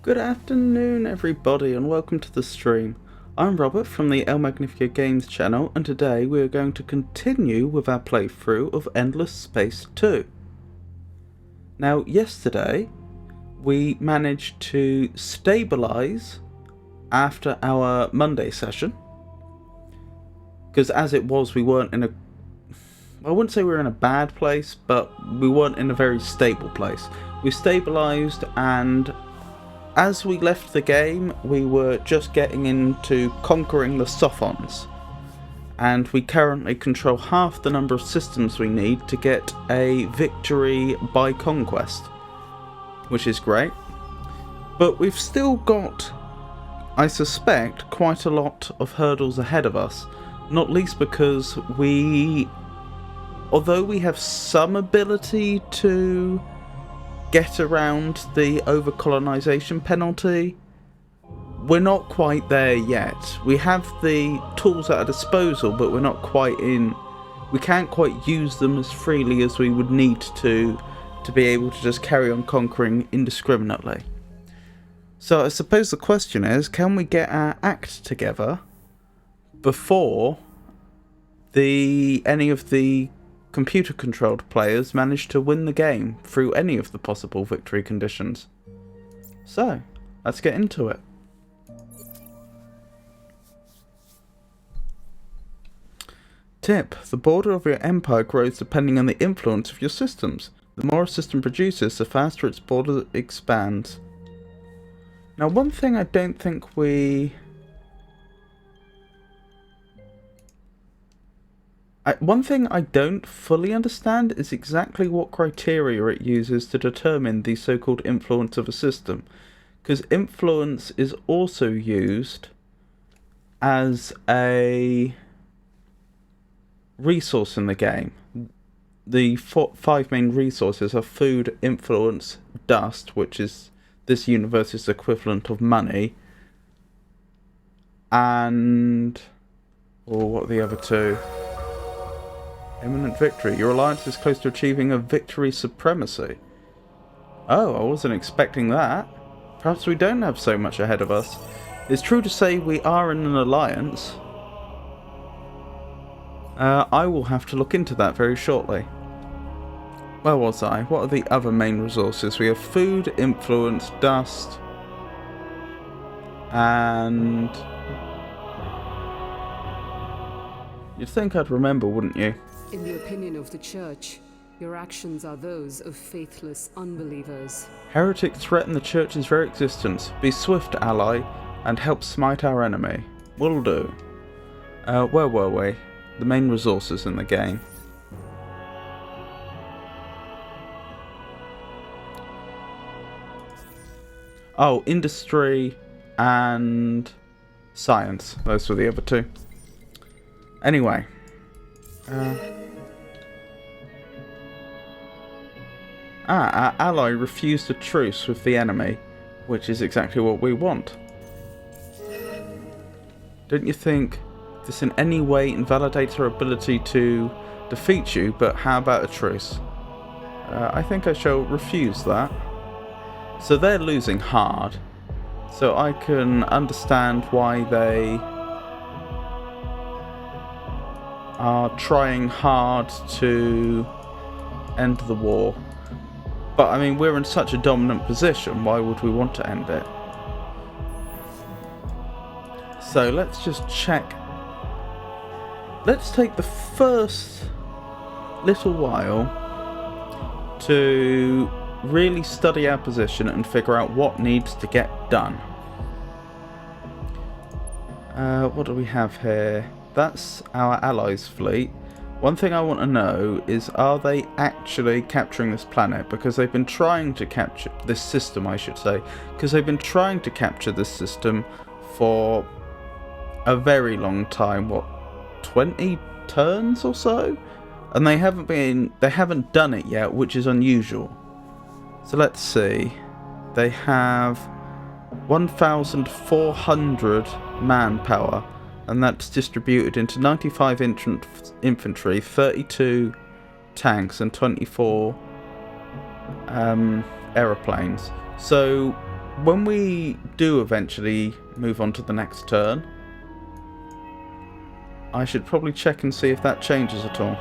Good afternoon everybody and welcome to the stream. I'm Robert from the El Magnifico Games channel, and today we are going to continue with our playthrough of Endless Space 2. Now yesterday we managed to stabilise after our Monday session, because as it was we weren't in a... I wouldn't say we were in a bad place, but we weren't in a very stable place. We stabilised, and as we left the game, we were just getting into conquering the Sophons, and we currently control half the number of systems we need to get a victory by conquest, which is great. But we've still got, I suspect, quite a lot of hurdles ahead of us, not least because although we have some ability to get around the over-colonization penalty, we're not quite there yet. We have the tools at our disposal, but we're not quite in... we can't quite use them as freely as we would need to be able to just carry on conquering indiscriminately. So I suppose the question is, can we get our act together before any of the computer-controlled players manage to win the game through any of the possible victory conditions? So, let's get into it. Tip: the border of your empire grows depending on the influence of your systems. The more a system produces, the faster its border expands. Now, one thing I don't think one thing I don't fully understand is exactly what criteria it uses to determine the so-called influence of a system. Because influence is also used as a resource in the game. The five main resources are food, influence, dust, which is this universe's equivalent of money, and... what are the other two? Imminent victory. Your alliance is close to achieving a victory supremacy. Oh, I wasn't expecting that. Perhaps we don't have so much ahead of us. It's true to say we are in an alliance. I will have to look into that very shortly. Where was I? What are the other main resources? We have food, influence, dust, and... you'd think I'd remember, wouldn't you? In the opinion of the Church, your actions are those of faithless unbelievers. Heretics threaten the Church's very existence. Be swift, ally, and help smite our enemy. Will do. Where were we? The main resources in the game. Oh, industry and science. Those were the other two. Anyway. Our ally refused a truce with the enemy, which is exactly what we want. Don't you think this in any way invalidates our ability to defeat you, but how about a truce? I think I shall refuse that. So they're losing hard, so I can understand why they are trying hard to end the war. But I mean, we're in such a dominant position, why would we want to end it? So let's just check. Let's take the first little while to really study our position and figure out what needs to get done. What do we have here? That's our allies' fleet. One thing I want to know is, are they actually capturing this planet? Because they've been trying to capture this system, I should say. Because they've been trying to capture this system for a very long time. What, 20 turns or so? And they haven't done it yet, which is unusual. So let's see. They have 1,400 manpower. And that's distributed into 95 infantry, 32 tanks, and 24 aeroplanes. So when we do eventually move on to the next turn, I should probably check and see if that changes at all.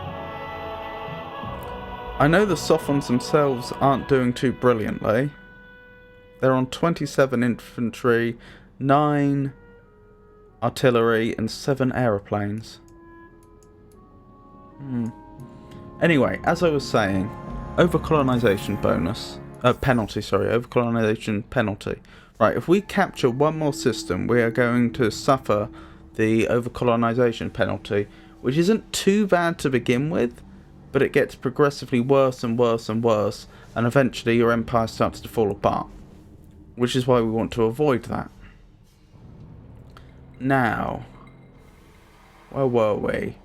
I know the Sophons themselves aren't doing too brilliantly. They're on 27 infantry, 9 artillery and 7 aeroplanes. Anyway, as I was saying, overcolonization penalty. Right, if we capture one more system, we are going to suffer the overcolonization penalty, which isn't too bad to begin with, but it gets progressively worse and worse and worse, and eventually your empire starts to fall apart, which is why we want to avoid that. Now, where were we?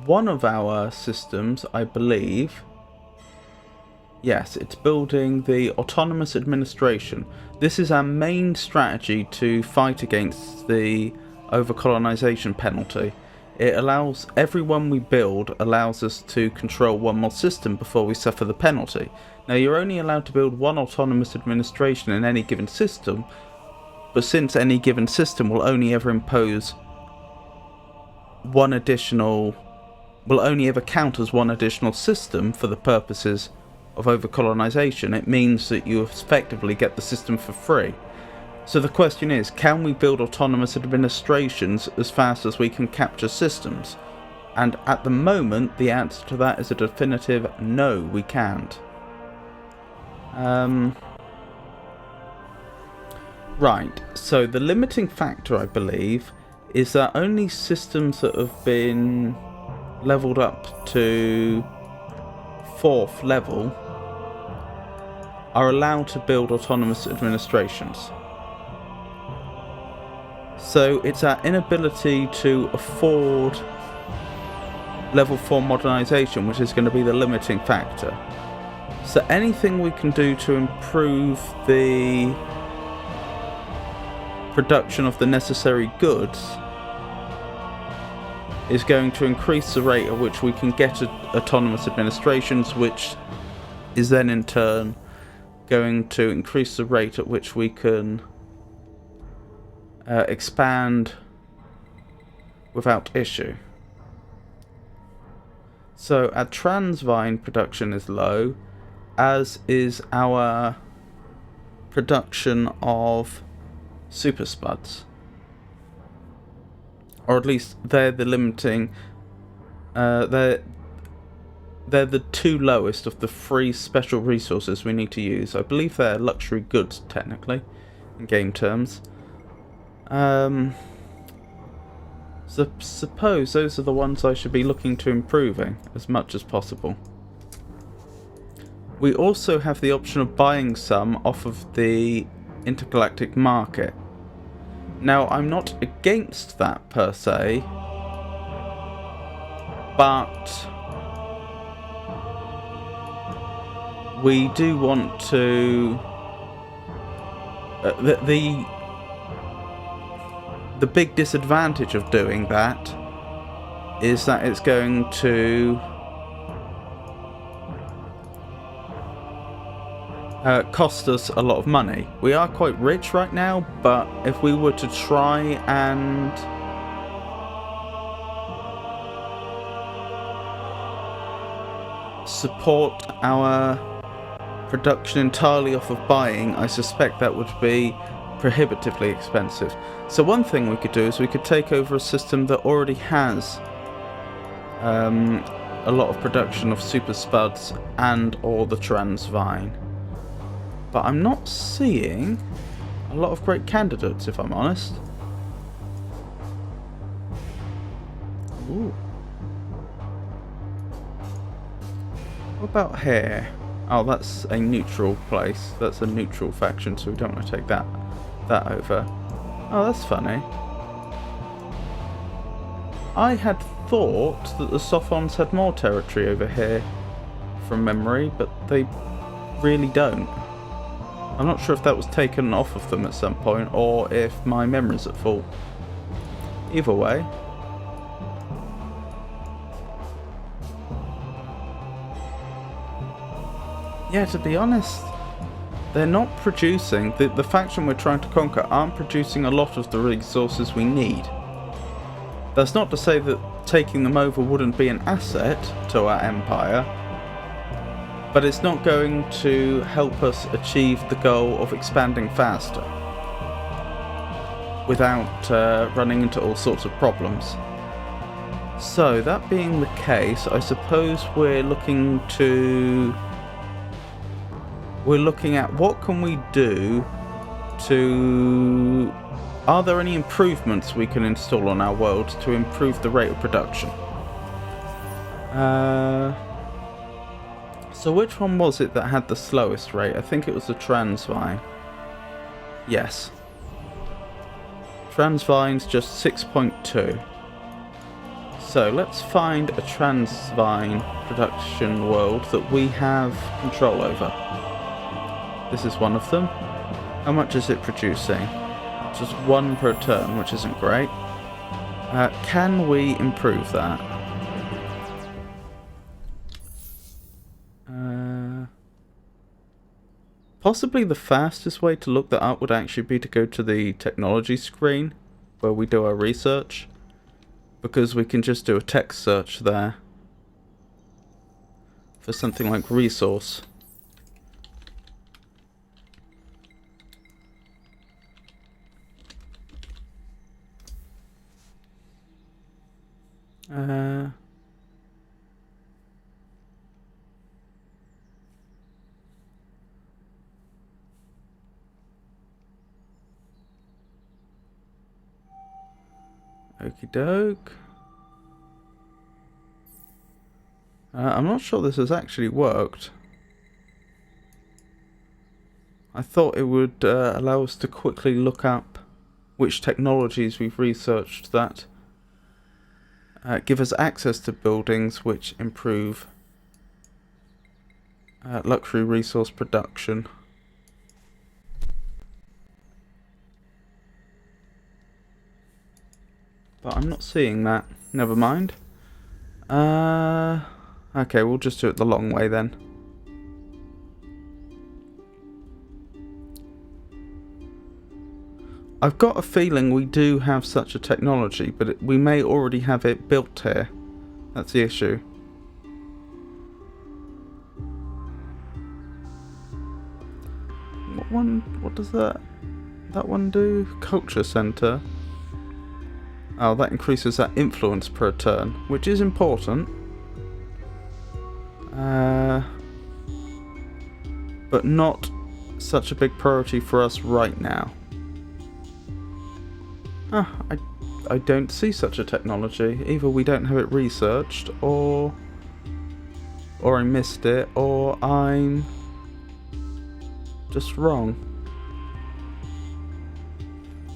One of our systems, I believe, yes, it's building the autonomous administration. This is our main strategy to fight against the overcolonization penalty. It allows everyone we build allows us to control one more system before we suffer the penalty. Now, you're only allowed to build one autonomous administration in any given system, but since any given system will only ever impose one additional, will only ever count as one additional system for the purposes of overcolonization, it means that you effectively get the system for free. So the question is, can we build autonomous administrations as fast as we can capture systems? And at the moment, the answer to that is a definitive no, we can't. Right, so the limiting factor, I believe, is that only systems that have been leveled up to 4th level are allowed to build autonomous administrations. So it's our inability to afford level 4 modernization which is going to be the limiting factor. So anything we can do to improve the production of the necessary goods is going to increase the rate at which we can get autonomous administrations, which is then in turn going to increase the rate at which we can expand without issue. So our Transvine production is low, as is our production of Super Spuds. Or at least they're the limiting, they're the 2 lowest of the 3 special resources we need to use. I believe they're luxury goods, technically, in game terms. So suppose those are the ones I should be looking to improving as much as possible. We also have the option of buying some off of the intergalactic market. Now, I'm not against that per se, but we do want to the big disadvantage of doing that is that it's going to cost us a lot of money. We are quite rich right now, but if we were to try and support our production entirely off of buying, I suspect that would be prohibitively expensive. So one thing we could do is we could take over a system that already has a lot of production of Super Spuds and or the Transvine. But I'm not seeing a lot of great candidates, if I'm honest. Ooh. What about here? Oh, that's a neutral place. That's a neutral faction, so we don't want to take that over. Oh, that's funny. I had thought that the Sophons had more territory over here from memory, but they really don't. I'm not sure if that was taken off of them at some point or if my memory's at fault. Either way. Yeah, to be honest, they're not producing, the faction we're trying to conquer aren't producing a lot of the resources we need. That's not to say that taking them over wouldn't be an asset to our empire, but it's not going to help us achieve the goal of expanding faster without running into all sorts of problems. So, that being the case, I suppose we're looking at what can we do to... Are there any improvements we can install on our world to improve the rate of production? So which one was it that had the slowest rate? I think it was the Transvine. Yes. Transvine's just 6.2. So let's find a Transvine production world that we have control over. This is one of them. How much is it producing? Just 1 per turn, which isn't great. Can we improve that? Possibly the fastest way to look that up would actually be to go to the technology screen where we do our research, because we can just do a text search there for something like resource. Okie doke. I'm not sure this has actually worked. I thought it would allow us to quickly look up which technologies we've researched that give us access to buildings which improve luxury resource production. But I'm not seeing that. Never mind. Okay, we'll just do it the long way then. I've got a feeling we do have such a technology, but we may already have it built here. That's the issue. What does that one do? Culture Center. Oh, that increases that influence per turn, which is important. But not such a big priority for us right now. I don't see such a technology. Either we don't have it researched, or I missed it, or I'm just wrong.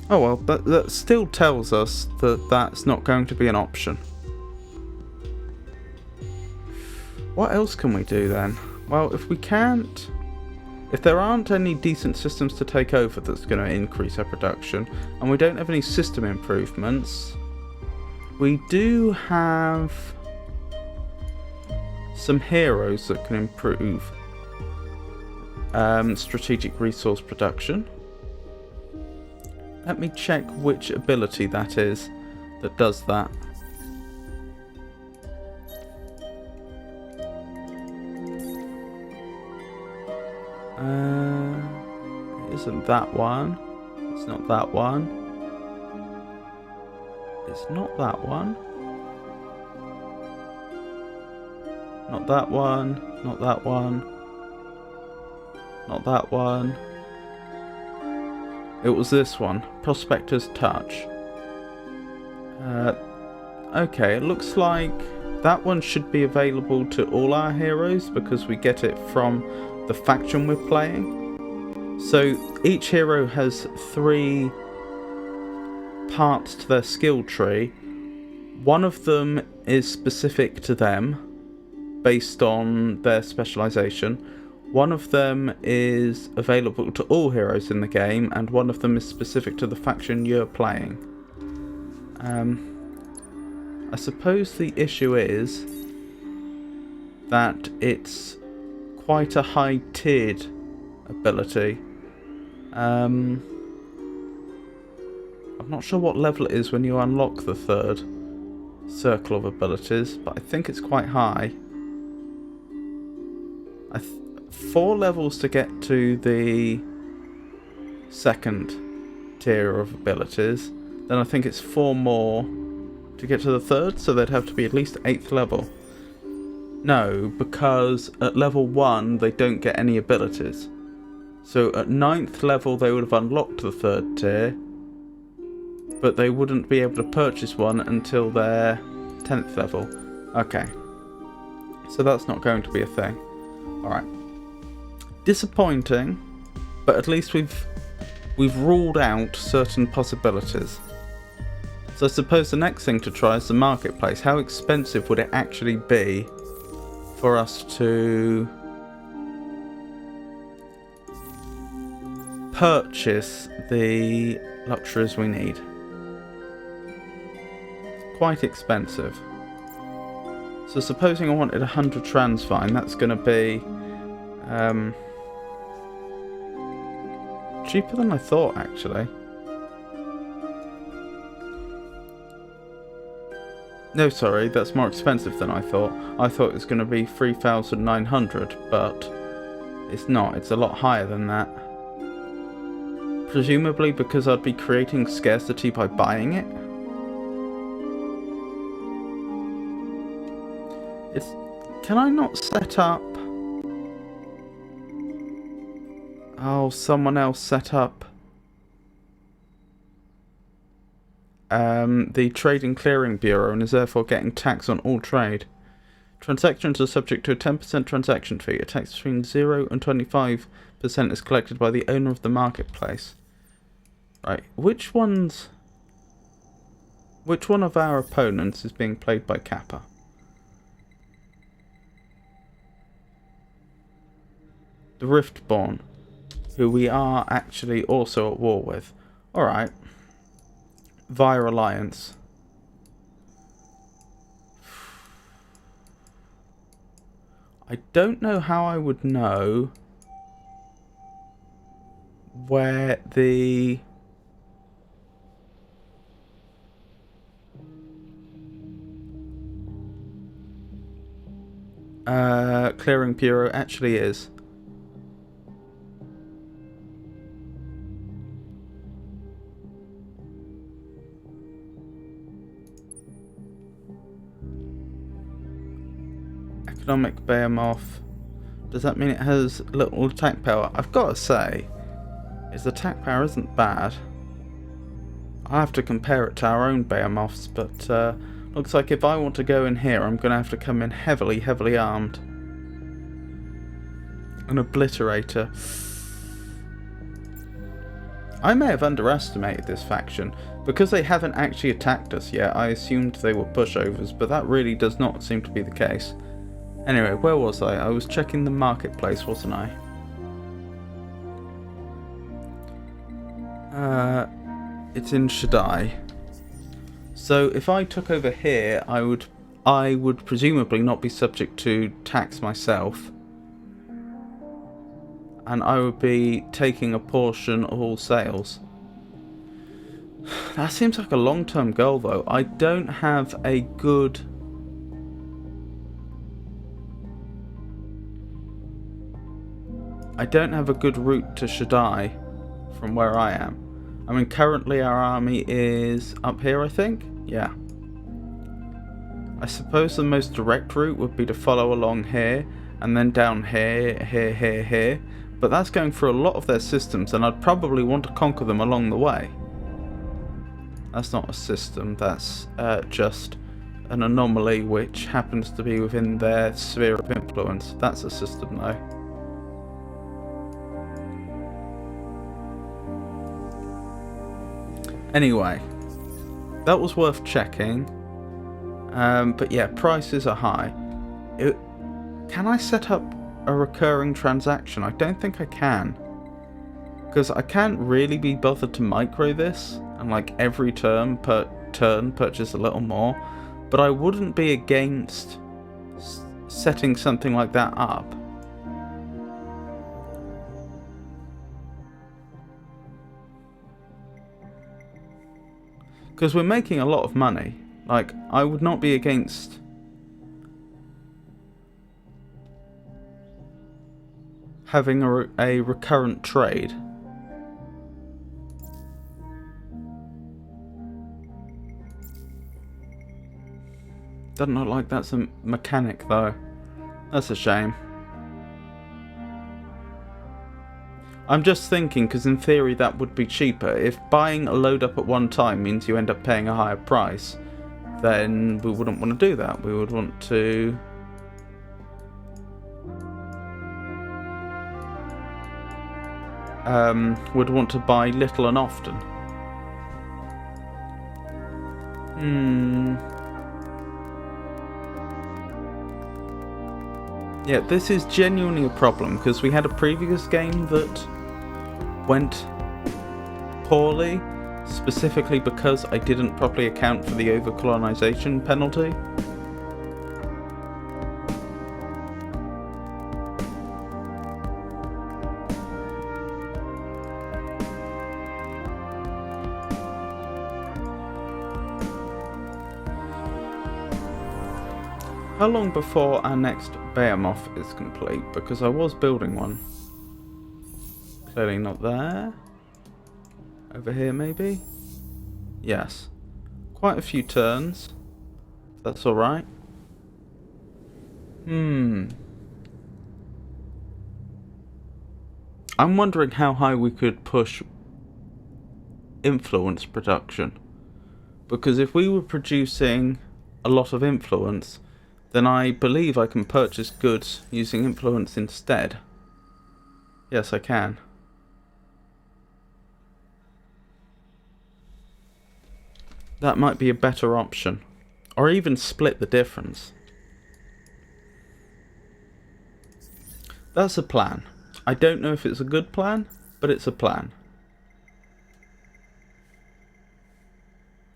Oh well, but that still tells us that that's not going to be an option. What else can we do then? Well, if there aren't any decent systems to take over that's going to increase our production, and we don't have any system improvements, we do have some heroes that can improve strategic resource production. Let me check which ability that is that does that. It isn't that one. It's not that one. It's not that one. Not that one. Not that one. Not that one. It was this one, Prospector's Touch. Okay, it looks like that one should be available to all our heroes because we get it from the faction we're playing. So each hero has 3 parts to their skill tree. One of them is specific to them based on their specialization. One of them is available to all heroes in the game, and one of them is specific to the faction you're playing. I suppose the issue is that it's quite a high-tiered ability. I'm not sure what level it is when you unlock the third circle of abilities, but I think it's quite high. 4 levels to get to the second tier of abilities. Then I think it's 4 more to get to the third, so they'd have to be at least 8th level. No, because at level 1 they don't get any abilities. So at 9th level they would have unlocked the third tier, but they wouldn't be able to purchase one until their 10th level. Okay. So that's not going to be a thing. Alright. Disappointing, but at least we've ruled out certain possibilities. So I suppose the next thing to try is the marketplace. How expensive would it actually be for us to purchase the luxuries we need? Quite expensive. So supposing I wanted 100 transvine, that's going to be cheaper than I thought, actually. No, sorry, that's more expensive than I thought. I thought it was going to be 3,900, but it's not. It's a lot higher than that. Presumably because I'd be creating scarcity by buying it. Can I not set up... Oh, someone else set up the Trade and Clearing Bureau and is therefore getting tax on all trade. Transactions are subject to a 10% transaction fee. A tax between 0 and 25% is collected by the owner of the marketplace. Right, which one of our opponents is being played by Kappa? The Riftborn, who we are actually also at war with. Alright. Via alliance. I don't know how I would know where the Clearing Bureau actually is. Economic Behemoth. Does that mean it has little attack power? I've got to say, its attack power isn't bad. I'll have to compare it to our own Behemoths, but looks like if I want to go in here, I'm going to have to come in heavily armed. An Obliterator. I may have underestimated this faction. Because they haven't actually attacked us yet, I assumed they were pushovers, but that really does not seem to be the case. Anyway, where was I? I was checking the marketplace, wasn't I? It's in Shaddai. So if I took over here, I would presumably not be subject to tax myself. And I would be taking a portion of all sales. That seems like a long-term goal, though. I don't have a good... route to Shaddai from where I am. I mean, currently our army is up here, I think? Yeah. I suppose the most direct route would be to follow along here, and then down here. But that's going through a lot of their systems, and I'd probably want to conquer them along the way. That's not a system, that's just an anomaly which happens to be within their sphere of influence. That's a system, though. Anyway, that was worth checking. But yeah, prices are high. Can I set up a recurring transaction? I don't think I can. Because I can't really be bothered to micro this and like every turn purchase a little more. But I wouldn't be against setting something like that up. Because we're making a lot of money. Like, I would not be against having a recurrent trade. Doesn't look like that's a mechanic though. That's a shame. I'm just thinking, because in theory that would be cheaper. If buying a load up at one time means you end up paying a higher price, then we wouldn't want to do that. We would want to... would want to buy little and often. Yeah, this is genuinely a problem, because we had a previous game that went poorly, specifically because I didn't properly account for the overcolonization penalty. How long before our next Behemoth is complete? Because I was building one. Clearly not there. Over here maybe? Yes. Quite a few turns. That's alright. I'm wondering how high we could push influence production. Because if we were producing a lot of influence, then I believe I can purchase goods using influence instead. Yes, I can. That might be a better option. Or even split the difference. That's a plan. I don't know if it's a good plan, but it's a plan.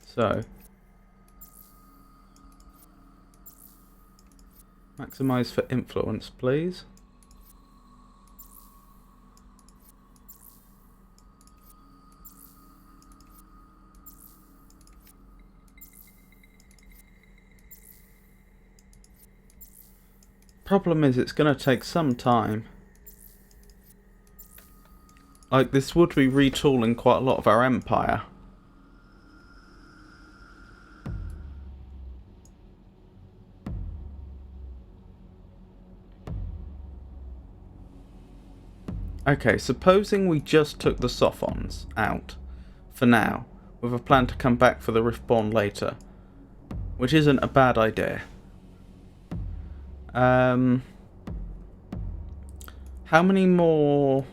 So... maximize for influence, please. Problem is, it's going to take some time. Like, this would be retooling quite a lot of our empire. Okay, supposing we just took the Sophons out, for now, with a plan to come back for the Riftborn later, which isn't a bad idea. How many more...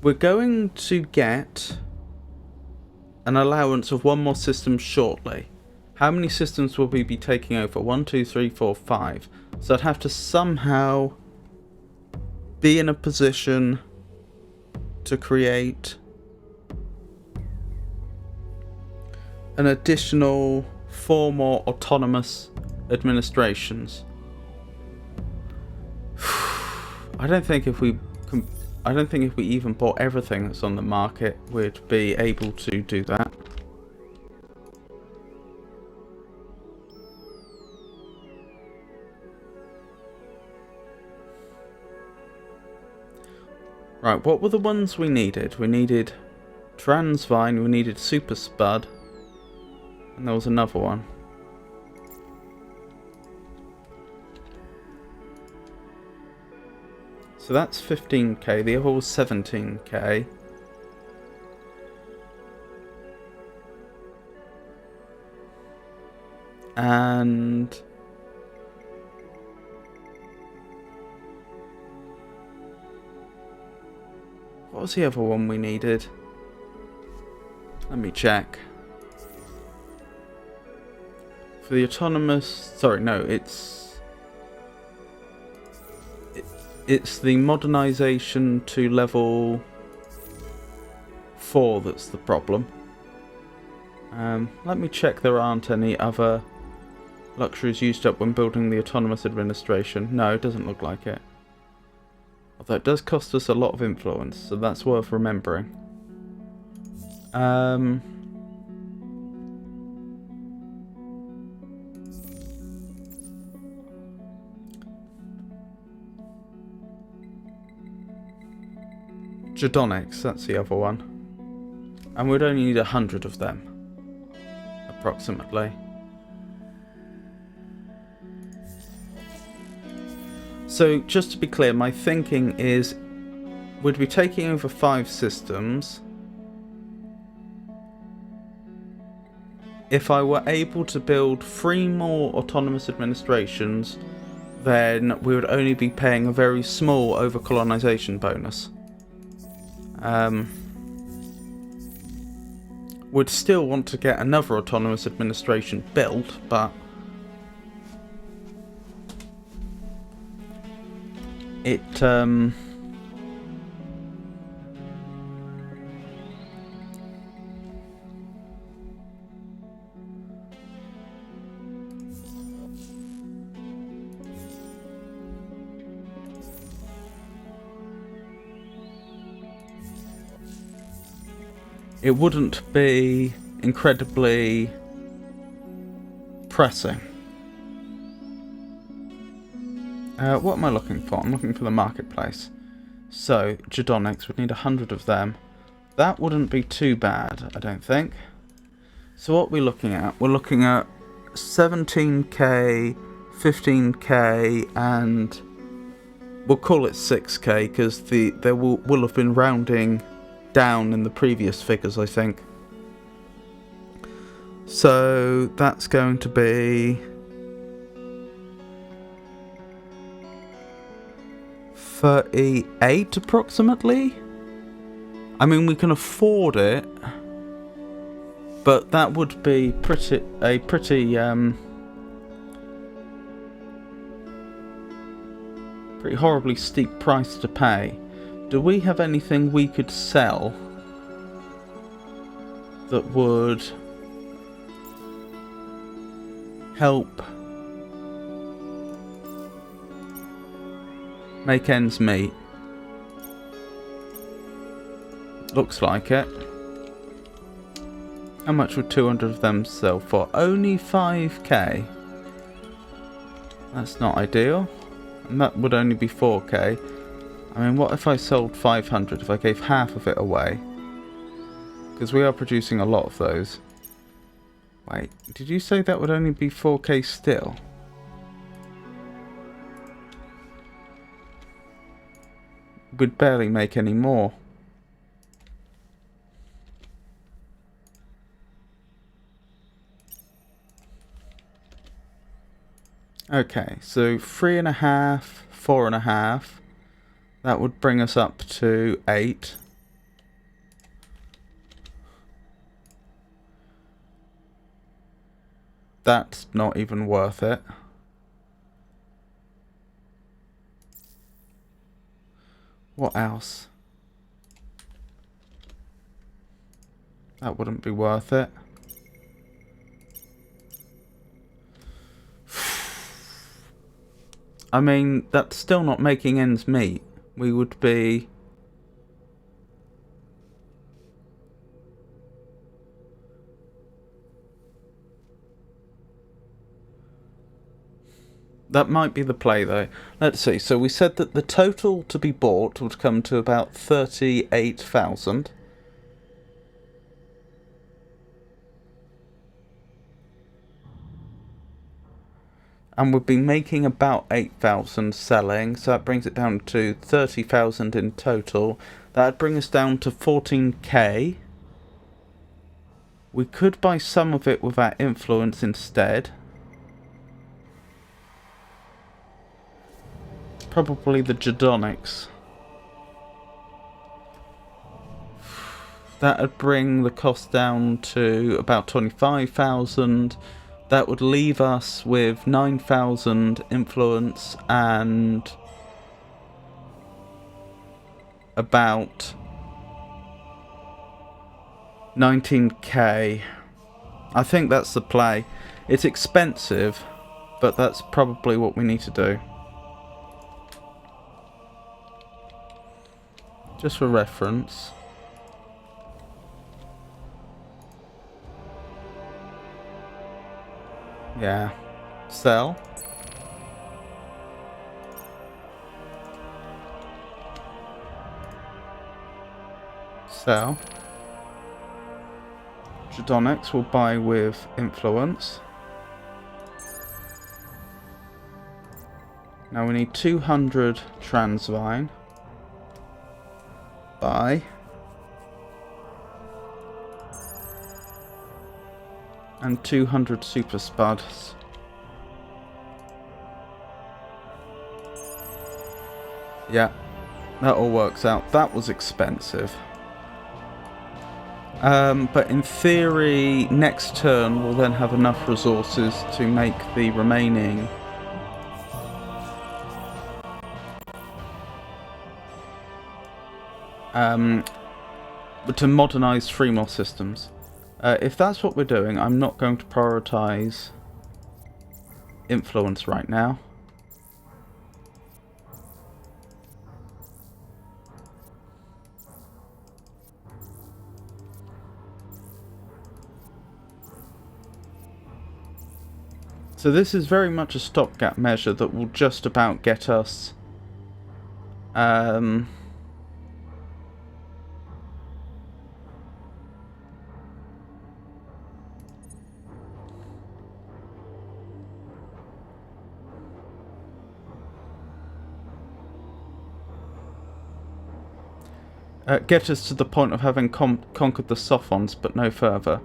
We're going to get an allowance of one more system shortly. How many systems will we be taking over? 1, 2, 3, 4, 5. So I'd have to somehow... be in a position to create an additional 4 more autonomous administrations. I don't think if we even bought everything that's on the market, we'd be able to do that. Right, what were the ones we needed? We needed Transvine, we needed Super Spud, and there was another one. So that's 15k, the other was 17k. And... what was the other one we needed? Let me check. For the autonomous... sorry, no, it's the modernization to level 4 that's the problem. Let me check there aren't any other luxuries used up when building the autonomous administration. No, it doesn't look like it. Although it does cost us a lot of influence, so that's worth remembering. Jadonics, that's the other one. And we'd only need 100 of them. Approximately. So, just to be clear, my thinking is we'd be taking over 5 systems. If I were able to build 3 more autonomous administrations, then we would only be paying a very small over-colonization bonus. Would still want to get another autonomous administration built, but it it wouldn't be incredibly pressing. What am I looking for? I'm looking for the marketplace. So, Jadonics would need 100 of them. That wouldn't be too bad, I don't think. So what we're looking at? We're looking at 17k, 15k, and we'll call it 6k because there will have been rounding down in the previous figures, I think. So that's going to be 38 approximately. I mean, we can afford it, but that would be pretty horribly steep price to pay. Do we have anything we could sell that would help make ends meet? Looks like it. How much would 200 of them sell for? Only 5k. That's not ideal. And that would only be 4k. I mean, what if I sold 500, if I gave half of it away? Because we are producing a lot of those. Wait, did you say that would only be 4k still? We'd barely make any more. Okay, so 3.5, 4.5. That would bring us up to 8. That's not even worth it. What else? That wouldn't be worth it. I mean, that's still not making ends meet. We would be... That might be the play, though. Let's see. So we said that the total to be bought would come to about 38,000. And we've been making about 8,000 selling, so that brings it down to 30,000 in total. That would bring us down to 14k. We could buy some of it with our influence instead. Probably the Jadonics. That would bring the cost down to about 25,000. That would leave us with 9,000 influence and about 19k. I think that's the play. It's expensive, but that's probably what we need to do. Just for reference. Yeah. Sell. Sell. Jadonix will buy with influence. Now we need 200 Transvine. Buy. And 200 Super Spuds. Yeah, that all works out. That was expensive. But in theory, next turn we'll then have enough resources to make the remaining to modernize 3 more systems. If that's what we're doing, I'm not going to prioritize influence right now. So this is very much a stopgap measure that will just about get us get us to the point of having conquered the Sophons, but no further.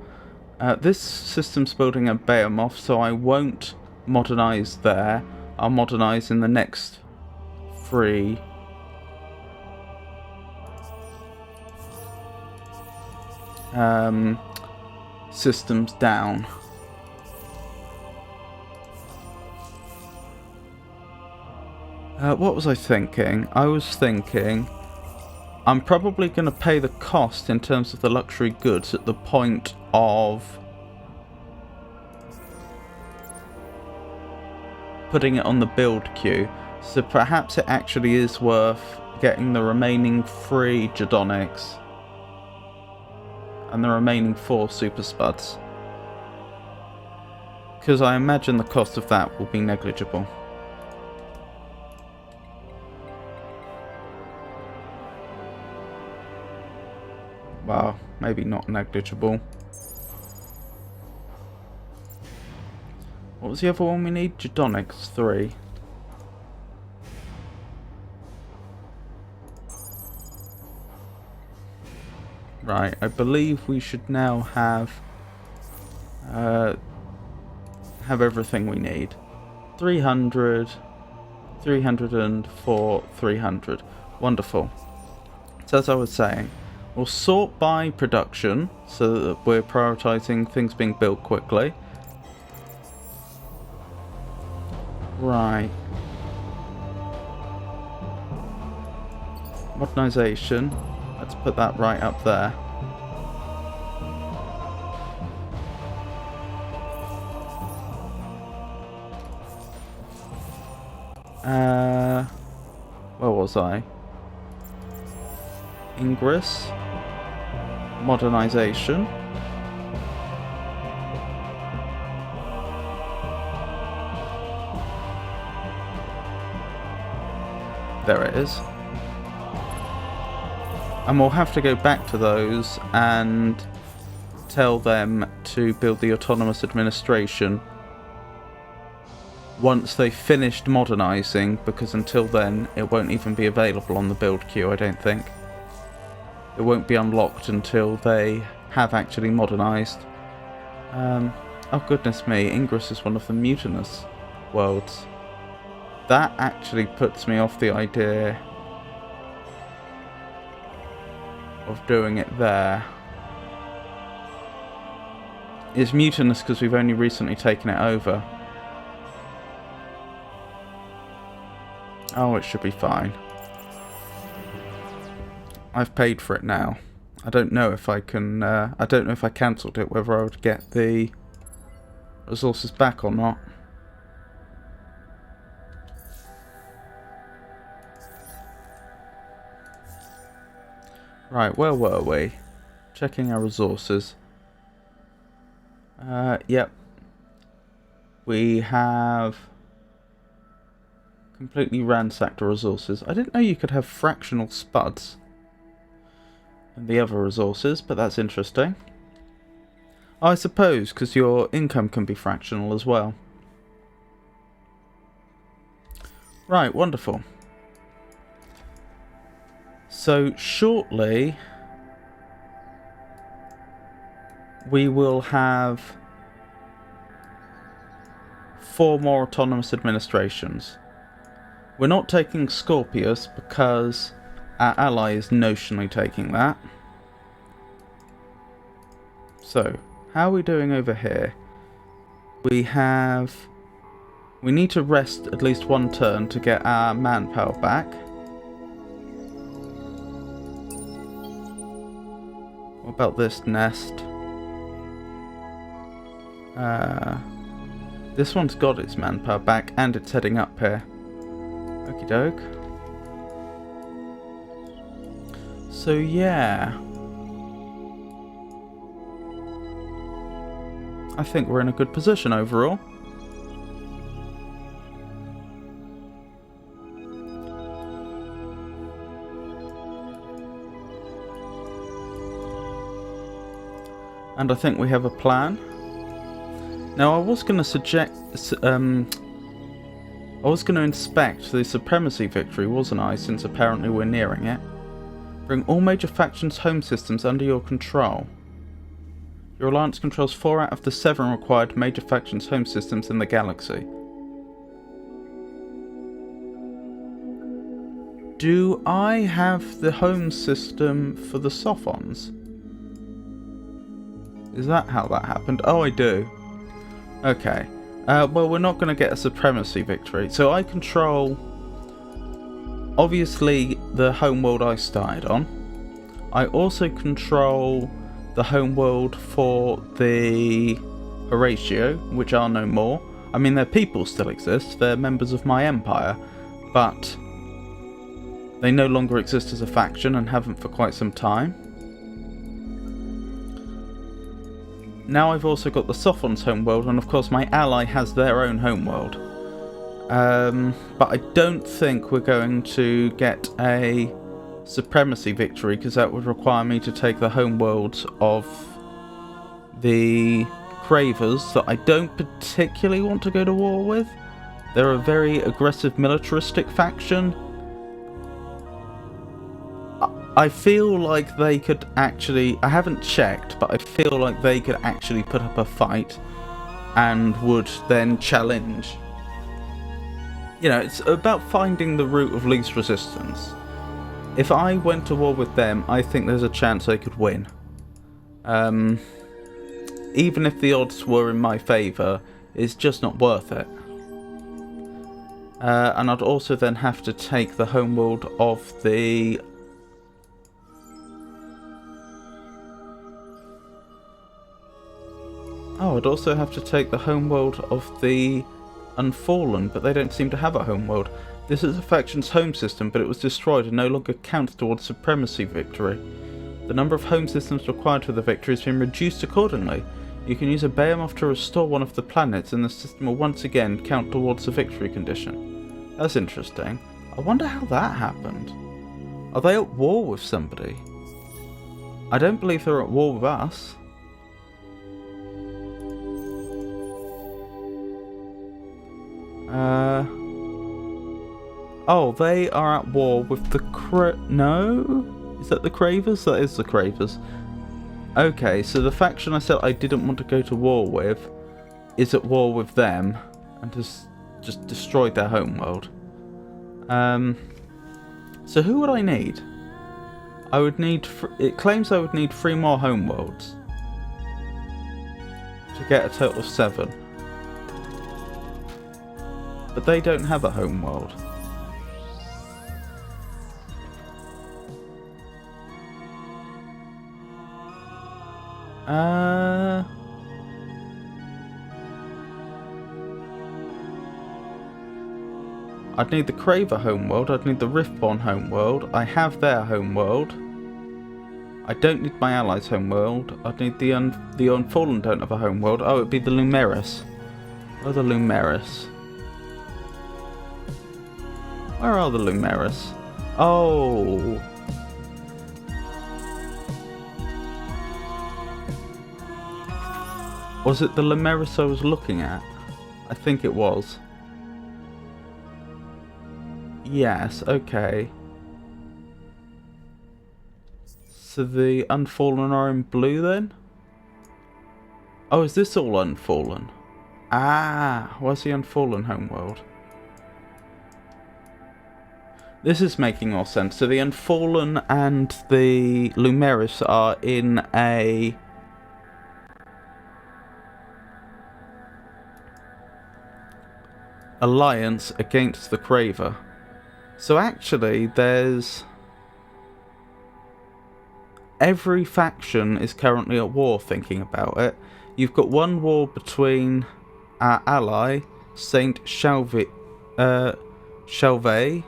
This system's building a Behemoth, so I won't modernise there. I'll modernise in the next 3. Systems down. What was I thinking? I was thinking I'm probably going to pay the cost in terms of the luxury goods at the point of putting it on the build queue. So perhaps it actually is worth getting the remaining 3 Jadonix and the remaining 4 Super Spuds. Because I imagine the cost of that will be negligible. Well, maybe not negligible. What was the other one we need? Jadonix 3. Right, I believe we should now have everything we need. 300, 304, 300. Wonderful. So as I was saying, we'll sort by production so that we're prioritising things being built quickly. Right. Modernisation. Let's put that right up there. Where was I? Ingress. Modernisation. There it is. And we'll have to go back to those and tell them to build the autonomous administration once they've finished modernising, because until then it won't even be available on the build queue, I don't think. It won't be unlocked until they have actually modernised. Oh goodness me, Ingress is one of the mutinous worlds. That actually puts me off the idea of doing it there. It's mutinous because we've only recently taken it over. Oh, it should be fine. I've paid for it now. I don't know if I can, I don't know if I cancelled it, whether I would get the resources back or not. Right, where were we? Checking our resources. Yep. We have completely ransacked our resources. I didn't know you could have fractional spuds. and the other resources, but that's interesting. I suppose because your income can be fractional as well. Right, wonderful. So shortly we will have 4 more autonomous administrations. We're not taking Scorpius because our ally is notionally taking that. So, how are we doing over here? We need to rest at least 1 turn to get our manpower back. What about this nest? This one's got its manpower back and it's heading up here. Okie doke. So yeah, I think we're in a good position overall. And I think we have a plan. Now I was going to suggest, I was going to inspect the Supremacy victory, wasn't I, since apparently we're nearing it. Bring all major factions' home systems under your control. Your alliance controls 4 out of the 7 required major factions' home systems in the galaxy. Do I have the home system for the Sophons? Is that how that happened? Oh, I do. Okay. Well, we're not going to get a Supremacy victory. So I control, obviously, the homeworld I started on. I also control the homeworld for the Horatio, which are no more. I mean, their people still exist. They're members of my empire. But they no longer exist as a faction and haven't for quite some time. Now I've also got the Sophons homeworld, and of course my ally has their own homeworld. But I don't think we're going to get a Supremacy victory, because that would require me to take the homeworld of the Cravers that I don't particularly want to go to war with. They're a very aggressive militaristic faction. I feel like they could actually, I haven't checked, but I feel like they could actually put up a fight and would then challenge. You know, it's about finding the route of least resistance. If I went to war with them, I think there's a chance I could win. Even if the odds were in my favour, it's just not worth it. And I'd also then have to take the homeworld of the... Oh, I'd also have to take the homeworld of the Unfallen, but they don't seem to have a homeworld. This is a faction's home system, but it was destroyed and no longer counts towards Supremacy victory. The number of home systems required for the victory has been reduced accordingly. You can use a Behemoth to restore one of the planets, and the system will once again count towards the victory condition. That's interesting. I wonder how that happened. Are they at war with somebody? I don't believe they're at war with us. Oh, they are at war with the No? Is that the Cravers? That is the Cravers. Okay, so the faction I said I didn't want to go to war with is at war with them and has just destroyed their homeworld. So who would I need? I would need... It claims I would need 3 more homeworlds to get a total of 7. But they don't have a homeworld. I'd need the Craver homeworld, I'd need the Riftborn homeworld, I have their homeworld. I don't need my allies' homeworld, I'd need the Unfallen don't have a homeworld. Oh, it'd be the Lumeris. Oh, the Lumeris. Where are the Lumeris? Oh. Was it the Lumeris I was looking at? I think it was. Yes, okay. So the Unfallen are in blue then? Oh, is this all Unfallen? Ah, where's the Unfallen homeworld? This is making more sense. So the Unfallen and the Lumeris are in a alliance against the Craver. So actually there's... every faction is currently at war, thinking about it. You've got one war between our ally, Saint Chalve, Chauve?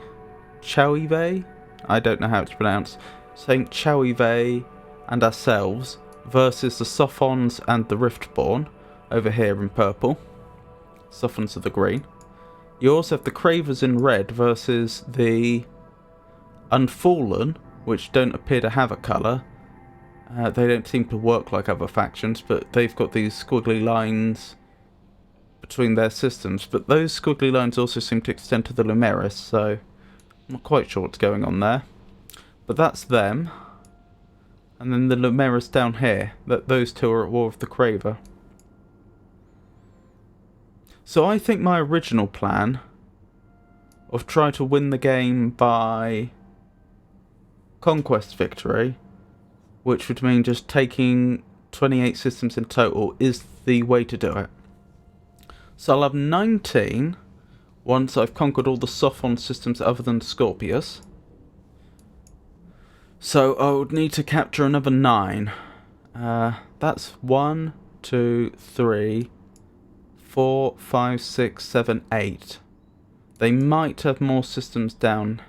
I don't know how it's pronounced. Saint Chauve and ourselves versus the Sophons and the Riftborn over here in purple. Sophons are the green. You also have the Cravers in red versus the Unfallen, which don't appear to have a colour. They don't seem to work like other factions, but they've got these squiggly lines between their systems. But those squiggly lines also seem to extend to the Lumeris, so I'm not quite sure what's going on there. But that's them. And then the Lumeris down here, those two are at war with the Craver. So I think my original plan of trying to win the game by conquest victory, which would mean just taking 28 systems in total, is the way to do it. So I'll have 19 once I've conquered all the Sophon systems other than Scorpius. So I would need to capture another 9. That's 1, 2, 3, 4, 5, 6, 7, 8. They might have more systems down.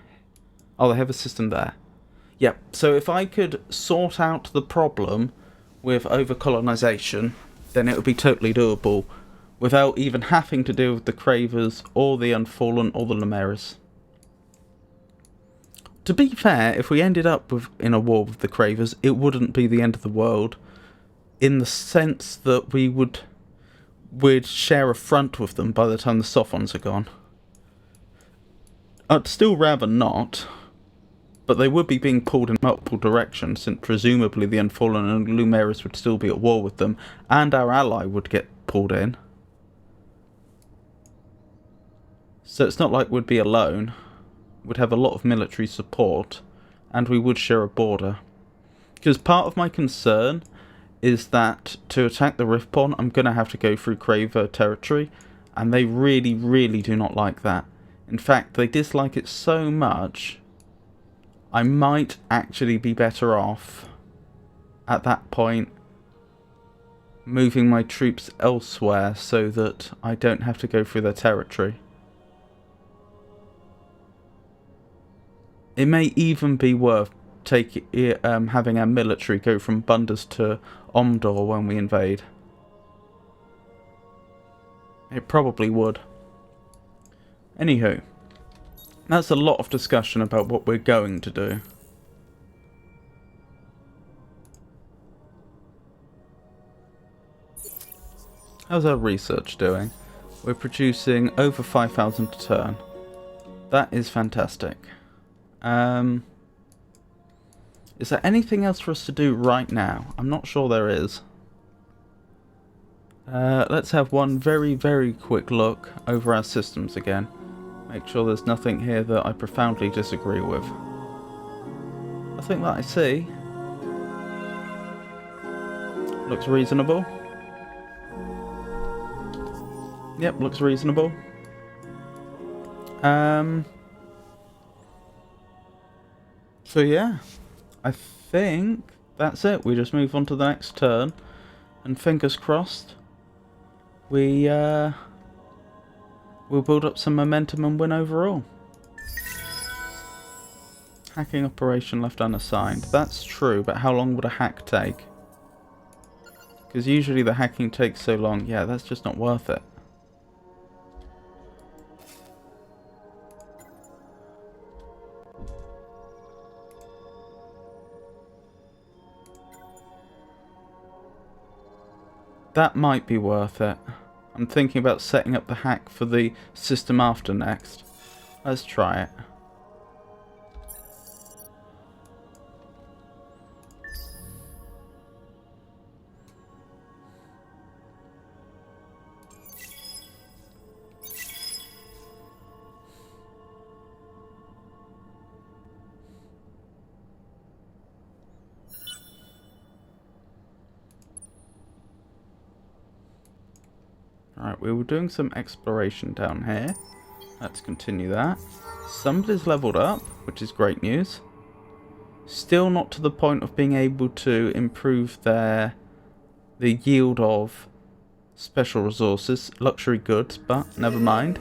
Oh, they have a system there. Yep, so if I could sort out the problem with overcolonisation, then it would be totally doable without even having to deal with the Cravers or the Unfallen or the Lumeris. To be fair, if we ended up in a war with the Cravers, it wouldn't be the end of the world, in the sense that we'd share a front with them by the time the Sophons are gone. I'd still rather not, but they would be being pulled in multiple directions, since presumably the Unfallen and Lumeris would still be at war with them, and our ally would get pulled in. So it's not like we'd be alone. We'd have a lot of military support, and we would share a border. Because part of my concern is that to attack the Riftborn, I'm going to have to go through Craver territory, and they really, really do not like that. In fact, they dislike it so much, I might actually be better off, at that point, moving my troops elsewhere so that I don't have to go through their territory. It may even be worth having our military go from Bunders to Omdor when we invade. It probably would. Anywho, that's a lot of discussion about what we're going to do. How's our research doing? We're producing over 5,000 a turn. That is fantastic. Is there anything else for us to do right now? I'm not sure there is. Let's have one very, very quick look over our systems again. Make sure there's nothing here that I profoundly disagree with. Nothing that I see. Looks reasonable. Yep, looks reasonable. So yeah, I think that's it. We just move on to the next turn, and fingers crossed, we'll build up some momentum and win overall. Hacking operation left unassigned. That's true, but how long would a hack take? Because usually the hacking takes so long. Yeah, that's just not worth it. That might be worth it. I'm thinking about setting up the hack for the system after next. Let's try it. Alright, we were doing some exploration down here. Let's continue that. Somebody's leveled up, which is great news. Still not to the point of being able to improve the yield of special resources, luxury goods, but never mind.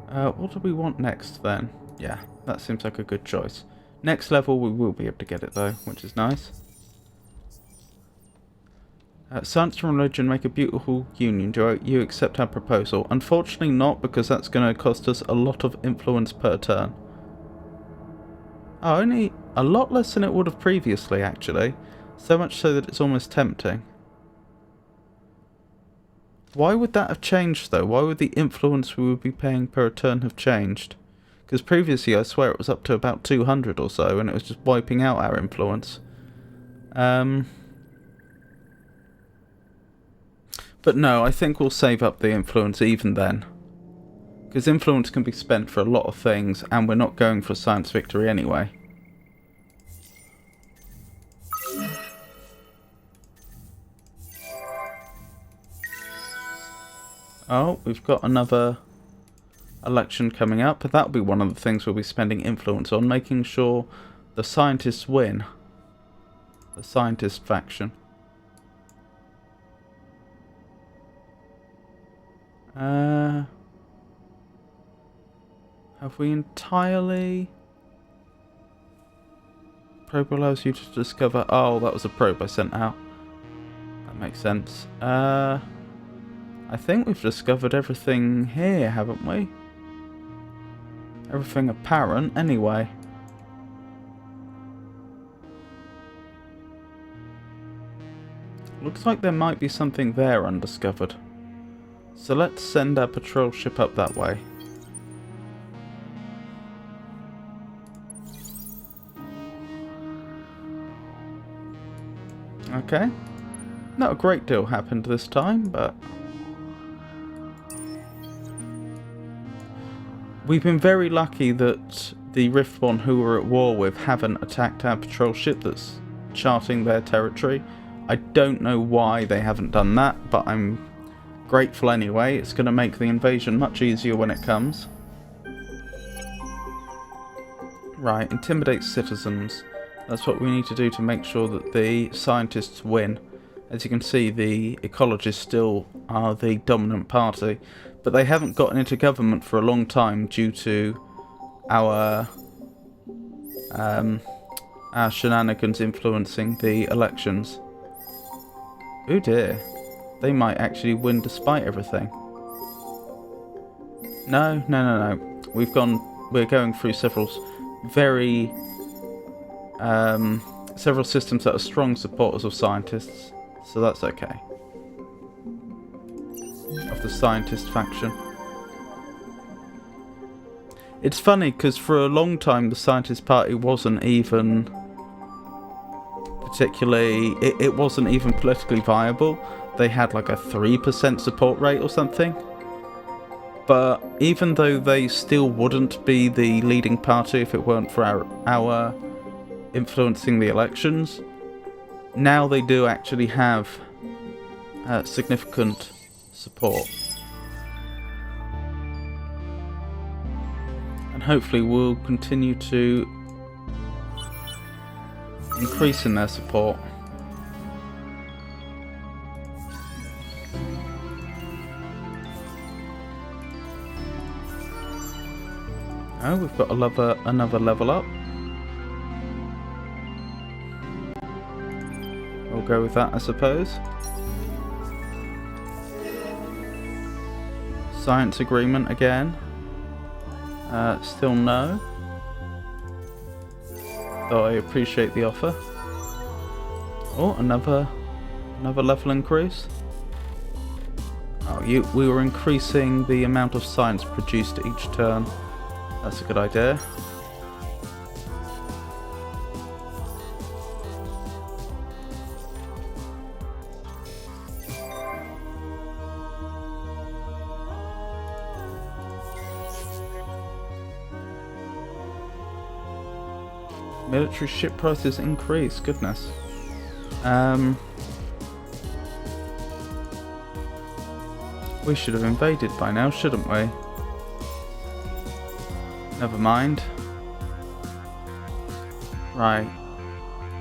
What do we want next then? Yeah, that seems like a good choice. Next level we will be able to get it though, which is nice. Science and religion make a beautiful union. Do you accept our proposal? Unfortunately not, because that's going to cost us a lot of influence per turn. Oh, only a lot less than it would have previously actually. So much so that it's almost tempting. Why would that have changed though? Why would the influence we would be paying per turn have changed? Because previously I swear it was up to about 200 or so and it was just wiping out our influence. But no, I think we'll save up the influence even then. Because influence can be spent for a lot of things and we're not going for science victory anyway. Oh, we've got another election coming up. That'll be one of the things we'll be spending influence on, making sure the scientists win. The scientist faction. Have we entirely... Probe allows you to discover... Oh, that was a probe I sent out. That makes sense. I think we've discovered everything here, haven't we? Everything apparent, anyway. Looks like there might be something there undiscovered. So let's send our patrol ship up that way. Okay. Not a great deal happened this time, but... We've been very lucky that the Riftborn who we're at war with haven't attacked our patrol ship that's charting their territory. I don't know why they haven't done that, but I'm grateful anyway. It's going to make the invasion much easier when it comes. Right, intimidate citizens. That's what we need to do to make sure that the scientists win. As you can see, the ecologists still are the dominant party, but they haven't gotten into government for a long time due to our shenanigans influencing the elections. Oh dear. They might actually win despite everything. No. We're going through several several systems that are strong supporters of scientists, so that's okay. Of the scientist faction. It's funny because for a long time the scientist party wasn't even particularly, it wasn't even politically viable. They had like a 3% support rate or something. But even though they still wouldn't be the leading party if it weren't for our influencing the elections, now they do actually have significant support. And hopefully we'll continue to increase in their support. Oh, we've got another level up. We'll go with that, I suppose. Science agreement again. Still no. though I appreciate the offer. Oh, another level increase. Oh, we were increasing the amount of science produced each turn. That's a good idea. Military ship prices increase, goodness. We should have invaded by now, shouldn't we? Never mind. Right.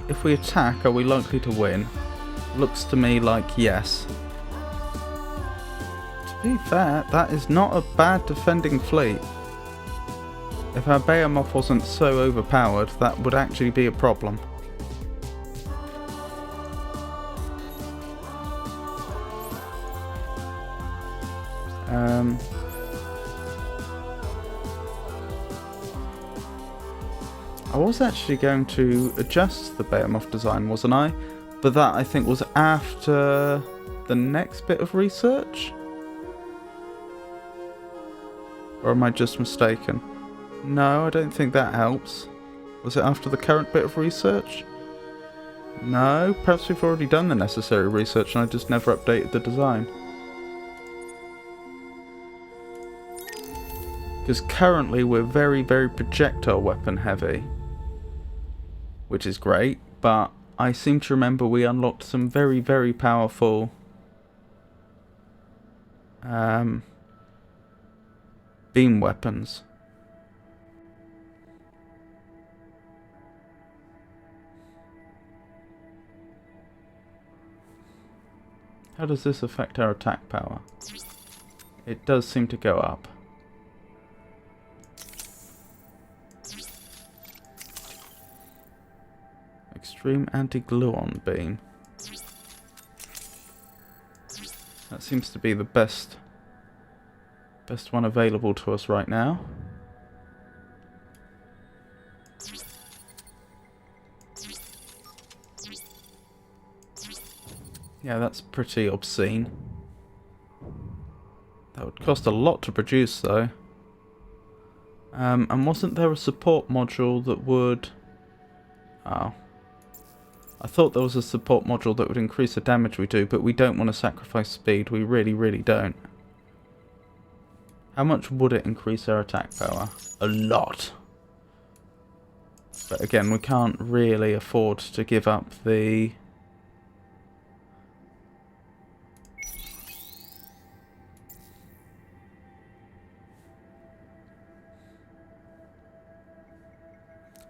If we attack, are we likely to win? Looks to me like yes. To be fair, that is not a bad defending fleet. If our Behemoth wasn't so overpowered, that would actually be a problem. I was actually going to adjust the Behemoth design, wasn't I? But that, I think, was after the next bit of research? Or am I just mistaken? No, I don't think that helps. Was it after the current bit of research? No, perhaps we've already done the necessary research and I just never updated the design. Because currently we're very, very projectile weapon heavy. Which is great, but I seem to remember we unlocked some very, very powerful beam weapons. How does this affect our attack power? It does seem to go up. Extreme anti-gluon beam. That seems to be the best one available to us right now. Yeah, that's pretty obscene. That would cost a lot to produce, though. And wasn't there a support module that would... Oh. I thought there was a support module that would increase the damage we do, but we don't want to sacrifice speed. We really, really don't. How much would it increase our attack power? A lot. But again, we can't really afford to give up the...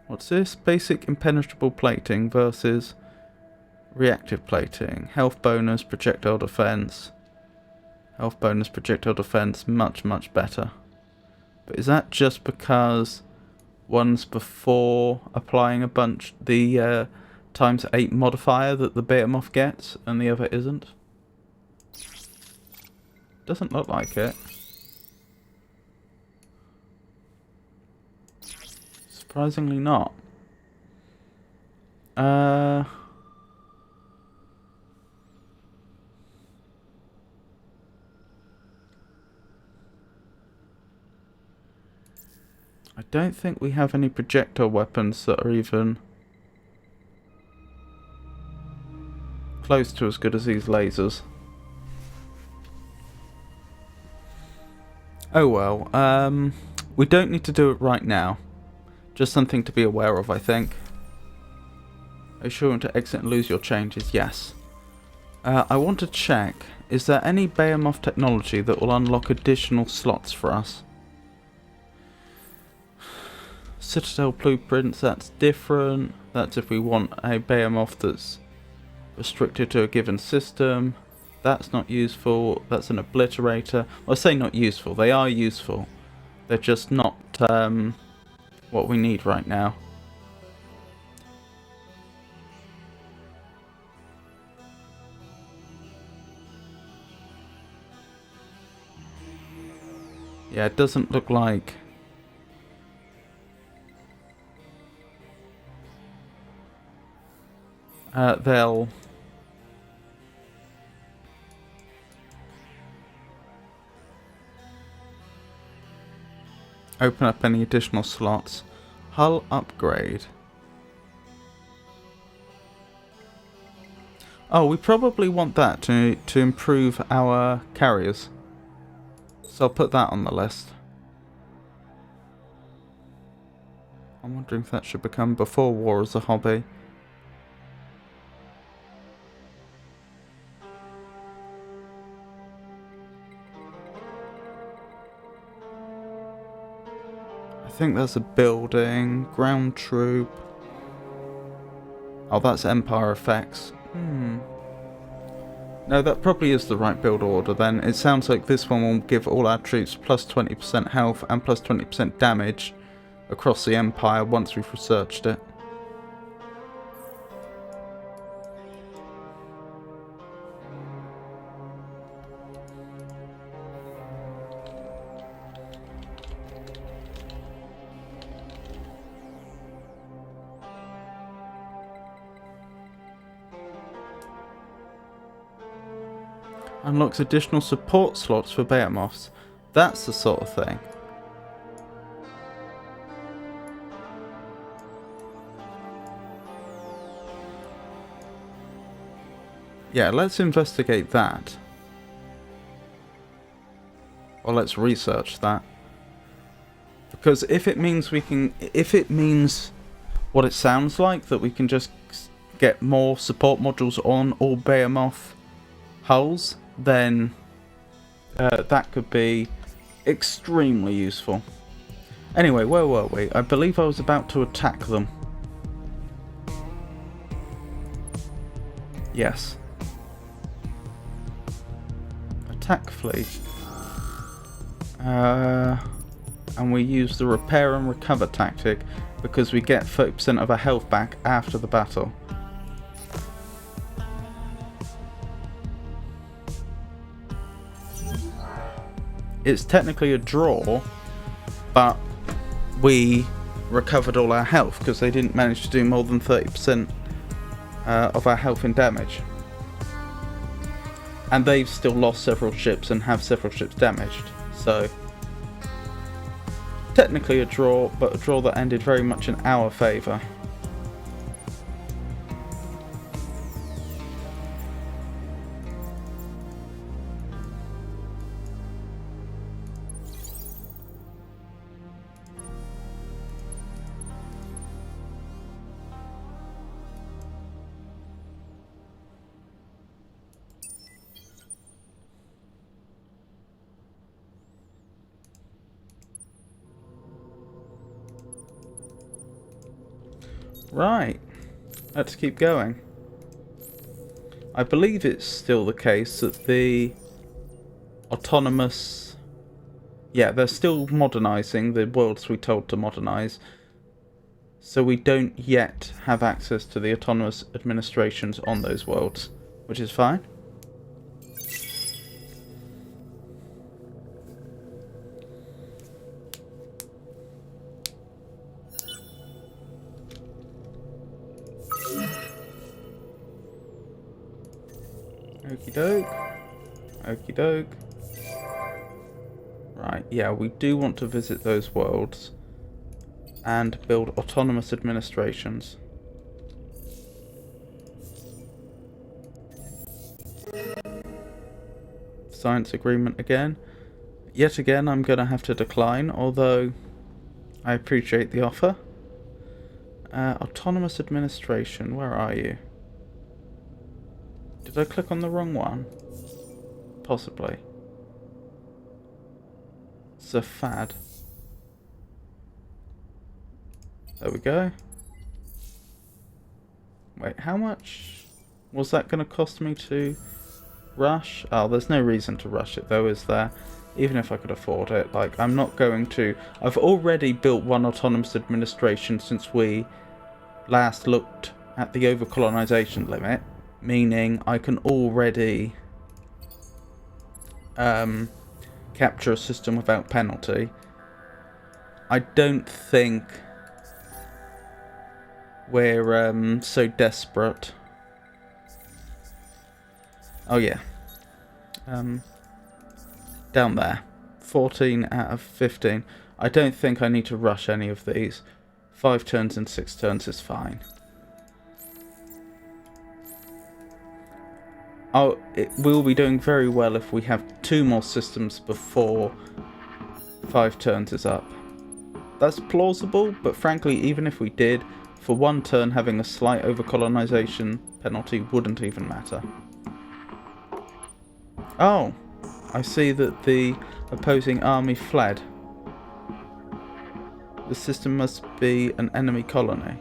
What's this? Basic impenetrable plating versus reactive plating. Health bonus, projectile defense. Health bonus, projectile defense, much, much better. But is that just because one's before applying a bunch, the ×8 modifier that the Behemoth gets, and the other isn't? Doesn't look like it. Surprisingly not. I don't think we have any projectile weapons that are even close to as good as these lasers. Oh well, we don't need to do it right now. Just something to be aware of, I think. Are you sure you want to exit and lose your changes? Yes. I want to check, is there any Behemoth technology that will unlock additional slots for us? Citadel blueprints, that's different. That's if we want a Behemoth that's restricted to a given system. That's not useful. That's an obliterator. Well, I say not useful. They are useful. They're just not what we need right now. Yeah, it doesn't look like they'll open up any additional slots. Hull upgrade. Oh, we probably want that to improve our carriers. So I'll put that on the list. I'm wondering if that should become before war as a hobby. I think there's a building, ground troop. Oh, that's Empire effects. No, that probably is the right build order then. It sounds like this one will give all our troops plus 20% health and plus 20% damage across the Empire once we've researched it. Unlocks additional support slots for Behemoths. That's the sort of thing. Yeah, let's investigate that. Or let's research that. Because if it means what it sounds like, that we can just get more support modules on all Behemoth hulls, then that could be extremely useful. Anyway, where were we? I believe I was about to attack them. Yes. Attack fleet. And we use the repair and recover tactic because we get 30% of our health back after the battle. It's technically a draw, but we recovered all our health because they didn't manage to do more than 30% of our health and damage. And they've still lost several ships and have several ships damaged. So, technically a draw, but a draw that ended very much in our favour. Right, let's keep going. I believe it's still the case that the autonomous... Yeah, they're still modernising the worlds we told to modernise. So we don't yet have access to the autonomous administrations on those worlds, which is fine. Okie doke. Okie doke. Right, yeah, we do want to visit those worlds and build autonomous administrations. Science agreement again. Yet again, I'm going to have to decline, although I appreciate the offer. Autonomous administration, where are you? Did I click on the wrong one? Possibly. Zafad. There we go. Wait, how much was that going to cost me to rush? Oh, there's no reason to rush it though, is there? Even if I could afford it. Like, I'm not going to... I've already built one autonomous administration since we last looked at the overcolonization limit. Meaning I can already capture a system without penalty. I don't think we're so desperate Oh yeah. Down there. 14 out of 15. I don't think I need to rush any of these. 5 turns and 6 turns is fine. Oh, it will be doing very well if we have 2 more systems before 5 turns is up. That's plausible, but frankly, even if we did, for 1 turn having a slight overcolonization penalty wouldn't even matter. Oh, I see that the opposing army fled. The system must be an enemy colony.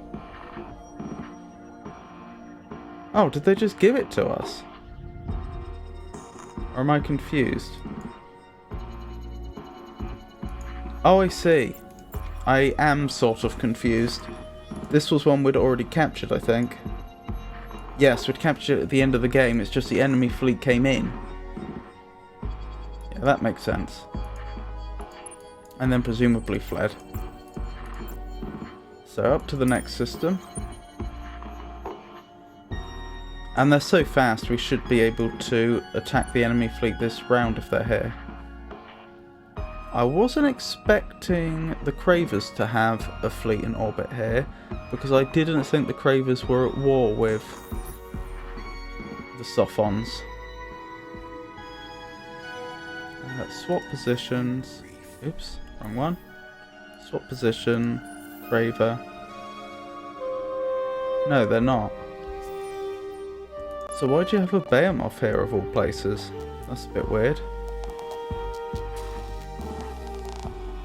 Oh, did they just give it to us? Or am I confused? Oh, I see. I am sort of confused. This was one we'd already captured, I think. Yes, we'd captured it at the end of the game, it's just the enemy fleet came in. Yeah, that makes sense. And then presumably fled. So up to the next system. And they're so fast, we should be able to attack the enemy fleet this round if they're here. I wasn't expecting the Cravers to have a fleet in orbit here, because I didn't think the Cravers were at war with the Sophons. Swap positions. Oops, wrong one. Swap position. Craver. No, they're not. So why'd you have a Behemoth here of all places? That's a bit weird.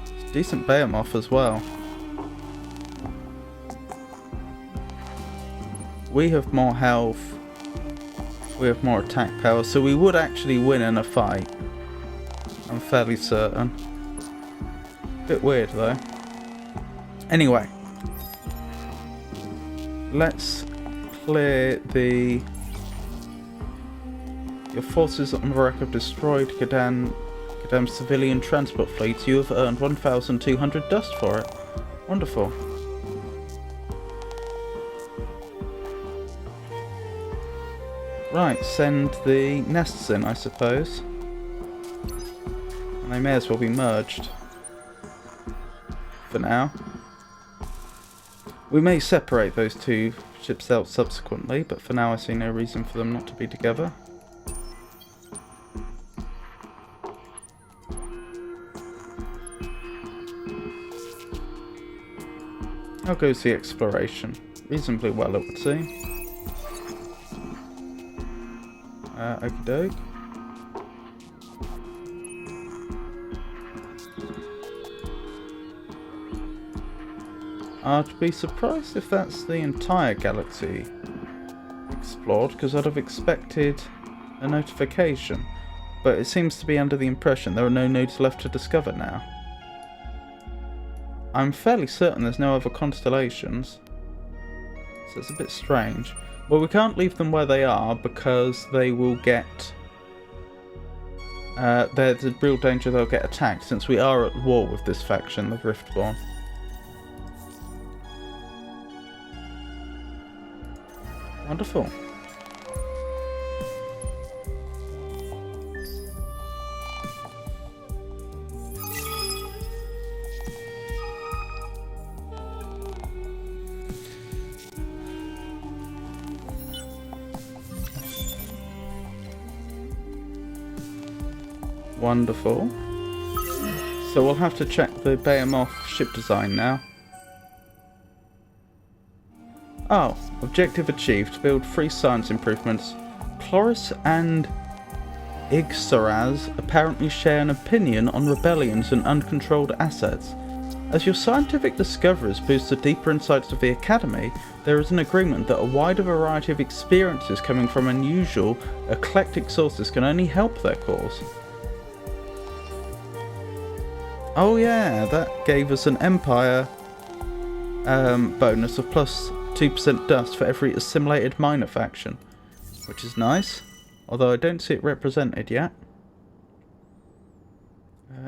It's a decent Behemoth as well. We have more health. We have more attack power, so we would actually win in a fight. I'm fairly certain. Bit weird though. Anyway. Let's clear the... Your forces on Varrock have destroyed G'dam's civilian transport fleet. You have earned 1,200 dust for it. Wonderful. Right, send the nests in, I suppose. And they may as well be merged. For now. We may separate those 2 ships out subsequently, but for now I see no reason for them not to be together. How goes the exploration? Reasonably well, it would seem. Okie doke. I'd be surprised if that's the entire galaxy explored, because I'd have expected a notification. But it seems to be under the impression there are no nodes left to discover now. I'm fairly certain there's no other constellations, so it's a bit strange. Well, we can't leave them where they are because they will get... there's a real danger they'll get attacked, since we are at war with this faction, the Riftborn. Wonderful. Wonderful. So we'll have to check the Behemoth ship design now. Oh, objective achieved. Build 3 science improvements. Chloris and Ixaraz apparently share an opinion on rebellions and uncontrolled assets. As your scientific discoveries boost the deeper insights of the Academy, there is an agreement that a wider variety of experiences coming from unusual, eclectic sources can only help their cause. Oh yeah, that gave us an Empire bonus of plus 2% dust for every assimilated minor faction, which is nice, although I don't see it represented yet.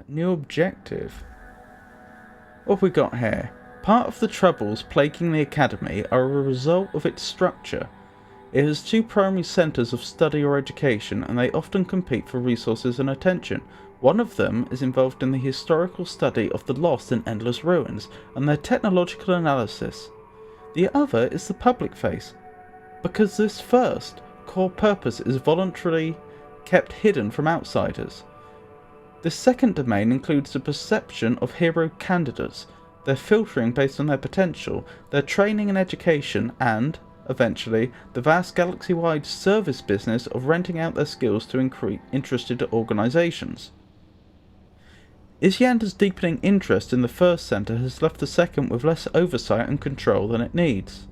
New objective. What have we got here? Part of the troubles plaguing the Academy are a result of its structure. It has two primary centres of study or education, and they often compete for resources and attention. One of them is involved in the historical study of the lost in Endless Ruins and their technological analysis. The other is the public face, because this first core purpose is voluntarily kept hidden from outsiders. The second domain includes the perception of hero candidates, their filtering based on their potential, their training and education, and, eventually, the vast galaxy-wide service business of renting out their skills to interested organisations. Isyander's deepening interest in the first centre has left the second with less oversight and control than it needs.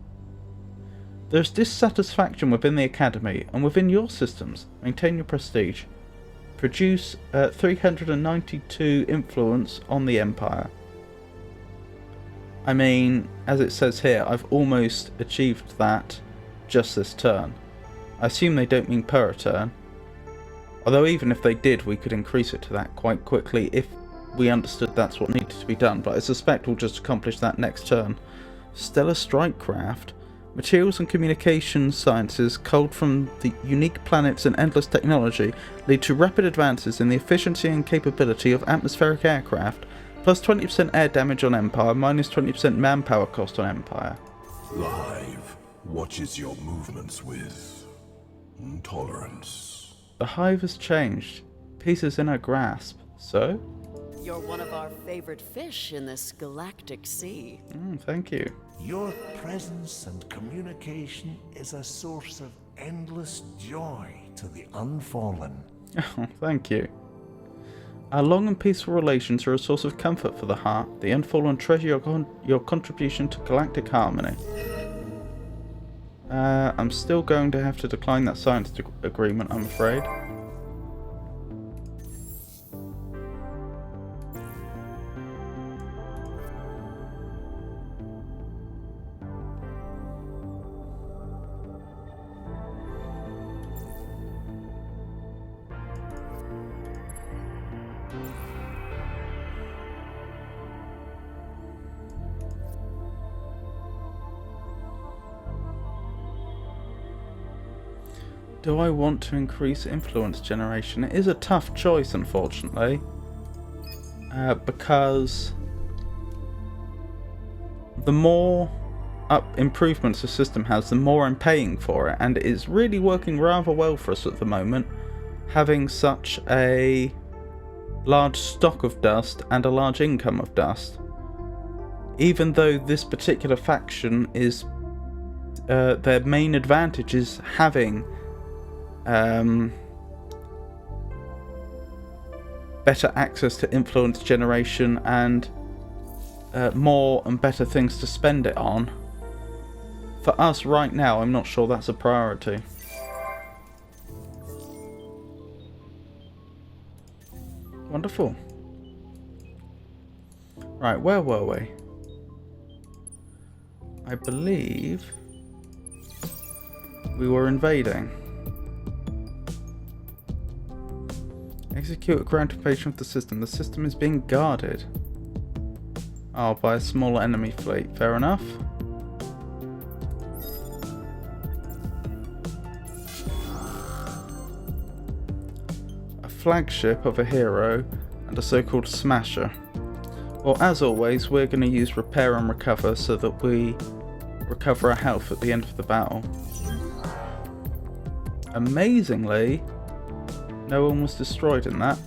There is dissatisfaction within the Academy and within your systems. Maintain your prestige. Produce 392 influence on the Empire. I mean, as it says here, I've almost achieved that just this turn. I assume they don't mean per turn. Although even if they did, we could increase it to that quite quickly if we understood that's what needed to be done, but I suspect we'll just accomplish that next turn. Stellar Strike Craft. Materials and communications sciences culled from the unique planets and endless technology lead to rapid advances in the efficiency and capability of atmospheric aircraft, plus 20% air damage on Empire, minus 20% manpower cost on Empire. The Hive watches your movements with tolerance. The Hive has changed. Pieces in her grasp. So? You're one of our favorite fish in this galactic sea. Thank you. Your presence and communication is a source of endless joy to the unfallen. Oh, thank you. Our long and peaceful relations are a source of comfort for the heart. The unfallen treasure your contribution to galactic harmony. I'm still going to have to decline that science agreement, I'm afraid. Do I want to increase influence generation? It is a tough choice, unfortunately, because the more improvements the system has, the more I'm paying for it, and it is really working rather well for us at the moment, having such a large stock of dust and a large income of dust. Even though this particular faction is their main advantage is having better access to influence generation and more and better things to spend it on. For us right now, I'm not sure that's a priority. Wonderful. Right, where were we? I believe we were invading. Execute a ground invasion of the system. The system is being guarded. Oh, by a small enemy fleet. Fair enough. A flagship of a hero and a so-called smasher. Well, as always, we're going to use repair and recover so that we recover our health at the end of the battle. Amazingly, no one was destroyed in that.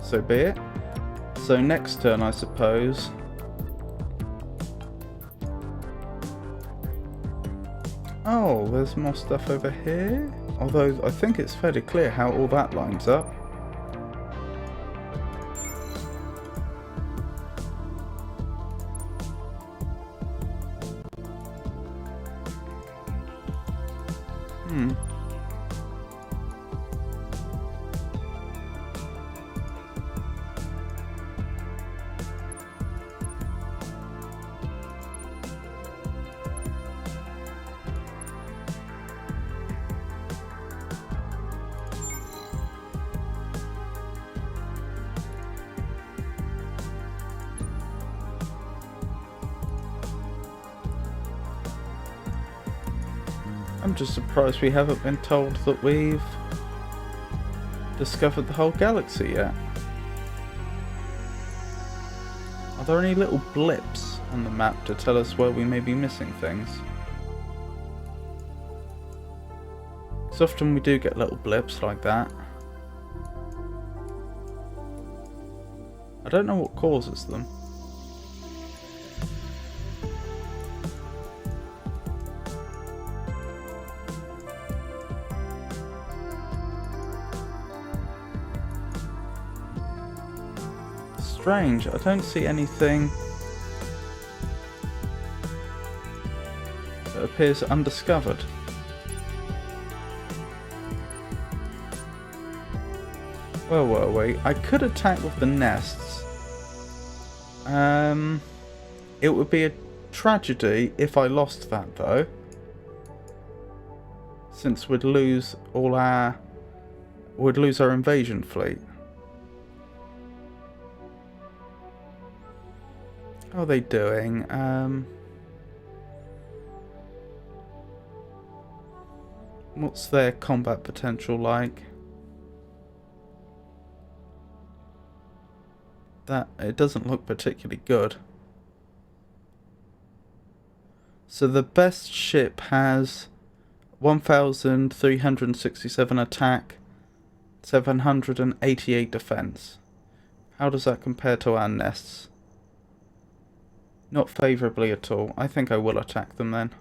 So be it. So next turn, I suppose. Oh, there's more stuff over here. Although I think it's fairly clear how all that lines up. I'm just surprised we haven't been told that we've discovered the whole galaxy yet. Are there any little blips on the map to tell us where we may be missing things? Because often we do get little blips like that. I don't know what causes them. Strange, I don't see anything that appears undiscovered. Where were we? I could attack with the nests. It would be a tragedy if I lost that though, since we'd lose our invasion fleet. How are they doing? What's their combat potential like? That it doesn't look particularly good. So the best ship has 1,367 attack, 788 defense. How does that compare to our nests? Not favourably at all. I think I will attack them then.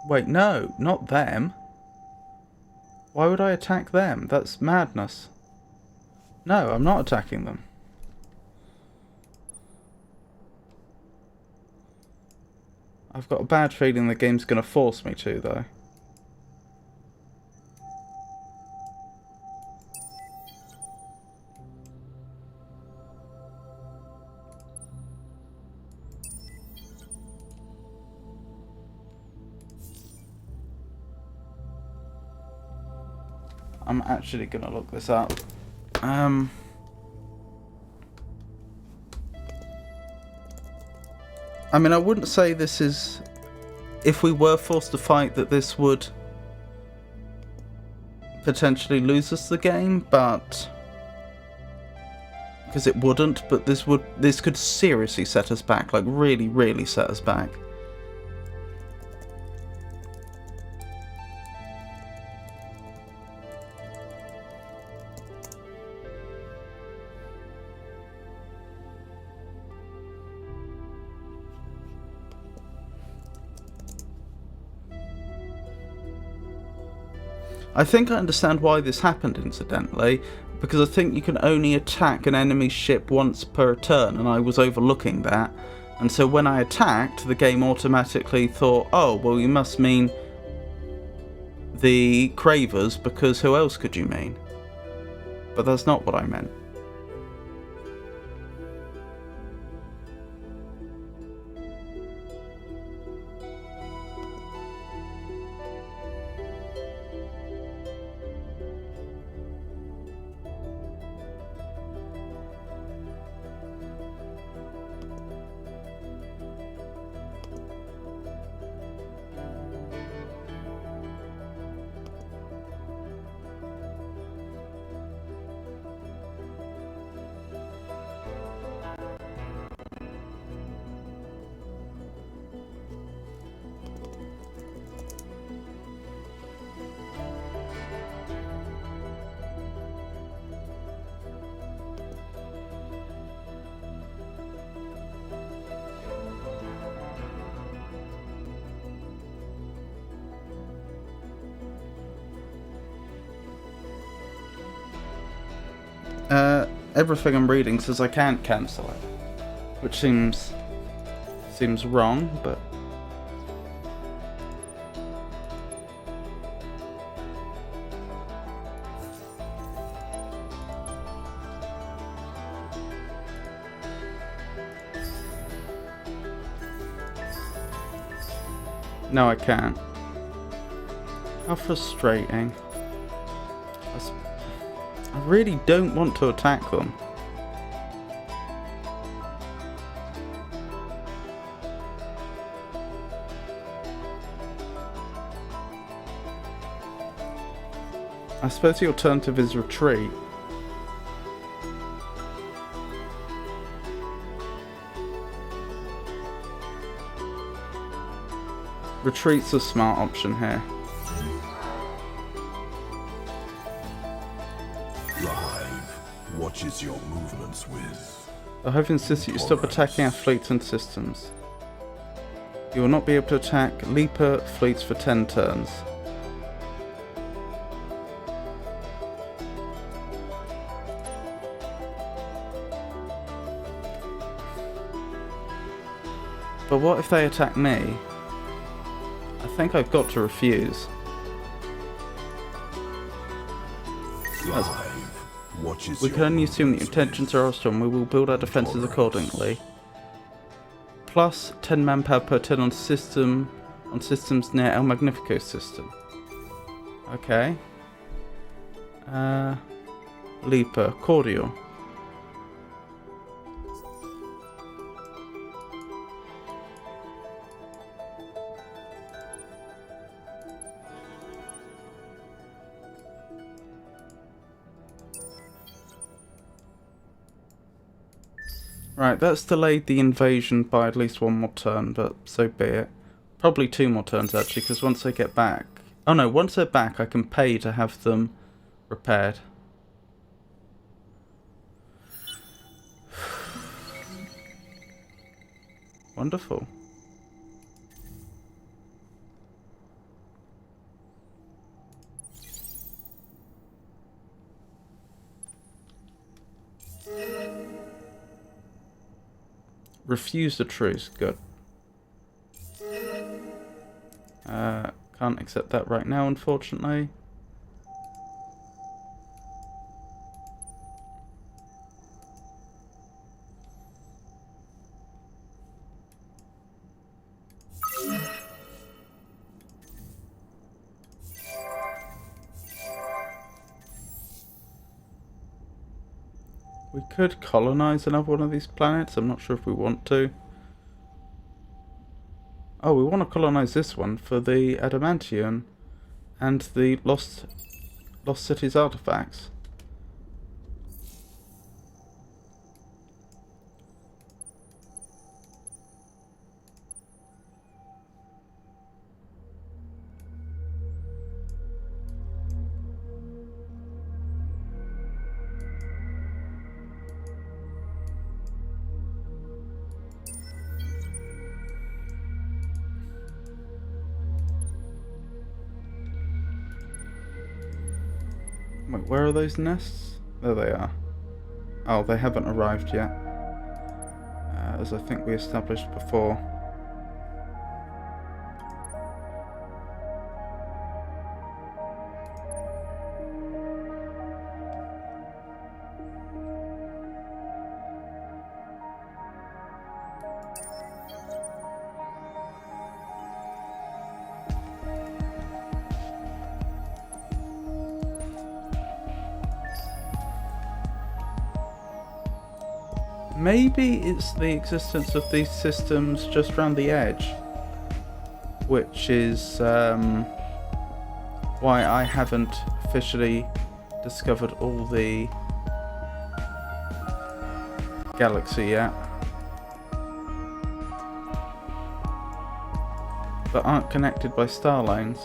Wait, no, not them. Why would I attack them? That's madness. No, I'm not attacking them. I've got a bad feeling the game's going to force me to, though. I'm actually going to look this up. I mean, I wouldn't say this is... If we were forced to fight, that this would potentially lose us the game, but... Because it wouldn't, but this could seriously set us back, like really, really set us back. I think I understand why this happened, incidentally, because I think you can only attack an enemy ship once per turn, and I was overlooking that. And so when I attacked, the game automatically thought, oh, well, you must mean the Cravers, because who else could you mean? But that's not what I meant. Everything I'm reading says I can't cancel it, which seems wrong, but no, I can't. How frustrating. I really don't want to attack them. I suppose the alternative is retreat. Retreat's a smart option here. Live watches your movements with. I hope insists that you stop attacking our fleets and systems. You will not be able to attack Leaper fleets for 10 turns. But what if they attack me? I think I've got to refuse. Live watches We your can only assume that your movements intentions are hostile and we will build our defences accordingly. Plus 10 manpower per turn on systems near El Magnifico system. Okay. Leaper, Cordial. Right, that's delayed the invasion by at least one more turn, but so be it. Probably 2 more turns actually, because once they get back... Oh no, once they're back I can pay to have them repaired. Wonderful. Refuse the truce, good. Can't accept that right now, unfortunately. We could colonize another one of these planets. I'm not sure if we want to. Oh, we want to colonize this one for the Adamantium and the Lost Cities artifacts. Wait, where are those nests? There they are. Oh, they haven't arrived yet. As I think we established before. Maybe it's the existence of these systems just around the edge, which is why I haven't officially discovered all the galaxy yet, but aren't connected by star lines.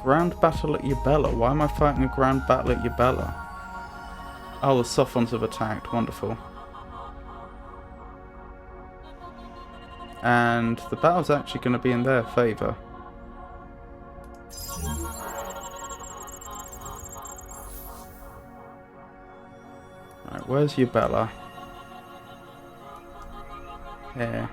Ground battle at Yubela. Why am I fighting a ground battle at Yubela? Oh, the soft ones have attacked. Wonderful. And the battle's actually going to be in their favour. Right, where's Yubela? Here.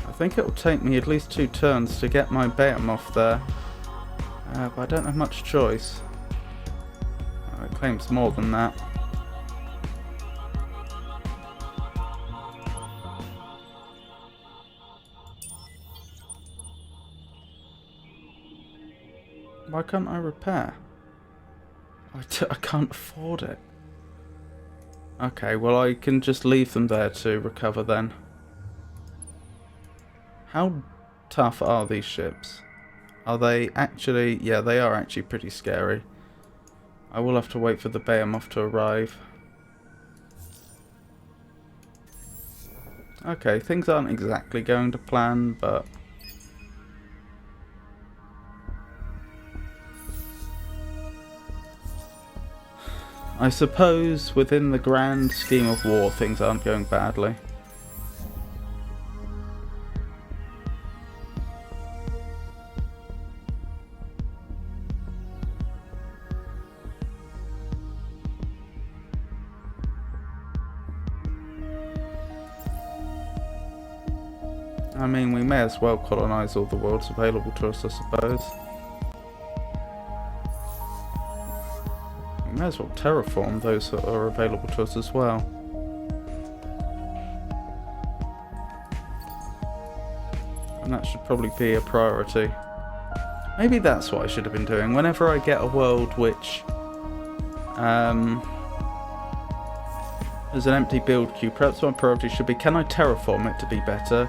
I think it will take me at least 2 turns to get my Behemoth there, but I don't have much choice. It claims more than that. Why can't I repair? I can't afford it. Okay, well I can just leave them there to recover then. How tough are these ships? Are they actually... yeah, they are actually pretty scary. I will have to wait for the Behemoth to arrive. Okay, things aren't exactly going to plan, but... I suppose within the grand scheme of war, things aren't going badly. I mean, we may as well colonise all the worlds available to us, I suppose. We may as well terraform those that are available to us as well. And that should probably be a priority. Maybe that's what I should have been doing. Whenever I get a world which there's an empty build queue, perhaps my priority should be, can I terraform it to be better?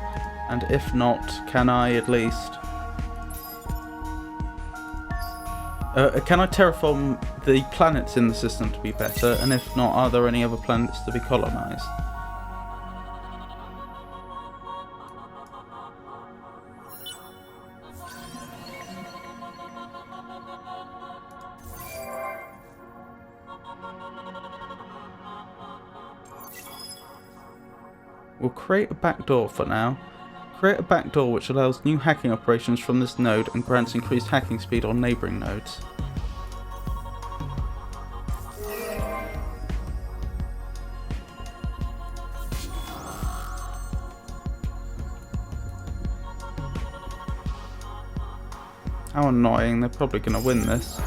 And if not, can I at least... can I terraform the planets in the system to be better? And if not, are there any other planets to be colonised? We'll create a backdoor for now. Create a backdoor which allows new hacking operations from this node and grants increased hacking speed on neighbouring nodes. How annoying, they're probably going to win this.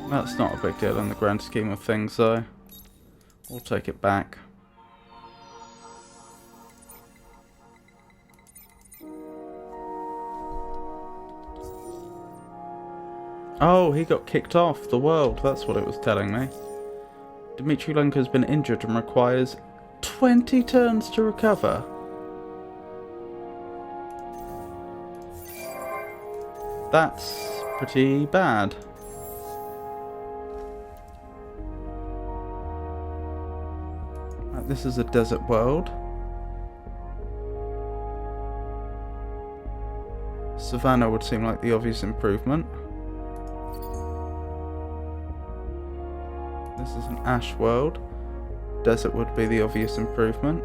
That's not a big deal in the grand scheme of things, though. We'll take it back. Oh, he got kicked off the world. That's what it was telling me. Dmitry Lenko has been injured and requires 20 turns to recover. That's pretty bad. This is a desert world. Savannah would seem like the obvious improvement. This is an ash world. Desert would be the obvious improvement.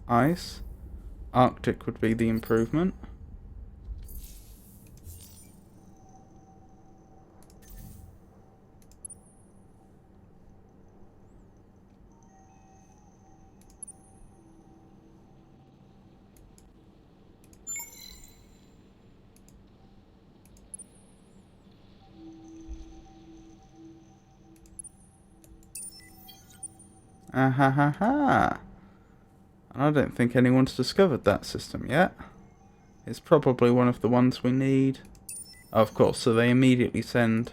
Ice. Arctic would be the improvement. Ah ha ha ha. And I don't think anyone's discovered that system yet. It's probably one of the ones we need. Oh, of course, so they immediately send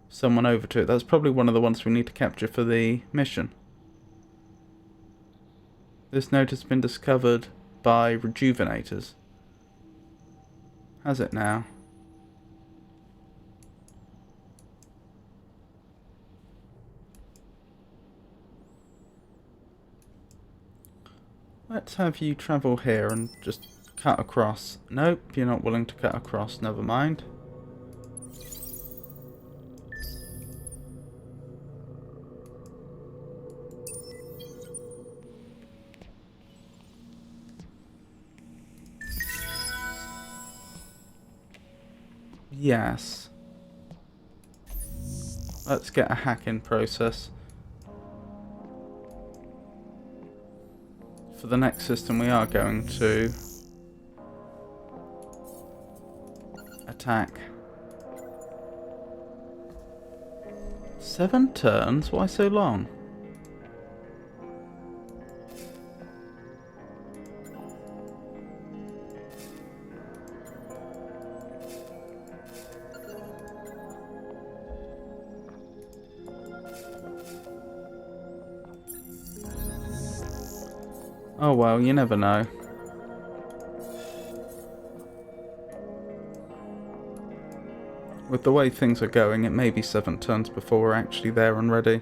someone over to it. That's probably one of the ones we need to capture for the mission. This node has been discovered by rejuvenators. Has it now? Let's have you travel here and just cut across. Nope, you're not willing to cut across. Never mind. Yes. Let's get a hack in process. for the next system we are going to attack. 7 turns? Why so long? Oh well, you never know. With the way things are going, it may be 7 turns before we're actually there and ready.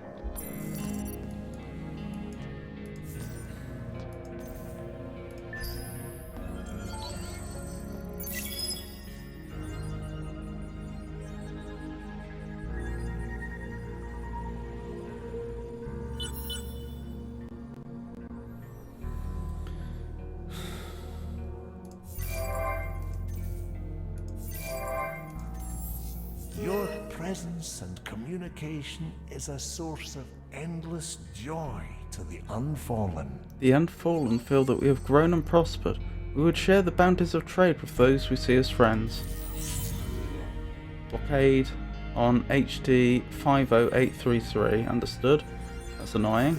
Your presence and communication is a source of endless joy to the unfallen. The Unfallen feel that we have grown and prospered. We would share the bounties of trade with those we see as friends. Blockade on HD 50833. Understood. That's annoying.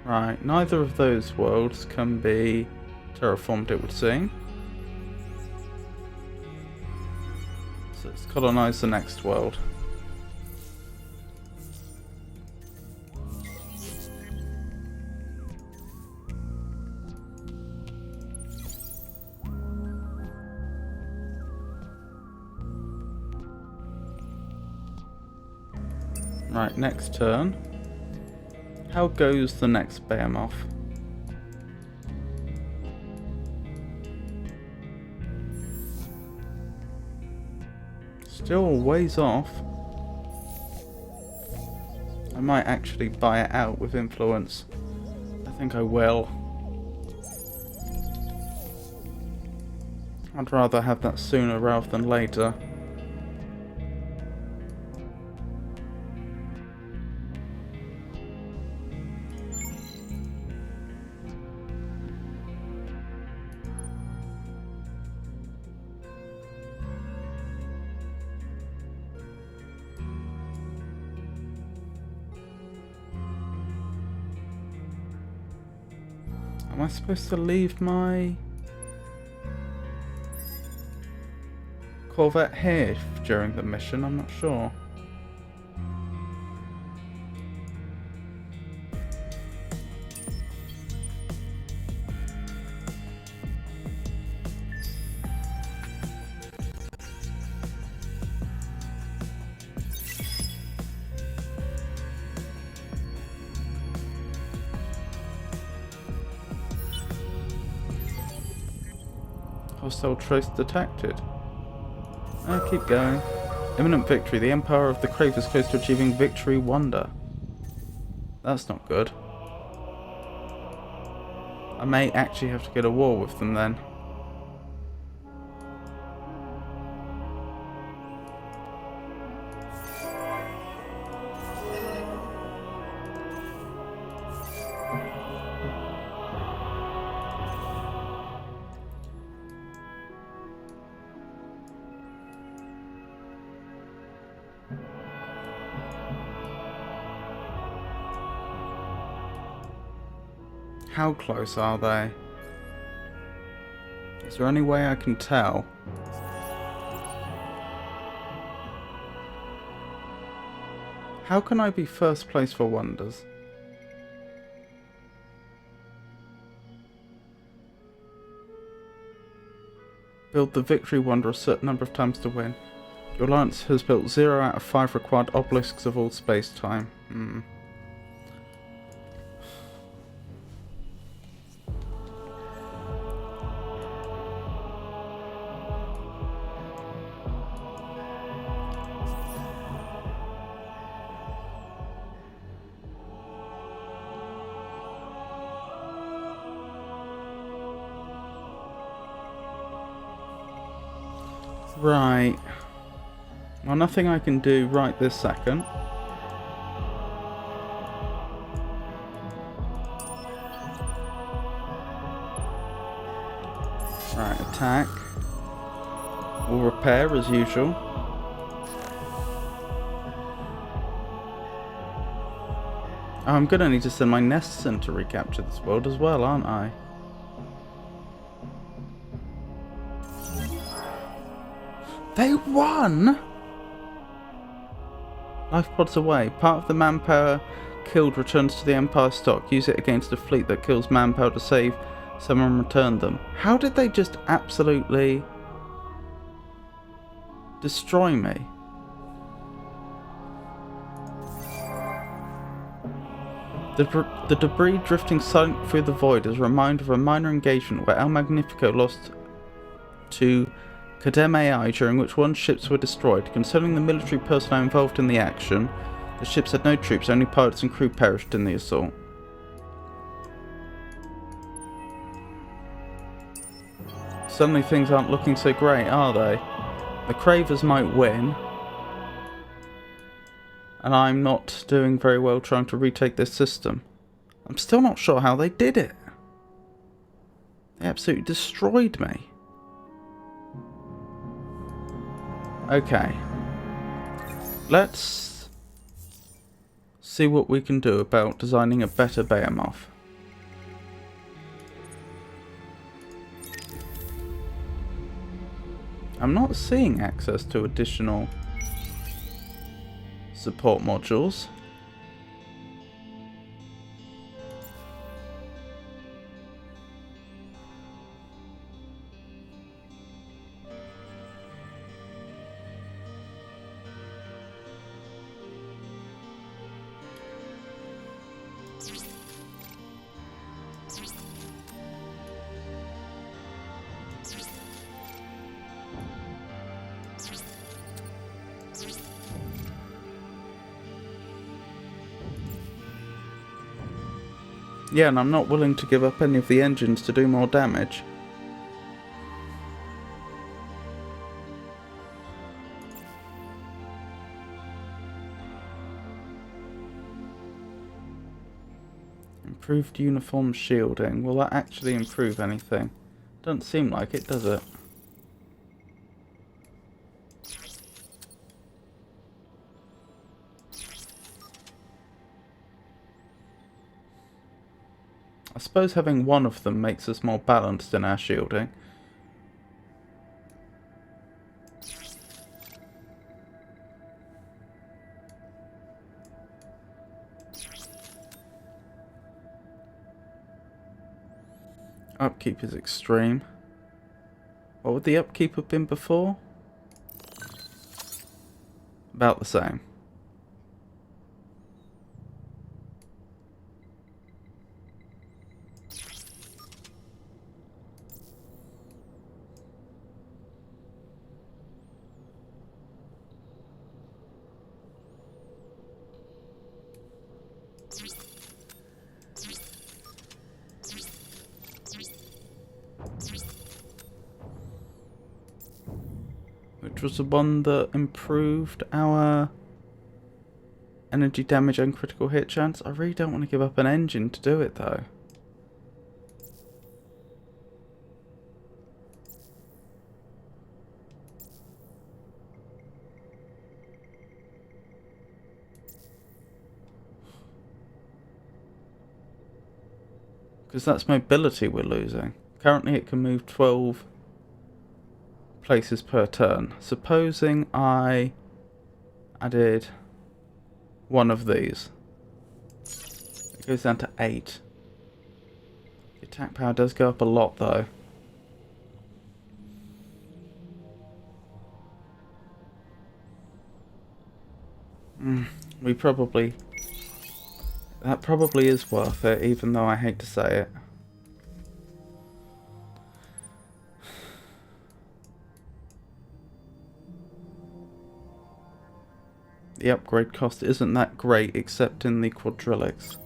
Right, neither of those worlds can be terraformed, it would seem. So let's colonize the next world. Right, next turn. How goes the next Behemoth? Still a ways off. I might actually buy it out with influence. I think I will. I'd rather have that sooner rather than later. Am I supposed to leave my Corvette here during the mission? I'm not sure. Hostile trace detected. Keep going. Imminent victory. The Empire of the Crave is close to achieving victory wonder. That's not good. I may actually have to get a war with them then. How close are they? Is there any way I can tell? How can I be first place for wonders? Build the victory wonder a certain number of times to win. Your alliance has built 0 out of 5 required obelisks of all space-time. Right. Well, nothing I can do right this second. Right, attack. We'll repair as usual. Oh, I'm gonna need to send my nests in to recapture this world as well, aren't I? They won! Life pods away. Part of the manpower killed returns to the Empire stock. Use it against a fleet that kills manpower to save someone and return them. How did they just absolutely destroy me? The debris drifting silent through the void is a reminder of a minor engagement where El Magnifico lost to Kadem AI, during which 1 ships were destroyed. Concerning the military personnel involved in the action, the ships had no troops, only pilots and crew perished in the assault. Suddenly things aren't looking so great, are they? The Cravers might win, and I'm not doing very well trying to retake this system. I'm still not sure how they did it. They absolutely destroyed me. Okay. Let's see what we can do about designing a better Behemoth. I'm not seeing access to additional support modules. Yeah, and I'm not willing to give up any of the engines to do more damage. Improved uniform shielding. Will that actually improve anything? Doesn't seem like it, does it? I suppose having one of them makes us more balanced in our shielding. Upkeep is extreme. What would the upkeep have been before? About the same. Which was the one that improved our energy damage and critical hit chance. I really don't want to give up an engine to do it though. Because that's mobility we're losing. Currently it can move 12 places per turn. Supposing I added one of these. It goes down to 8. The attack power does go up a lot though. We probably... That probably is worth it, even though I hate to say it. The upgrade cost isn't that great, except in the quadrilics.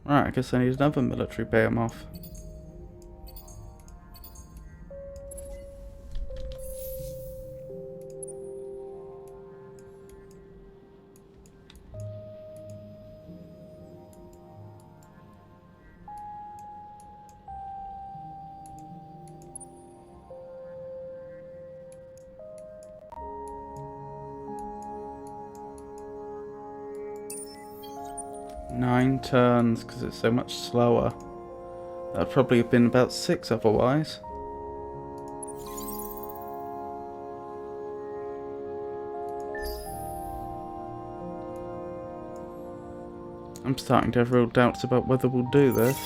Right, I guess I need another military behemoth. 9 turns because it's so much slower. That'd probably have been about 6 otherwise. I'm starting to have real doubts about whether we'll do this.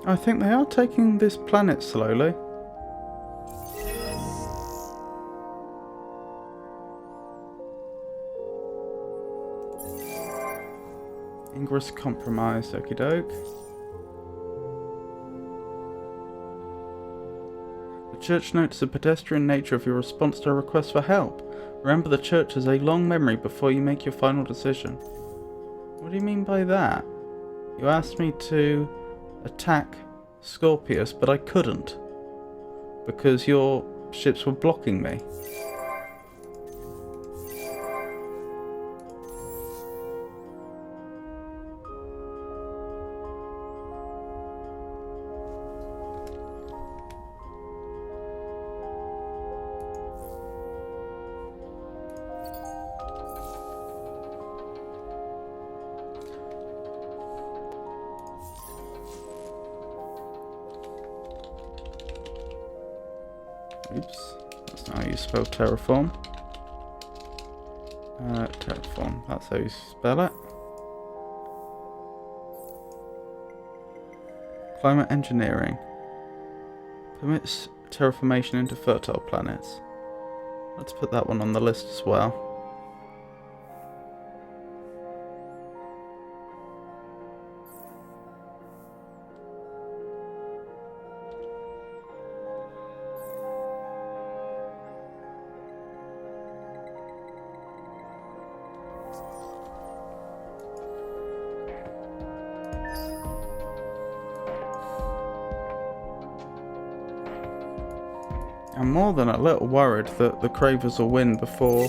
I think they are taking this planet slowly. Ingress compromised, okie doke. The church notes the pedestrian nature of your response to a request for help. Remember, the church has a long memory before you make your final decision. What do you mean by that? You asked me to attack Scorpius, but I couldn't because your ships were blocking me. Oops, that's not how you spell terraform. Terraform, that's how you spell it. Climate engineering. Permits terraformation into fertile planets. Let's put that one on the list as well. I'm more than a little worried that the Cravers will win before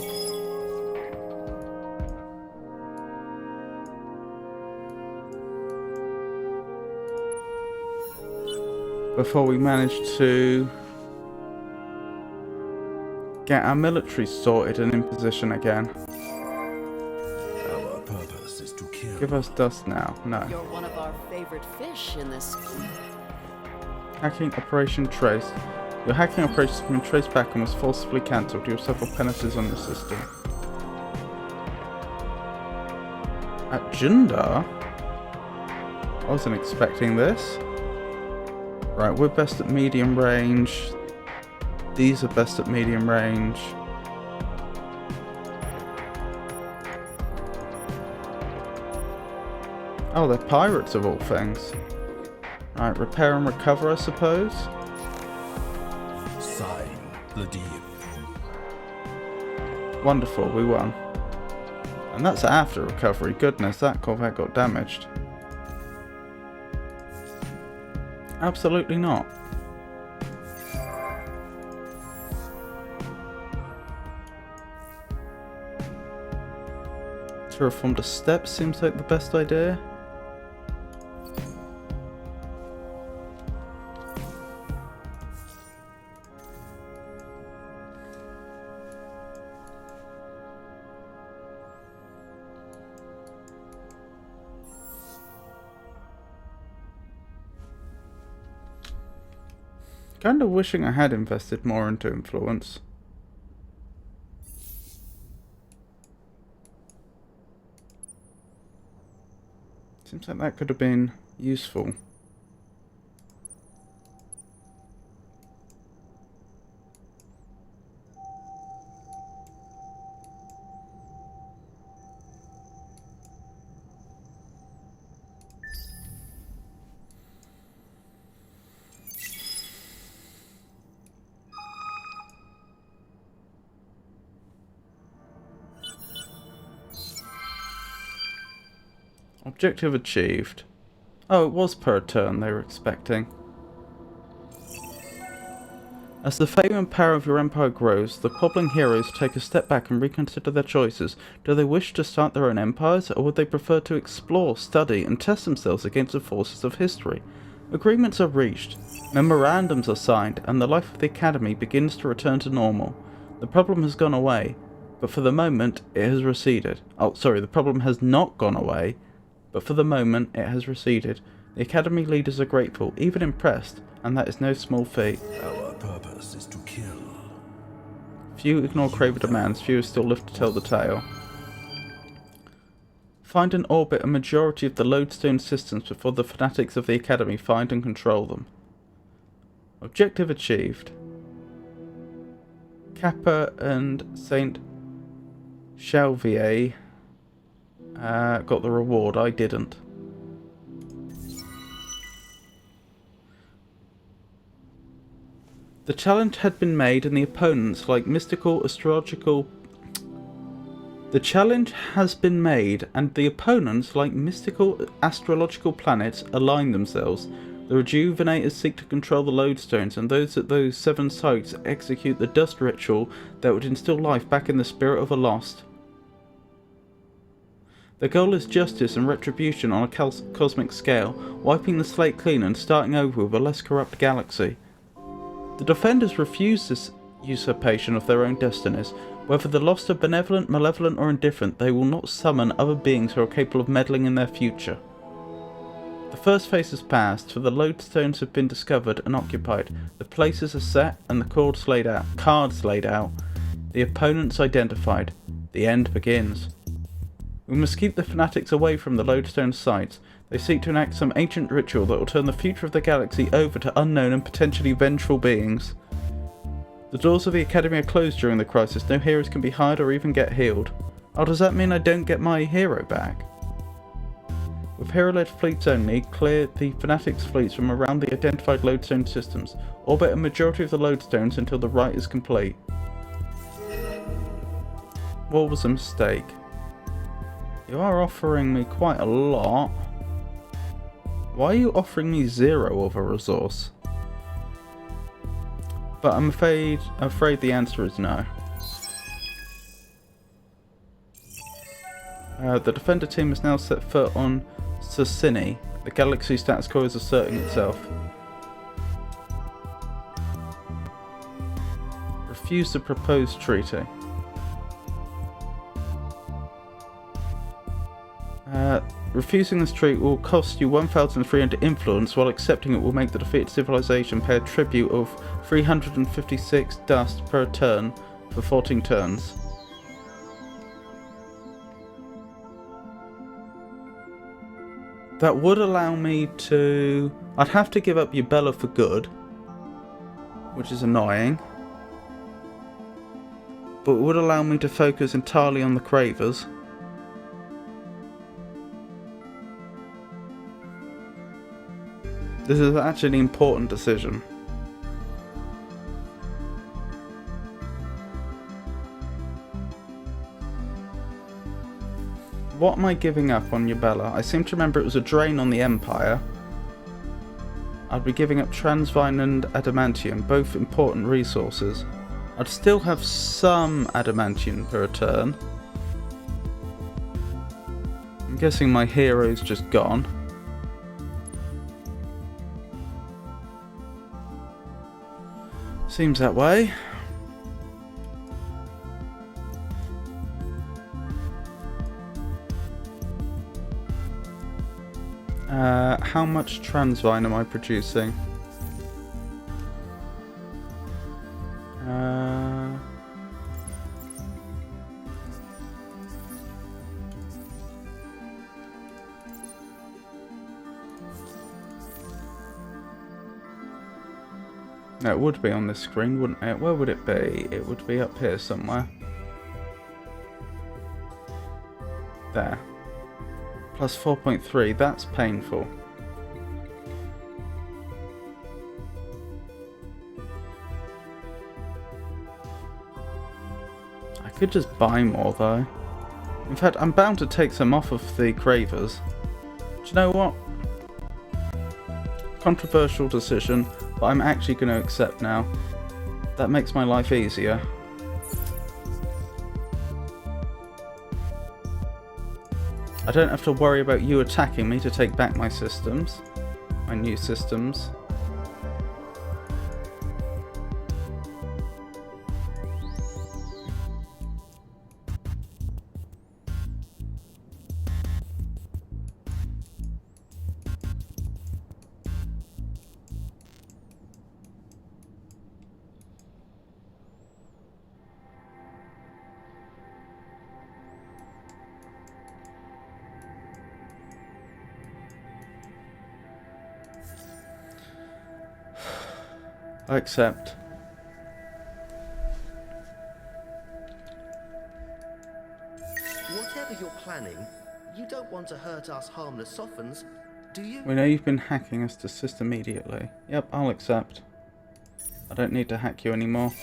we manage to get our military sorted and in position again. Our purpose is to kill. Give us dust now. No. You're one of our favorite fish in this. Hacking operation traced. Your hacking operation has been traced back and was forcibly cancelled. You have several penalties on your system. At Jundar? I wasn't expecting this. Right, we're best at medium range. These are best at medium range. Oh, they're pirates of all things. Right, repair and recover, I suppose. Sign the deal. Wonderful, we won. And that's after recovery. Goodness, that Corvette got damaged. Absolutely not. Terraform the steps seems like the best idea. Kind of wishing I had invested more into influence. Seems like that could have been useful. Objective achieved. Oh, it was per turn they were expecting. As the fame and power of your empire grows, the Quobbling heroes take a step back and reconsider their choices. Do they wish to start their own empires, or would they prefer to explore, study, and test themselves against the forces of history? Agreements are reached, memorandums are signed, and the life of the Academy begins to return to normal. The problem has gone away, but for the moment it has receded. The problem has not gone away, but for the moment it has receded. The Academy leaders are grateful, even impressed, and that is no small feat. Our purpose is to kill. Few ignore Craver demands, few still live to tell the tale. Find and orbit a majority of the lodestone systems before the fanatics of the Academy find and control them. Objective achieved. Kappa and Saint Chalvier got the reward, I didn't. The challenge had been made and the opponents, like mystical astrological... The challenge has been made and the opponents, like mystical astrological planets, align themselves. The Rejuvenators seek to control the lodestones, and those at those 7 sites execute the dust ritual that would instill life back in the spirit of a lost. Their goal is justice and retribution on a cosmic scale, wiping the slate clean and starting over with a less corrupt galaxy. The Defenders refuse this usurpation of their own destinies. Whether the lost are benevolent, malevolent, or indifferent, they will not summon other beings who are capable of meddling in their future. The first phase has passed, for the lodestones have been discovered and occupied. The places are set and the cards laid out. The opponents identified. The end begins. We must keep the fanatics away from the lodestone sites. They seek to enact some ancient ritual that will turn the future of the galaxy over to unknown and potentially vengeful beings. The doors of the Academy are closed during the crisis. No heroes can be hired or even get healed. Oh, does that mean I don't get my hero back? With hero-led fleets only, clear the fanatics' fleets from around the identified lodestone systems. Orbit a majority of the lodestones until the rite is complete. What was a mistake? You are offering me quite a lot. Why are you offering me 0 of a resource? But I'm afraid the answer is no. The Defender team has now set foot on Socini. The galaxy status quo is asserting itself. Refuse the proposed treaty. Refusing this treaty will cost you 1,300 influence, while accepting it will make the defeated civilization pay a tribute of 356 dust per turn for 14 turns. That would allow me to... I'd have to give up Yubela for good, which is annoying. But it would allow me to focus entirely on the Cravers. This is actually an important decision. What am I giving up on Yubela? I seem to remember it was a drain on the Empire. I'd be giving up Transvine and Adamantium, both important resources. I'd still have some Adamantium per turn. I'm guessing my hero's just gone. Seems that way. How much Transvine am I producing? No, it would be on this screen, wouldn't it? Where would it be? It would be up here somewhere. There. Plus 4.3, that's painful. I could just buy more though. In fact, I'm bound to take some off of the Cravers. Do you know what? Controversial decision, but I'm actually going to accept now. That makes my life easier. I don't have to worry about you attacking me to take back my systems. My new systems. I accept. Whatever you're planning, you don't want to hurt us harmless sophons, do you? We know you've been hacking us to assist immediately. Yep, I'll accept. I don't need to hack you anymore.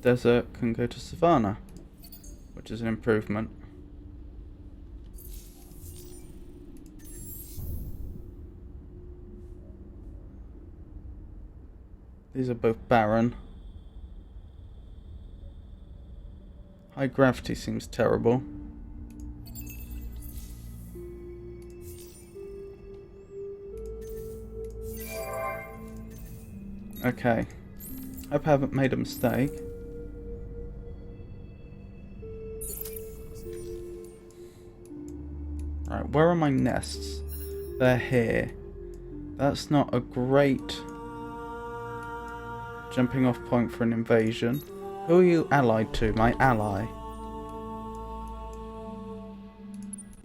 Desert can go to Savannah, which is an improvement. These are both barren. High gravity seems terrible. Okay. Hope I haven't made a mistake. Right, where are my nests? They're here. That's not a great jumping off point for an invasion. Who are you allied to? My ally.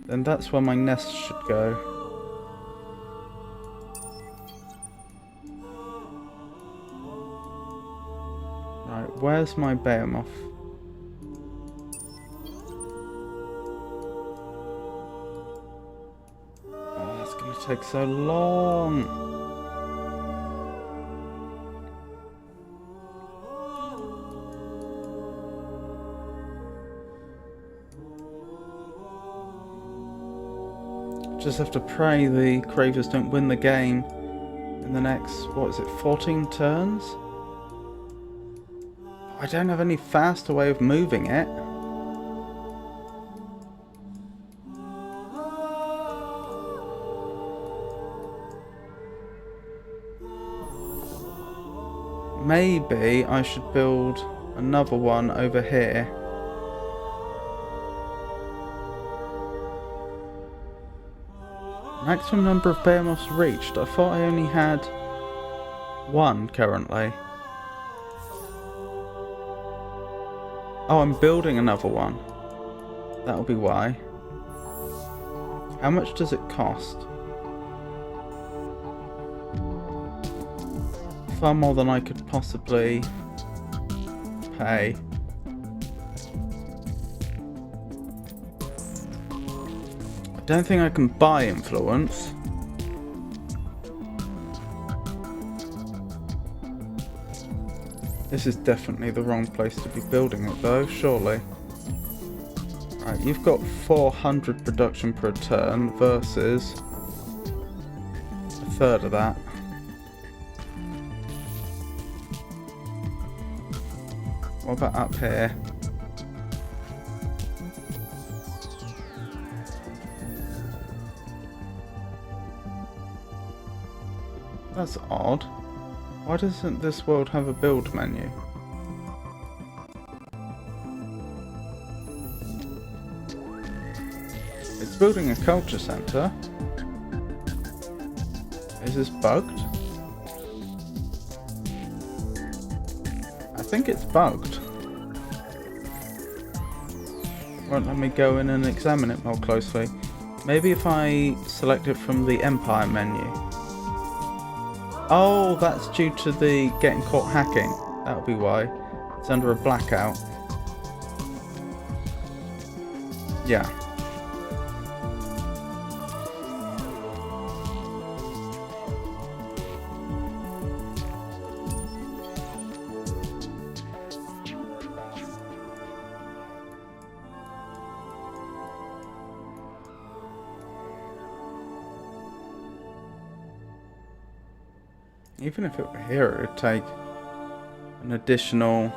Then that's where my nest should go. Right, where's my Behemoth? Oh, that's gonna take so long. Just have to pray the Cravers don't win the game in the next, what is it, 14 turns? I don't have any faster way of moving it. Maybe I should build another one over here. Maximum number of Behemoths reached. I thought I only had one currently. Oh, I'm building another one. That'll be why. How much does it cost? Far more than I could possibly pay. I don't think I can buy influence. This is definitely the wrong place to be building it though, surely. Right, you've got 400 production per turn versus a third of that. What about up here? That's odd. Why doesn't this world have a build menu? It's building a culture center. Is this bugged? I think it's bugged. Won't let me go in and examine it more closely. Maybe if I select it from the Empire menu. Oh, that's due to the getting caught hacking. That'll be why. It's under a blackout. Yeah. Even if it were here, it would take an additional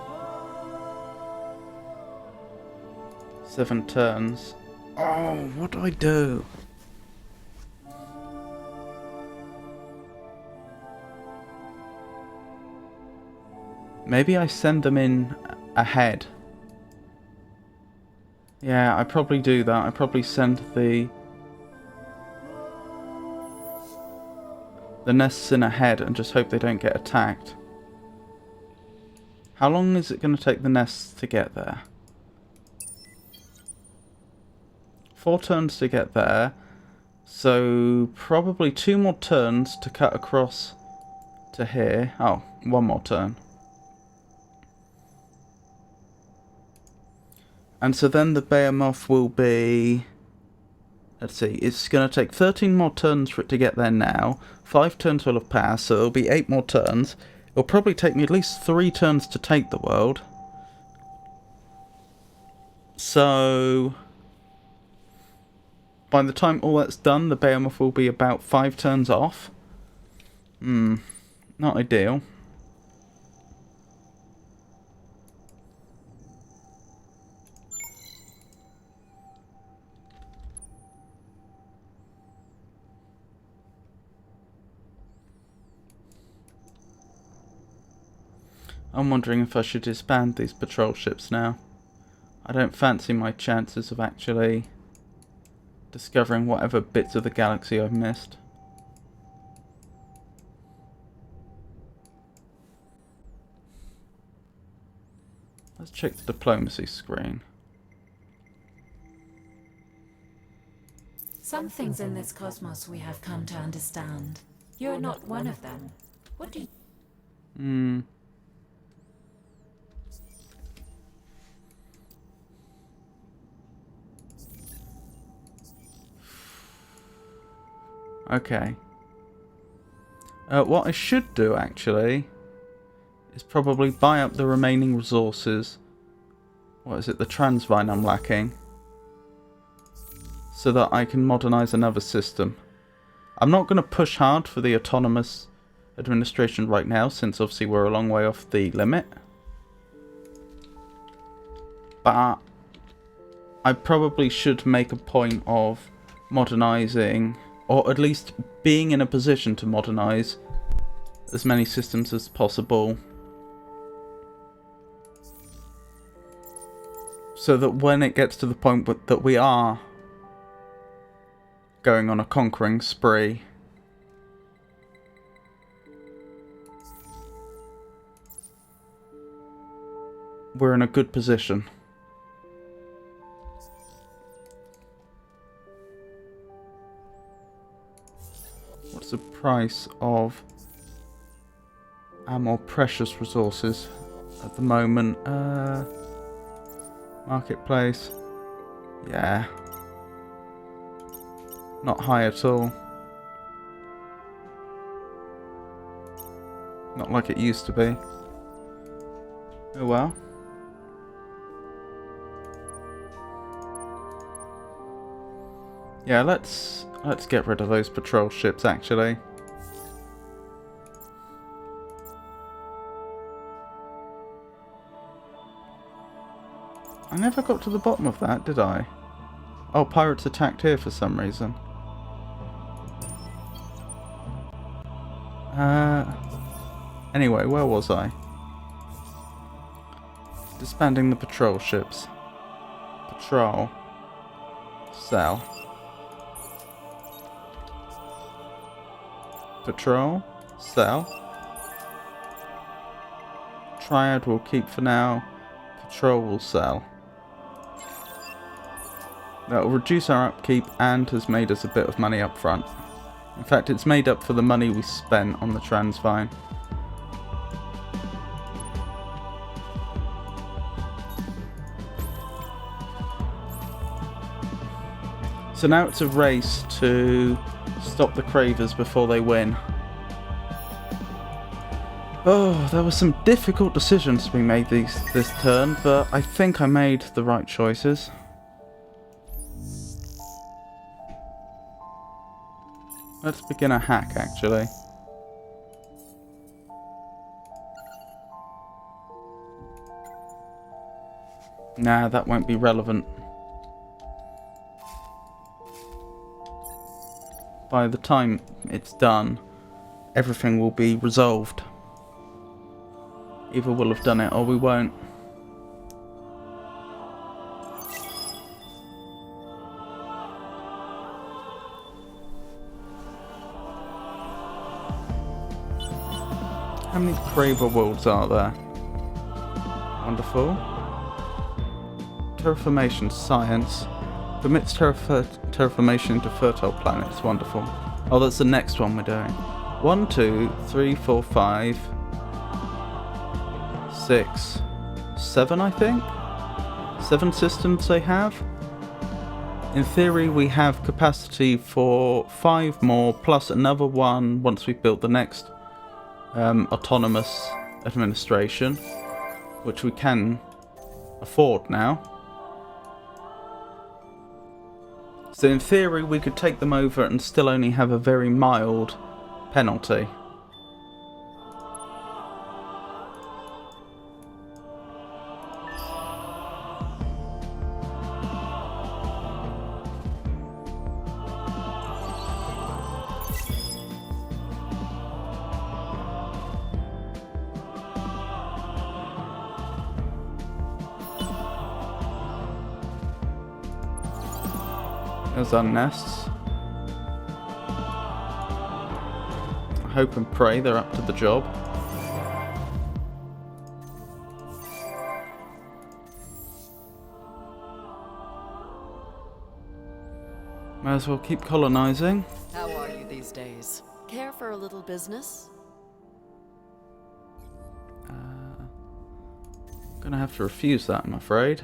7 turns. Oh, what do I do? Maybe I send them in ahead. Yeah, I probably do that. I probably send the nests in ahead and just hope they don't get attacked. How long is it going to take the nests to get there? 4 turns to get there. So probably 2 more turns to cut across to here. Oh, 1 more turn. And so then the Behemoth will be... Let's see, it's going to take 13 more turns for it to get there now. 5 turns will have passed, so it'll be 8 more turns. It'll probably take me at least 3 turns to take the world. So... by the time all that's done, the Behemoth will be about 5 turns off. Not ideal. I'm wondering if I should disband these patrol ships now. I don't fancy my chances of actually discovering whatever bits of the galaxy I've missed. Let's check the diplomacy screen. Some things in this cosmos we have come to understand. You're not one of them. What do you... Okay. What I should do, actually, is probably buy up the remaining resources. What is it? The Transvine I'm lacking. So that I can modernise another system. I'm not going to push hard for the autonomous administration right now, since obviously we're a long way off the limit. But I probably should make a point of modernising, or at least being in a position to modernise as many systems as possible, so that when it gets to the point that we are going on a conquering spree, we're in a good position. What's the price of our more precious resources at the moment? Marketplace. Yeah. Not high at all. Not like it used to be. Oh well. Yeah, let's get rid of those patrol ships, actually. I never got to the bottom of that, did I? Oh, pirates attacked here for some reason. Anyway, where was I? Disbanding the patrol ships. Patrol. Sell. Patrol. Sell. Triad will keep for now. Patrol will sell. That will reduce our upkeep and has made us a bit of money up front. In fact, it's made up for the money we spent on the Transvine. So now it's a race to stop the Cravers before they win. Oh, there were some difficult decisions to be made this turn, but I think I made the right choices. Let's begin a hack, actually. Nah, that won't be relevant. By the time it's done, everything will be resolved. Either we'll have done it or we won't. How many Kraber worlds are there? Wonderful. Terraformation science permits terraformation into fertile planets. Wonderful. Oh, that's the next one we're doing. 1, 2, 3, 4, 5, 6, 7, I think? 7 systems they have. In theory, we have capacity for 5 more, plus another one once we've built the next autonomous administration, which we can afford now. So in theory, we could take them over and still only have a very mild penalty. There's our nests. I hope and pray they're up to the job. May as well keep colonizing. How are you these days? Care for a little business? Gonna have to refuse that, I'm afraid.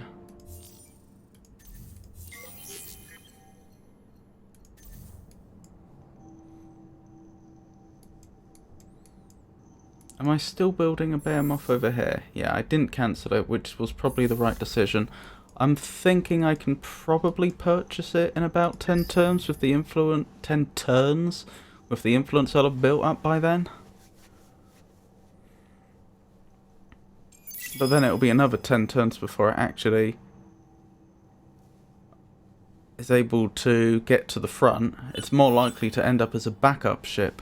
Am I still building a Behemoth over here? Yeah, I didn't cancel it, which was probably the right decision. I'm thinking I can probably purchase it in about 10 turns with the influence. 10 turns with the influence I'll have built up by then. But then it'll be another 10 turns before it actually is able to get to the front. It's more likely to end up as a backup ship.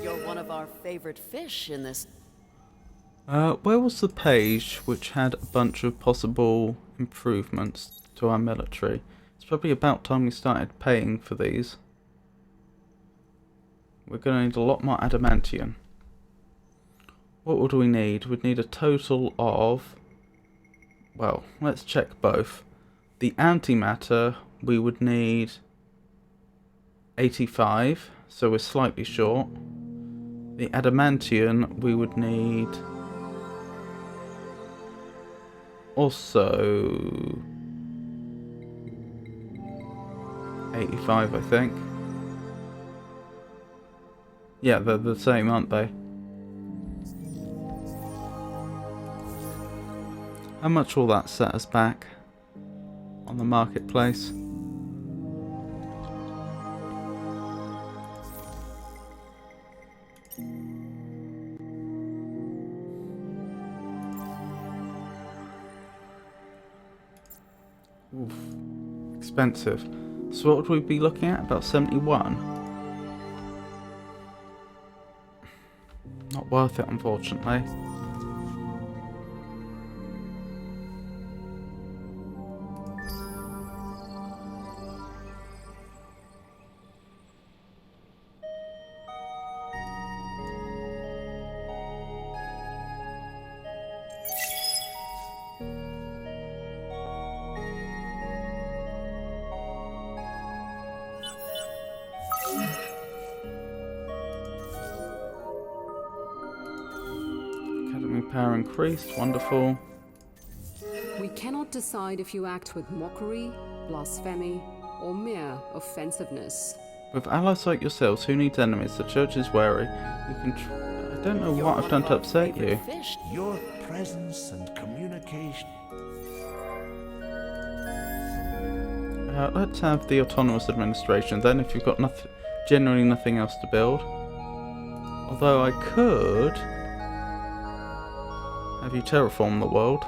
You're one of our favorite fish in this. Where was the page which had a bunch of possible improvements to our military? It's probably about time we started paying for these. We're going to need a lot more adamantium. What would we need? We'd need a total of... Well, let's check both. The antimatter, we would need 85, so we're slightly short. The adamantium, we would need... also... 85, I think. Yeah, they're the same, aren't they? How much will that set us back on the marketplace? Oof. Expensive. So what would we be looking at? About 71? Not worth it, unfortunately. Power increased, wonderful. We cannot decide if you act with mockery, blasphemy, or mere offensiveness. With allies like yourselves, who needs enemies? The church is wary. You can I don't know what I've done to upset you. Fish. Your presence and communication. Let's have the autonomous administration. Then, if you've got nothing genuinely nothing else to build. Although I could have you terraform the world.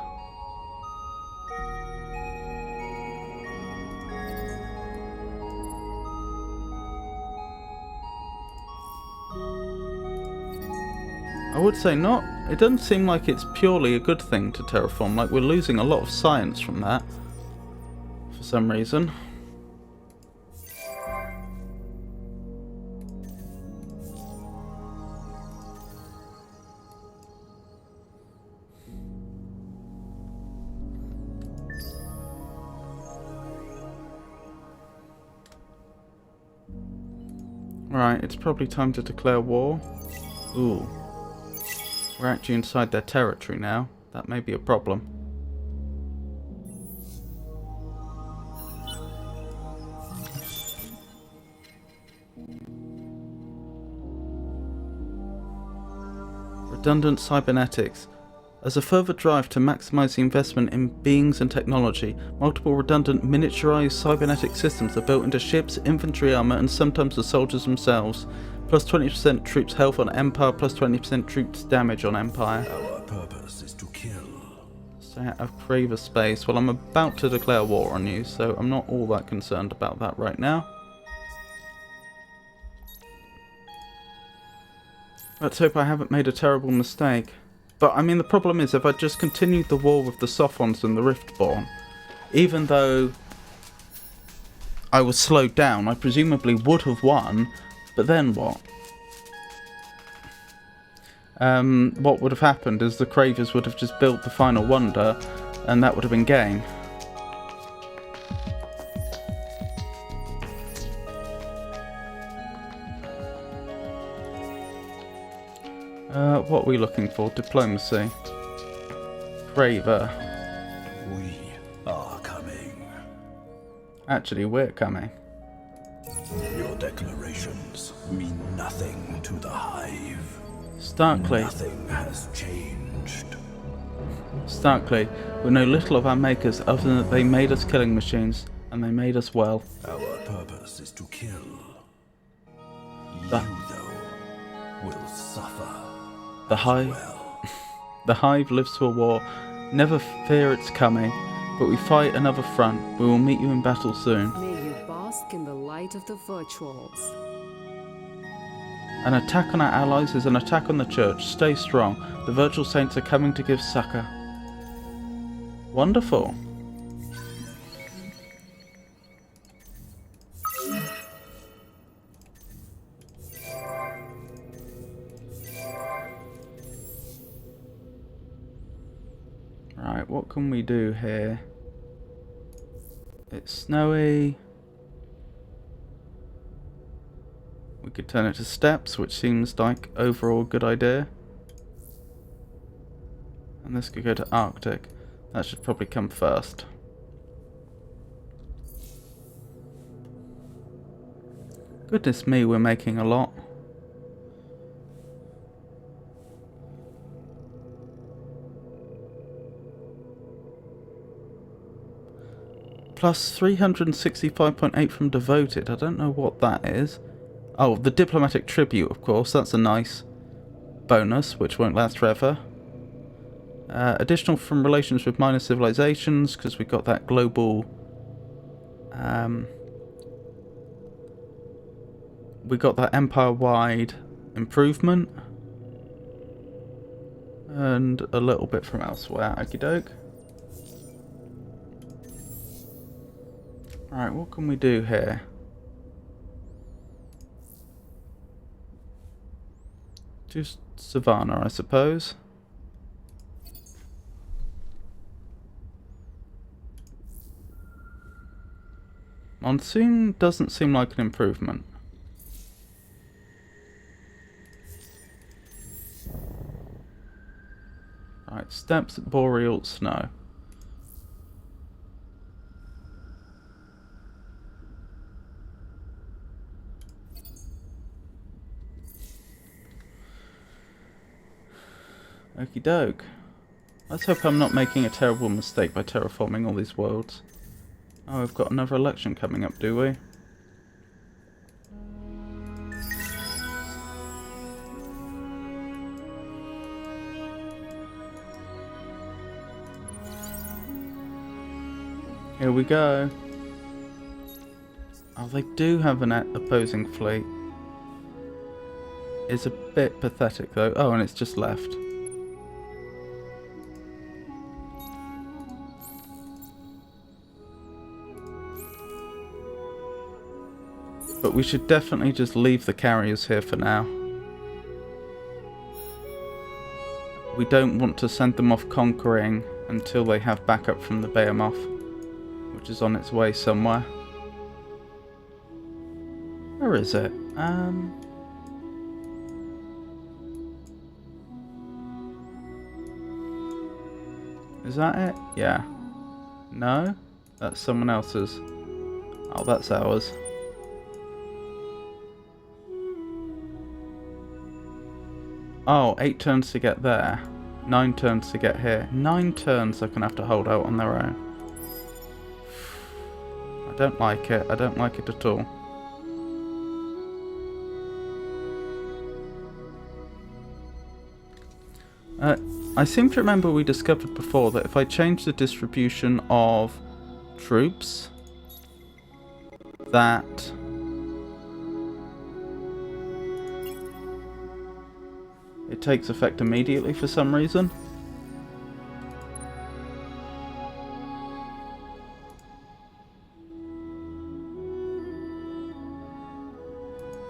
I would say not. It doesn't seem like it's purely a good thing to terraform. Like, we're losing a lot of science from that for some reason. Right, it's probably time to declare war. Ooh. We're actually inside their territory now. That may be a problem. Redundant cybernetics. As a further drive to maximize the investment in beings and technology, multiple redundant miniaturized cybernetic systems are built into ships, infantry armor, and sometimes the soldiers themselves. Plus 20% troops health on Empire, plus 20% troops damage on Empire. Our purpose is to kill. Stay out of Craver space. Well, I'm about to declare war on you, so I'm not all that concerned about that right now. Let's hope I haven't made a terrible mistake. But, I mean, the problem is, if I just continued the war with the Sophons and the Riftborn, even though I was slowed down, I presumably would have won, but then what? What would have happened is the Cravers would have just built the final wonder, and that would have been game. What are we looking for? Diplomacy. Craver. We are coming. Actually, we're coming. Your declarations mean nothing to the Hive. Starkly. Nothing has changed. Starkly, we know little of our makers other than that they made us killing machines, and they made us well. Our purpose is to kill. You, The- though, will suffer. The Hive. Well, The Hive lives to a war. Never fear its coming, but we fight another front. We will meet you in battle soon. May you bask in the light of the virtuals. An attack on our allies is an attack on the church. Stay strong. The virtual saints are coming to give succor. Wonderful. Right, what can we do here? It's snowy. We could turn it to steps, which seems like overall a good idea. And this could go to Arctic. That should probably come first. Goodness me, we're making a lot. Plus 365.8 from Devoted. I don't know what that is. Oh, the Diplomatic Tribute, of course. That's a nice bonus, which won't last forever. Additional from relations with minor civilizations, because we got that global... we got that empire-wide improvement. And a little bit from elsewhere. Okie doke. Right, what can we do here? Just Savannah, I suppose. Monsoon doesn't seem like an improvement. Right, steppes, boreal, snow. Okie doke. Let's hope I'm not making a terrible mistake by terraforming all these worlds. Oh, we've got another election coming up, do we? Here we go. Oh, they do have an opposing fleet. It's a bit pathetic though. Oh, and it's just left. But we should definitely just leave the carriers here for now. We don't want to send them off conquering until they have backup from the Behemoth, which is on its way somewhere. Where is it? Is that it? Yeah. No? That's someone else's. Oh, that's ours. Oh, 8 turns to get there. 9 turns to get here. 9 turns they're going to have to hold out on their own. I don't like it. I don't like it at all. I seem to remember we discovered before that if I change the distribution of troops, that it takes effect immediately for some reason.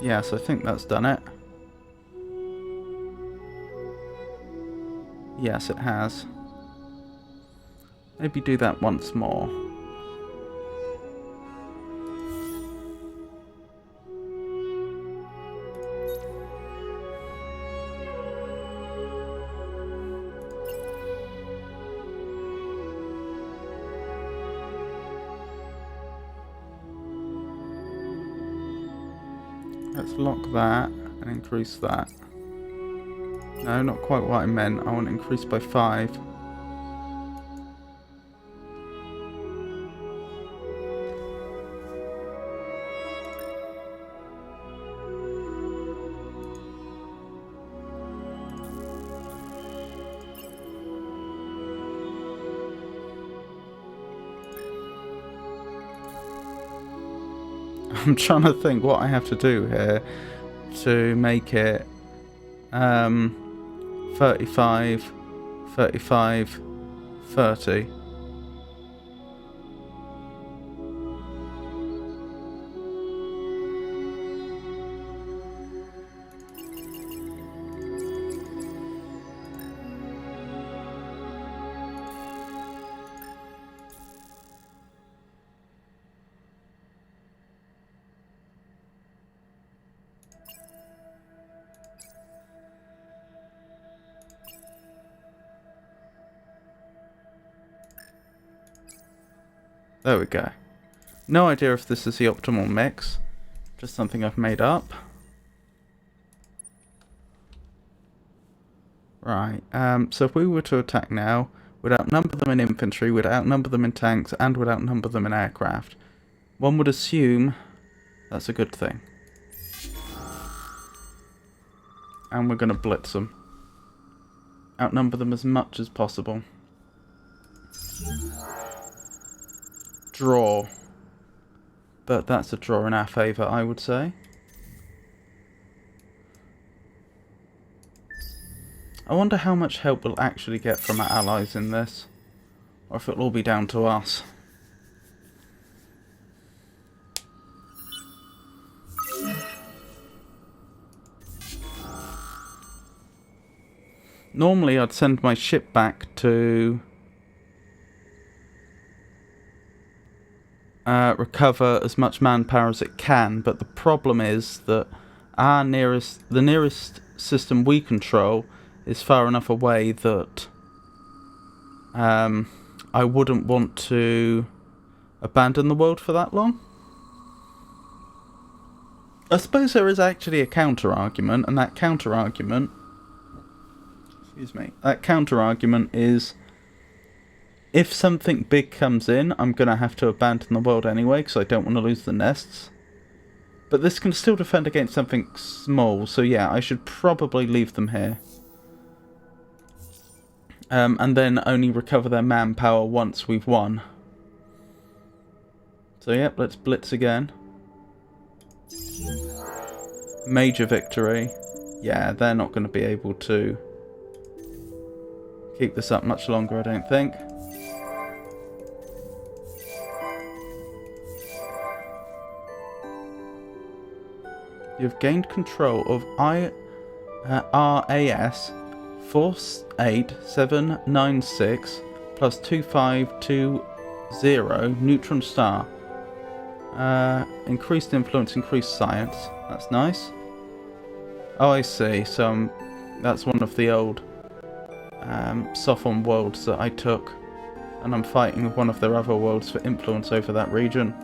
Yes, I think that's done it. Yes, it has. Maybe do that once more. Let's lock that and increase that. No, not quite what I meant. I want to increase by 5. I'm trying to think what I have to do here to make it 35, 35, 30. There we go. No idea if this is the optimal mix. Just something I've made up. Right, so if we were to attack now, we'd outnumber them in infantry, we'd outnumber them in tanks, and we'd outnumber them in aircraft. One would assume that's a good thing. And we're going to blitz them. Outnumber them as much as possible. Draw. But that's a draw in our favour, I would say. I wonder how much help we'll actually get from our allies in this. Or if it'll all be down to us. Normally I'd send my ship back to recover as much manpower as it can, but the problem is that the nearest system we control is far enough away that I wouldn't want to abandon the world for that long. I suppose there is actually a counter-argument, and that counter-argument is if something big comes in, I'm going to have to abandon the world anyway, because I don't want to lose the nests. But this can still defend against something small, so yeah, I should probably leave them here. And then only recover their manpower once we've won. So yep, let's blitz again. Major victory. Yeah, they're not going to be able to keep this up much longer, I don't think. You've gained control of RAS 48796 plus 2520 neutron star. Increased influence, increased science. That's nice. Oh, I see. So that's one of the old Sophon worlds that I took, and I'm fighting with one of their other worlds for influence over that region.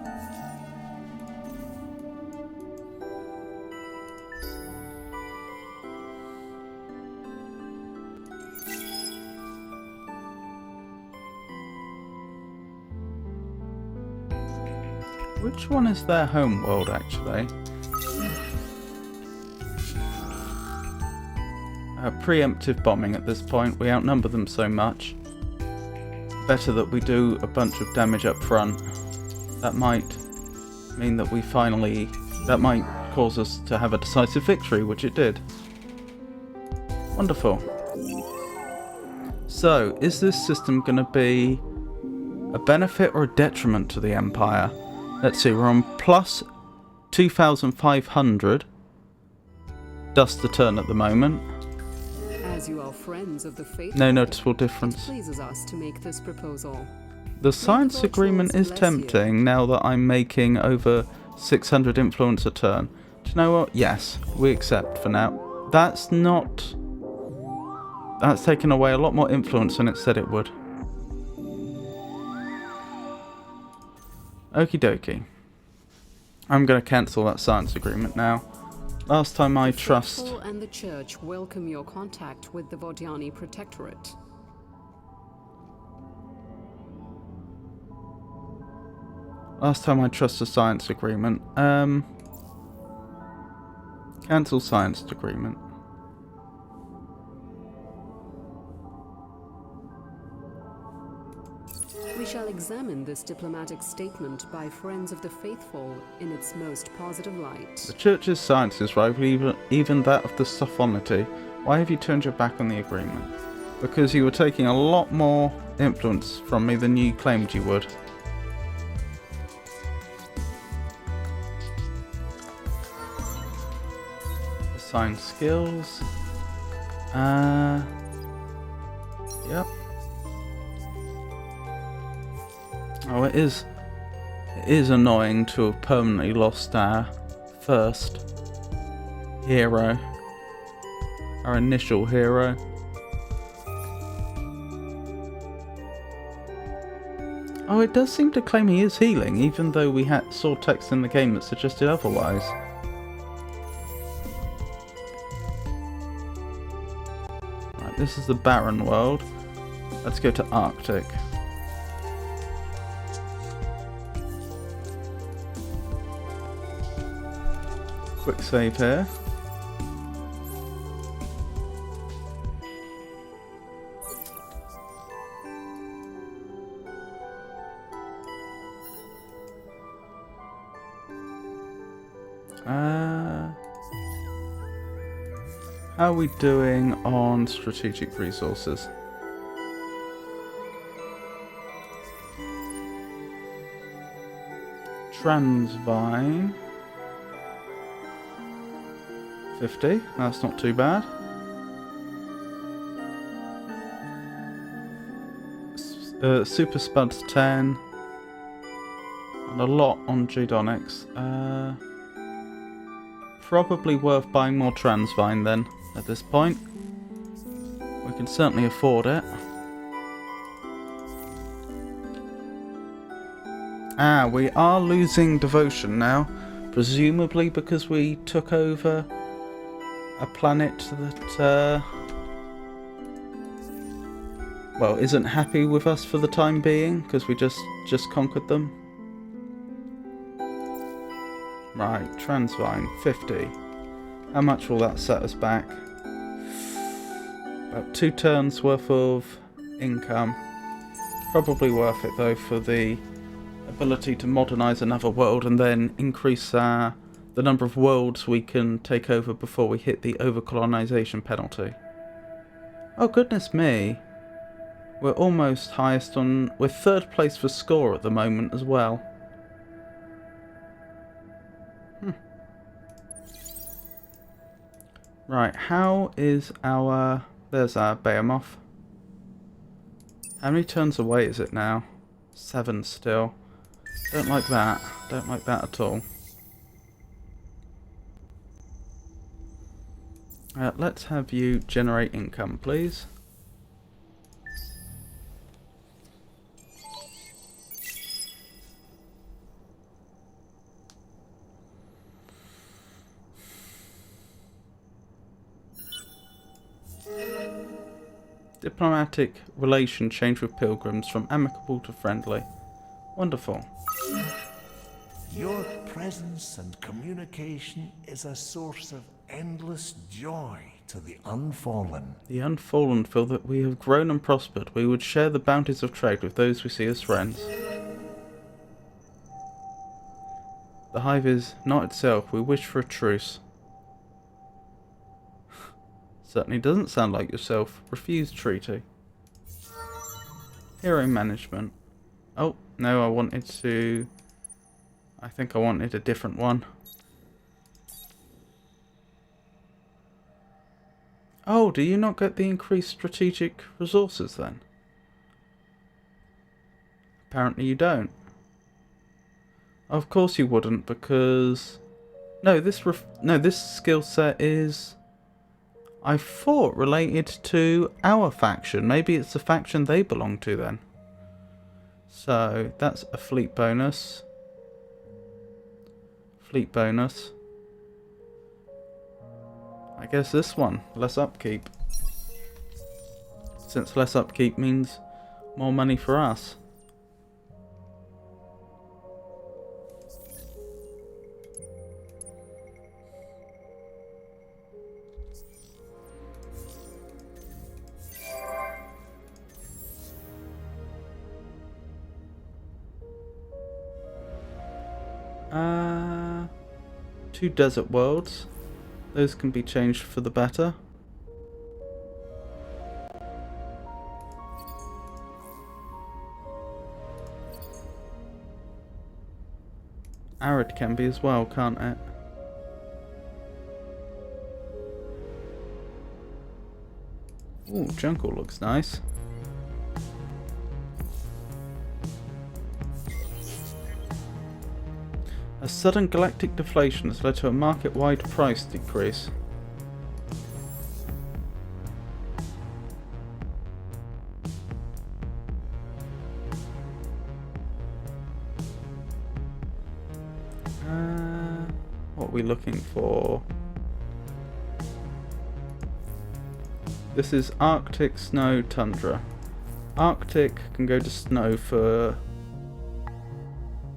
Which one is their home world, actually? Preemptive bombing at this point. We outnumber them so much. Better that we do a bunch of damage up front. That might mean that we finally... That might cause us to have a decisive victory, which it did. Wonderful. So, is this system going to be a benefit or a detriment to the Empire? Let's see, we're on plus 2,500 dust a turn at the moment. As you are friends of the faithful, No noticeable it difference. pleases us to make this proposal. The science agreement is tempting now that I'm making over 600 influence a turn. Do you know what? Yes, we accept for now. That's taken away a lot more influence than it said it would. Okie dokie. I'm going to cancel that science agreement now. Last time I trust... Faithful and the Church welcome your contact with the Vodiani Protectorate. Last time I trust a science agreement. Cancel science agreement. We shall examine this diplomatic statement by Friends of the Faithful in its most positive light. The Church's sciences rival even that of the Sophonity. Why have you turned your back on the agreement? Because you were taking a lot more influence from me than you claimed you would. Assign skills. Yep. Oh, it is annoying to have permanently lost our first hero. Our initial hero. Oh, it does seem to claim he is healing, even though we saw text in the game that suggested otherwise. Right, this is the Barren world. Let's go to Arctic. Quick save here. How are we doing on strategic resources? Transvine. 50, that's not too bad. Super Spuds 10. And a lot on Geodonics. Probably worth buying more Transvine then, at this point. We can certainly afford it. We are losing devotion now. Presumably because we took over a planet that, well, isn't happy with us for the time being, because we just conquered them. Right, Transvine, 50. How much will that set us back? About 2 turns worth of income. Probably worth it though for the ability to modernise another world and then increase the number of worlds we can take over before we hit the overcolonisation penalty. Oh goodness me. We're almost highest on... We're third place for score at the moment as well. Right, how is our... There's our Behemoth. How many turns away is it now? 7 still. Don't like that. Don't like that at all. Let's have you generate income, please. Diplomatic relation change with pilgrims from amicable to friendly. Wonderful. Your presence and communication is a source of endless joy to the unfallen. The unfallen feel that we have grown and prospered. We would share the bounties of trade with those we see as friends. The hive is not itself. We wish for a truce. Certainly doesn't sound like yourself. Refuse treaty. Hero management. Oh, no, I wanted to... I think I wanted a different one. Oh, do you not get the increased strategic resources then? Apparently you don't. Of course you wouldn't, because... No, this skill set is... I thought related to our faction. Maybe it's the faction they belong to then. So, that's a fleet bonus. Fleet bonus. I guess this one, less upkeep. Since less upkeep means more money for us. Two desert worlds. Those can be changed for the better. Arid can be as well, can't it? Ooh, jungle looks nice. A sudden galactic deflation has led to a market-wide price decrease. What are we looking for? This is Arctic, Snow, Tundra. Arctic can go to Snow for...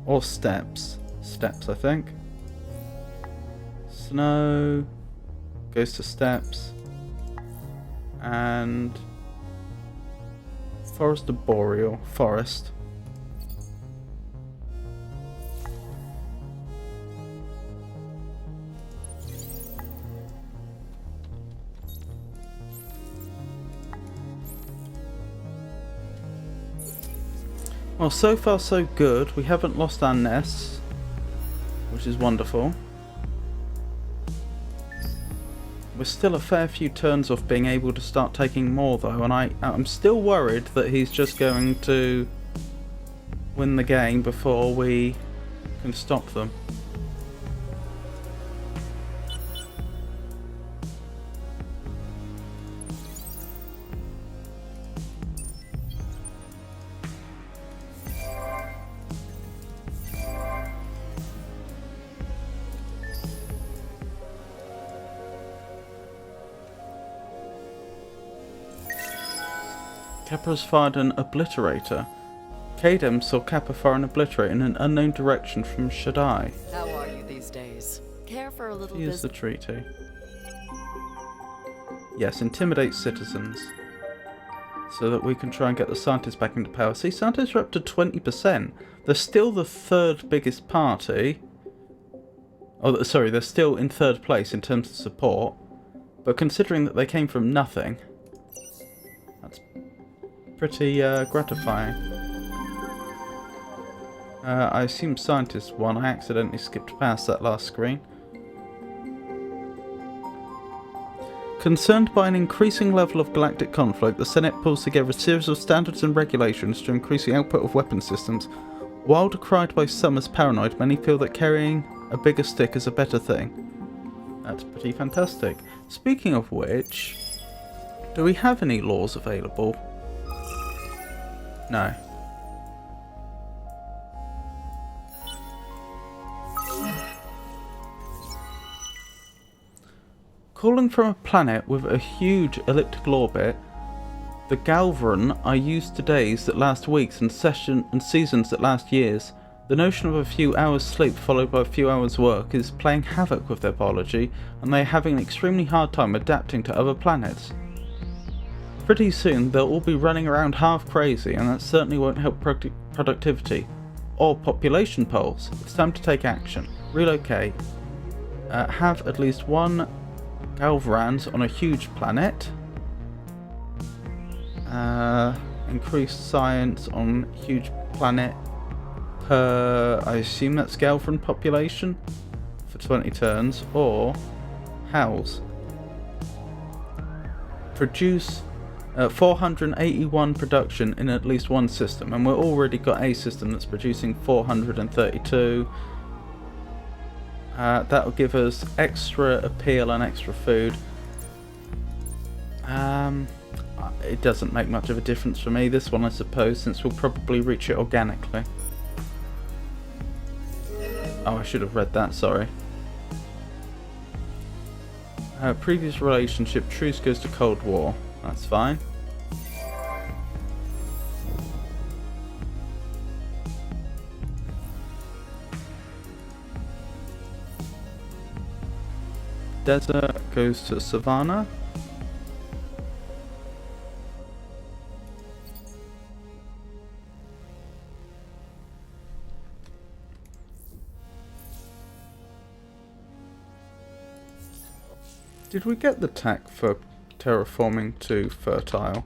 or Steppes. Steppes, I think. Snow goes to Steppes. And... Forest of Boreal. Forest. Well, so far so good. We haven't lost our nests, which is wonderful. We're still a fair few turns off being able to start taking more though, and I'm still worried that he's just going to win the game before we can stop them. Kappa has fired an obliterator. Kadem saw Kappa fire an obliterator in an unknown direction from Shaddai. How are you these days? Care for a little Here's the visit? treaty. Yes, intimidate citizens. so that we can try and get the scientists back into power. See, scientists are up to 20%. They're still the third biggest party. Oh, sorry, they're still in third place in terms of support. But considering that they came from nothing, that's pretty gratifying. I assume scientists won. I accidentally skipped past that last screen. Concerned by an increasing level of galactic conflict, the Senate pulls together a series of standards and regulations to increase the output of weapon systems. While decried by some as paranoid, many feel that carrying a bigger stick is a better thing. That's pretty fantastic. Speaking of which, do we have any laws available? No. Calling from a planet with a huge elliptical orbit, the Galvaran are used to days that last weeks and seasons that last years. The notion of a few hours sleep followed by a few hours work is playing havoc with their biology, and they are having an extremely hard time adapting to other planets. Pretty soon they'll all be running around half crazy, and that certainly won't help productivity or population polls. It's time to take action. Relocate. Have at least one Galvarans on a huge planet. Increase science on huge planet per, I assume that's Galvaran population for 20 turns, or house. Produce 481 production in at least one system, and we've already got a system that's producing 432. That will give us extra appeal and extra food. It doesn't make much of a difference for me, this one I suppose, since we'll probably reach it organically. Oh, I should have read that, sorry. Previous relationship, truce goes to Cold War. That's fine. Desert goes to Savannah. Did we get the tech for terraforming to fertile?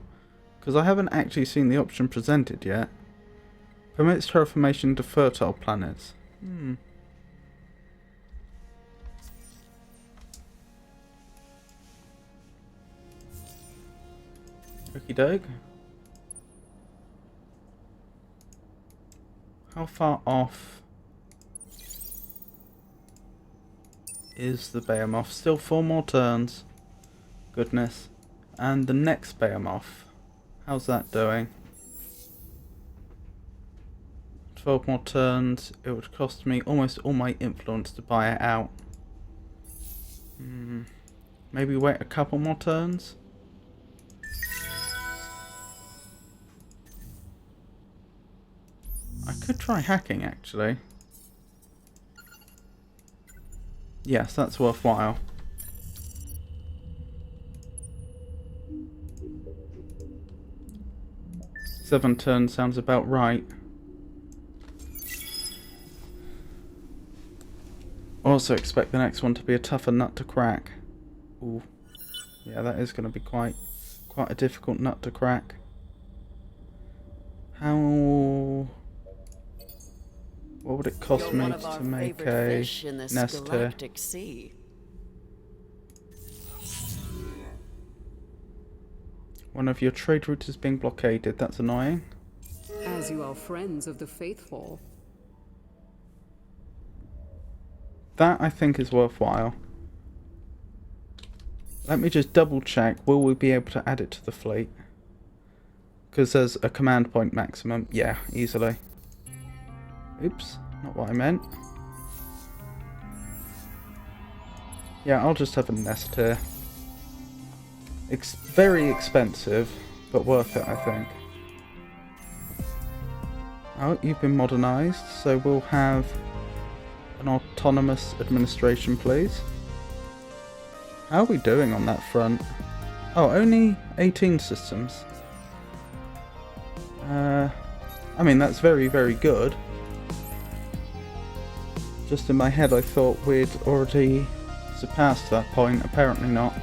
Because I haven't actually seen the option presented yet. Permits terraformation to fertile planets. Okie doke. How far off is the Behemoth? Still 4 more turns. Goodness. And the next Behemoth, how's that doing? 12 more turns. It would cost me almost all my influence to buy it out. Maybe wait a couple more turns. I could try hacking, actually. Yes, that's worthwhile. 7 turns sounds about right. Also expect the next one to be a tougher nut to crack. Ooh. Yeah, that is going to be quite a difficult nut to crack. How... What would it cost me to make a nest here? One of your trade routes is being blockaded. That's annoying. As you are friends of the faithful. That, I think, is worthwhile. Let me just double check. Will we be able to add it to the fleet? Because there's a command point maximum. Yeah, easily. Oops, not what I meant. Yeah, I'll just have a nest here. It's very expensive, but worth it, I think. Oh, you've been modernised, so we'll have an autonomous administration, please. How are we doing on that front? Oh, only 18 systems. I mean, that's very, very good. Just in my head I thought we'd already surpassed that point, apparently not.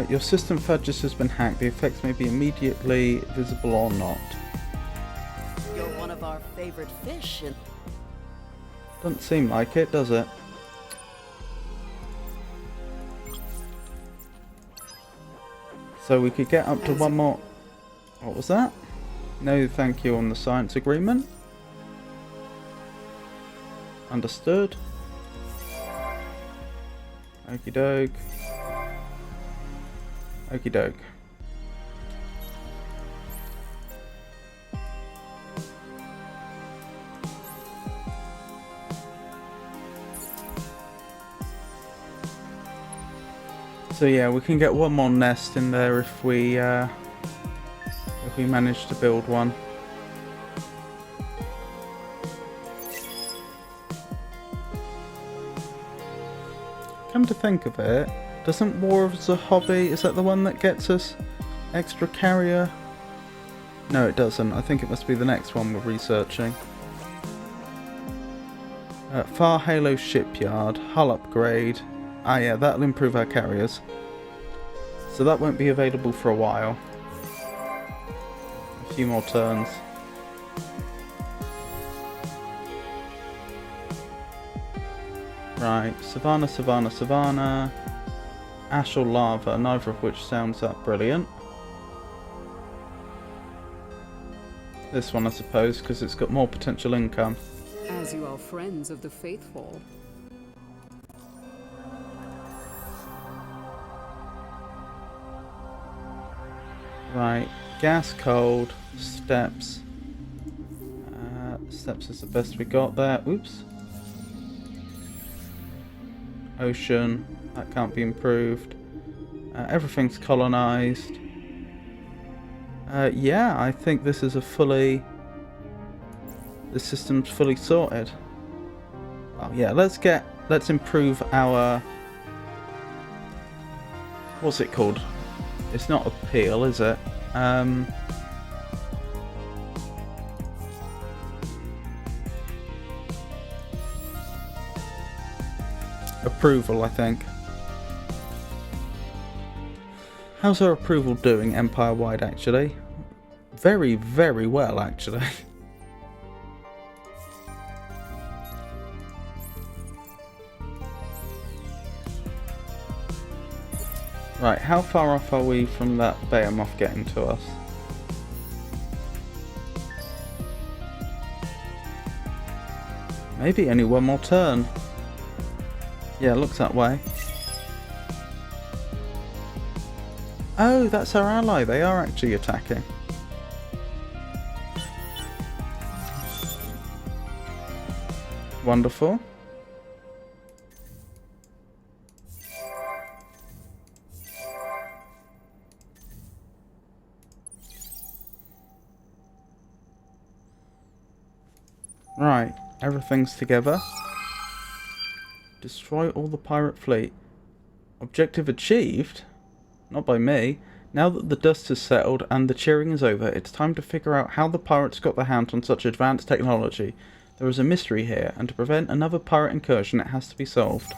Your system fudges has been hacked. The effects may be immediately visible or not. You're one of our favorite fish in... Doesn't seem like it, does it? So we could get up to one more... What was that? No thank you on the science agreement. Understood. Okie doke. Okie doke. So yeah, we can get one more nest in there if we manage to build one. Come to think of it, doesn't War of the Hobby, is that the one that gets us extra carrier? No, it doesn't. I think it must be the next one we're researching. Far Halo Shipyard, hull upgrade. Ah yeah, that'll improve our carriers. So that won't be available for a while. A few more turns. Right, Savannah, Savannah, Savannah. Ash or lava, neither of which sounds that brilliant. This one, I suppose, because it's got more potential income. As you are friends of the faithful. Right, gas, cold, steps. Steps is the best we got there. Oops. Ocean, that can't be improved. Everything's colonized. Yeah, I think this is a fully... The system's fully sorted. Oh yeah, let's improve our... What's it called? It's not appeal, is it? Approval, I think. How's our approval doing empire-wide, actually? Very, very well, actually. Right, how far off are we from that behemoth getting to us? Maybe only one more turn. Yeah, looks that way. Oh, that's our ally. They are actually attacking. Wonderful. Right, everything's together. Destroy all the pirate fleet. Objective achieved? Not by me. Now that the dust has settled and the cheering is over, it's time to figure out how the pirates got their hands on such advanced technology. There is a mystery here, and to prevent another pirate incursion, it has to be solved.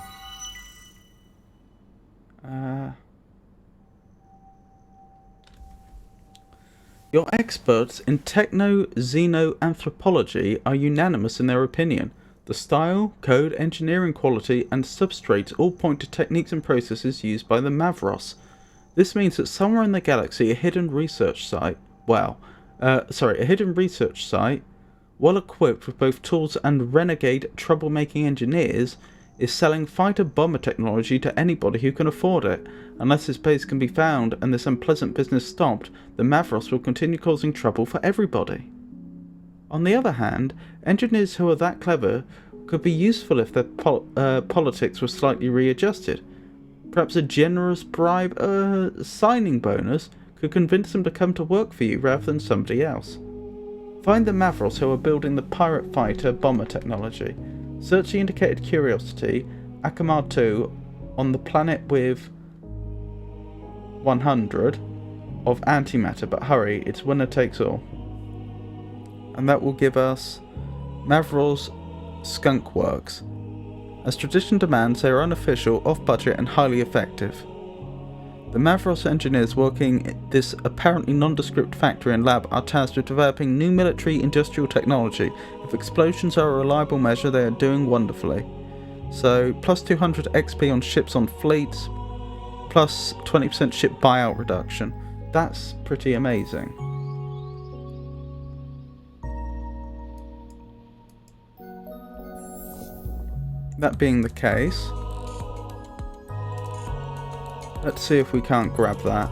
Your experts in techno-xenoanthropology are unanimous in their opinion. The style, code, engineering quality, and substrates all point to techniques and processes used by the Mavros. This means that somewhere in the galaxy, a hidden research site, well equipped with both tools and renegade troublemaking engineers, is selling fighter bomber technology to anybody who can afford it. Unless this base can be found and this unpleasant business stopped, the Mavros will continue causing trouble for everybody. On the other hand, engineers who are that clever could be useful if their politics were slightly readjusted. Perhaps a generous bribe, signing bonus, could convince them to come to work for you rather than somebody else. Find the Mavros who are building the pirate fighter bomber technology. Search the indicated curiosity, Akamar 2, on the planet with 100 of antimatter, but hurry, it's winner takes all. And that will give us Mavros Skunk Works. As tradition demands, they are unofficial, off-budget and highly effective. The Mavros engineers working this apparently nondescript factory and lab are tasked with developing new military industrial technology. If explosions are a reliable measure, they are doing wonderfully. So, plus 200 XP on ships on fleets, plus 20% ship buyout reduction. That's pretty amazing. That being the case, let's see if we can't grab that.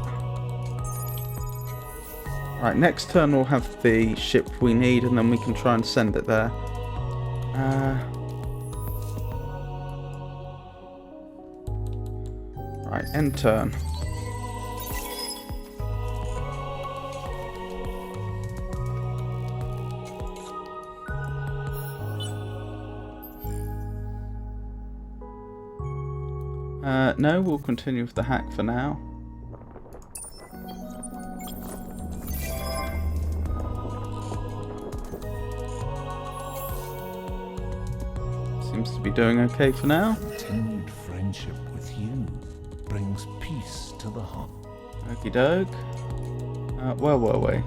Right, next turn we'll have the ship we need and then we can try and send it there. Right, end turn. No, we'll continue with the hack for now. Seems to be doing okay for now. Continued friendship with you brings peace to the heart. Okie doke. Where were we?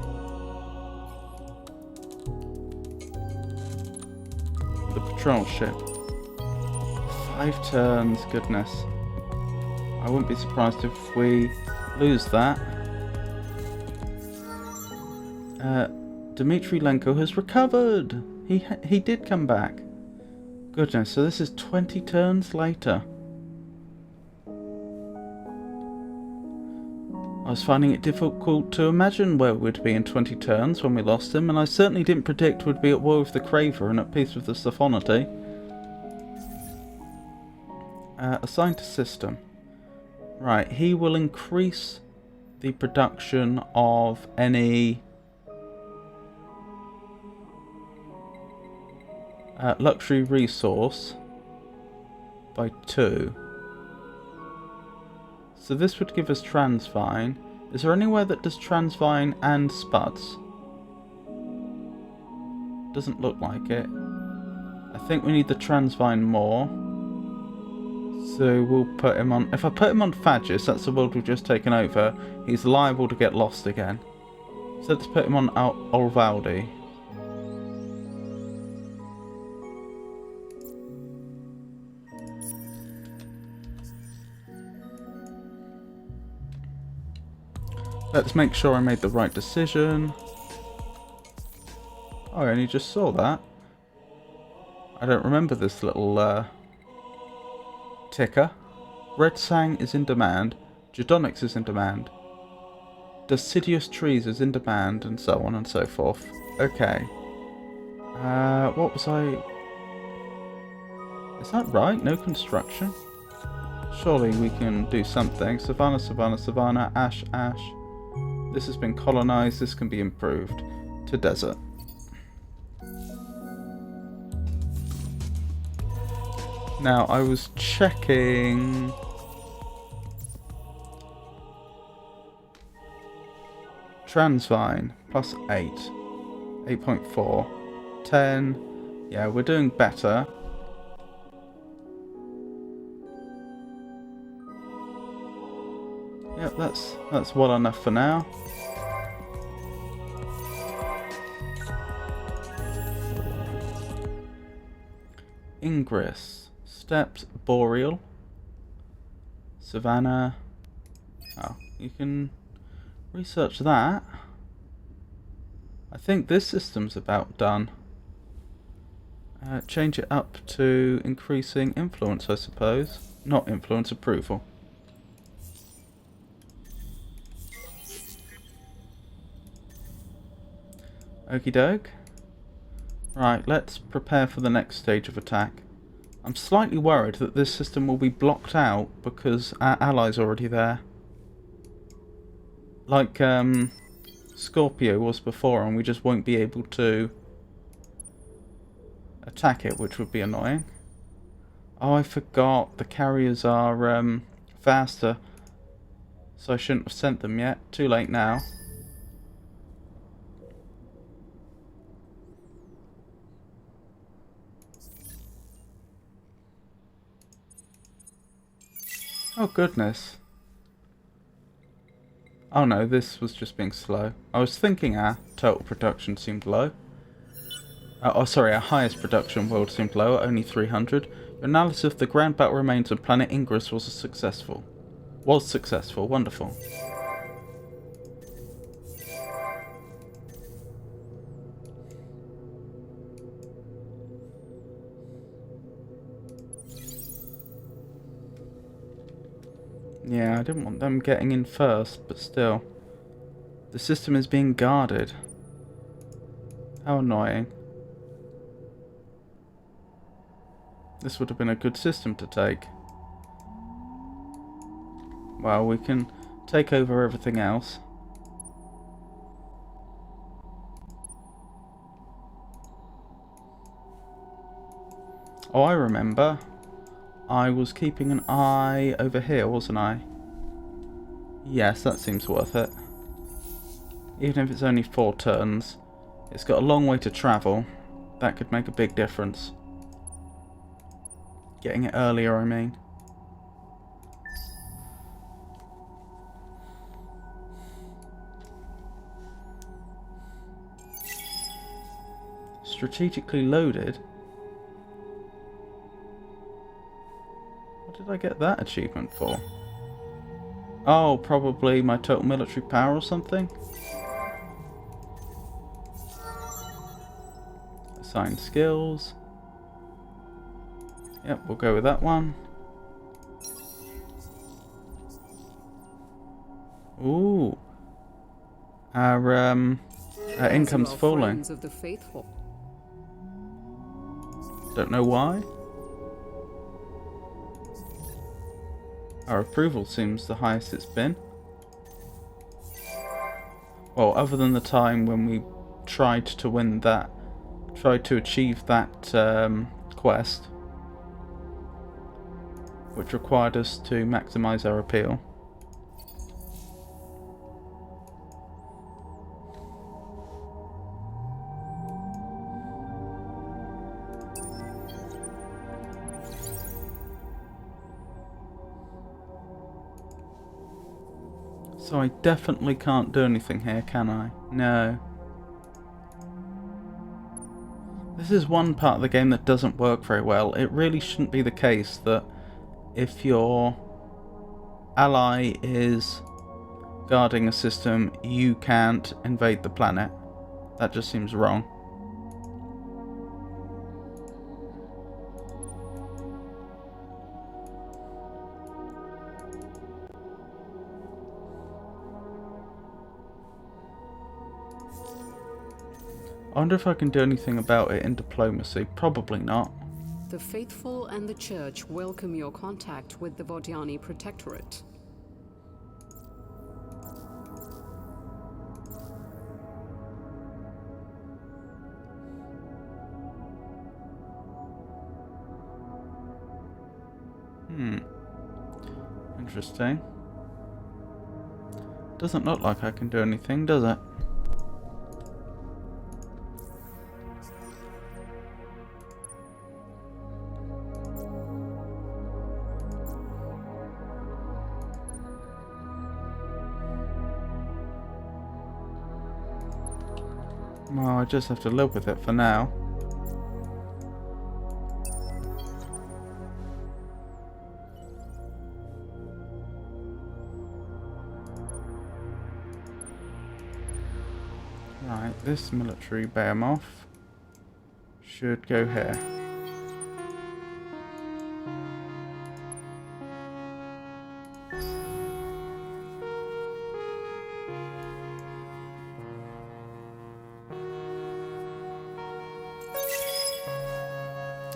The patrol ship. 5 turns, goodness. I wouldn't be surprised if we lose that. Dmitry Lenko has recovered! He did come back. Goodness, so this is 20 turns later. I was finding it difficult to imagine where we'd be in 20 turns when we lost him, and I certainly didn't predict we'd be at war with the Craver and at peace with the Sophonity. Assigned to system. Right, he will increase the production of any luxury resource by 2. So this would give us Transvine. Is there anywhere that does Transvine and Spuds? Doesn't look like it. I think we need the Transvine more. So we'll put him on... If I put him on Phagis, that's the world we've just taken over, he's liable to get lost again. So let's put him on Olvaldi. Let's make sure I made the right decision. Oh, I only just saw that. I don't remember this little ticker. Red Sang is in demand. Judonix is in demand. Deciduous Trees is in demand, and so on and so forth. Okay. What was I... Is that right? No construction? Surely we can do something. Savannah, Savannah, Savannah. Ash, Ash. This has been colonized. This can be improved to desert. Now, I was checking... Transvine, plus 8. 8.4. 10. Yeah, we're doing better. Yep, that's well enough for now. Ingress. Steppes Boreal. Savannah. Oh, you can research that. I think this system's about done. Change it up to increasing influence, I suppose. Not influence, approval. Okie doke. Right, let's prepare for the next stage of attack. I'm slightly worried that this system will be blocked out because our ally's already there. Like Scorpio was before, and we just won't be able to attack it, which would be annoying. Oh, I forgot. The carriers are faster, so I shouldn't have sent them yet. Too late now. Oh, goodness. Oh no, this was just being slow. I was thinking our total production seemed low. Oh, sorry, our highest production world seemed low, at only 300. Your analysis of the ground battle remains on planet Ingress was successful. Wonderful. Yeah, I didn't want them getting in first, but still. The system is being guarded. How annoying. This would have been a good system to take. Well, we can take over everything else. Oh, I remember. I was keeping an eye over here, wasn't I? Yes, that seems worth it. Even if it's only 4 turns. It's got a long way to travel. That could make a big difference. Getting it earlier, I mean. Strategically loaded? What did I get that achievement for? Oh, probably my total military power or something? Assign skills. Yep, we'll go with that one. Ooh. Our income's Our falling. friends of the faithful. Don't know why. Our approval seems the highest it's been. Well, other than the time when we tried to win that, tried to achieve that quest, which required us to maximize our appeal. So I definitely can't do anything here, can I? No. This is one part of the game that doesn't work very well. It really shouldn't be the case that if your ally is guarding a system, you can't invade the planet. That just seems wrong. I wonder if I can do anything about it in diplomacy. Probably not. The faithful and the church welcome your contact with the Vodiani Protectorate. Interesting. Doesn't look like I can do anything, does it? Well, I just have to live with it for now. Right, this military behemoth should go here.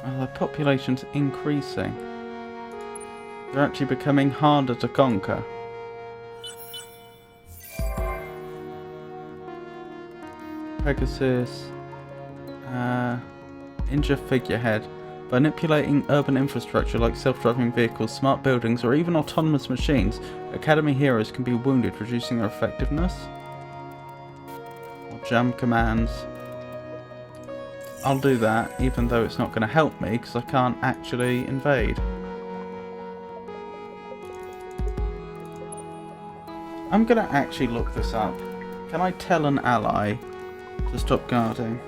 Oh, their population's increasing. They're actually becoming harder to conquer. Pegasus. Injure figurehead. By manipulating urban infrastructure like self-driving vehicles, smart buildings, or even autonomous machines, Academy heroes can be wounded, reducing their effectiveness. Or jam commands. I'll do that, even though it's not going to help me, because I can't actually invade. I'm going to actually look this up. Can I tell an ally to stop guarding?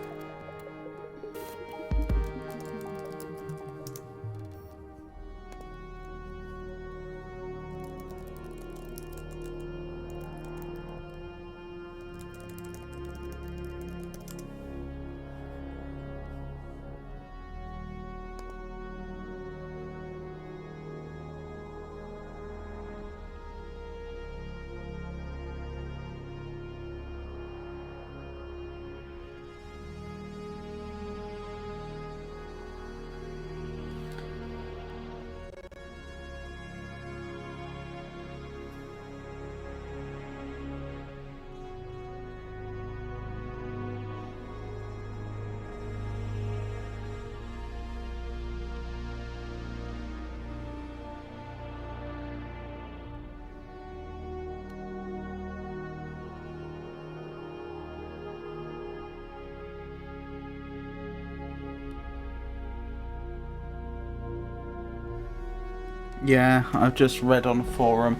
Yeah, I've just read on a forum.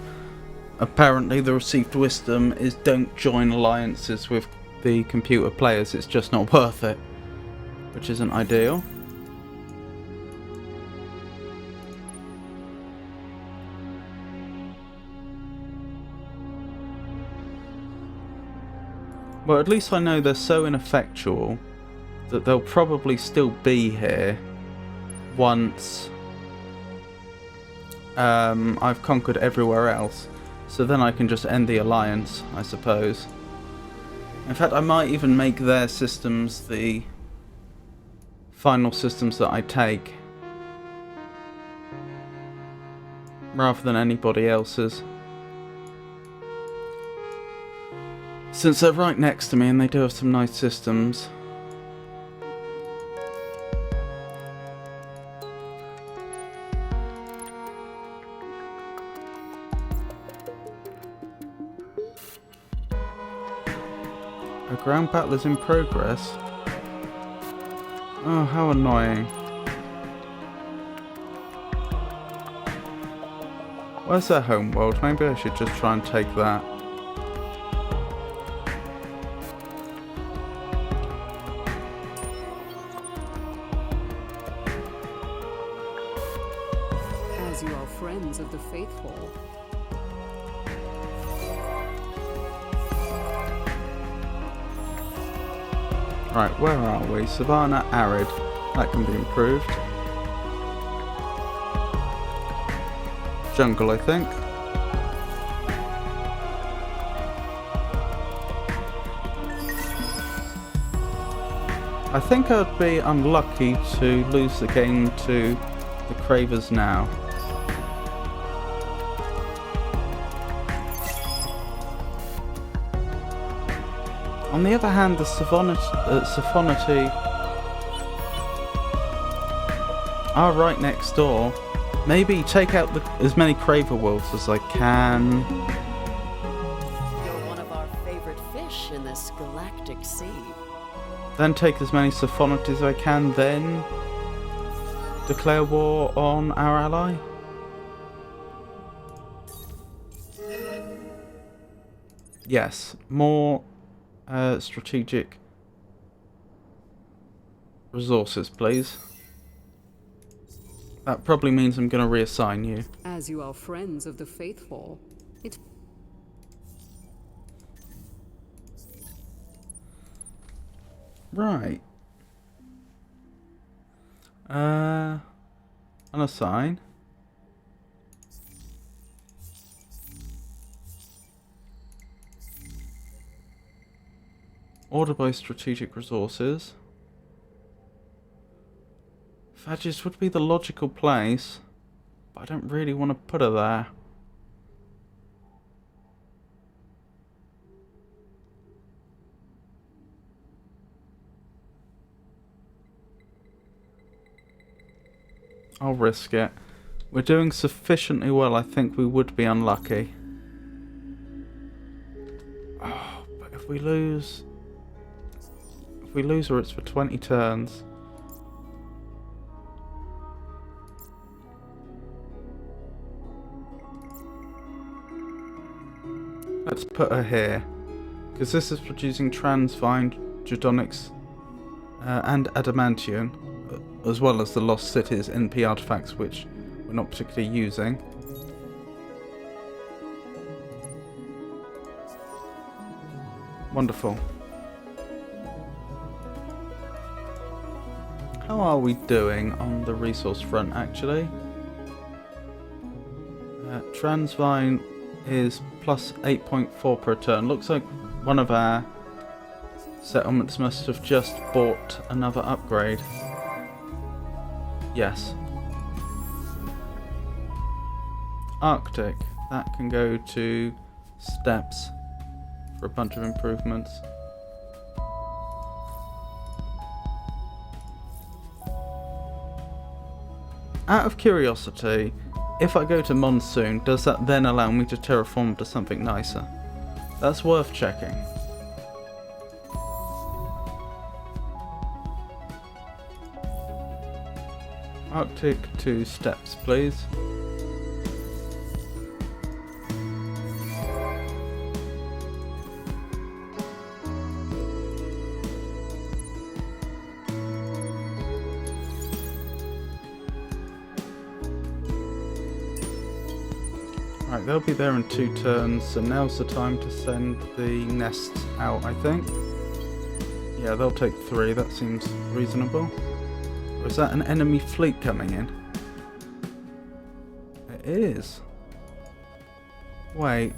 Apparently the received wisdom is don't join alliances with the computer players, it's just not worth it. Which isn't ideal. Well, at least I know they're so ineffectual that they'll probably still be here once I've conquered everywhere else, so then I can just end the alliance, I suppose. In fact, I might even make their systems the final systems that I take, rather than anybody else's. Since they're right next to me and they do have some nice systems. A ground battle is in progress. Oh, how annoying. Where's their home world? Maybe I should just try and take that. As you are friends of the faithful. Right, where are we? Savannah, arid. That can be improved. Jungle, I think. I think I'd be unlucky to lose the game to the Cravers now. On the other hand, the Siphonity are right next door. Maybe take out as many Craver wolves as I can. You're one of our favorite fish in this galactic sea. Then take as many Siphonities as I can, then declare war on our ally. Yes, more strategic resources, please. That probably means I'm going to reassign you. As you are friends of the faithful, it Right. Unassign. Order by strategic resources. Fadges would be the logical place, but I don't really want to put her there. I'll risk it. We're doing sufficiently well, I think we would be unlucky. Oh, but if we lose her, it's for 20 turns. Let's put her here, because this is producing Transvine, Judonics, and Adamantium, as well as the Lost Cities NP artifacts, which we're not particularly using. Wonderful. How are we doing on the resource front, actually? Transvine is plus 8.4 per turn. Looks like one of our settlements must have just bought another upgrade. Yes. Arctic. That can go to Steppes for a bunch of improvements. Out of curiosity, if I go to Monsoon, does that then allow me to terraform to something nicer? That's worth checking. Arctic to Steppes, please. Right, they'll be there in 2 turns, so now's the time to send the nests out, I think. Yeah, they'll take 3, that seems reasonable. Or is that an enemy fleet coming in? It is. Wait.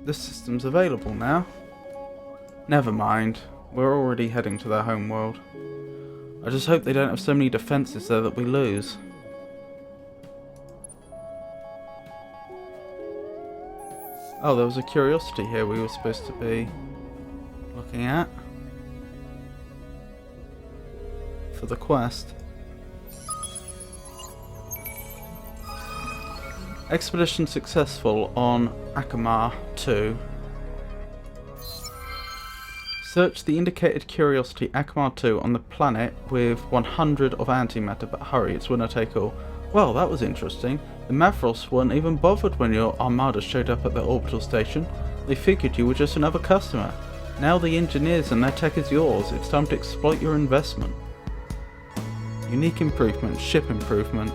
This system's available now. Never mind, we're already heading to their homeworld. I just hope they don't have so many defences there that we lose. Oh, there was a curiosity here we were supposed to be looking at for the quest. Expedition successful on Akamar 2. Search the indicated curiosity Akamar 2 on the planet with 100 of antimatter, but hurry, it's winner take all. Well, that was interesting. The Mavros weren't even bothered when your armada showed up at their orbital station. They figured you were just another customer. Now the engineers and their tech is yours. It's time to exploit your investment. Unique improvement, ship improvement.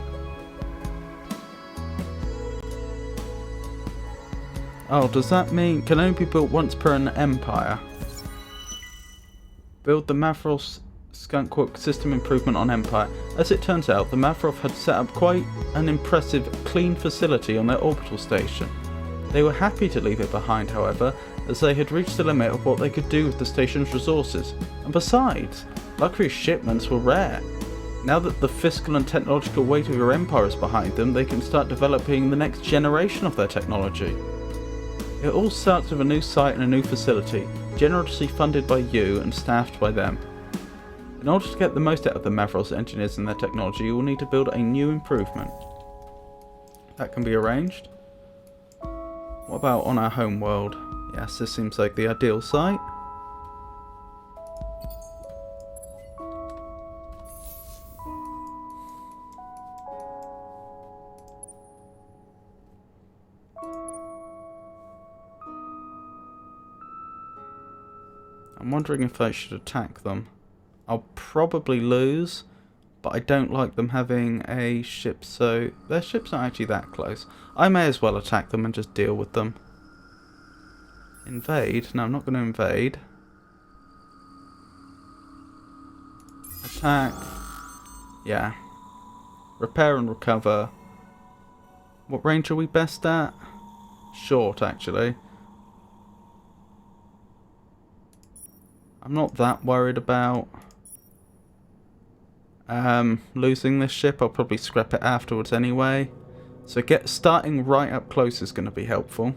Oh, does that mean can only be built once per an empire? Build the Mavros Skunkworks system improvement on Empire. As it turns out, the Mavrov had set up quite an impressive, clean facility on their orbital station. They were happy to leave it behind, however, as they had reached the limit of what they could do with the station's resources. And besides, luxury shipments were rare. Now that the fiscal and technological weight of your empire is behind them, they can start developing the next generation of their technology. It all starts with a new site and a new facility, generously funded by you and staffed by them. In order to get the most out of the Mavros engineers and their technology, you will need to build a new improvement. That can be arranged. What about on our home world? Yes, this seems like the ideal site. I'm wondering if I should attack them. I'll probably lose, but I don't like them having a ship, so their ship's not actually that close. I may as well attack them and just deal with them. Invade? No, I'm not going to invade. Attack. Yeah. Repair and recover. What range are we best at? Short, actually. I'm not that worried about losing this ship. I'll probably scrap it afterwards anyway. So starting right up close is going to be helpful,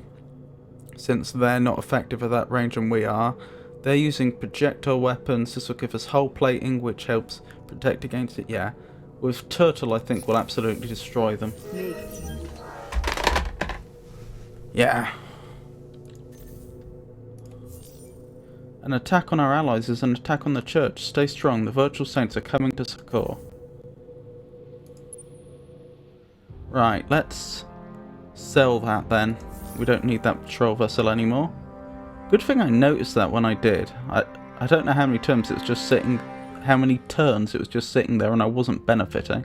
since they're not effective at that range and we are. They're using projectile weapons. This will give us hull plating, which helps protect against it. Yeah. With Turtle, I think we'll absolutely destroy them. Yeah. An attack on our allies is an attack on the church. Stay strong. The virtual saints are coming to succor. Right, let's sell that then. We don't need that patrol vessel anymore. Good thing I noticed that when I did. I don't know how many turns it was just sitting... How many turns it was just sitting there and I wasn't benefiting.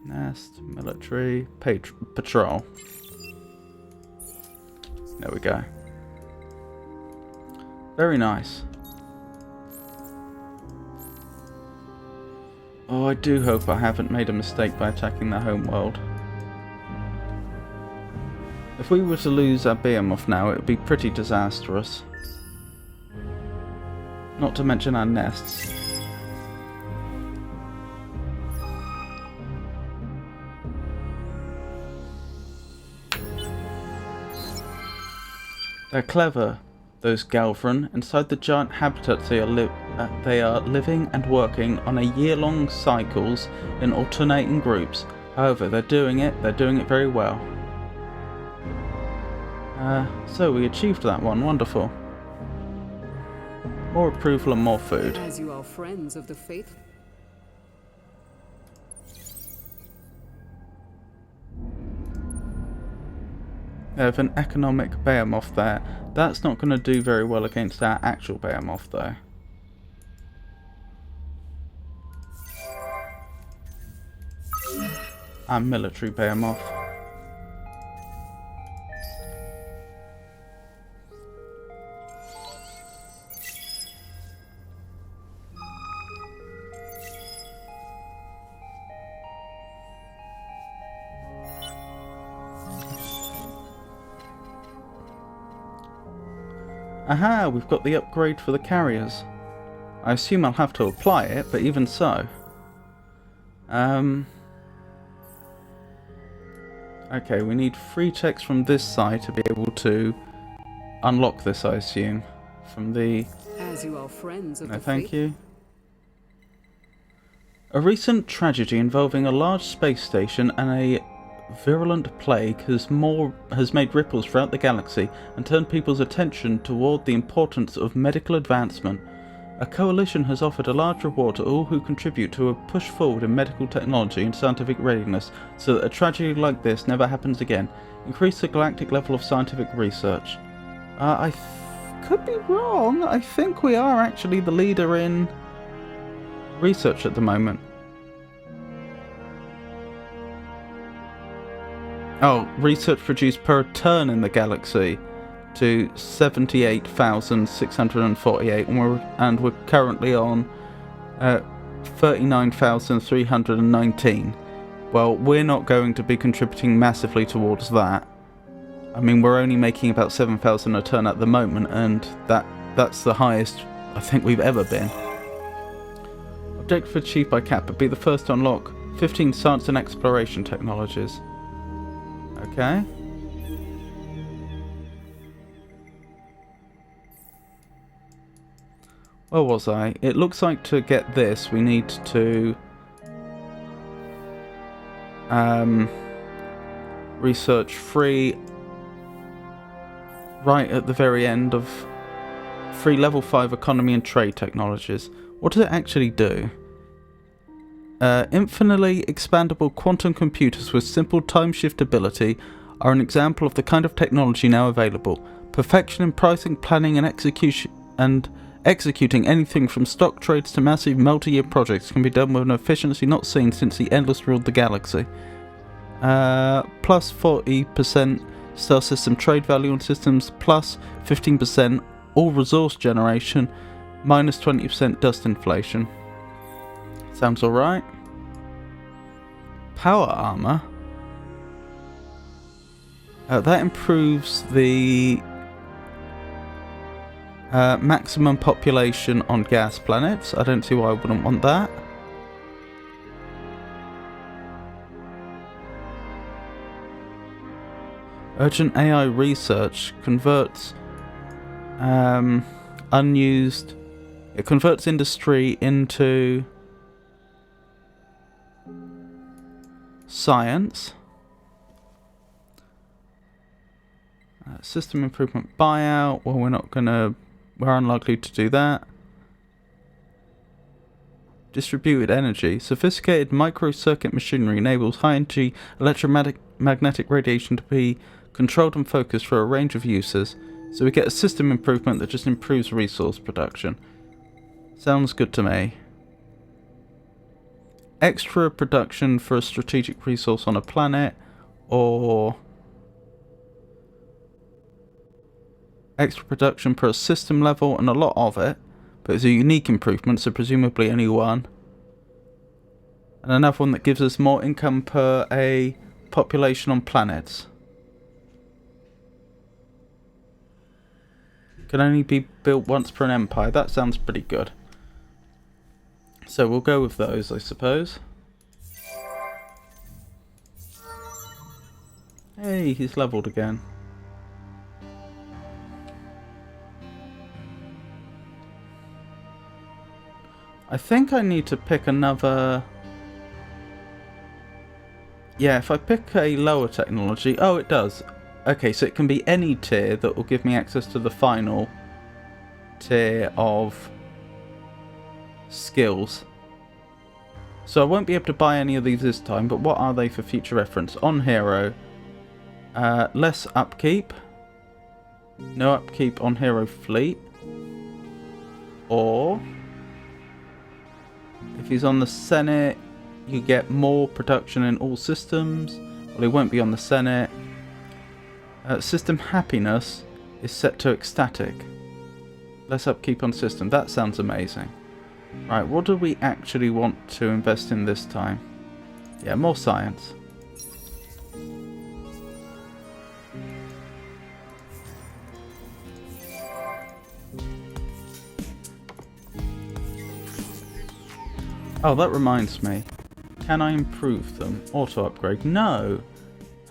Nest, military, patrol. There we go. Very nice. Oh, I do hope I haven't made a mistake by attacking the home world. If we were to lose our Behemoth now, it would be pretty disastrous. Not to mention our nests. They're clever, those Galvran. Inside the giant habitats they are living and working on a year-long cycles in alternating groups. However, they're doing it very well. So we achieved that one, wonderful. More approval and more food. As you are friends of the faith. They have an economic Behemoth there. That's not going to do very well against our actual Behemoth though. Our military Behemoth. Aha, we've got the upgrade for the carriers. I assume I'll have to apply it, but even so. Okay, we need free checks from this side to be able to unlock this, I assume. From the... As you are friends of No, the thank faith. you. A recent tragedy involving a large space station and a virulent plague has made ripples throughout the galaxy and turned people's attention toward the importance of medical advancement. A coalition has offered a large reward to all who contribute to a push forward in medical technology and scientific readiness so that a tragedy like this never happens again. Increase the galactic level of scientific research. I could be wrong. I think we are actually the leader in research at the moment. Oh, research produced per turn in the galaxy to 78,648, and we're currently on 39,319. Well, we're not going to be contributing massively towards that. I mean, we're only making about 7,000 a turn at the moment, and that's the highest I think we've ever been. Objective achieved by Kappa. Be the first to unlock 15 science and exploration technologies. Okay. Where was I? It looks like to get this we need to research free right at the very end of free level 5 economy and trade technologies. What does it actually do? Infinitely expandable quantum computers with simple time shift ability are an example of the kind of technology now available. Perfection in pricing, planning and executing anything from stock trades to massive multi-year projects can be done with an efficiency not seen since the Endless ruled the galaxy. Plus 40% star system trade value on systems, plus 15% all resource generation, minus 20% dust inflation. Sounds alright. Power armor. That improves the Maximum population on gas planets. I don't see why I wouldn't want that. Urgent AI research converts unused. It converts industry into science. System improvement buyout. Well, we're unlikely to do that. Distributed energy. Sophisticated microcircuit machinery enables high-energy electromagnetic radiation to be controlled and focused for a range of uses. So we get a system improvement that just improves resource production. Sounds good to me. Extra production for a strategic resource on a planet, or extra production per a system level, and a lot of it, but it's a unique improvement, so presumably only one. And another one that gives us more income per a population on planets. Can only be built once per an empire. That sounds pretty good. So we'll go with those, I suppose. Hey, he's leveled again. I think I need to pick another... Yeah, if I pick a lower technology... Oh, it does. Okay, so it can be any tier that will give me access to the final tier of skills. So I won't be able to buy any of these this time, but what are they for future reference? On hero, less upkeep, no upkeep on hero fleet, or if he's on the Senate, you get more production in all systems. Well, he won't be on the Senate. System happiness is set to ecstatic. Less upkeep on system. That sounds amazing. Right, what do we actually want to invest in this time? Yeah, more science. Oh, that reminds me. Can I improve them? Auto upgrade? No!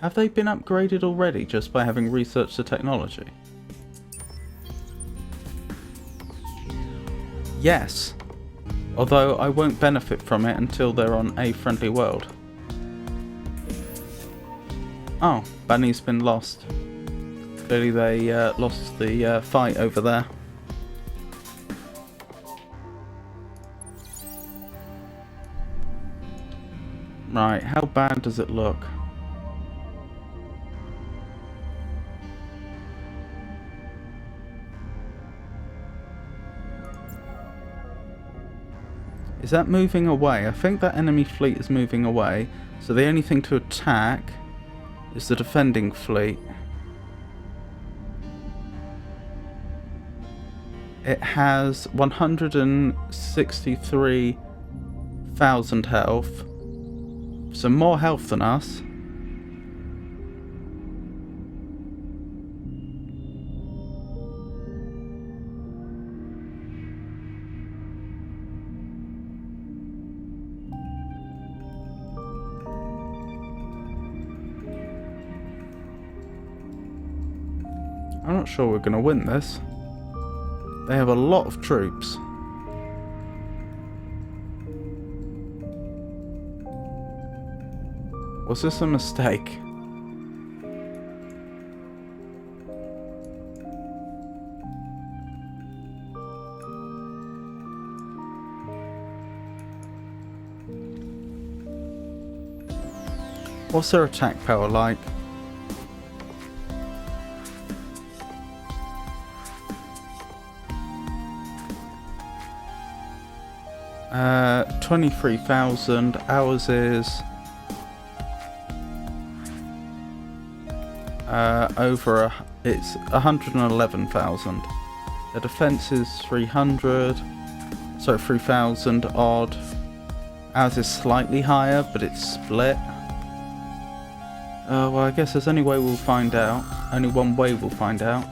Have they been upgraded already just by having researched the technology? Yes. Although I won't benefit from it until they're on a friendly world. Oh, Bunny's been lost. Clearly they lost the fight over there. Right, how bad does it look? Is that moving away? I think that enemy fleet is moving away. So the only thing to attack is the defending fleet. It has 163,000 health. So more health than us. I'm not sure we're going to win this. They have a lot of troops. Was this a mistake? What's their attack power like? Uh, 23,000. Ours is it's 111,000. The defense is 3,000 odd. Ours is slightly higher, but it's split. Well, I guess there's only way we'll find out. Only one way we'll find out.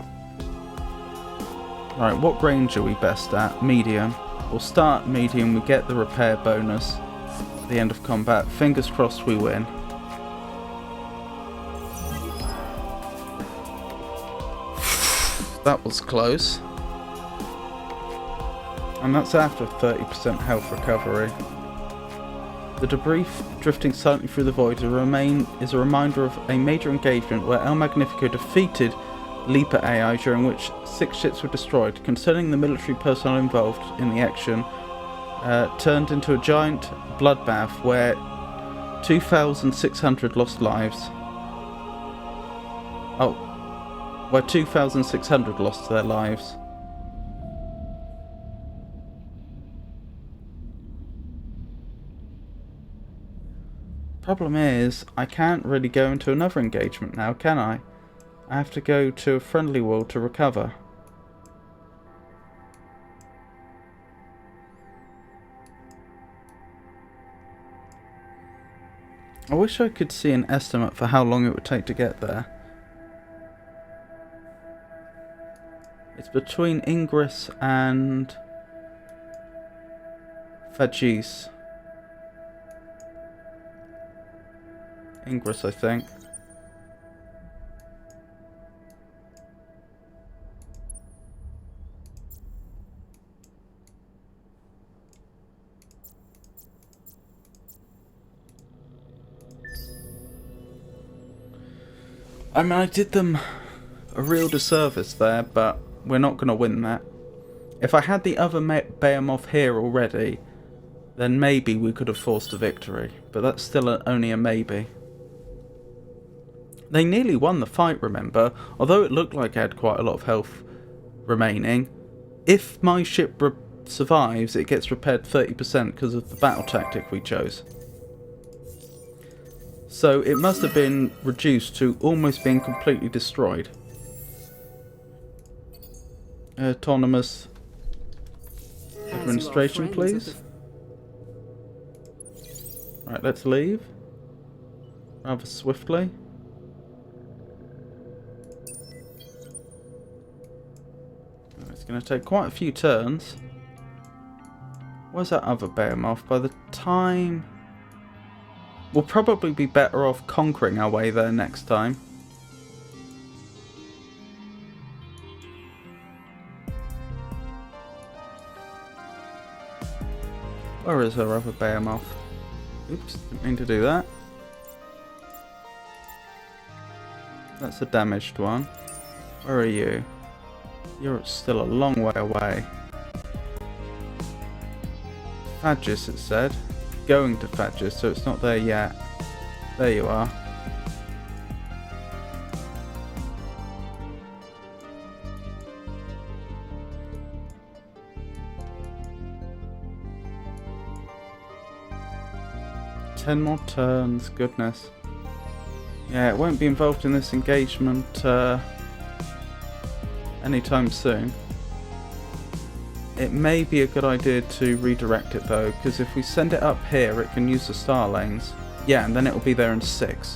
Right, what range are we best at? Medium. We'll start medium, we get the repair bonus at the end of combat. Fingers crossed we win. That was close. And that's after 30% health recovery. The debris drifting silently through the void is a reminder of a major engagement where El Magnifico defeated Leaper AI, during which 6 ships were destroyed. Concerning the military personnel involved in the action, turned into a giant bloodbath where 2,600 lost lives. Oh, where 2,600 lost their lives. Problem is, I can't really go into another engagement now, can I? I have to go to a friendly world to recover. I wish I could see an estimate for how long it would take to get there. It's between Ingress and Fadjis. Ingress, I think. I mean, I did them a real disservice there, but we're not going to win that. If I had the other Behemoth here already, then maybe we could have forced a victory, but that's still only a maybe. They nearly won the fight, remember, although it looked like I had quite a lot of health remaining. If my ship survives, it gets repaired 30% because of the battle tactic we chose. So it must have been reduced to almost being completely destroyed. Autonomous administration, please. Right, let's leave. Rather swiftly. It's going to take quite a few turns. Where's that other Behemoth? By the time... We'll probably be better off conquering our way there next time. Where is our other Behemoth? Oops, didn't mean to do that. That's a damaged one. Where are you? You're still a long way away. Fadjis, it said. Going to Fadjis, so it's not there yet. There you are. Ten more turns, goodness. Yeah, it won't be involved in this engagement anytime soon. It may be a good idea to redirect it though, because if we send it up here, it can use the star lanes. Yeah, and then it will be there in 6,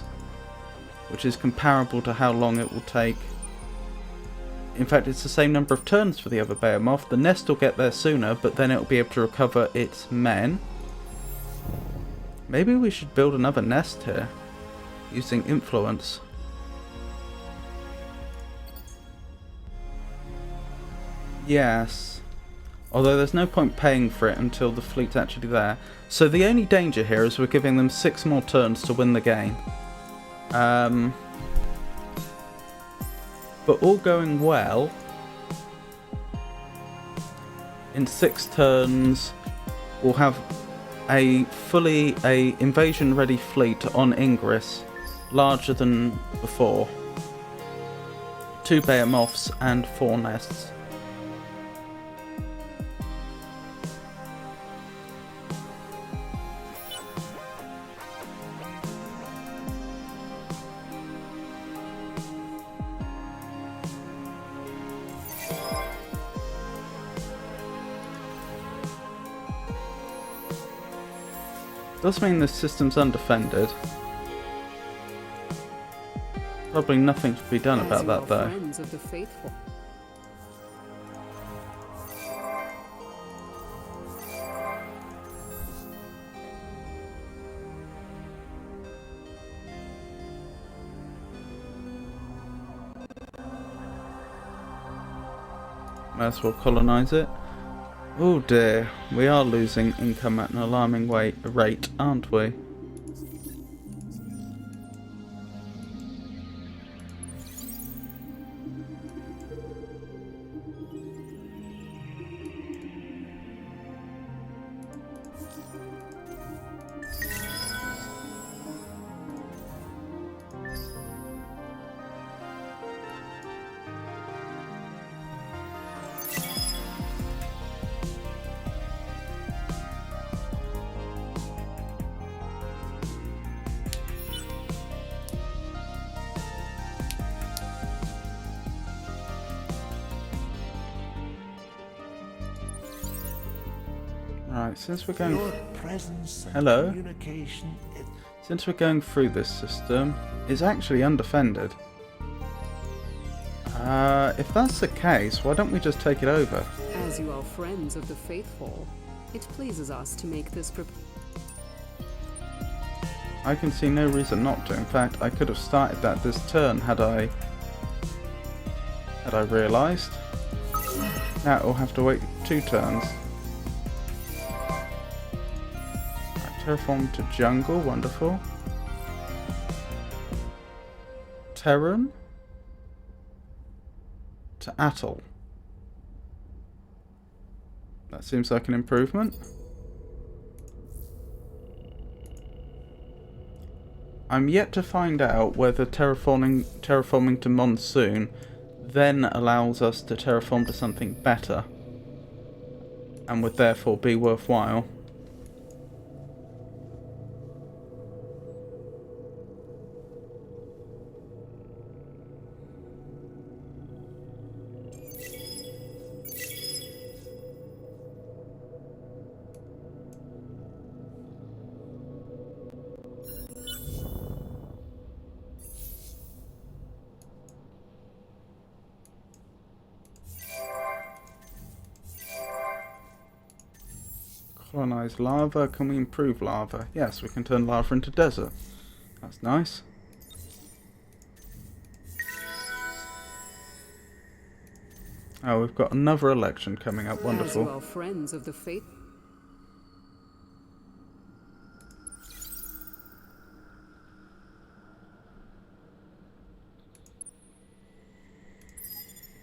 which is comparable to how long it will take. In fact, it's the same number of turns for the other Behemoth. The nest will get there sooner, but then it will be able to recover its men. Maybe we should build another nest here, using influence. Yes. Although there's no point paying for it until the fleet's actually there. So the only danger here is we're giving them 6 more turns to win the game. But all going well, in 6 turns we'll have a invasion ready fleet on Ingress, larger than before. 2 Behemoths and 4 nests. Does mean this system's undefended. Probably nothing to be done about that though. Might as well colonise it. Oh dear, we are losing income at an alarming rate, aren't we? Right, since we're going... Your presence and Hello? communication is Since we're going through this system, it's actually undefended. If that's the case, why don't we just take it over? As you are friends of the faithful, it pleases us to make this I can see no reason not to. In fact, I could have started that this turn had I realised. Now it'll have to wait 2 turns. Right, terraform to jungle, wonderful. Terran to Atoll. That seems like an improvement. I'm yet to find out whether terraforming to Monsoon then allows us to terraform to something better and would therefore be worthwhile. Colonize lava. Can we improve lava? Yes, we can turn lava into desert. That's nice. Oh, we've got another election coming up. As you Wonderful. are friends of the faith.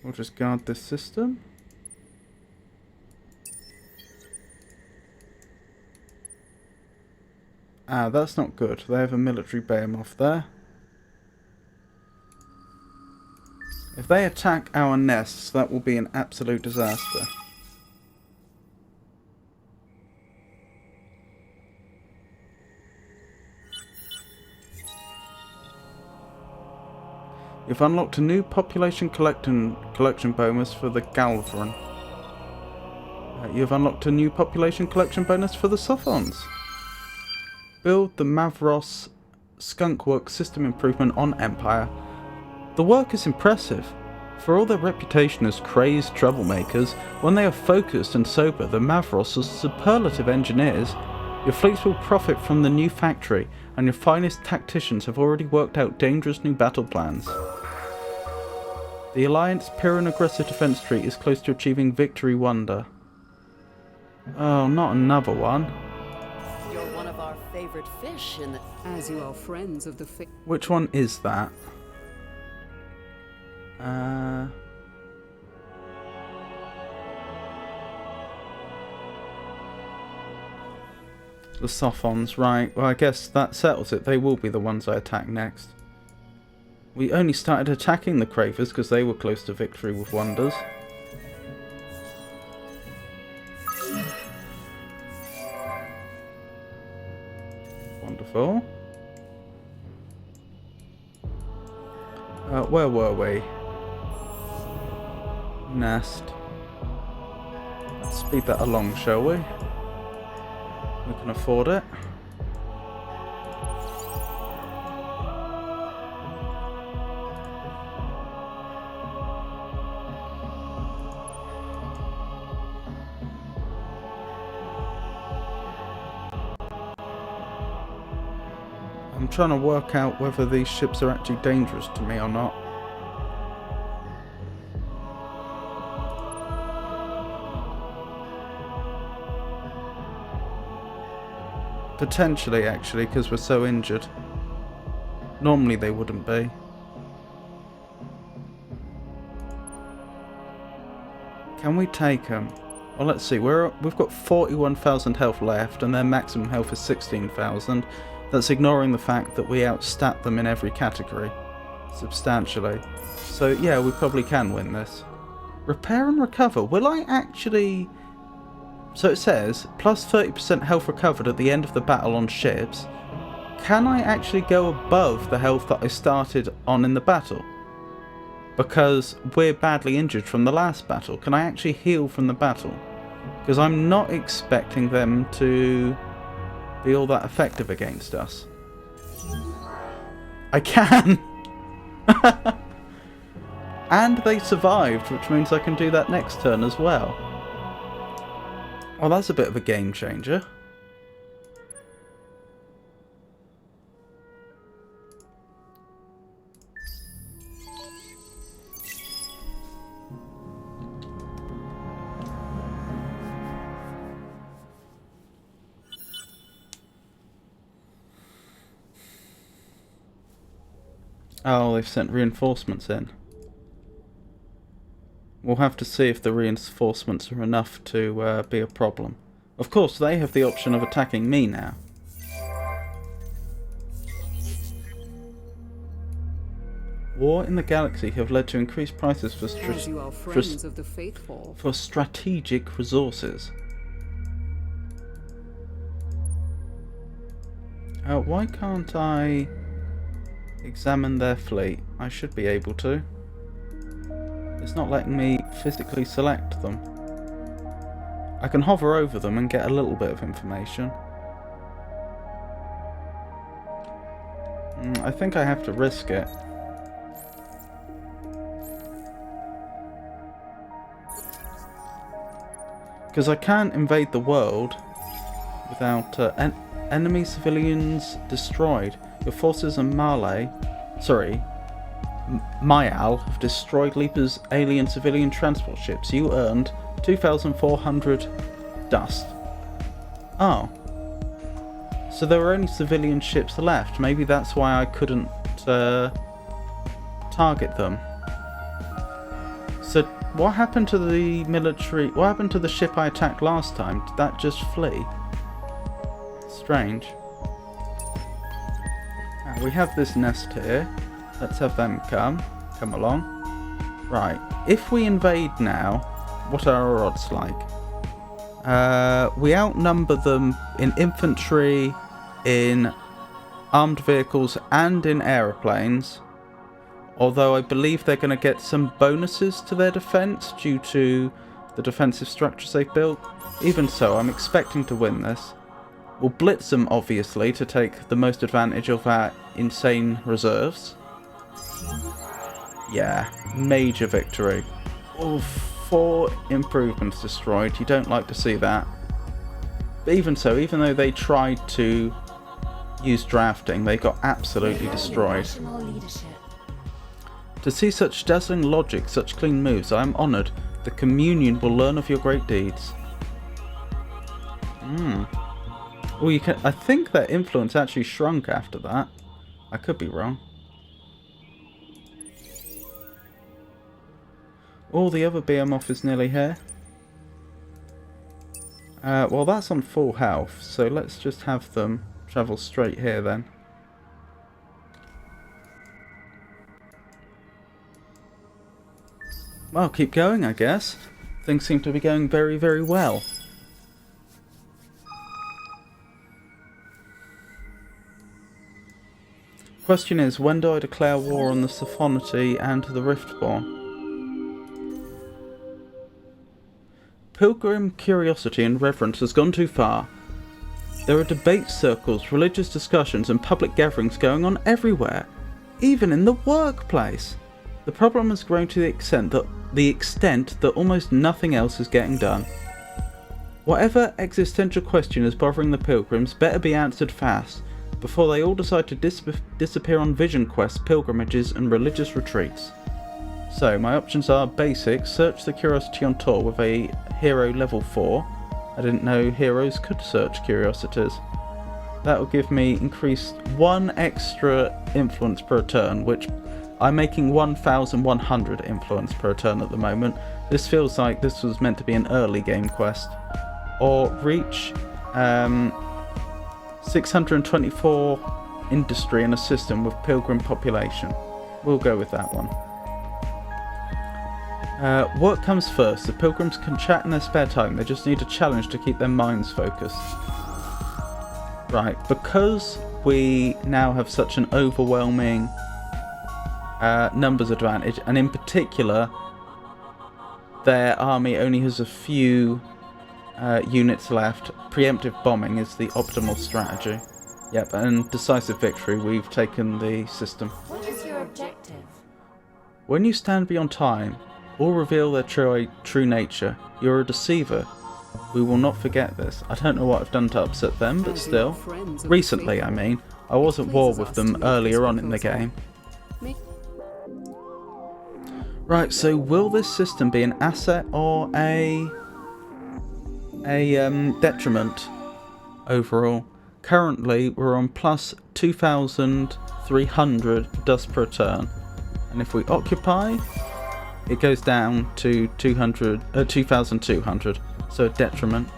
We'll just guard this system. Ah, that's not good. They have a military behemoth there. If they attack our nests, that will be an absolute disaster. You've unlocked a new population collection bonus for the Galvaran. You've unlocked a new population collection bonus for the Sophons. Build the Mavros Skunkworks system improvement on Empire. The work is impressive. For all their reputation as crazed troublemakers, when they are focused and sober, the Mavros are superlative engineers. Your fleets will profit from the new factory, and your finest tacticians have already worked out dangerous new battle plans. The Alliance Piran aggressive defense tree is close to achieving Victory Wonder. Oh, not another one. You're one of our favorite fish in the... As you are friends of the faith. Which one is that? The Sophons, right. Well, I guess that settles it. They will be the ones I attack next. We only started attacking the Cravers because they were close to victory with Wonders. Wonderful. Where were we? Nest. Let's speed that along, shall we? We can afford it. I'm trying to work out whether these ships are actually dangerous to me or not. Potentially, actually, because we're so injured. Normally they wouldn't be. Can we take them? Well, let's see. We've got 41,000 health left, and their maximum health is 16,000. That's ignoring the fact that we outstat them in every category. Substantially. So, yeah, we probably can win this. Repair and recover. Will I actually... So it says, plus 30% health recovered at the end of the battle on ships. Can I actually go above the health that I started on in the battle? Because we're badly injured from the last battle. Can I actually heal from the battle? Because I'm not expecting them to be all that effective against us. I can! And they survived, which means I can do that next turn as well. Well, that's a bit of a game changer. Oh, they've sent reinforcements in. We'll have to see if the reinforcements are enough to be a problem. Of course, they have the option of attacking me now. War in the galaxy have led to increased prices for As you are friends of the faithful. for strategic resources. Why can't I examine their fleet? I should be able to. It's not letting me physically select them. I can hover over them and get a little bit of information. I think I have to risk it. Because I can't invade the world without enemy civilians destroyed. Your forces in Mayal have destroyed Leaper's alien civilian transport ships. You earned 2,400 dust. Oh. So there were only civilian ships left. Maybe that's why I couldn't target them. So what happened to the military... What happened to the ship I attacked last time? Did that just flee? Strange. We have this nest here. Let's have them come along. Right, if we invade now, what are our odds like? We outnumber them in infantry, in armed vehicles and in aeroplanes. Although I believe they're going to get some bonuses to their defense due to the defensive structures they've built. Even so, I'm expecting to win this. We'll blitz them, obviously, to take the most advantage of our insane reserves. Yeah, major victory. Oh, 4 improvements destroyed. You don't like to see that. But even so, even though they tried to use drafting, they got absolutely destroyed. To see such dazzling logic, such clean moves, I am honoured. The Communion will learn of your great deeds. Well, you can. I think their influence actually shrunk after that. I could be wrong. All the other Behemoth is nearly here. Well, that's on full health, so let's just have them travel straight here then. Well, keep going, I guess. Things seem to be going very, very well. Question is, when do I declare war on the Sophonoty and the Riftborn? Pilgrim curiosity and reverence has gone too far. There are debate circles, religious discussions and public gatherings going on everywhere, even in the workplace. The problem has grown to the extent that almost nothing else is getting done. Whatever existential question is bothering the pilgrims better be answered fast, before they all decide to disappear on vision quests, pilgrimages and religious retreats. So my options are basic, search the curiosity on tour with a hero level 4. I didn't know heroes could search curiosities. that will give me increased 1 extra influence per turn, which I'm making 1,100 influence per turn at the moment. This feels like this was meant to be an early game quest. Or reach 624 industry in a system with pilgrim population. We'll go with that one. What comes first? The pilgrims can chat in their spare time. They just need a challenge to keep their minds focused. Right, because we now have such an overwhelming numbers advantage, and in particular their army only has a few units left, preemptive bombing is the optimal strategy. Yep, and decisive victory, we've taken the system. What is your objective? When you stand beyond time, all reveal their true nature. You're a deceiver. We will not forget this. I don't know what I've done to upset them, but still. Recently, I mean. I was at war with them earlier on in the game. Right, so will this system be an asset or a detriment overall? Currently, we're on plus 2,300 dust per turn. And if we occupy, it goes down to 2,200, so a detriment.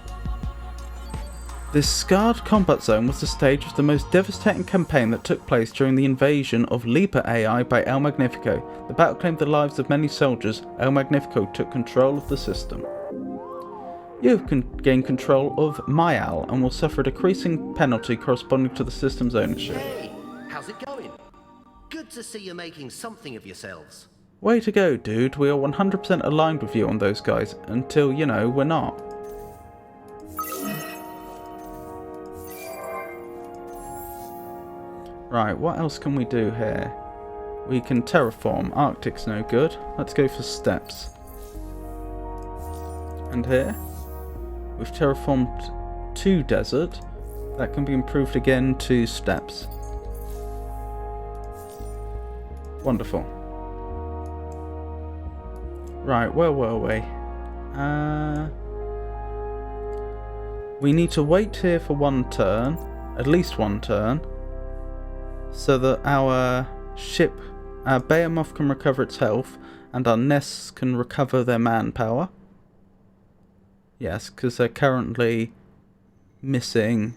This scarred combat zone was the stage of the most devastating campaign that took place during the invasion of Lipa AI by El Magnifico. The battle claimed the lives of many soldiers. El Magnifico took control of the system. You have gained control of Mayal and will suffer a decreasing penalty corresponding to the system's ownership. Hey, how's it going? Good to see you're making something of yourselves. Way to go, dude. We are 100% aligned with you on those guys, until, you know, we're not. Right, what else can we do here? We can terraform. Arctic's no good. Let's go for steppes. And here, we've terraformed 2 desert. That can be improved again to steppes. Wonderful. Right, where were we? We need to wait here for 1 turn, at least 1 turn, so that our ship, our Behemoth can recover its health, and our nests can recover their manpower. Yes, because they're currently missing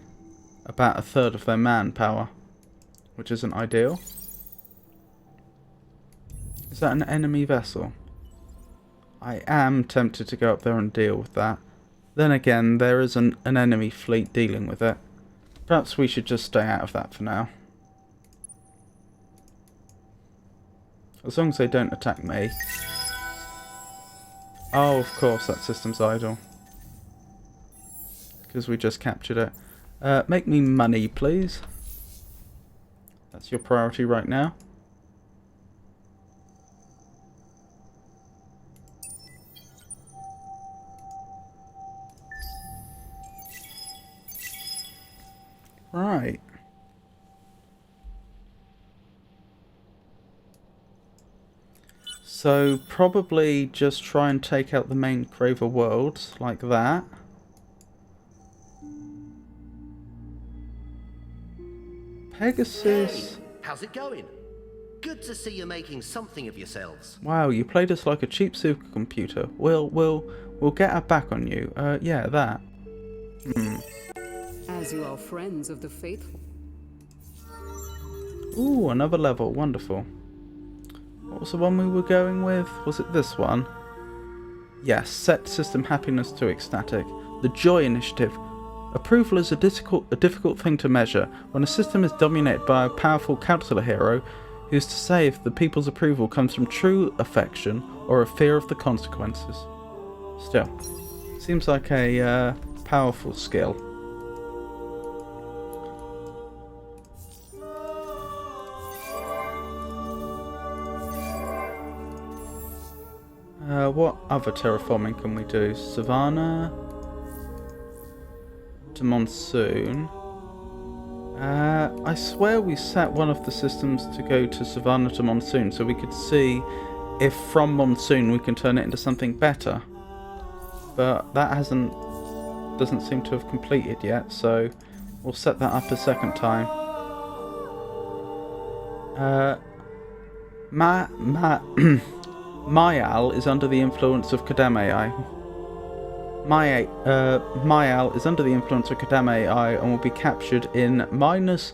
about 1/3 of their manpower, which isn't ideal. Is that an enemy vessel? I am tempted to go up there and deal with that. Then again, there is an enemy fleet dealing with it. Perhaps we should just stay out of that for now. As long as they don't attack me. Oh, of course, that system's idle. Because we just captured it. Make me money, please. That's your priority right now. Right. So probably just try and take out the main Craver worlds like that. Pegasus. Hey, how's it going? Good to see you're making something of yourselves. Wow, you played us like a cheap supercomputer. We'll get our back on you. Yeah, that. As you are friends of the faithful. Ooh, another level. Wonderful. What was the one we were going with? Was it this one? Yes, set system happiness to ecstatic. The Joy Initiative. Approval is a difficult thing to measure. When a system is dominated by a powerful counselor hero, who's to say if the people's approval comes from true affection or a fear of the consequences? Still, seems like a powerful skill. What other terraforming can we do? Savannah to Monsoon. I swear we set one of the systems to go to Savannah to Monsoon so we could see if from Monsoon we can turn it into something better. But that doesn't seem to have completed yet, so We'll set that up a second time. Mayal is under the influence of Kadam AI. Mayal is under the influence of Kadam AI and will be captured in minus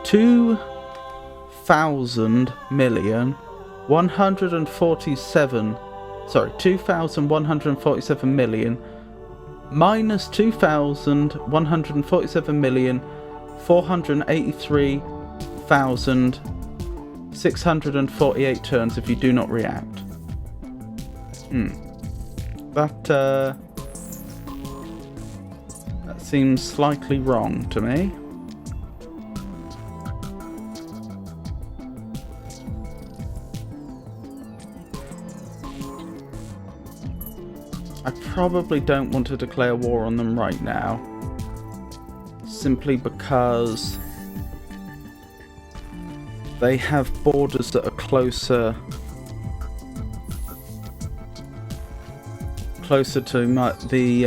2,147 million minus 2,147,483,648 turns if you do not react. That seems slightly wrong to me. I probably don't want to declare war on them right now, simply because they have borders that are closer to the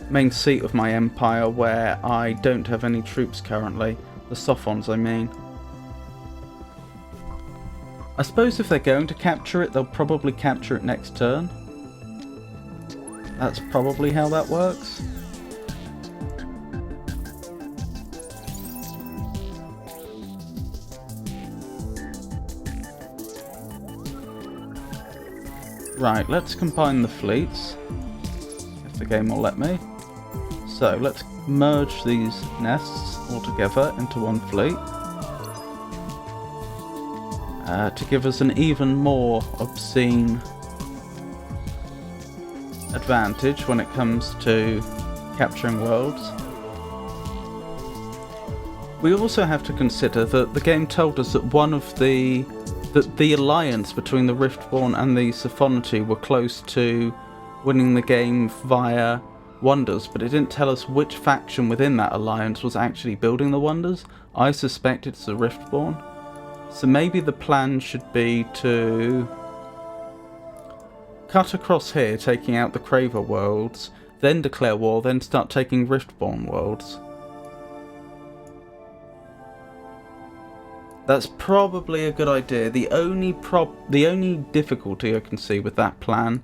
main seat of my empire, where I don't have any troops currently. The Sophons, I mean. I suppose if they're going to capture it, they'll probably capture it next turn. That's probably how that works. Right, let's combine the fleets, if the game will let me. So let's merge these nests all together into one fleet to give us an even more obscene advantage when it comes to capturing worlds. We also have to consider that the game told us that the alliance between the Riftborn and the Sophonoty were close to winning the game via wonders, but it didn't tell us which faction within that alliance was actually building the wonders. I suspect it's the Riftborn. So maybe the plan should be to cut across here, taking out the Craver worlds, then declare war, then start taking Riftborn worlds. That's probably a good idea. The only difficulty I can see with that plan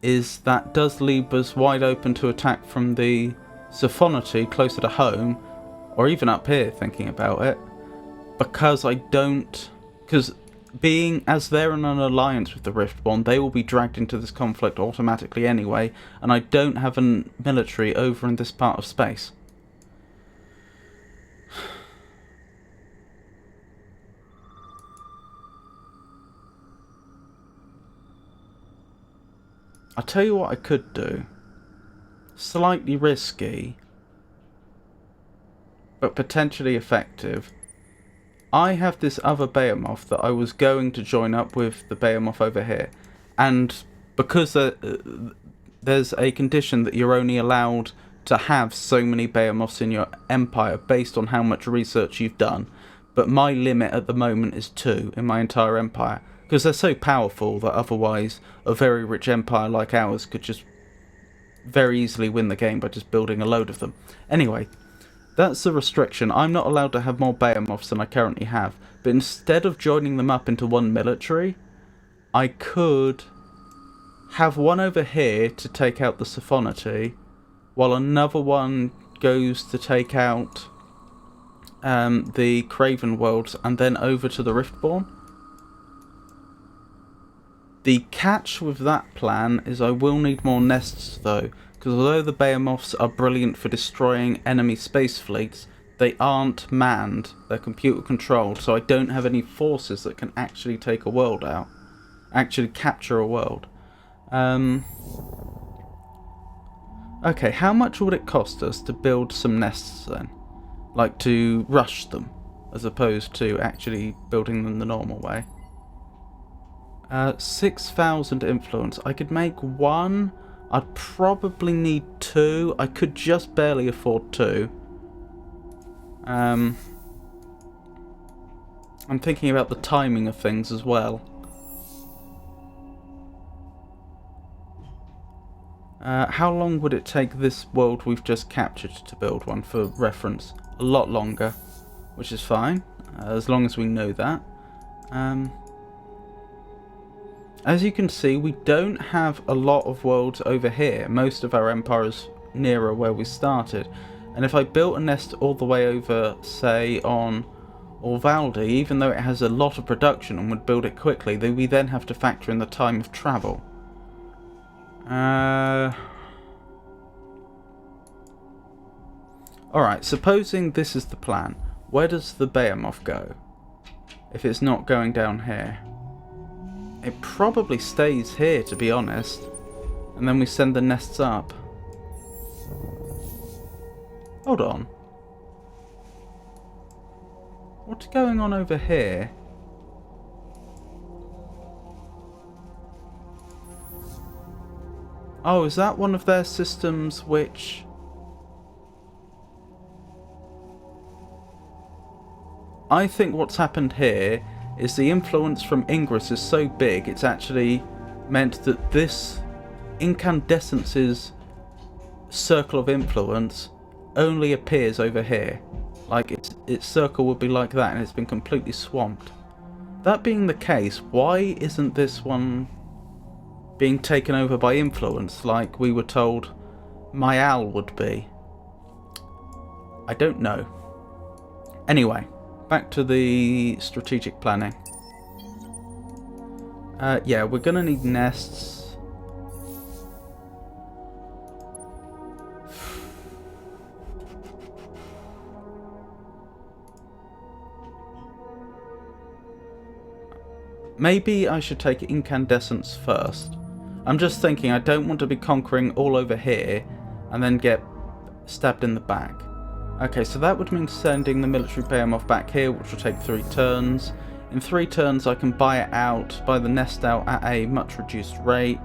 is that does leave us wide open to attack from the Sophonoty closer to home, or even up here, thinking about it, because being as they're in an alliance with the Riftborn, they will be dragged into this conflict automatically anyway, and I don't have a military over in this part of space. I'll tell you what I could do. Slightly risky, but potentially effective. I have this other Behemoth that I was going to join up with the Behemoth over here. And because there's a condition that you're only allowed to have so many Behemoths in your empire based on how much research you've done. But my limit at the moment is 2 in my entire empire. Because they're so powerful that otherwise a very rich empire like ours could just very easily win the game by just building a load of them. Anyway, that's the restriction. I'm not allowed to have more Behemoths than I currently have. But instead of joining them up into one military, I could have one over here to take out the Sophonoty, while another one goes to take out the Craven worlds, and then over to the Riftborn. The catch with that plan is I will need more nests though, because although the Behemoths are brilliant for destroying enemy space fleets, they aren't manned, they're computer controlled, so I don't have any forces that can actually take a world out, actually capture a world. Okay, how much would it cost us to build some nests then? Like to rush them, as opposed to actually building them the normal way. 6,000 influence. I could make 1. I'd probably need 2. I could just barely afford 2. I'm thinking about the timing of things as well. How long would it take this world we've just captured to build one? For reference, a lot longer, which is fine, as long as we know that. As you can see, we don't have a lot of worlds over here. Most of our empire is nearer where we started. And if I built a nest all the way over, say, on Orvaldi, even though it has a lot of production and would build it quickly, we then have to factor in the time of travel. Alright, supposing this is the plan. Where does the Behemoth go? If it's not going down here. It probably stays here, to be honest. And then we send the nests up. Hold on. What's going on over here? Oh, is that one of their systems which... I think what's happened here is the influence from Ingress is so big, it's actually meant that this incandescence's circle of influence only appears over here. Like its circle would be like that, and it's been completely swamped. That being the case, why isn't this one being taken over by influence like we were told Mayal would be? I don't know. Anyway, back to the strategic planning. Yeah, we're gonna need nests. Maybe I should take incandescence first. I'm just thinking I don't want to be conquering all over here and then get stabbed in the back. Okay, so that would mean sending the military Behemoth back here, which will take 3 turns. In 3 turns I can buy it out, buy the nest out at a much reduced rate,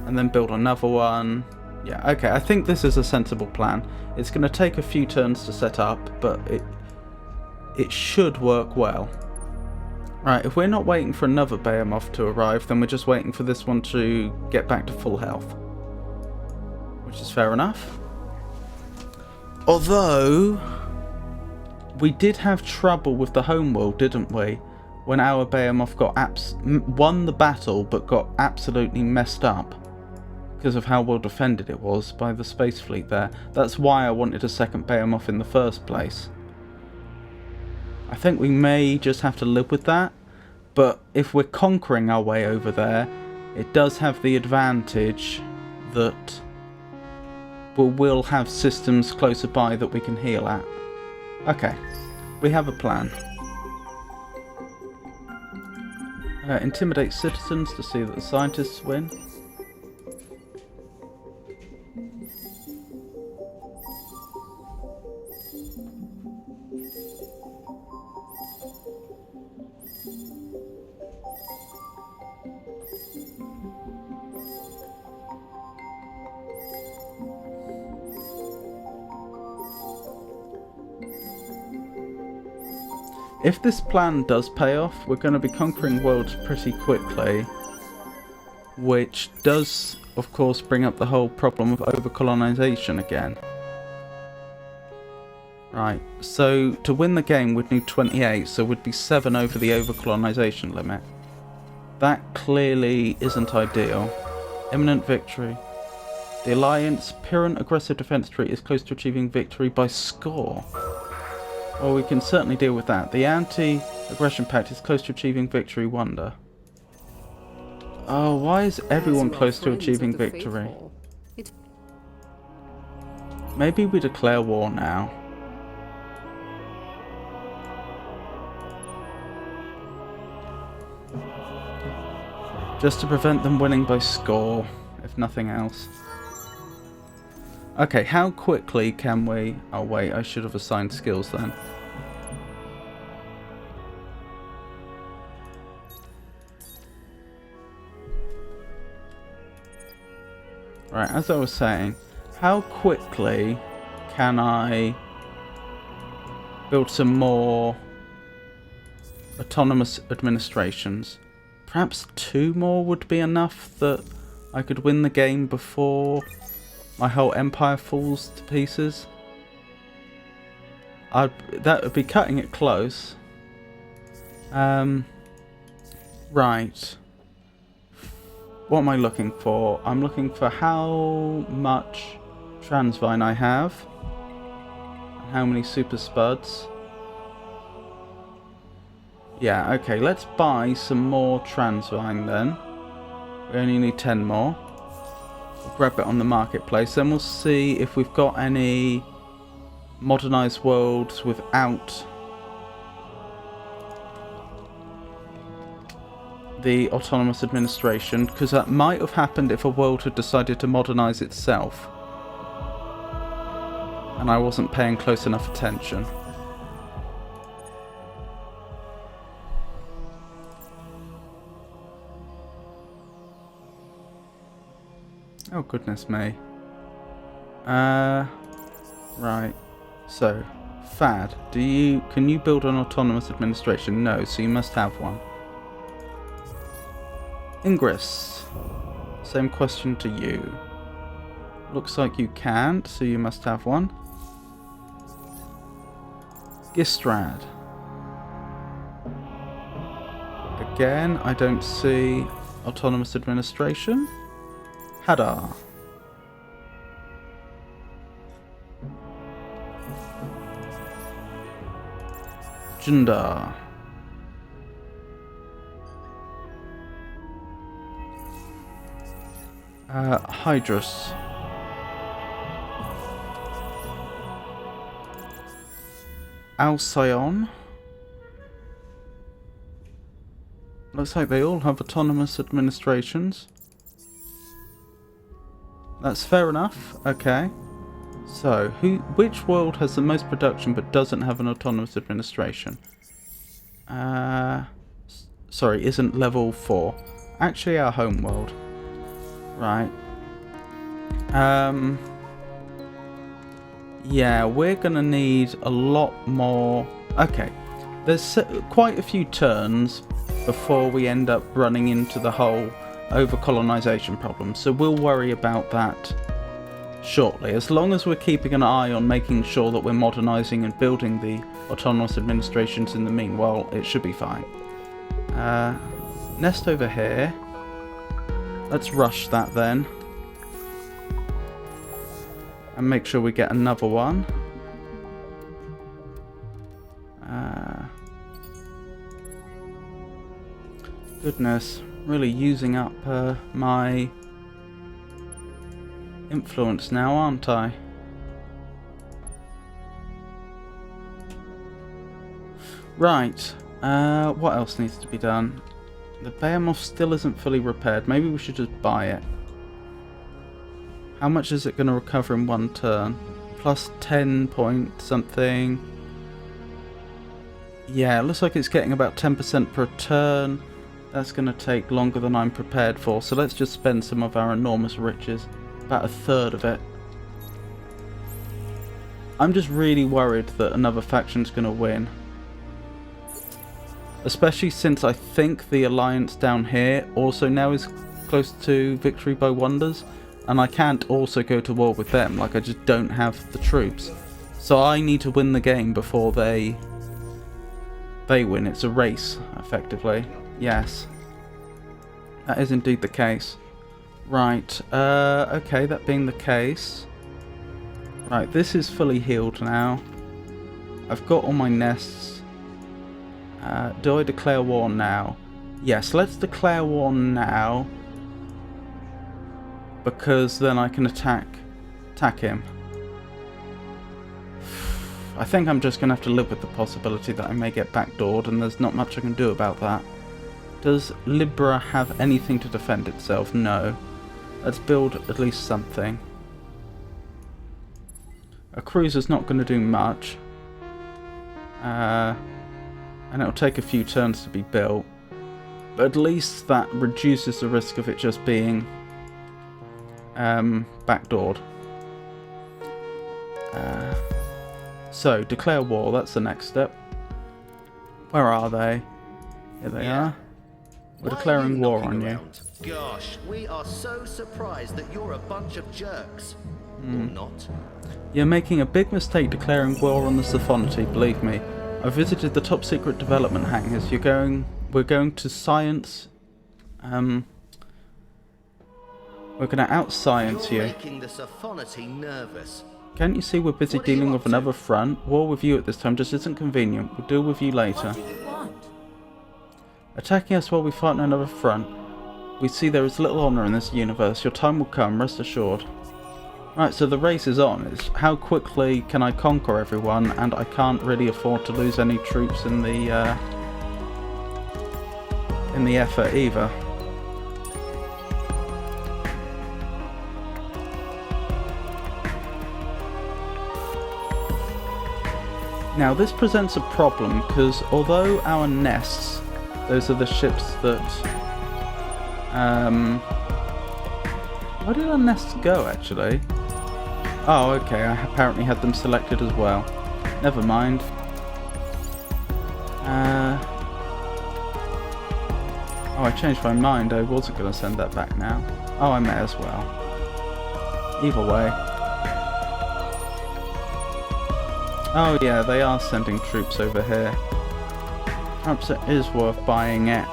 and then build another one. Yeah, okay, I think this is a sensible plan. It's going to take a few turns to set up, but it should work well. Right, if we're not waiting for another Behemoth to arrive, then we're just waiting for this one to get back to full health. Which is fair enough. Although, we did have trouble with the homeworld, didn't we? When our Behemoth won the battle, but got absolutely messed up. Because of how well defended it was by the space fleet there. That's why I wanted a second Behemoth in the first place. I think we may just have to live with that, but if we're conquering our way over there, it does have the advantage that we will have systems closer by that we can heal at. Okay, we have a plan. Intimidate citizens to see that the scientists win. If this plan does pay off, we're going to be conquering worlds pretty quickly, which does, of course, bring up the whole problem of overcolonization again. Right, so to win the game we'd need 28, so we'd be 7 over the overcolonization limit. That clearly isn't ideal. Imminent victory. The Alliance Pyrrhon aggressive defense tree is close to achieving victory by score. Well, we can certainly deal with that. The anti-aggression pact is close to achieving victory, wonder. Oh, why is everyone close to achieving victory? Maybe we declare war now. Just to prevent them winning by score, if nothing else. Okay, how quickly can we... Oh wait, I should have assigned skills then. Right, as I was saying, how quickly can I build some more autonomous administrations? Perhaps 2 more would be enough that I could win the game before my whole empire falls to pieces. That would be cutting it close. Right. What am I looking for? I'm looking for how much Transvine I have. And how many Super Spuds. Yeah, okay, let's buy some more Transvine then. We only need 10 more. We'll grab it on the marketplace. Then we'll see if we've got any modernized worlds without the autonomous administration, because that might have happened if a world had decided to modernize itself and I wasn't paying close enough attention. Oh goodness me. Right. So, Fad, can you build an autonomous administration? No, so you must have one. Ingress, same question to you. Looks like you can't, so you must have one. Gistrad. Again, I don't see autonomous administration. Hadar. Jundar. Hydrus. Alcyon. Looks like they all have autonomous administrations. That's fair enough. Okay. So, which world has the most production but doesn't have an autonomous administration? Sorry, isn't level 4. Actually, our home world. Right. Yeah, we're gonna need a lot more. Okay, there's quite a few turns before we end up running into the whole over-colonization problem, so we'll worry about that shortly. As long as we're keeping an eye on making sure that we're modernizing and building the autonomous administrations in the meanwhile, it should be fine. Nest over here. Let's rush that then. And make sure we get another one. Goodness, really using up my influence now, aren't I? Right, what else needs to be done? The Behemoth still isn't fully repaired. Maybe we should just buy it. How much is it going to recover in one turn? Plus 10 point something. Yeah, it looks like it's getting about 10% per turn. That's going to take longer than I'm prepared for. So let's just spend some of our enormous riches. About a third of it. I'm just really worried that another faction's going to win. Especially since I think the alliance down here also now is close to victory by wonders. And I can't also go to war with them. Like, I just don't have the troops. So I need to win the game before they win. It's a race, effectively. Yes. That is indeed the case. Right. Okay, that being the case. Right, this is fully healed now. I've got all my nests. Do I declare war now? Yes, let's declare war now. Because then I can attack him. I think I'm just going to have to live with the possibility that I may get backdoored, and there's not much I can do about that. Does Libra have anything to defend itself? No. Let's build at least something. A cruiser's not going to do much. And it'll take a few turns to be built. But at least that reduces the risk of it just being backdoored. So, declare war, that's the next step. Where are they? Here they are. We're Why are declaring war knocking on you. around? Gosh, we are so surprised that you're a bunch of jerks. Or not. You're making a big mistake declaring war on the Sophonoty, believe me. I visited the top secret development hangars. We're going to science, we're gonna out-science You're you. making the Sophonoty nervous. Can't you see we're busy What are you dealing up with to? another front? War with you at this time just isn't convenient. We'll deal with you later. What do you want? Attacking us while we fight on another front. We see there is little honour in this universe. Your time will come, rest assured. Right, so the race is on. It's how quickly can I conquer everyone, and I can't really afford to lose any troops in the effort either. Now this presents a problem because although our nests, those are the ships that where did our nests go actually? Oh okay, I apparently had them selected as well. Never mind. Oh, I changed my mind. I wasn't going to send that back now. Oh, I may as well. Either way. Oh yeah, they are sending troops over here. Perhaps it is worth buying it.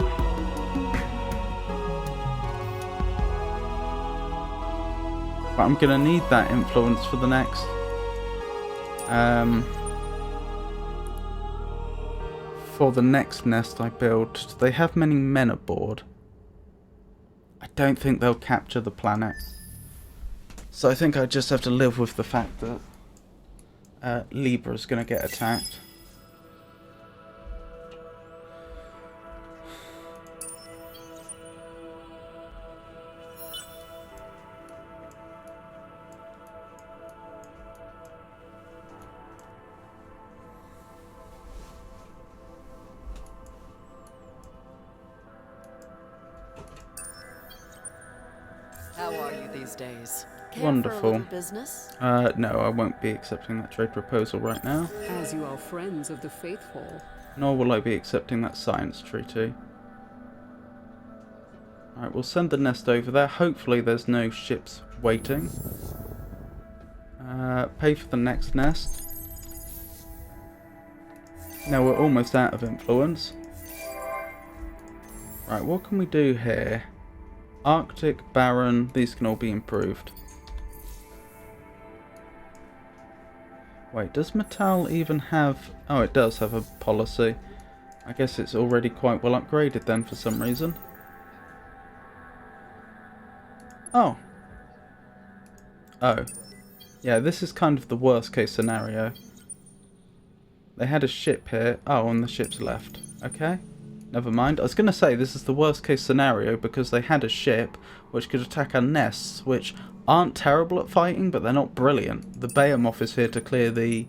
But I'm gonna need that influence for the next. For the next nest I build. Do they have many men aboard? I don't think they'll capture the planet. So I think I just have to live with the fact that Libra's gonna get attacked. How are you these days? Care Wonderful. For a little business? No, I won't be accepting that trade proposal right now. As you are friends of the faithful. Nor will I be accepting that science treaty. Alright, we'll send the nest over there. Hopefully there's no ships waiting. Pay for the next nest. Now we're almost out of influence. Right, what can we do here? Arctic, Barren, these can all be improved. Wait, does Metal even have... Oh, it does have a policy. I guess it's already quite well upgraded then for some reason. Oh. Oh. Yeah, this is kind of the worst case scenario. They had a ship here. Oh, and the ship's left. Okay. Never mind. I was going to say this is the worst case scenario because they had a ship which could attack our nests, which aren't terrible at fighting, but they're not brilliant. The Behemoth is here to clear the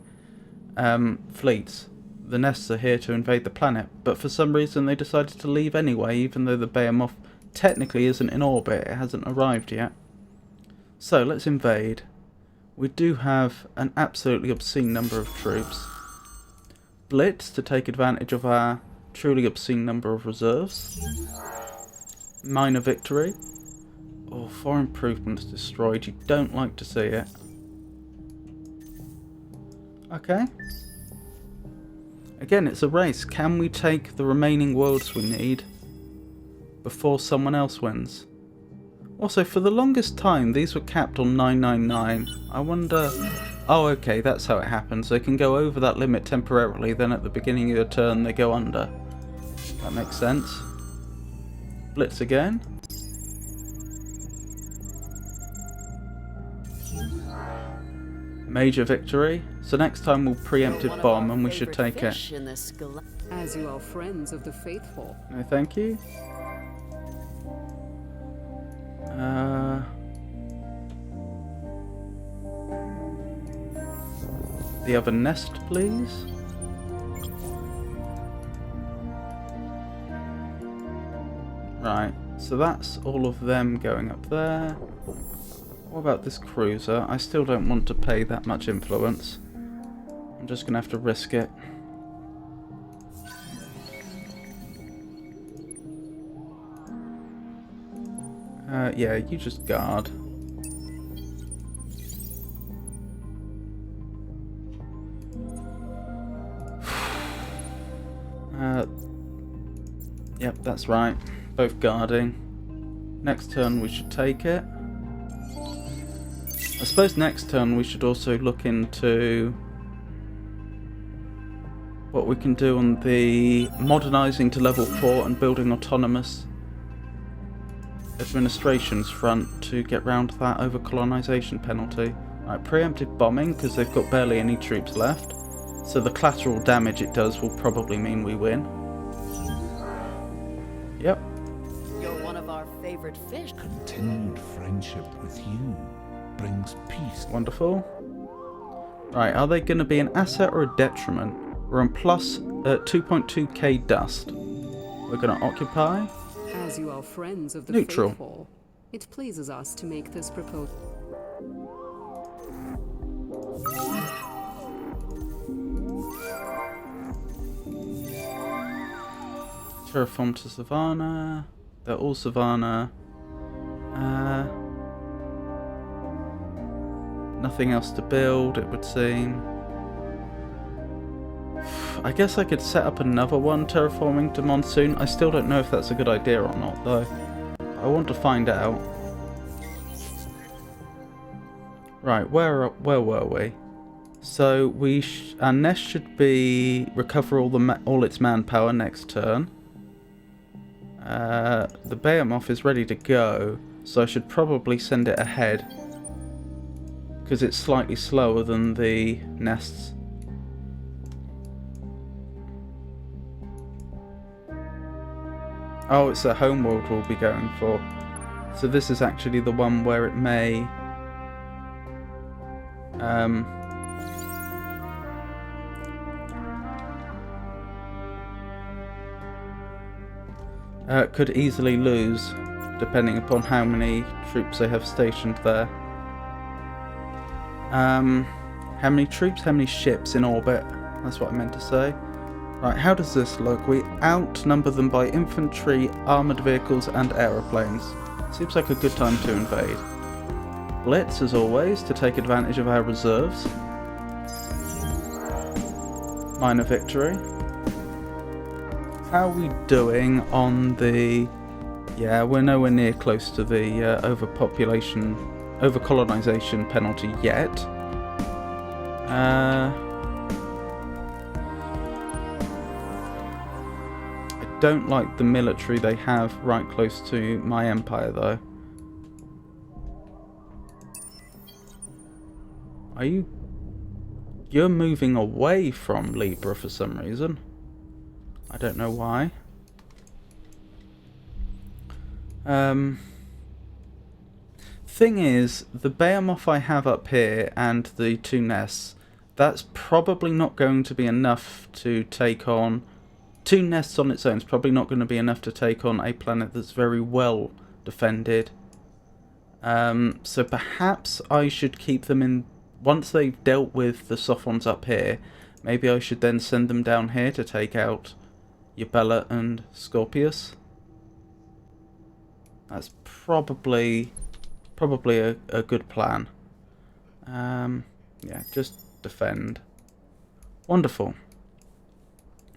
fleets. The nests are here to invade the planet, but for some reason they decided to leave anyway, even though the Behemoth technically isn't in orbit. It hasn't arrived yet. So let's invade. We do have an absolutely obscene number of troops. Blitz to take advantage of our truly obscene number of reserves. Minor victory. Oh, 4 improvements destroyed. You don't like to see it. Okay. Again, it's a race. Can we take the remaining worlds we need before someone else wins? Also, for the longest time, these were capped on 999. I wonder... Oh, okay, that's how it happens. They can go over that limit temporarily, then at the beginning of your turn they go under. That makes sense. Blitz again. Major victory. So next time we'll preemptive bomb and we should take it. As you are friends of the faithful. No, thank you. The other nest, please. Right, so that's all of them going up there. What about this cruiser? I still don't want to pay that much influence. I'm just going to have to risk it. Yeah, you just guard. Yep, that's right. Both guarding. Next turn we should take it. I suppose next turn we should also look into what we can do on the modernising to level 4 and building autonomous administrations front to get round that over-colonisation penalty. Right, preemptive bombing, because they've got barely any troops left. So the collateral damage it does will probably mean we win. Yep. You're one of our favorite fish. Continued friendship with you brings peace. Wonderful. Right, are they going to be an asset or a detriment? We're on plus 2.2k dust. We're going to occupy. As you are friends of the Neutral. faithful, it pleases us to make this proposal. Terraform to Savannah. They're all Savannah. Nothing else to build, it would seem. I guess I could set up another one terraforming to Monsoon. I still don't know if that's a good idea or not, though. I want to find out. Right, where were we? So our nest should be recover all its manpower next turn. The Behemoth is ready to go, so I should probably send it ahead because it's slightly slower than the nests. Oh, it's a homeworld we'll be going for. So this is actually the one where it may could easily lose depending upon how many troops they have stationed there. How many troops, how many ships in orbit? That's what I meant to say. Right, how does this look? We outnumber them by infantry, armoured vehicles and aeroplanes. Seems like a good time to invade. Blitz, as always, to take advantage of our reserves. Minor victory. How are we doing on the... Yeah, we're nowhere near close to the over-colonisation penalty yet. I don't like the military they have right close to my empire, though. Are you... You're moving away from Libra for some reason. I don't know why. Thing is, the Behemoth I have up here and the two nests, that's probably not going to be enough to take on... Two nests on its own is probably not going to be enough to take on a planet that's very well defended. So perhaps I should keep them in... Once they've dealt with the soft ones up here, maybe I should then send them down here to take out Yubela and Scorpius. That's probably a good plan. Yeah, just defend. Wonderful.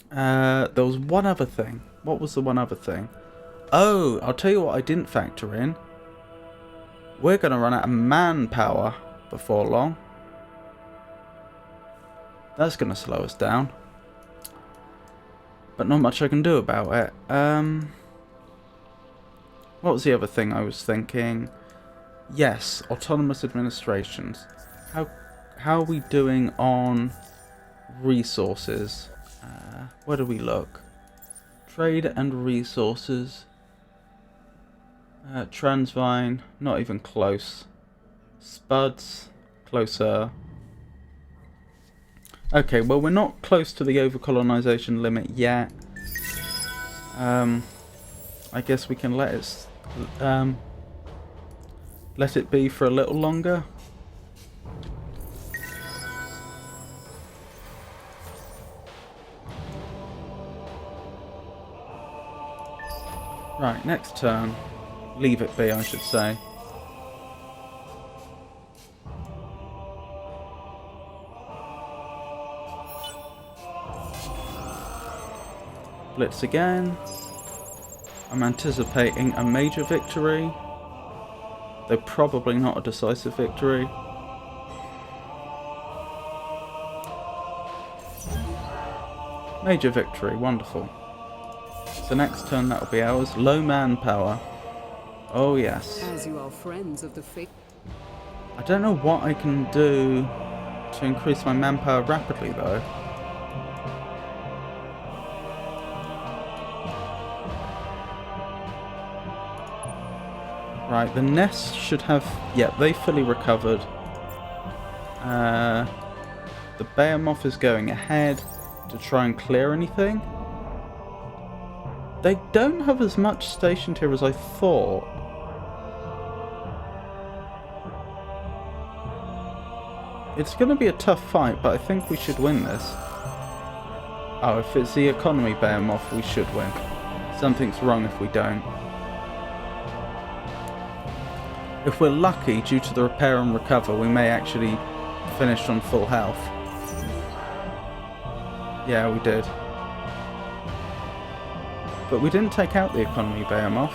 There was one other thing. What was the one other thing? Oh, I'll tell you what I didn't factor in. We're going to run out of manpower before long. That's going to slow us down. But not much I can do about it. What was the other thing I was thinking? Yes, autonomous administrations. How are we doing on resources? Where do we look? Trade and resources. Transvine, not even close. Spuds, closer. Okay, well we're not close to the over-colonisation limit yet. I guess we can let it be for a little longer. Right, next turn. Leave it be, I should say. Blitz again. I'm anticipating a major victory, though probably not a decisive victory. Major victory, wonderful. So next turn that will be ours. Low manpower. Oh yes. As you are friends of the faith. I don't know what I can do to increase my manpower rapidly though. Right, the nest should have... Yep, they fully recovered. The Behemoth is going ahead to try and clear anything. They don't have as much stationed here as I thought. It's going to be a tough fight, but I think we should win this. Oh, if it's the economy Behemoth, we should win. Something's wrong if we don't. If we're lucky, due to the repair and recover, we may actually finish on full health. Yeah, we did. But we didn't take out the economy Behemoth.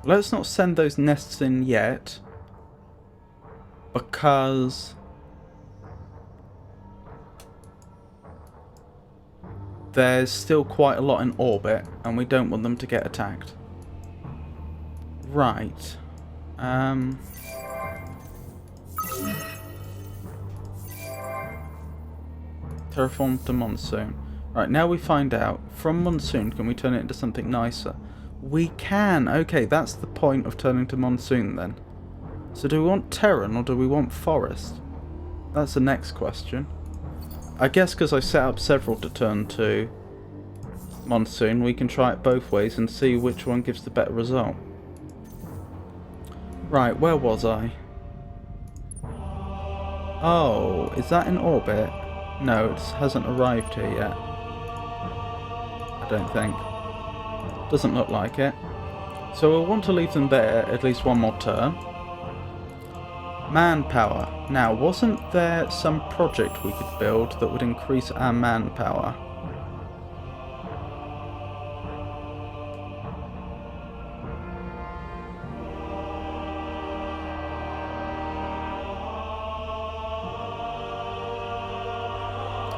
Let's not send those nests in yet, because there's still quite a lot in orbit, and we don't want them to get attacked. Right. Terraform to Monsoon. Right, now we find out, from Monsoon, can we turn it into something nicer? We can! Okay, that's the point of turning to Monsoon then. So do we want Terran or do we want Forest? That's the next question. I guess because I set up several to turn to Monsoon, we can try it both ways and see which one gives the better result. Right, where was I? Oh, is that in orbit? No, it hasn't arrived here yet. I don't think. Doesn't look like it. So we'll want to leave them there at least one more turn. Manpower. Now, wasn't there some project we could build that would increase our manpower?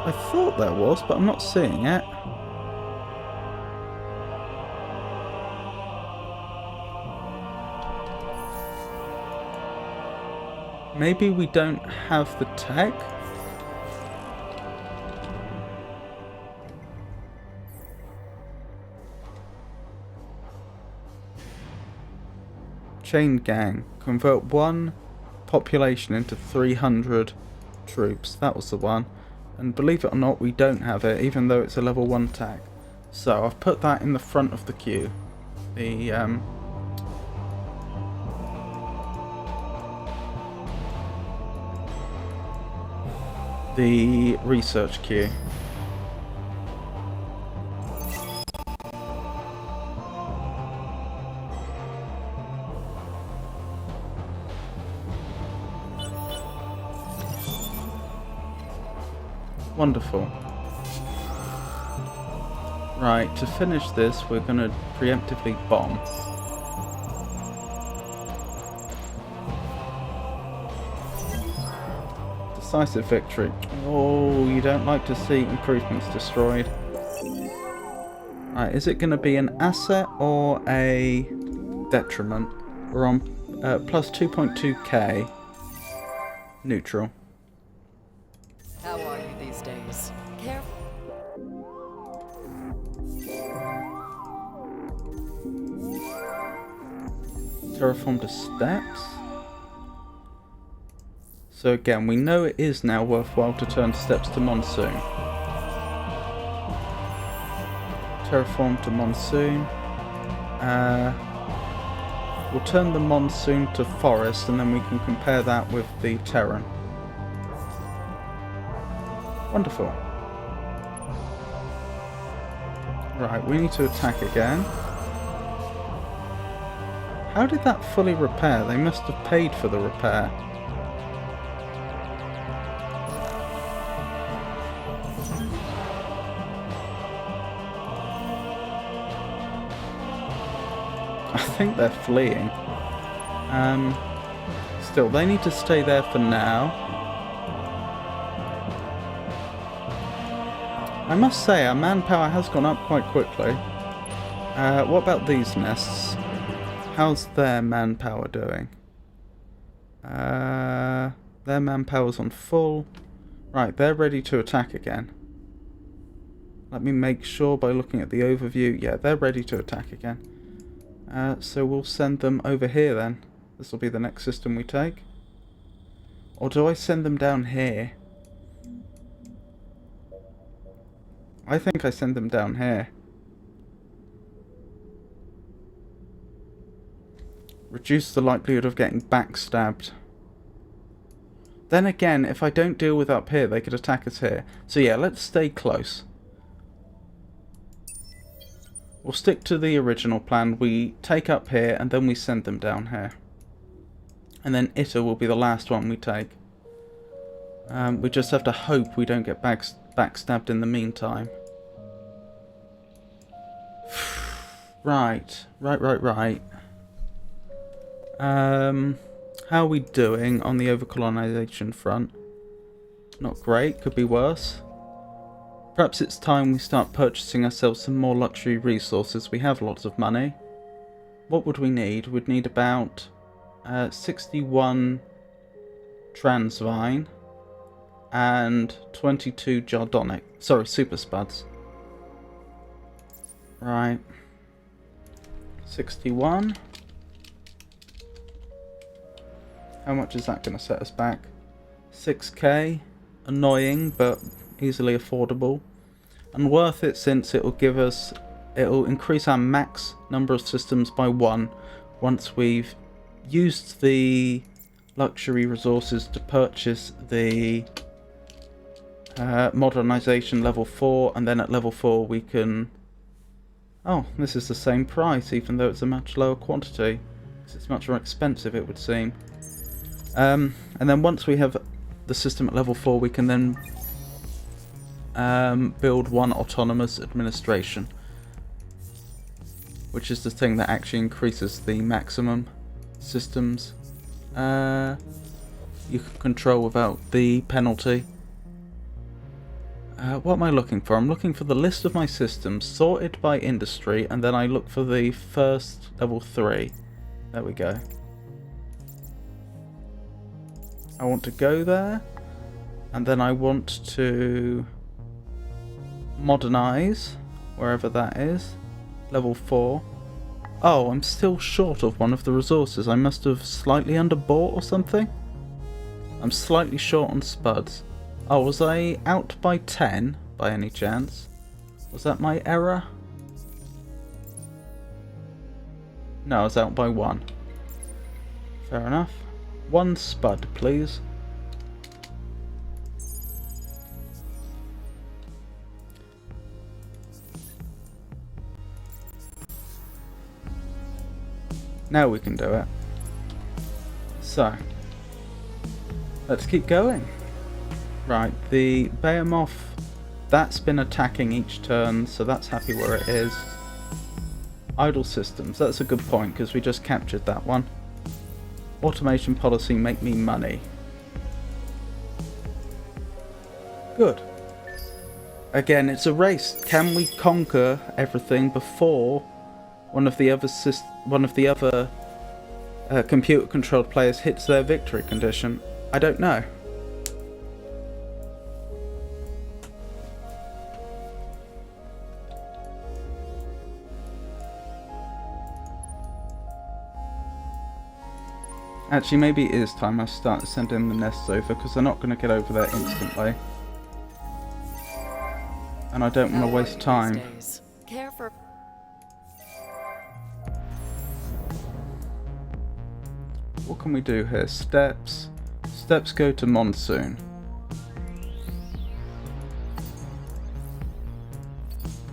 I thought there was, but I'm not seeing it. Maybe we don't have the tech? Chain gang. Convert 1 population into 300 troops. That was the one. And believe it or not, we don't have it, even though it's a level 1 tech. So I've put that in the front of the queue. The research queue. Wonderful. Right, to finish this, we're going to preemptively bomb. Decisive victory. Oh, you don't like to see improvements destroyed. Right, is it going to be an asset or a detriment? We're on plus 2.2k. Neutral. How are you these days? Careful. Terraform to steps. So again, we know it is now worthwhile to turn steps to Monsoon. Terraform to Monsoon. We'll turn the Monsoon to Forest, and then we can compare that with the Terran. Wonderful. Right, we need to attack again. How did that fully repair? They must have paid for the repair. I think they're fleeing. Still, they need to stay there for now. I must say, our manpower has gone up quite quickly. What about these nests? How's their manpower doing? Their manpower's on full. Right, they're ready to attack again. Let me make sure by looking at the overview. Yeah, they're ready to attack again. So we'll send them over here then. This will be the next system we take. Or do I send them down here? I think I send them down here. Reduce the likelihood of getting backstabbed. Then again, if I don't deal with up here, they could attack us here. So yeah, let's stay close. We'll stick to the original plan. We take up here and then we send them down here. And then Itter will be the last one we take. We just have to hope we don't get backstabbed in the meantime. Right. How are we doing on the overcolonization front? Not great, could be worse. Perhaps it's time we start purchasing ourselves some more luxury resources. We have lots of money. What would we need? We'd need about 61 Transvine and 22 Jardonic. Sorry, Super Spuds. Right. 61. How much is that going to set us back? 6k. Annoying, but easily affordable. And worth it since it'll increase our max number of systems by 1 once we've used the luxury resources to purchase the modernization level 4, and then at level 4 we can... Oh, this is the same price even though it's a much lower quantity. It's much more expensive, it would seem. And then once we have the system at level 4, we can then build one autonomous administration, which is the thing that actually increases the maximum systems you can control without the penalty. What am I looking for? I'm looking for the list of my systems sorted by industry, and then I look for the first level 3. There we go. I want to go there, and then I want to modernize wherever that is. Level 4. Oh, I'm still short of one of the resources. I must have slightly underbought or something. I'm slightly short on spuds. Oh, was I out by 10 by any chance? Was that my error? No, I was out by 1. Fair enough. 1 spud, please. Now we can do it. So, let's keep going. Right, the Behemoth, that's been attacking each turn, so that's happy where it is. Idle systems, that's a good point, because we just captured that one. Automation policy, make me money. Good. Again, it's a race. Can we conquer everything before one of the other computer-controlled players hits their victory condition? I don't know. Actually, maybe it is time I start sending the nests over, because they're not going to get over there instantly. And I don't want to waste time. Care for... What can we do here? Steps. Steps go to Monsoon.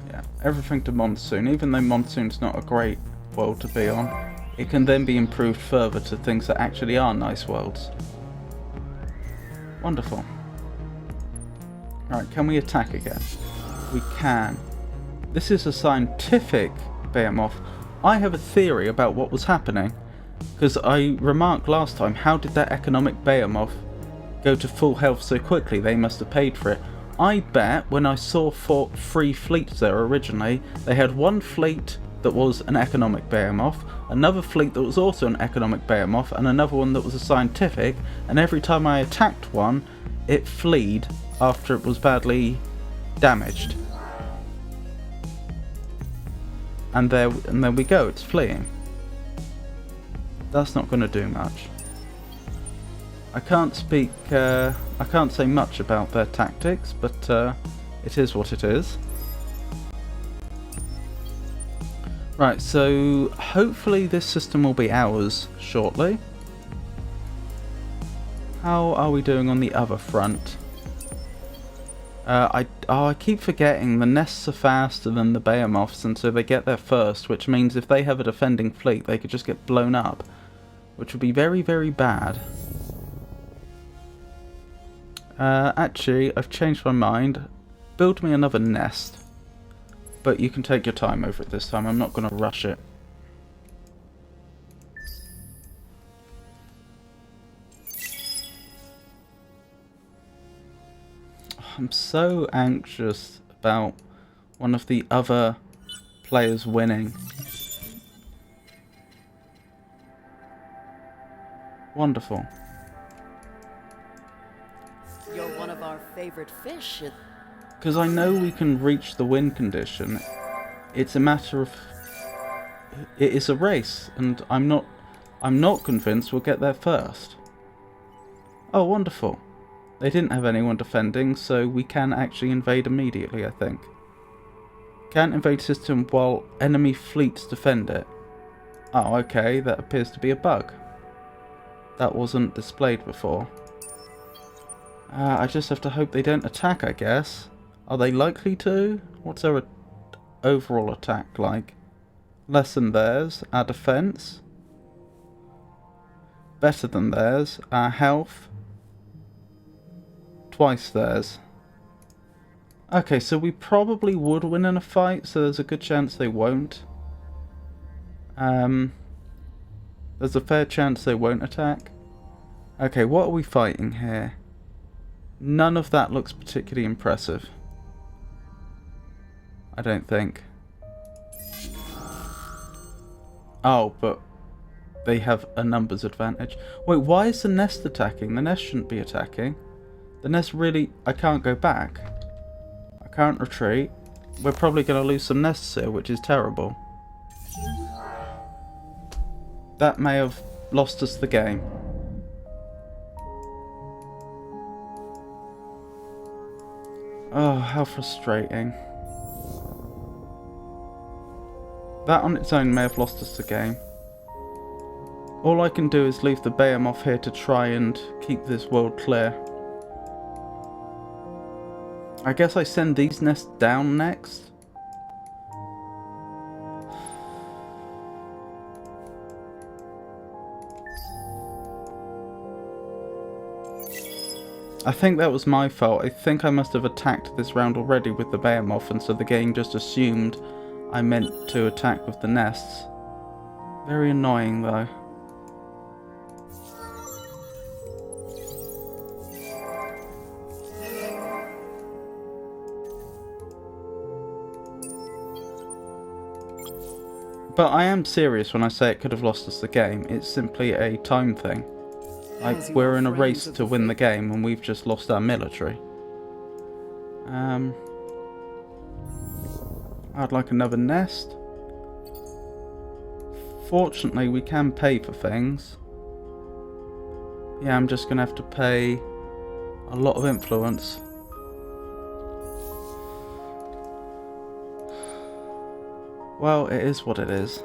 Yeah. everything to Monsoon. Even though Monsoon's not a great world to be on, it can then be improved further to things that actually are nice worlds. Wonderful. Right, can we attack again? We can. This is a scientific behemoth. I have a theory about what was happening, because I remarked last time, how did that economic behemoth go to full health so quickly? They must have paid for it. I bet when I saw 3 fleets there originally, they had one fleet that was an economic behemoth, another fleet that was also an economic behemoth, and another one that was a scientific, and every time I attacked one, it fled after it was badly damaged. And there we go, it's fleeing. That's not going to do much. I can't say much about their tactics, but it is what it is. Right, so hopefully this system will be ours shortly. How are we doing on the other front? I keep forgetting the nests are faster than the behemoths, and so they get there first, which means if they have a defending fleet, they could just get blown up, which would be very, very bad. Actually, I've changed my mind. Build me another nest, but you can take your time over it this time. I'm not going to rush it. I'm so anxious about one of the other players winning. Wonderful. You're one of our favorite fish. Because I know we can reach the win condition. It's a matter of... It is a race, and I'm not convinced we'll get there first. Oh, wonderful. They didn't have anyone defending, so we can actually invade immediately, I think. Can't invade system while enemy fleets defend it. Oh, okay, that appears to be a bug. That wasn't displayed before. I just have to hope they don't attack, I guess. Are they likely to? What's their overall attack like? Less than theirs. Our defense? Better than theirs. Our health? Twice theirs. Okay, so we probably would win in a fight, so there's a good chance they won't. There's a fair chance they won't attack. Okay, what are we fighting here? None of that looks particularly impressive. I don't think. Oh, but they have a numbers advantage. Wait, why is the nest attacking? The nest shouldn't be attacking. The nest really... I can't go back. I can't retreat. We're probably going to lose some nests here, which is terrible. That may have lost us the game. Oh, how frustrating. That on its own may have lost us the game. All I can do is leave the behemoth here to try and keep this world clear. I guess I send these nests down next. I think that was my fault. I think I must have attacked this round already with the behemoth, and so the game just assumed I meant to attack with the nests. Very annoying though. But I am serious when I say it could have lost us the game. It's simply a time thing. Like, we're in a race to win the game and we've just lost our military. I'd like another nest. Fortunately, we can pay for things. Yeah, I'm just going to have to pay a lot of influence. Well, it is what it is.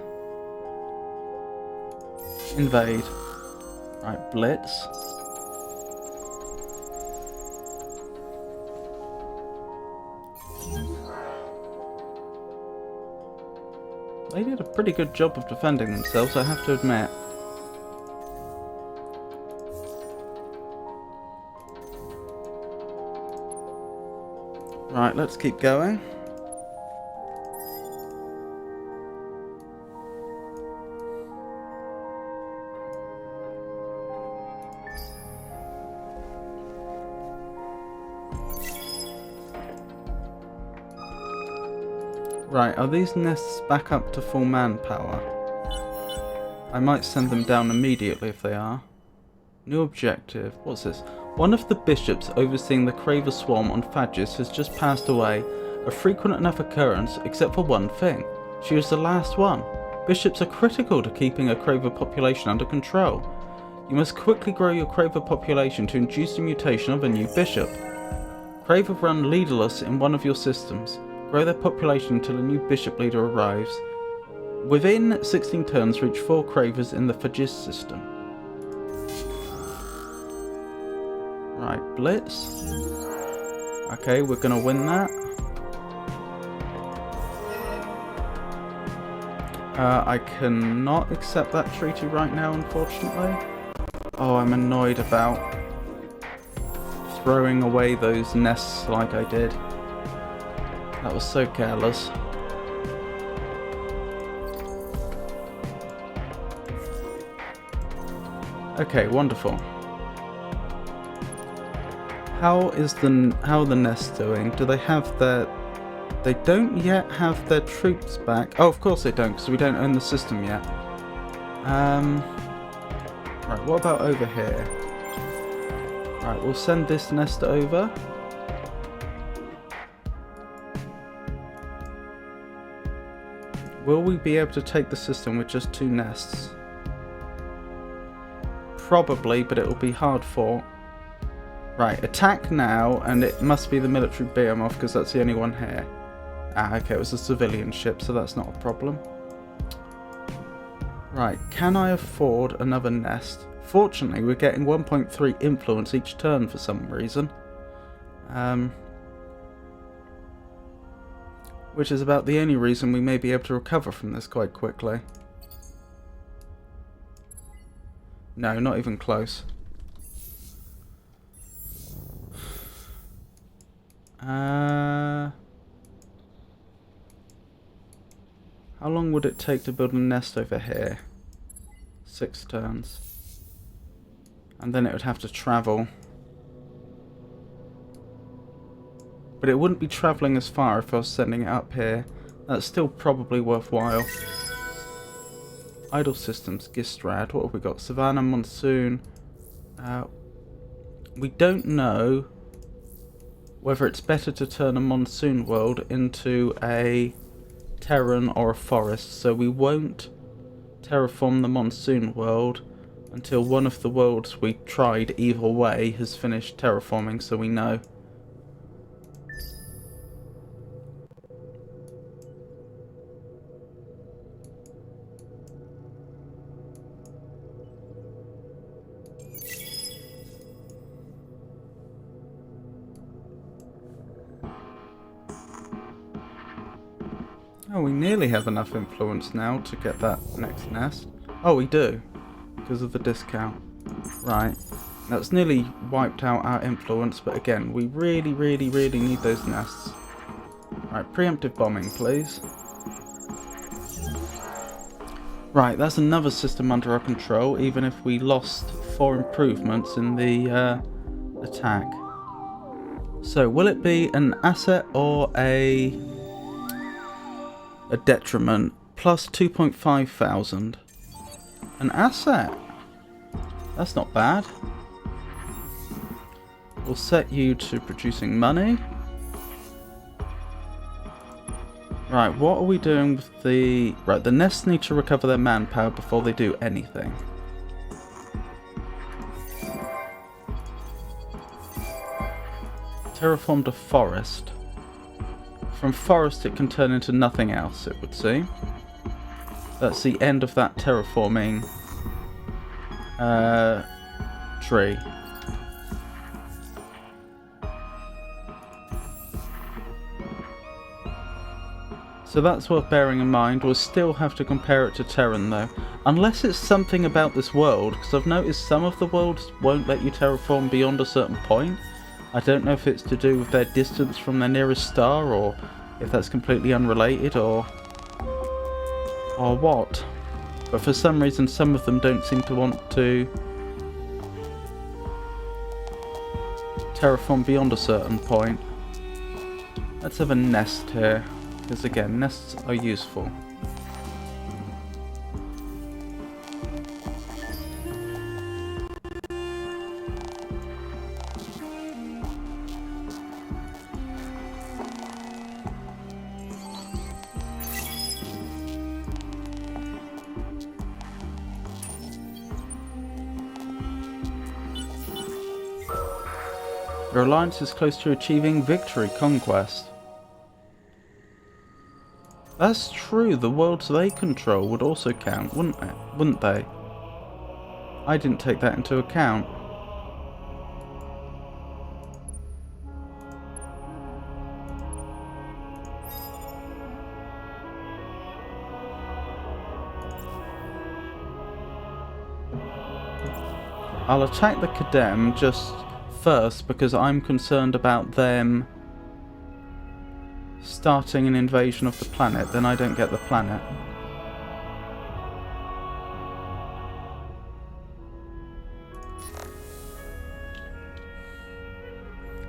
Invade. Right, blitz. They did a pretty good job of defending themselves, I have to admit. Right, let's keep going. Right, are these nests back up to full manpower? I might send them down immediately if they are. New objective. What's this? One of the bishops overseeing the Craver Swarm on Phagis has just passed away. A frequent enough occurrence, except for one thing. She was the last one. Bishops are critical to keeping a Craver population under control. You must quickly grow your Craver population to induce the mutation of a new bishop. Craver run leaderless in one of your systems. Grow their population until a new bishop leader arrives. Within 16 turns, reach 4 Cravers in the Phagis system. Right, Blitz. Okay, we're gonna win that. I cannot accept that treaty right now, unfortunately. Oh, I'm annoyed about throwing away those nests like I did. That was so careless. Okay, wonderful. How are the nests doing? Do they have their... They don't yet have their troops back. Oh, of course they don't, because we don't own the system yet. Right, what about over here? Right, we'll send this nest over. Will we be able to take the system with just 2 nests? Probably, but it will be hard fought. Right, attack now, and it must be the military behemoth because that's the only one here. Ah, okay, it was a civilian ship, so that's not a problem. Right, can I afford another nest? Fortunately, we're getting 1.3 influence each turn for some reason. Which is about the only reason we may be able to recover from this quite quickly. No, not even close. How long would it take to build a nest over here? 6 turns. And then it would have to travel. But it wouldn't be travelling as far if I was sending it up here. That's still probably worthwhile. Idle systems, Gistrad. What have we got? Savannah, Monsoon. We don't know whether it's better to turn a Monsoon world into a Terran or a forest. So we won't terraform the Monsoon world until one of the worlds we tried either way has finished terraforming, so we know. Oh, we nearly have enough influence now to get that next nest. Oh, we do, because of the discount. Right, that's nearly wiped out our influence, but again, we really need those nests. Right, preemptive bombing, please. Right, that's another system under our control, even if we lost 4 improvements in the attack. So, will it be an asset or a detriment? Plus 2.5 thousand. An asset. That's not bad. We'll set you to producing money. Right, what are we doing with the... Right, the nests need to recover their manpower before they do anything. Terraformed a forest. From forest it can turn into nothing else, it would seem. That's the end of that terraforming tree. So that's worth bearing in mind. We'll still have to compare it to Terran though. Unless it's something about this world, because I've noticed some of the worlds won't let you terraform beyond a certain point. I don't know if it's to do with their distance from their nearest star, or if that's completely unrelated, or what. But for some reason some of them don't seem to want to terraform beyond a certain point. Let's have a nest here, because again, nests are useful. Your alliance is close to achieving victory conquest. That's true, the worlds they control would also count, wouldn't they? I didn't take that into account. I'll attack the Kadem just first because I'm concerned about them starting an invasion of the planet, then I don't get the planet.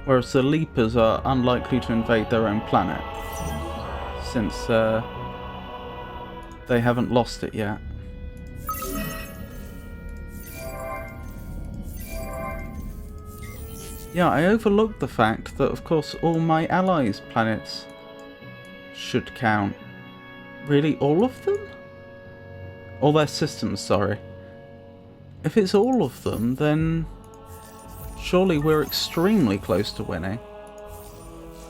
Whereas the Leapers are unlikely to invade their own planet, since they haven't lost it yet. Yeah, I overlooked the fact that, of course, all my allies' planets should count. Really, all of them? All their systems, sorry. If it's all of them, then surely we're extremely close to winning.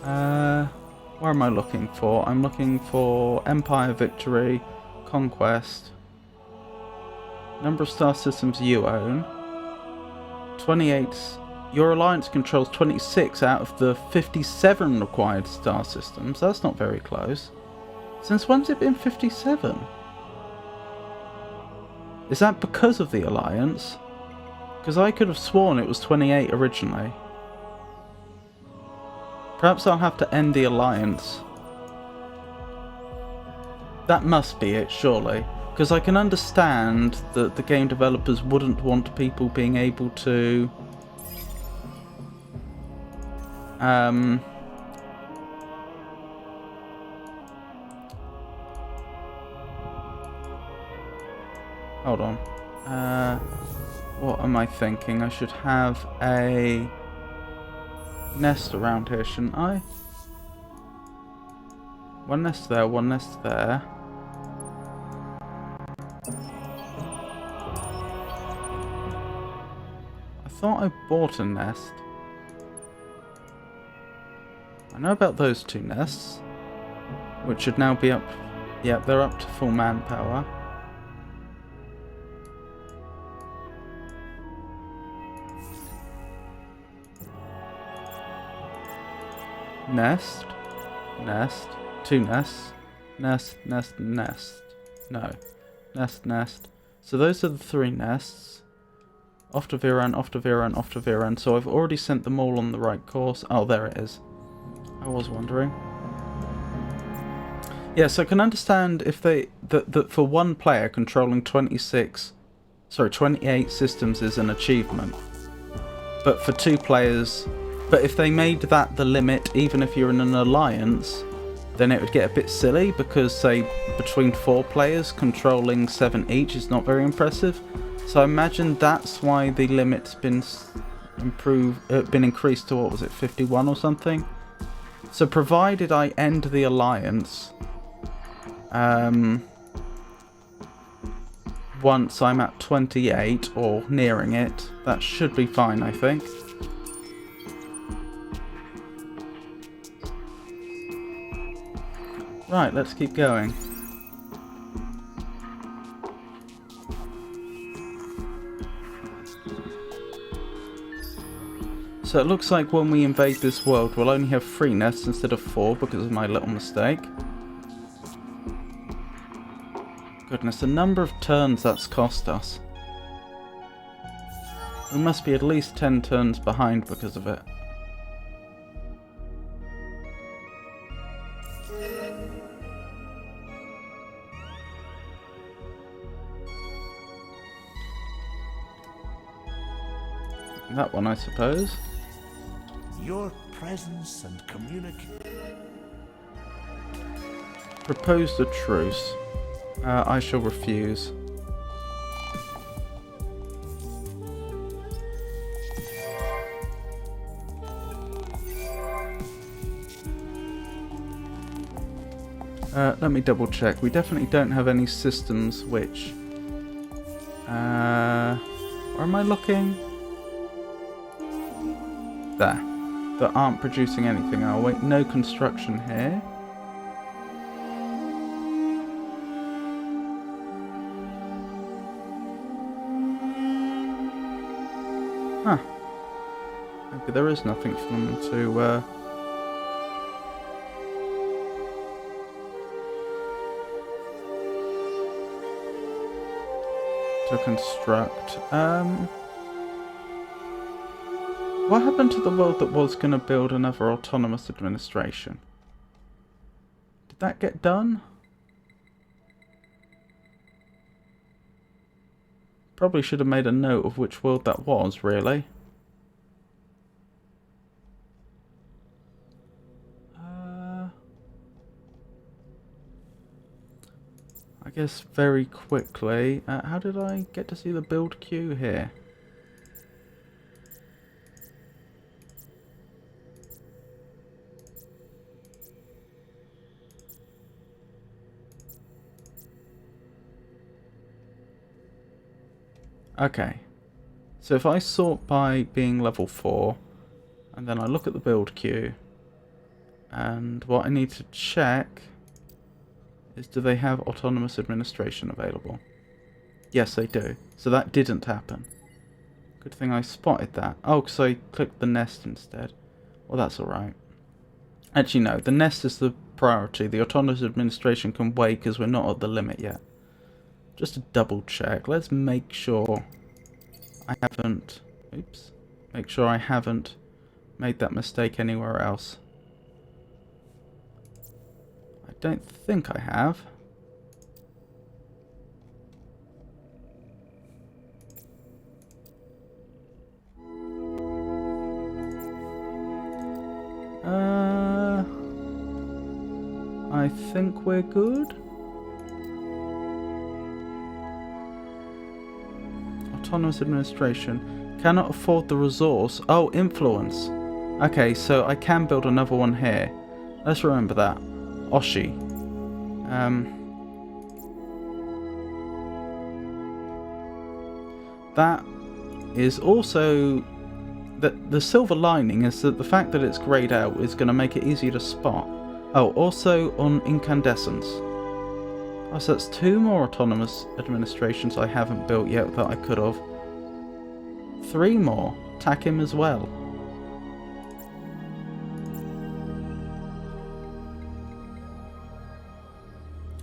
Where am I looking for? I'm looking for Empire, Victory, Conquest. Number of star systems you own. 28. Your alliance controls 26 out of the 57 required star systems. That's not very close. Since when's it been 57? Is that because of the alliance? Because I could have sworn it was 28 originally. Perhaps I'll have to end the alliance. That must be it, surely. Because I can understand that the game developers wouldn't want people being able to hold on. What am I thinking? I should have a nest around here, shouldn't I? One nest there, one nest there. I thought I bought a nest. I know about those two nests, which should now be up. Yep, they're up to full manpower. Nest, nest, two nests, nest, nest, nest. No, nest, nest. So those are the three nests. Off to Viran, off to Viran, off to Viran. So I've already sent them all on the right course. Oh, there it is. I was wondering. Yes, I can understand if they that for one player controlling 28 systems is an achievement. But for two players, but if they made that the limit, even if you're in an alliance, then it would get a bit silly because, say, between 4 players controlling 7 each is not very impressive. So I imagine that's why the limit's been increased to, what was it, 51 or something. So provided I end the alliance once I'm at 28 or nearing it, that should be fine, I think. Right, let's keep going. So it looks like when we invade this world, we'll only have 3 nests instead of 4 because of my little mistake. Goodness, the number of turns that's cost us. We must be at least 10 turns behind because of it. That one, I suppose. Your presence and communication. Proposed a truce. I shall refuse. Let me double check. We definitely don't have any systems which... where am I looking? There. That aren't producing anything. Oh wait, no construction here. Huh. Maybe there is nothing for them to construct. What happened to the world that was going to build another autonomous administration? Did that get done? Probably should have made a note of which world that was, really. I guess very quickly, how did I get to see the build queue here? Okay, so if I sort by being level 4, and then I look at the build queue, and what I need to check is, do they have autonomous administration available? Yes, they do. So that didn't happen. Good thing I spotted that. Oh, because I clicked the nest instead. Well, that's alright. Actually, no, the nest is the priority. The autonomous administration can wait because we're not at the limit yet. Just to double check, let's make sure I haven't... Oops. Make sure I haven't made that mistake anywhere else. I don't think I have. I think we're good. Autonomous administration. Cannot afford the resource. Oh, influence. Okay, so I can build another one here. Let's remember that. Oshi. That is also... The silver lining is that the fact that it's greyed out is going to make it easier to spot. Oh, also on incandescence. Oh, so that's 2 more autonomous administrations I haven't built yet that I could have. 3 more. Tack him as well.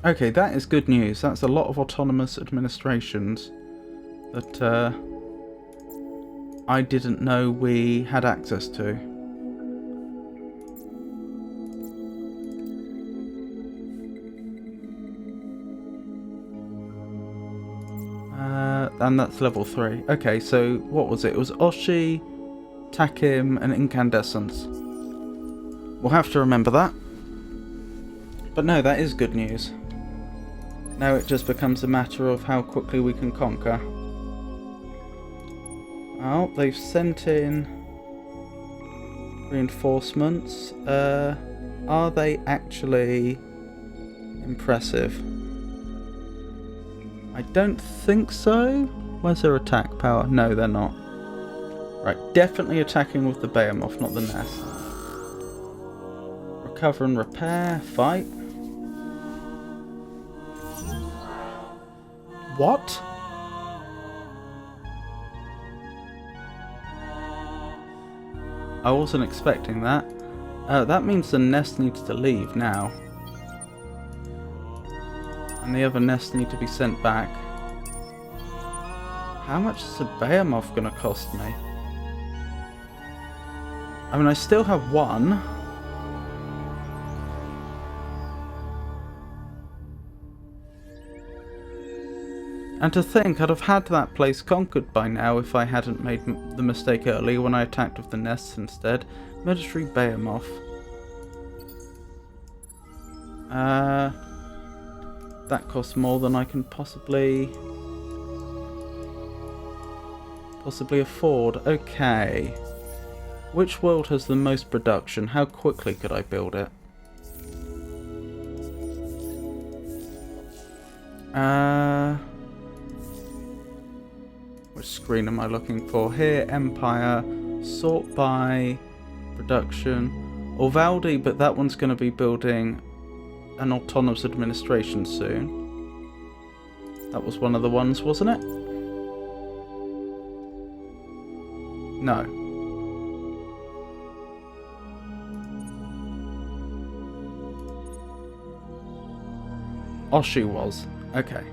Okay, that is good news. That's a lot of autonomous administrations that I didn't know we had access to. And that's level 3. Okay, so what was it? It was Oshi, Takim, and Incandescence. We'll have to remember that. But no, that is good news. Now it just becomes a matter of how quickly we can conquer. Oh, they've sent in reinforcements. Are they actually impressive? I don't think so. Where's their attack power? No, they're not. Right, definitely attacking with the Behemoth, not the nest. Recover and repair. Fight. What? I wasn't expecting that. That means the nest needs to leave now. And the other nests need to be sent back. How much is a Behemoth going to cost me? I mean, I still have one. And to think, I'd have had that place conquered by now if I hadn't made the mistake earlier when I attacked with the nests instead. Military Behemoth. That costs more than I can possibly afford. Okay. Which world has the most production? How quickly could I build it? Which screen am I looking for? Here, Empire, sort by production. Uvaldi, but that one's going to be building an autonomous administration soon. That was one of the ones, wasn't it? No. Oshu was. Okay.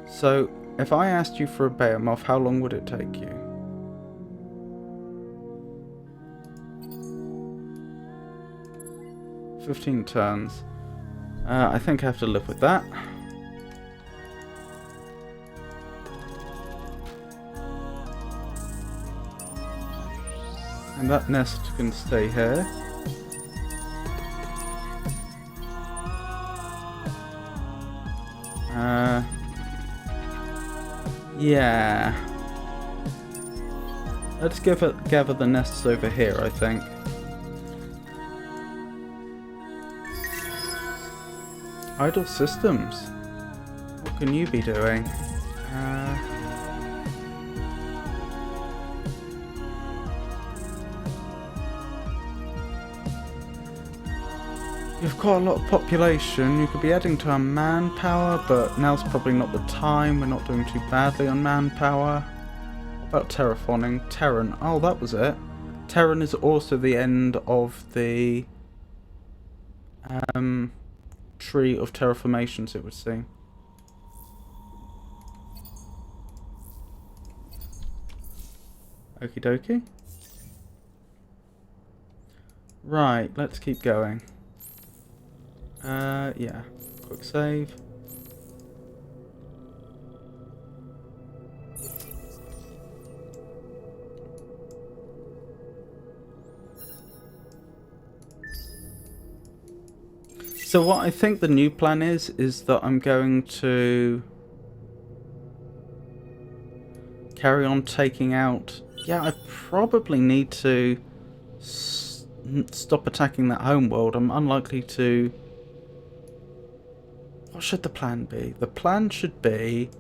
So, if I asked you for a Behemoth, how long would it take you? "15 turns. I think I have to live with that. And that nest can stay here. Yeah. Let's gather the nests over here, I think. Idle systems. What can you be doing? You've got a lot of population. You could be adding to our manpower, but now's probably not the time. We're not doing too badly on manpower. What about terraforming? Terran. Oh, that was it. Terran is also the end of the tree of terraformations, it would seem. Okie dokie. Right, let's keep going. Yeah. Quick save. So what I think the new plan is that I'm going to carry on taking out... Yeah, I probably need to stop attacking that homeworld. I'm unlikely to... What should the plan be? The plan should be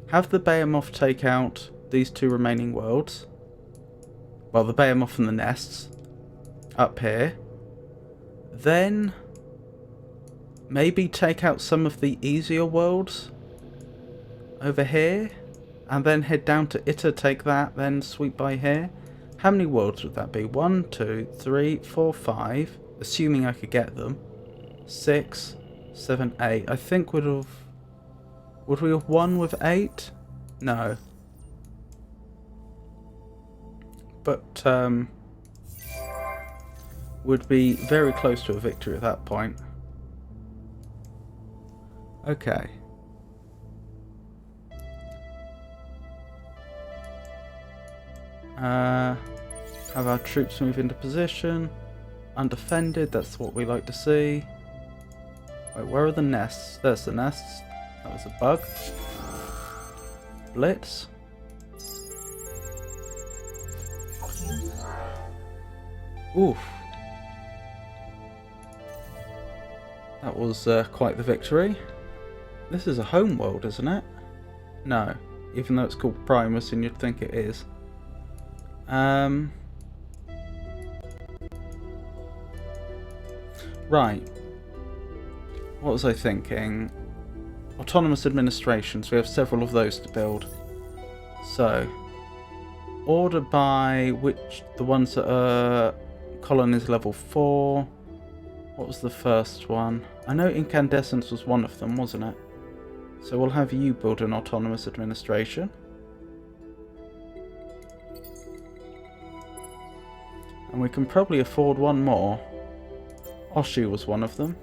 have the Behemoth take out these two remaining worlds. Well, the Behemoth and the nests up here. Then maybe take out some of the easier worlds over here. And then head down to Itta, take that, then sweep by here. How many worlds would that be? 1, 2, 3, 4, 5. Assuming I could get them. 6, 7, 8. I think would we have won with 8? No. But would be very close to a victory at that point. Okay. Have our troops move into position. Undefended, that's what we like to see. Wait, where are the nests? There's the nests. That was a bug. Blitz. Oof. That was quite the victory. This is a home world, isn't it? No. Even though it's called Primus and you'd think it is. Right. What was I thinking? Autonomous administrations. We have several of those to build. So, order by which the ones that are colonies level 4. What was the first one? I know incandescence was one of them, wasn't it? So we'll have you build an autonomous administration. And we can probably afford one more. Oshu was one of them.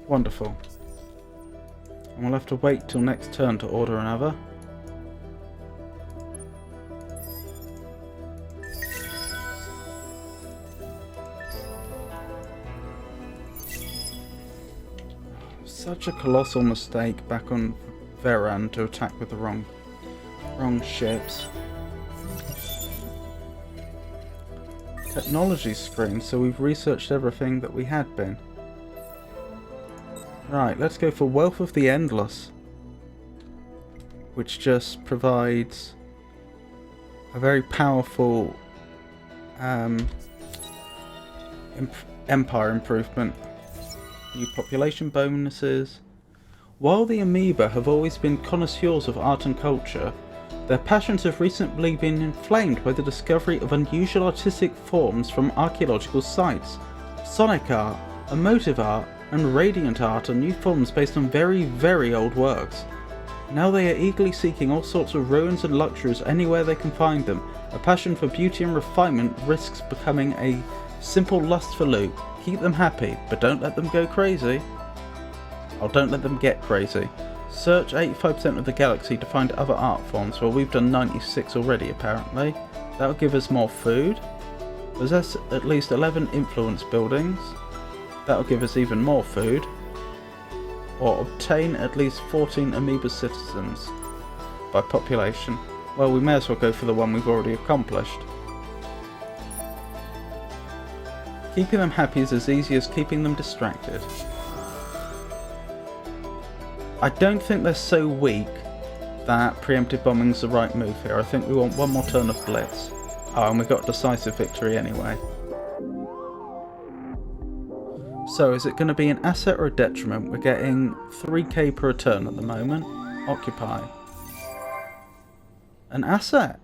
Wonderful. And we'll have to wait till next turn to order another. Such a colossal mistake back on Veran to attack with the wrong ships. Technology screen, so we've researched everything that we had been. Right, let's go for Wealth of the Endless, which just provides a very powerful empire improvement. New population bonuses. While the amoeba have always been connoisseurs of art and culture, their passions have recently been inflamed by the discovery of unusual artistic forms from archaeological sites. Sonic art, emotive art, and radiant art are new forms based on very, very old works. Now they are eagerly seeking all sorts of ruins and luxuries anywhere they can find them. A passion for beauty and refinement risks becoming a simple lust for loot. Keep them happy, but don't let them go crazy. Or don't let them get crazy. Search 85% of the galaxy to find other art forms. Well, we've done 96 already, apparently. That'll give us more food. Possess at least 11 influence buildings. That'll give us even more food. Or obtain at least 14 amoeba citizens by population. Well, we may as well go for the one we've already accomplished. Keeping them happy is as easy as keeping them distracted. I don't think they're so weak that preemptive bombing's the right move here. I think we want one more turn of blitz. Oh, and we got decisive victory anyway. So, is it going to be an asset or a detriment? We're getting 3k per turn at the moment. Occupy. An asset.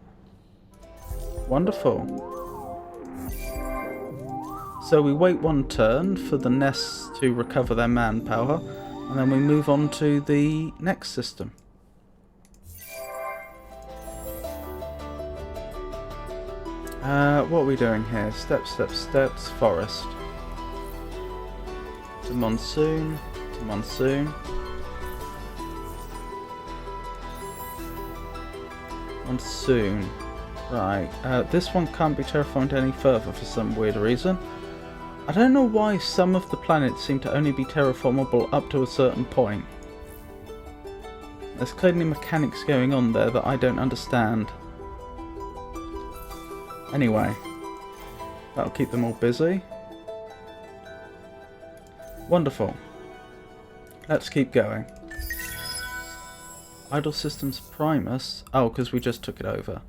Wonderful. So we wait one turn for the nests to recover their manpower, and then we move on to the next system. What are we doing here? Steps, forest. To monsoon, Monsoon. Right, this one can't be terraformed any further for some weird reason. I don't know why some of the planets seem to only be terraformable up to a certain point. There's clearly mechanics going on there that I don't understand. Anyway, that'll keep them all busy. Wonderful. Let's keep going. Idle Systems Primus. Oh, because we just took it over.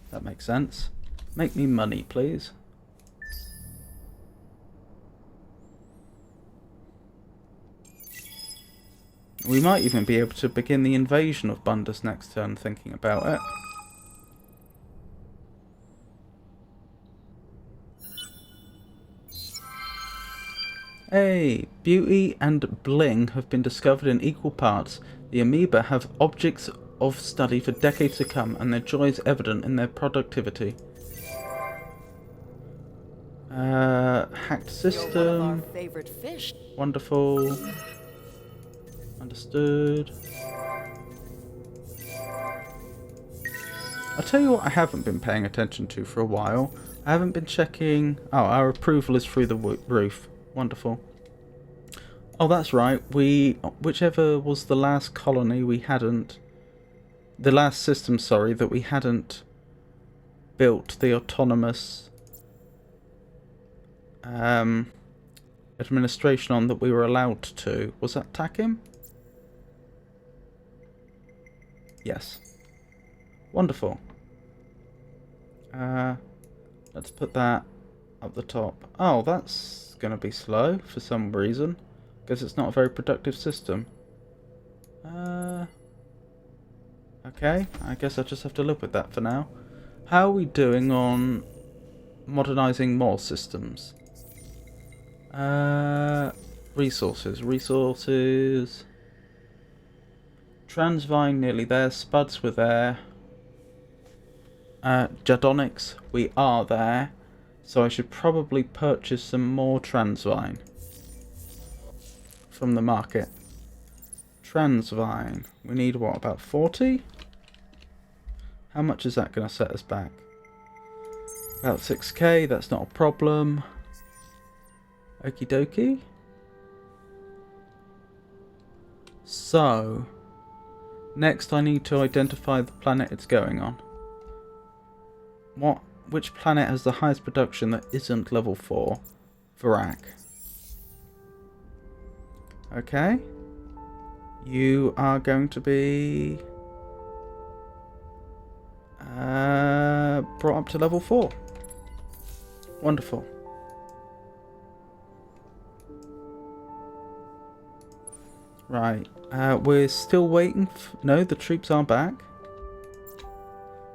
That makes sense. Make me money, please. We might even be able to begin the invasion of Bundus next turn, thinking about it. Hey! Beauty and bling have been discovered in equal parts. The amoeba have objects of study for decades to come, and their joy is evident in their productivity. Hacked system. You're one of our favorite fish. Wonderful. Understood. I'll tell you what I haven't been paying attention to for a while. I haven't been checking... Oh, our approval is through the roof. Wonderful. Oh, that's right. Whichever was the last colony we hadn't... The last system, sorry, that we hadn't built the autonomous administration on that we were allowed to. Was that Takim? Yes. Wonderful. Let's put that up the top. Oh, that's going to be slow for some reason. Guess it's not a very productive system. Okay, I guess I'll just have to live with that for now. How are we doing on modernising more systems? Resources. Transvine nearly there, Spuds were there. Jadonics, we are there. So I should probably purchase some more Transvine from the market. Transvine, we need what, about 40? How much is that going to set us back? About 6k, that's not a problem. Okie dokie. So, next I need to identify the planet it's going on. Which planet has the highest production that isn't level 4? Vrak. Okay. You are going to be brought up to level 4. Wonderful. Right. We're still waiting. No, the troops are back.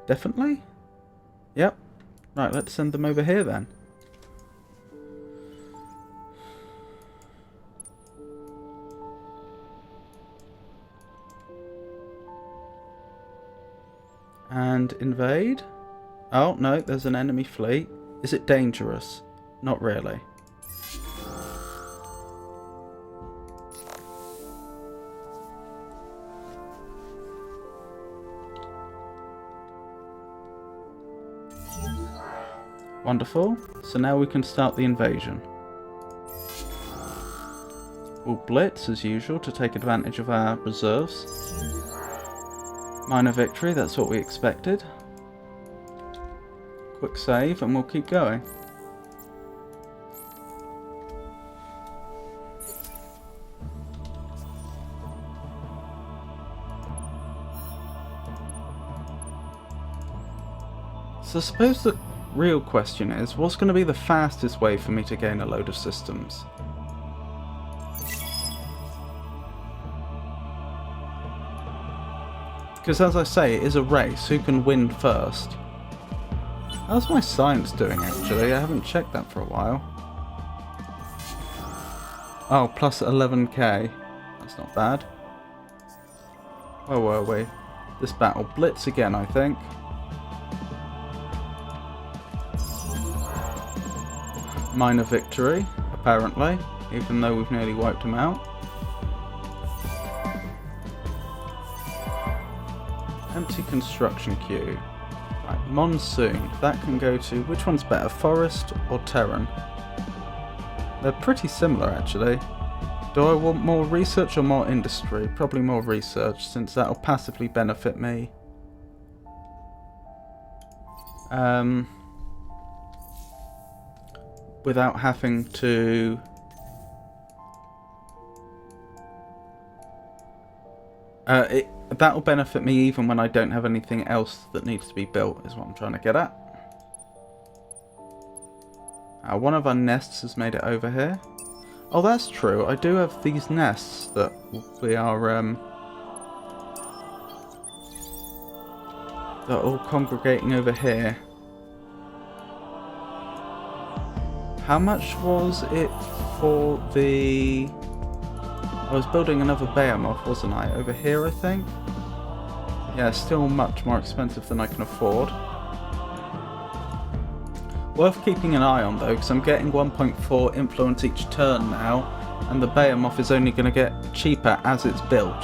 Definitely? Yep. Right, let's send them over here then. And invade. Oh, no, there's an enemy fleet. Is it dangerous? Not really. Wonderful. So now we can start the invasion. We'll blitz as usual to take advantage of our reserves. Minor victory, that's what we expected. Quick save and we'll keep going. So I suppose the real question is, what's going to be the fastest way for me to gain a load of systems? Because as I say, it is a race. Who can win first? How's my science doing actually? I haven't checked that for a while. Oh, plus 11k. That's not bad. Where were we? This battle. Blitz again, I think. Minor victory, apparently, even though we've nearly wiped them out. Empty construction queue. Right, monsoon. That can go to... Which one's better, forest or Terran? They're pretty similar, actually. Do I want more research or more industry? Probably more research, since that'll passively benefit me. Without having to... that'll benefit me even when I don't have anything else that needs to be built, is what I'm trying to get at. One of our nests has made it over here. Oh, that's true. I do have these nests that we are... they're all congregating over here. How much was it for the... I was building another Behemoth, wasn't I? Over here, I think? Yeah, still much more expensive than I can afford. Worth keeping an eye on, though, because I'm getting 1.4 influence each turn now, and the Behemoth is only going to get cheaper as it's built.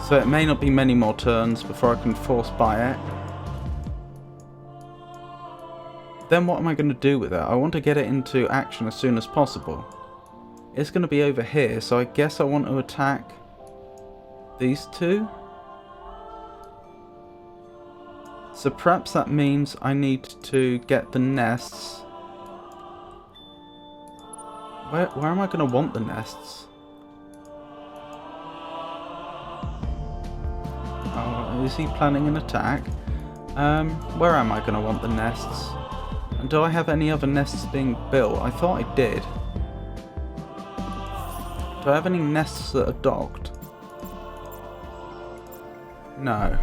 So it may not be many more turns before I can force buy it. Then what am I going to do with it? I want to get it into action as soon as possible. It's going to be over here, so I guess I want to attack these two. So perhaps that means I need to get the nests. Where am I going to want the nests? Oh, is he planning an attack? Where am I going to want the nests? And do I have any other nests being built? I thought I did. Do I have any nests that are docked? No.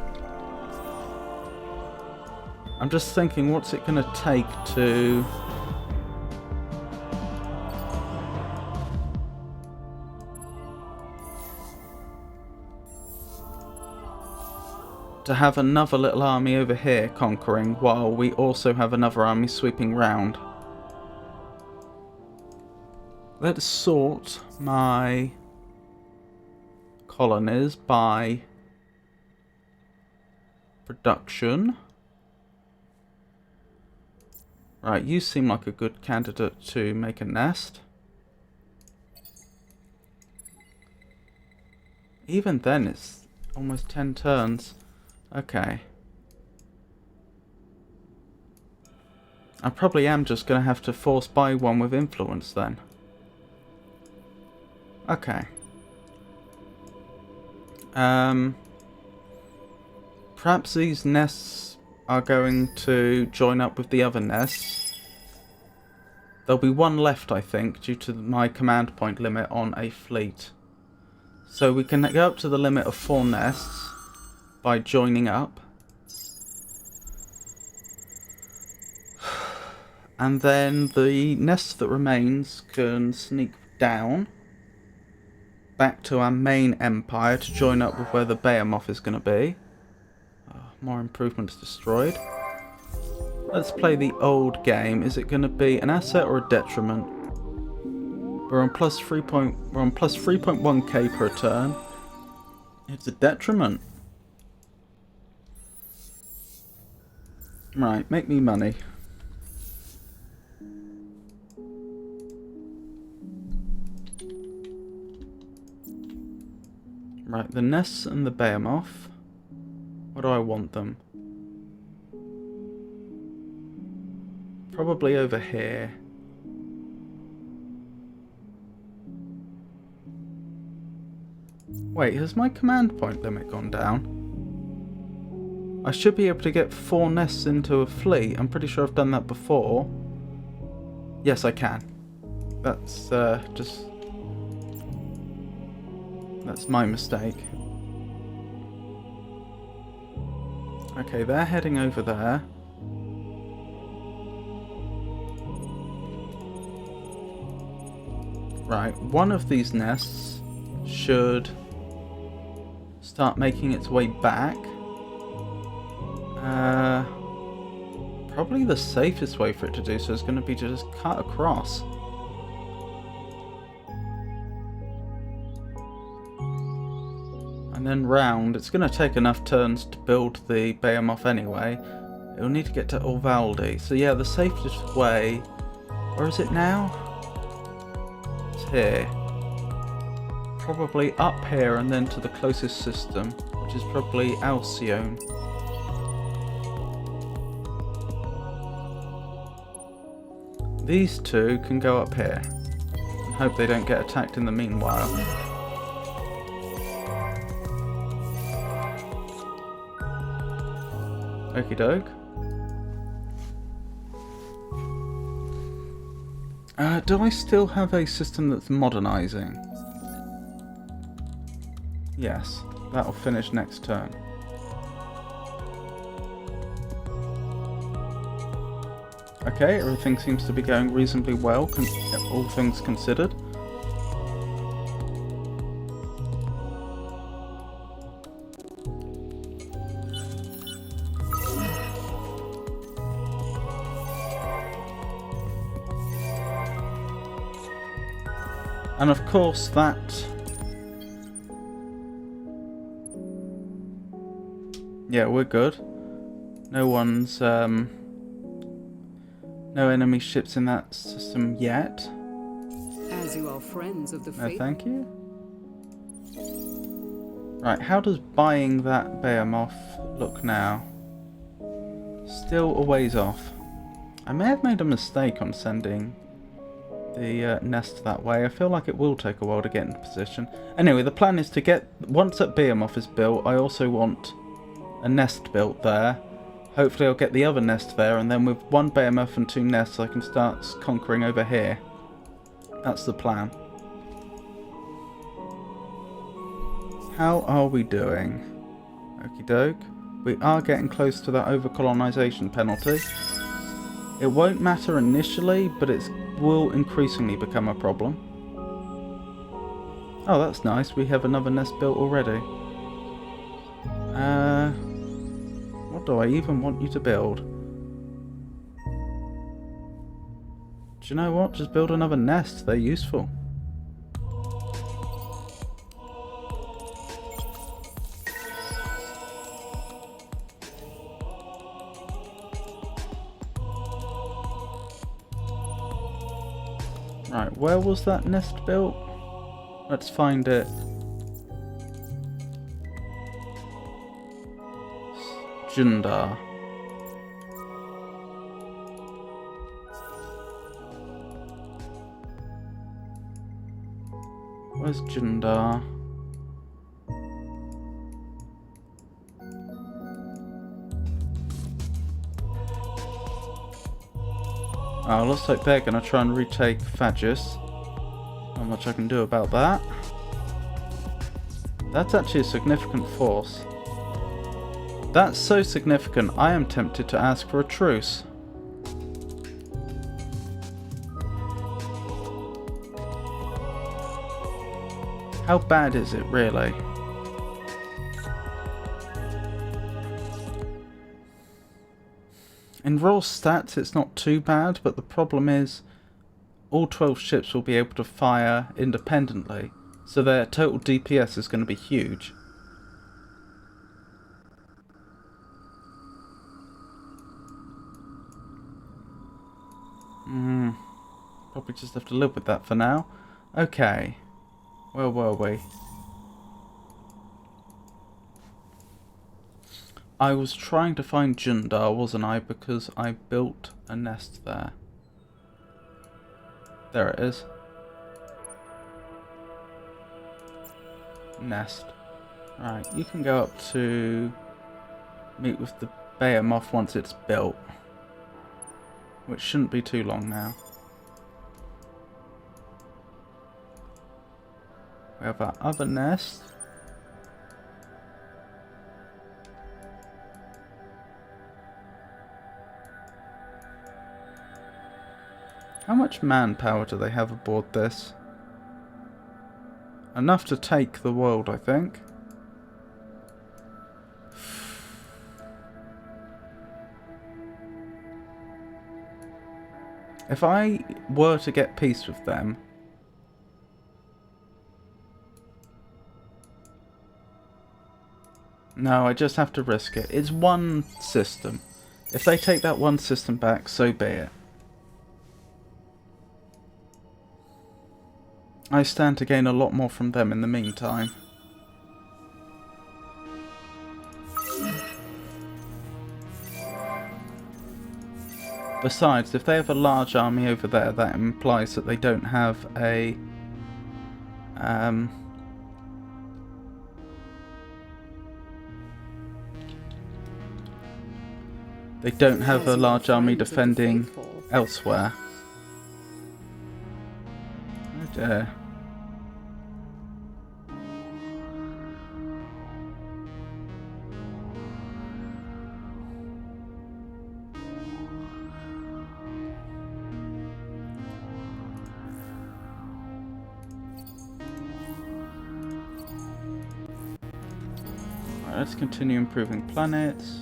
I'm just thinking, what's it going to take to... to have another little army over here conquering, while we also have another army sweeping round. Let's sort my colonies by production. Right, you seem like a good candidate to make a nest. Even then, it's almost 10 turns. Okay. I probably am just going to have to force buy one with influence then. Okay. Perhaps these nests are going to join up with the other nests. There'll be one left, I think, due to my command point limit on a fleet. So we can go up to the limit of 4 nests by joining up. And then the nest that remains can sneak down back to our main empire to join up with where the Behemoth is going to be. More improvements destroyed. Let's play the old game. Is it going to be an asset or a detriment? We're on plus 3.1k per turn. It's a detriment. Right, make me money. Right, the nests and the Behemoth. Where do I want them? Probably over here. Wait, has my command point limit gone down? I should be able to get 4 nests into a fleet. I'm pretty sure I've done that before. Yes, I can. That's that's my mistake. Okay, they're heading over there. Right, one of these nests should start making its way back. Probably the safest way for it to do so is going to be to just cut across. And then round. It's going to take enough turns to build the Behemoth anyway. It'll need to get to Uvalde. So yeah, the safest way... Where is it now? It's here. Probably up here and then to the closest system, which is probably Alcyone. These two can go up here. And hope they don't get attacked in the meanwhile. Okie doke. Do I still have a system that's modernizing? Yes, that'll finish next turn. Okay, everything seems to be going reasonably well, all things considered. And of course that... Yeah, we're good. No one's, no enemy ships in that system yet. As you are friends of the No, faith. thank you. Right, how does buying that Behemoth look now? Still a ways off. I may have made a mistake on sending the nest that way. I feel like it will take a while to get into position. Anyway, the plan is to get... Once that Behemoth is built, I also want a nest built there. Hopefully I'll get the other nest there, and then with 1 Behemoth and 2 nests I can start conquering over here. That's the plan. How are we doing? Okie doke. We are getting close to that overcolonisation penalty. It won't matter initially, but it will increasingly become a problem. Oh, that's nice. We have another nest built already. What do I even want you to build? Do you know what? Just build another nest. They're useful. Right, where was that nest built? Let's find it. Jundar. Where's Jundar? Oh, looks like they're gonna try and retake Phagis. Not much I can do about that. That's actually a significant force. That's so significant, I am tempted to ask for a truce. How bad is it, really? In raw stats, it's not too bad, but the problem is all 12 ships will be able to fire independently, so their total DPS is going to be huge. Probably just have to live with that for now. Okay. Where were we? I was trying to find Jundar, wasn't I? Because I built a nest there. There it is. Nest. Right, you can go up to meet with the Behemoth once it's built. Which shouldn't be too long now. We have our other nest. How much manpower do they have aboard this? Enough to take the world, I think. If I were to get peace with them, no, I just have to risk it. It's one system. If they take that one system back, so be it. I stand to gain a lot more from them in the meantime. Besides, if they have a large army over there, that implies that they don't have a... they don't have a large army defending elsewhere. Oh dear. Right, let's continue improving planets.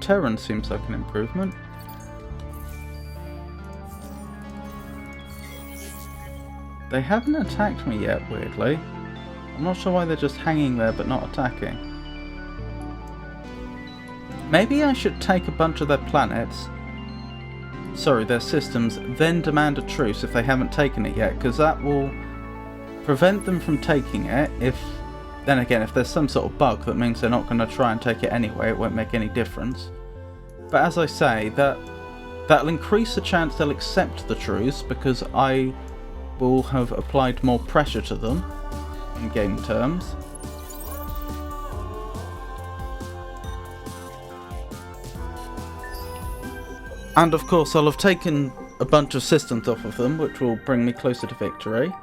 Terran seems like an improvement. They haven't attacked me yet, weirdly. I'm not sure why they're just hanging there but not attacking. Maybe I should take a bunch of their planets, sorry, their systems, then demand a truce if they haven't taken it yet, because that will prevent them from taking it. Then again, if there's some sort of bug that means they're not going to try and take it anyway, it won't make any difference. But as I say, that'll increase the chance they'll accept the truce, because I will have applied more pressure to them in game terms. And of course I'll have taken a bunch of systems off of them, which will bring me closer to victory.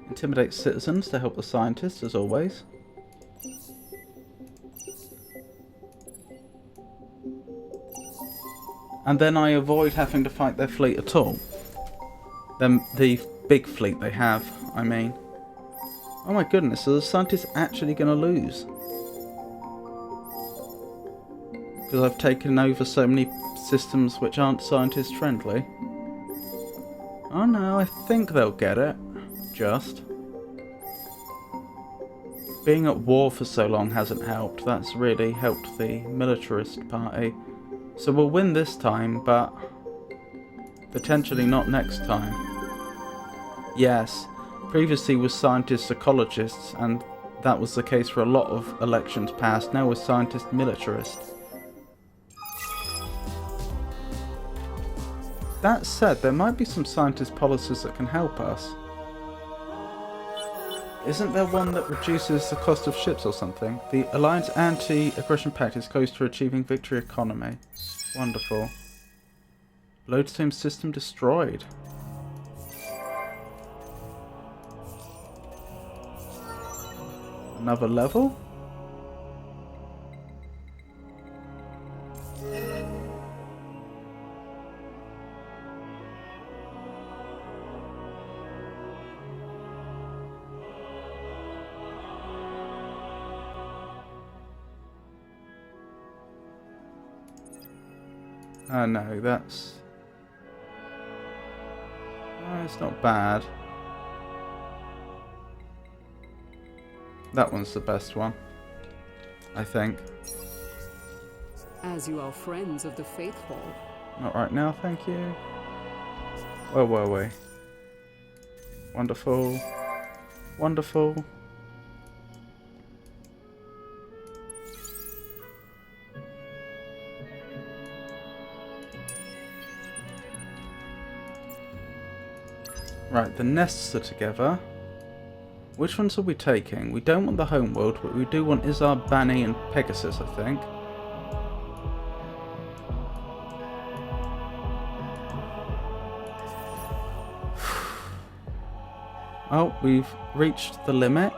Intimidate citizens to help the scientists, as always. And then I avoid having to fight their fleet at all. The big fleet they have, I mean. Oh my goodness, are the scientists actually going to lose? Because I've taken over so many systems which aren't scientist friendly. Oh no, I think they'll get it. Just. Being at war for so long hasn't helped. That's really helped the militarist party. So we'll win this time, but potentially not next time. Yes, previously with scientist ecologists, and that was the case for a lot of elections past. Now with scientist militarist. That said, there might be some scientist policies that can help us. Isn't there one that reduces the cost of ships or something? The Alliance Anti-Aggression Pact is close to achieving victory economy. Wonderful. Lodestone system destroyed. Another level? Oh no, that's... Oh, it's not bad. That one's the best one, I think. As you are friends of the faithful. Not right now, thank you. Where were we? Wonderful. Wonderful. Right, the nests are together. Which ones are we taking? We don't want the homeworld, but we do want Isar, Bani and Pegasus, I think. Oh, we've reached the limit.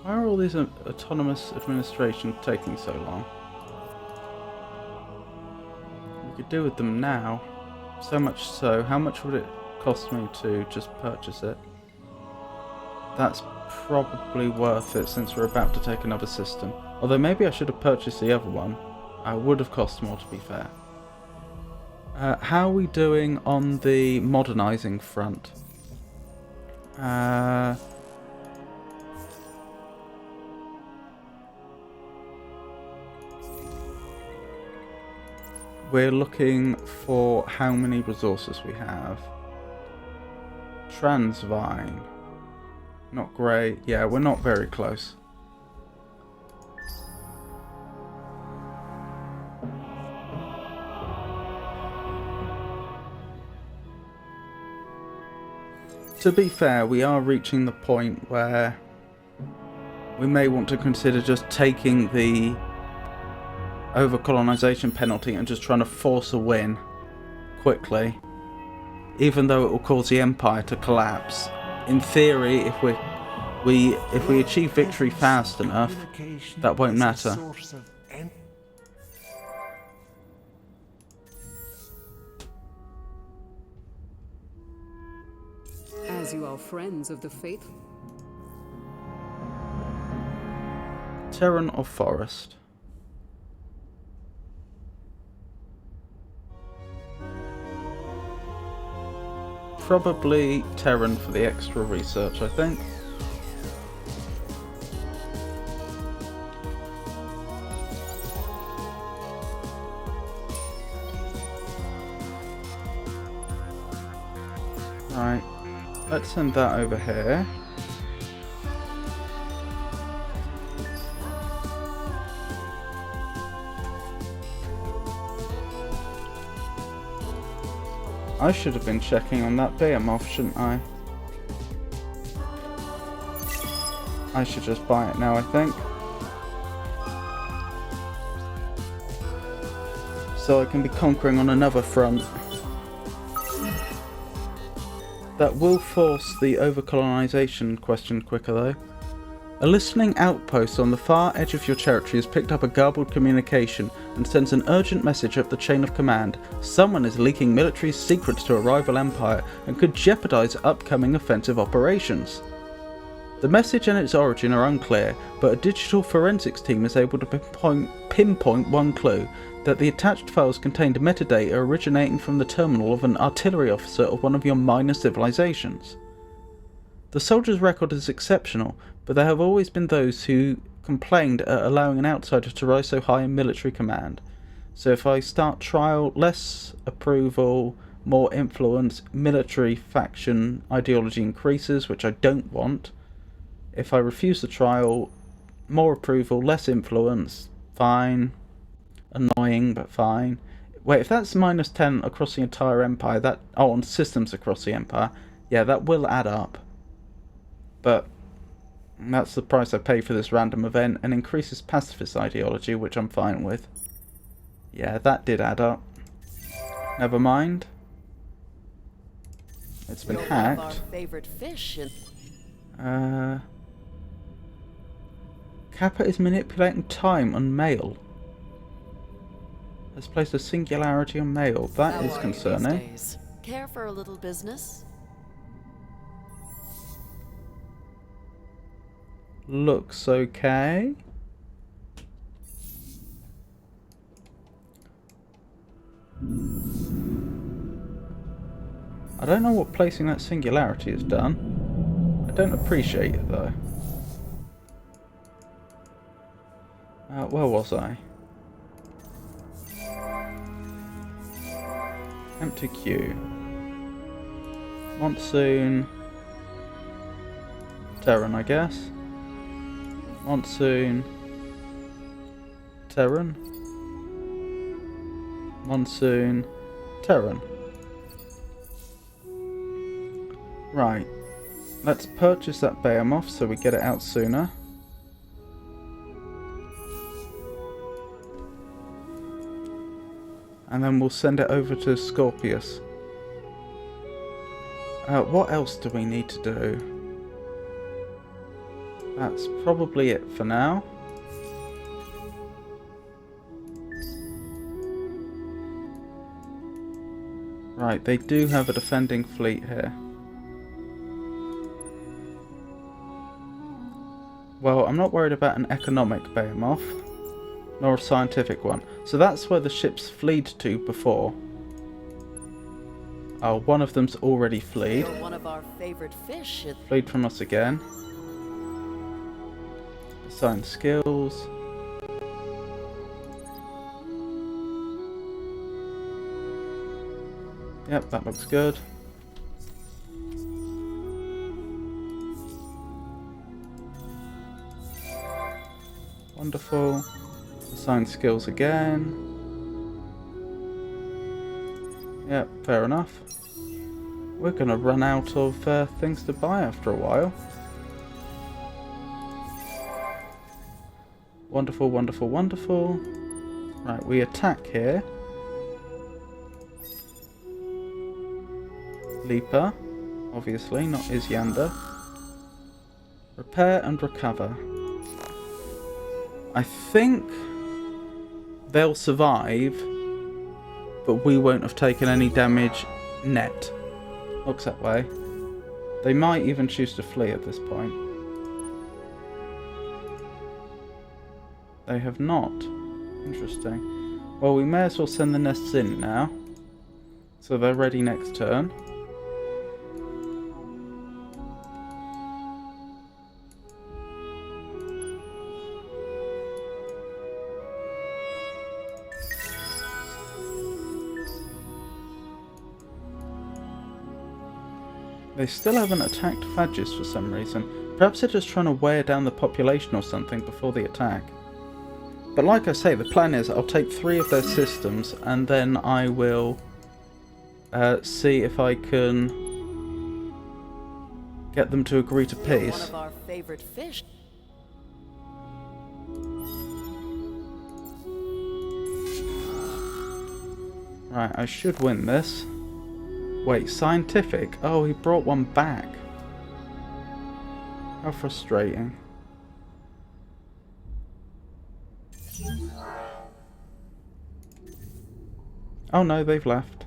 Why are all these autonomous administration taking so long? We could do with them now. So much so, how much would it cost me to just purchase it? That's probably worth it since we're about to take another system. Although maybe I should have purchased the other one. I would have cost more, to be fair. How are we doing on the modernizing front? We're looking for how many resources we have. Transvine. Not great. Yeah, we're not very close. To be fair, we are reaching the point where we may want to consider just taking the over-colonization penalty and just trying to force a win quickly, even though it will cause the Empire to collapse. In theory, if we achieve victory fast enough, that won't matter. As you are friends of the faithful. Terran or forest? Probably Terran for the extra research, I think. Right, let's send that over here. I should have been checking on that Behemoth, shouldn't I? I should just buy it now, I think. So I can be conquering on another front. That will force the overcolonization question quicker though. A listening outpost on the far edge of your territory has picked up a garbled communication and sends an urgent message up the chain of command. Someone is leaking military secrets to a rival empire and could jeopardize upcoming offensive operations. The message and its origin are unclear, but a digital forensics team is able to pinpoint one clue, that the attached files contained metadata originating from the terminal of an artillery officer of one of your minor civilizations. The soldier's record is exceptional, but there have always been those who complained at allowing an outsider to rise so high in military command. So if I start trial, less approval, more influence, military faction ideology increases, which I don't want. If I refuse the trial, more approval, less influence, fine. Annoying, but fine. Wait, if that's -10 across the entire empire, that... Oh, on systems across the empire. Yeah, that will add up. But that's the price I pay for this random event, and increases pacifist ideology, which I'm fine with. Yeah, that did add up. Never mind. It's been hacked. Our favorite fish in Kappa is manipulating time on mail. Has placed a singularity on mail. That is concerning. Care for a little business? Looks okay. I don't know what placing that singularity has done. I don't appreciate it though. Where was I? Empty queue. Monsoon. Terran, I guess. Monsoon. Terran. Monsoon. Terran. Right. Let's purchase that Behemoth so we get it out sooner. And then we'll send it over to Scorpius. What else do we need to do? That's probably it for now. Right, they do have a defending fleet here. Well, I'm not worried about an economic Behemoth, nor a scientific one. So that's where the ships fleed to before. Oh, one of them's already fleed. You're one of our favorite fish. Fleed from us again. Assign skills. Yep, that looks good. Wonderful. Assign skills again. Yep, fair enough. We're gonna run out of things to buy after a while. Wonderful, wonderful, wonderful. Right, we attack here. Leaper, obviously, not Isyander. Repair and recover. I think they'll survive, but we won't have taken any damage net. Looks that way. They might even choose to flee at this point. They have not. Interesting. Well, we may as well send the nests in now, so they're ready next turn. They still haven't attacked Phagis for some reason. Perhaps they're just trying to wear down the population or something before the attack. But like I say, the plan is I'll take 3 of their systems and then I will see if I can get them to agree to peace. One of our favorite fish. Right, I should win this. Wait, scientific? Oh, he brought one back. How frustrating. Oh no, they've left.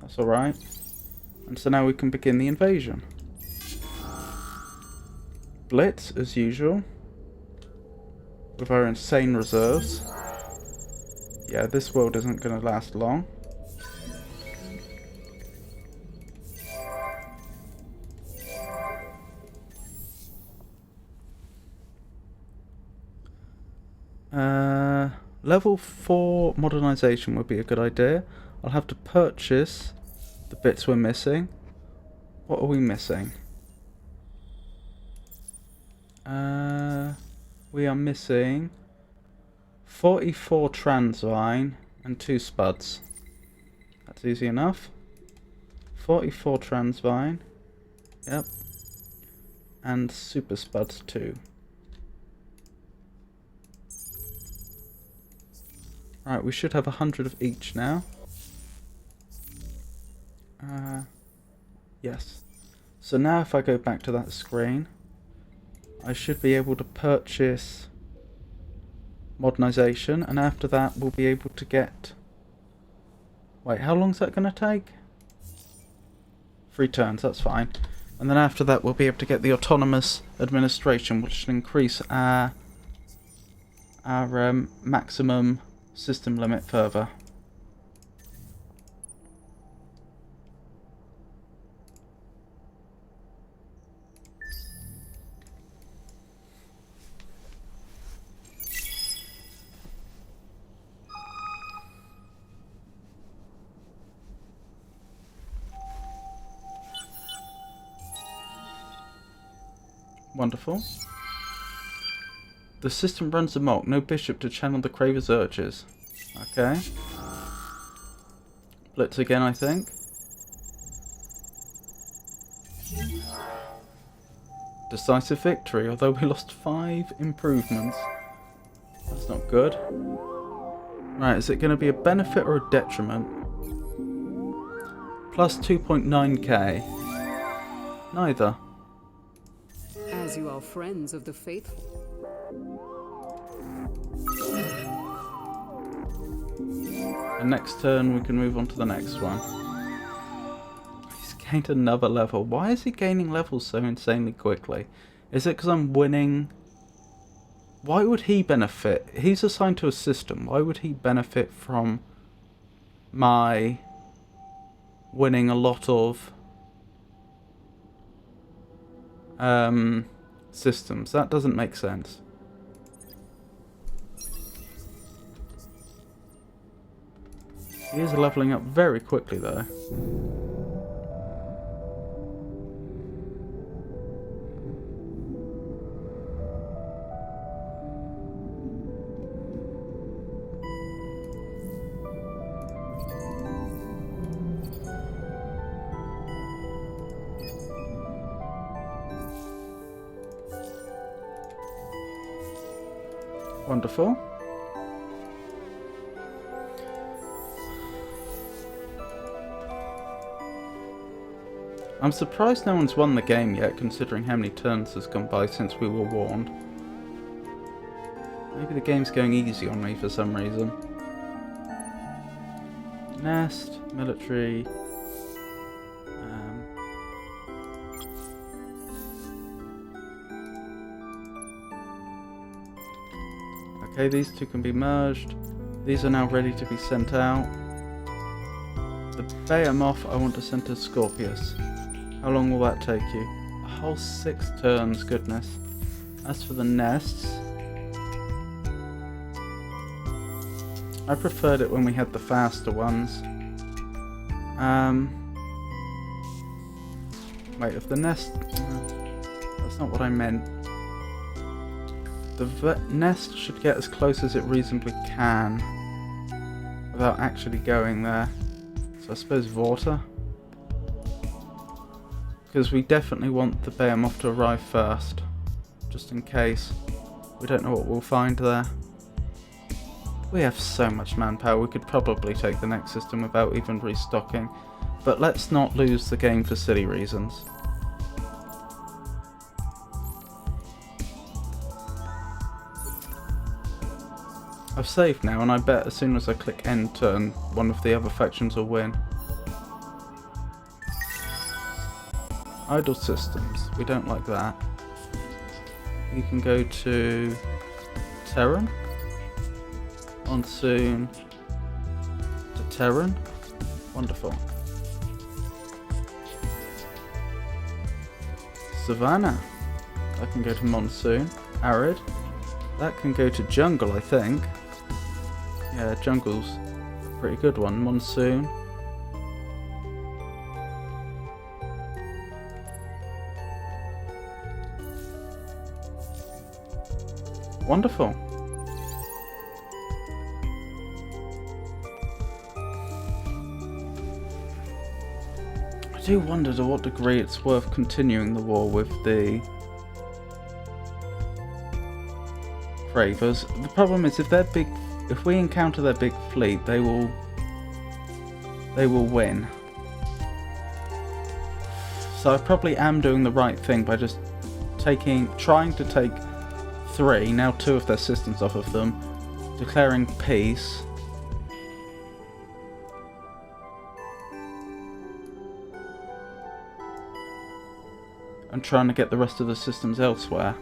That's alright. And so now we can begin the invasion. Blitz, as usual. With our insane reserves. Yeah, this world isn't going to last long. Level 4 modernization would be a good idea. I'll have to purchase the bits we're missing. What are we missing? We are missing 44 transvine and 2 spuds. That's easy enough. 44 transvine. Yep. And super spuds too. Right, we should have 100 of each now. Yes. So now if I go back to that screen, I should be able to purchase modernization, and after that we'll be able to get... Wait, how long is that going to take? 3 turns, that's fine. And then after that we'll be able to get the autonomous administration, which will increase our maximum system limit further. Wonderful. The system runs amok. No bishop to channel the Craver's urges. Okay. Blitz again, I think. Decisive victory, although we lost 5 improvements. That's not good. Right, is it going to be a benefit or a detriment? Plus 2.9k. Neither. As you are friends of the faithful. And next turn we can move on to the next one. He's gained another level. Why is he gaining levels so insanely quickly? Is it because I'm winning? Why would he benefit? He's assigned to a system. Why would he benefit from my winning a lot of systems? That doesn't make sense. He is leveling up very quickly though. Wonderful. I'm surprised no one's won the game yet, considering how many turns has gone by since we were warned. Maybe the game's going easy on me for some reason. Nest, military... Okay, these two can be merged. These are now ready to be sent out. The Behemoth I want to send to Scorpius. How long will that take you? A whole 6 turns, goodness. As for the nests, I preferred it when we had the faster ones. Wait, if the nest... that's not what I meant. The nest should get as close as it reasonably can without actually going there. So I suppose Vorta. Because we definitely want the Behemoth to arrive first, just in case. We don't know what we'll find there. We have so much manpower, we could probably take the next system without even restocking. But let's not lose the game for silly reasons. I've saved now, and I bet as soon as I click end turn, one of the other factions will win. Idle systems, we don't like that. You can go to Terran, Monsoon to Terran, wonderful. Savannah, that can go to Monsoon. Arid, that can go to Jungle, I think. Yeah, Jungle's a pretty good one. Monsoon. Wonderful. I do wonder to what degree it's worth continuing the war with the Cravers. The problem is if we encounter their big fleet, they will win. So I probably am doing the right thing by just trying to take 3, now 2 of their systems off of them, declaring peace. And trying to get the rest of the systems elsewhere.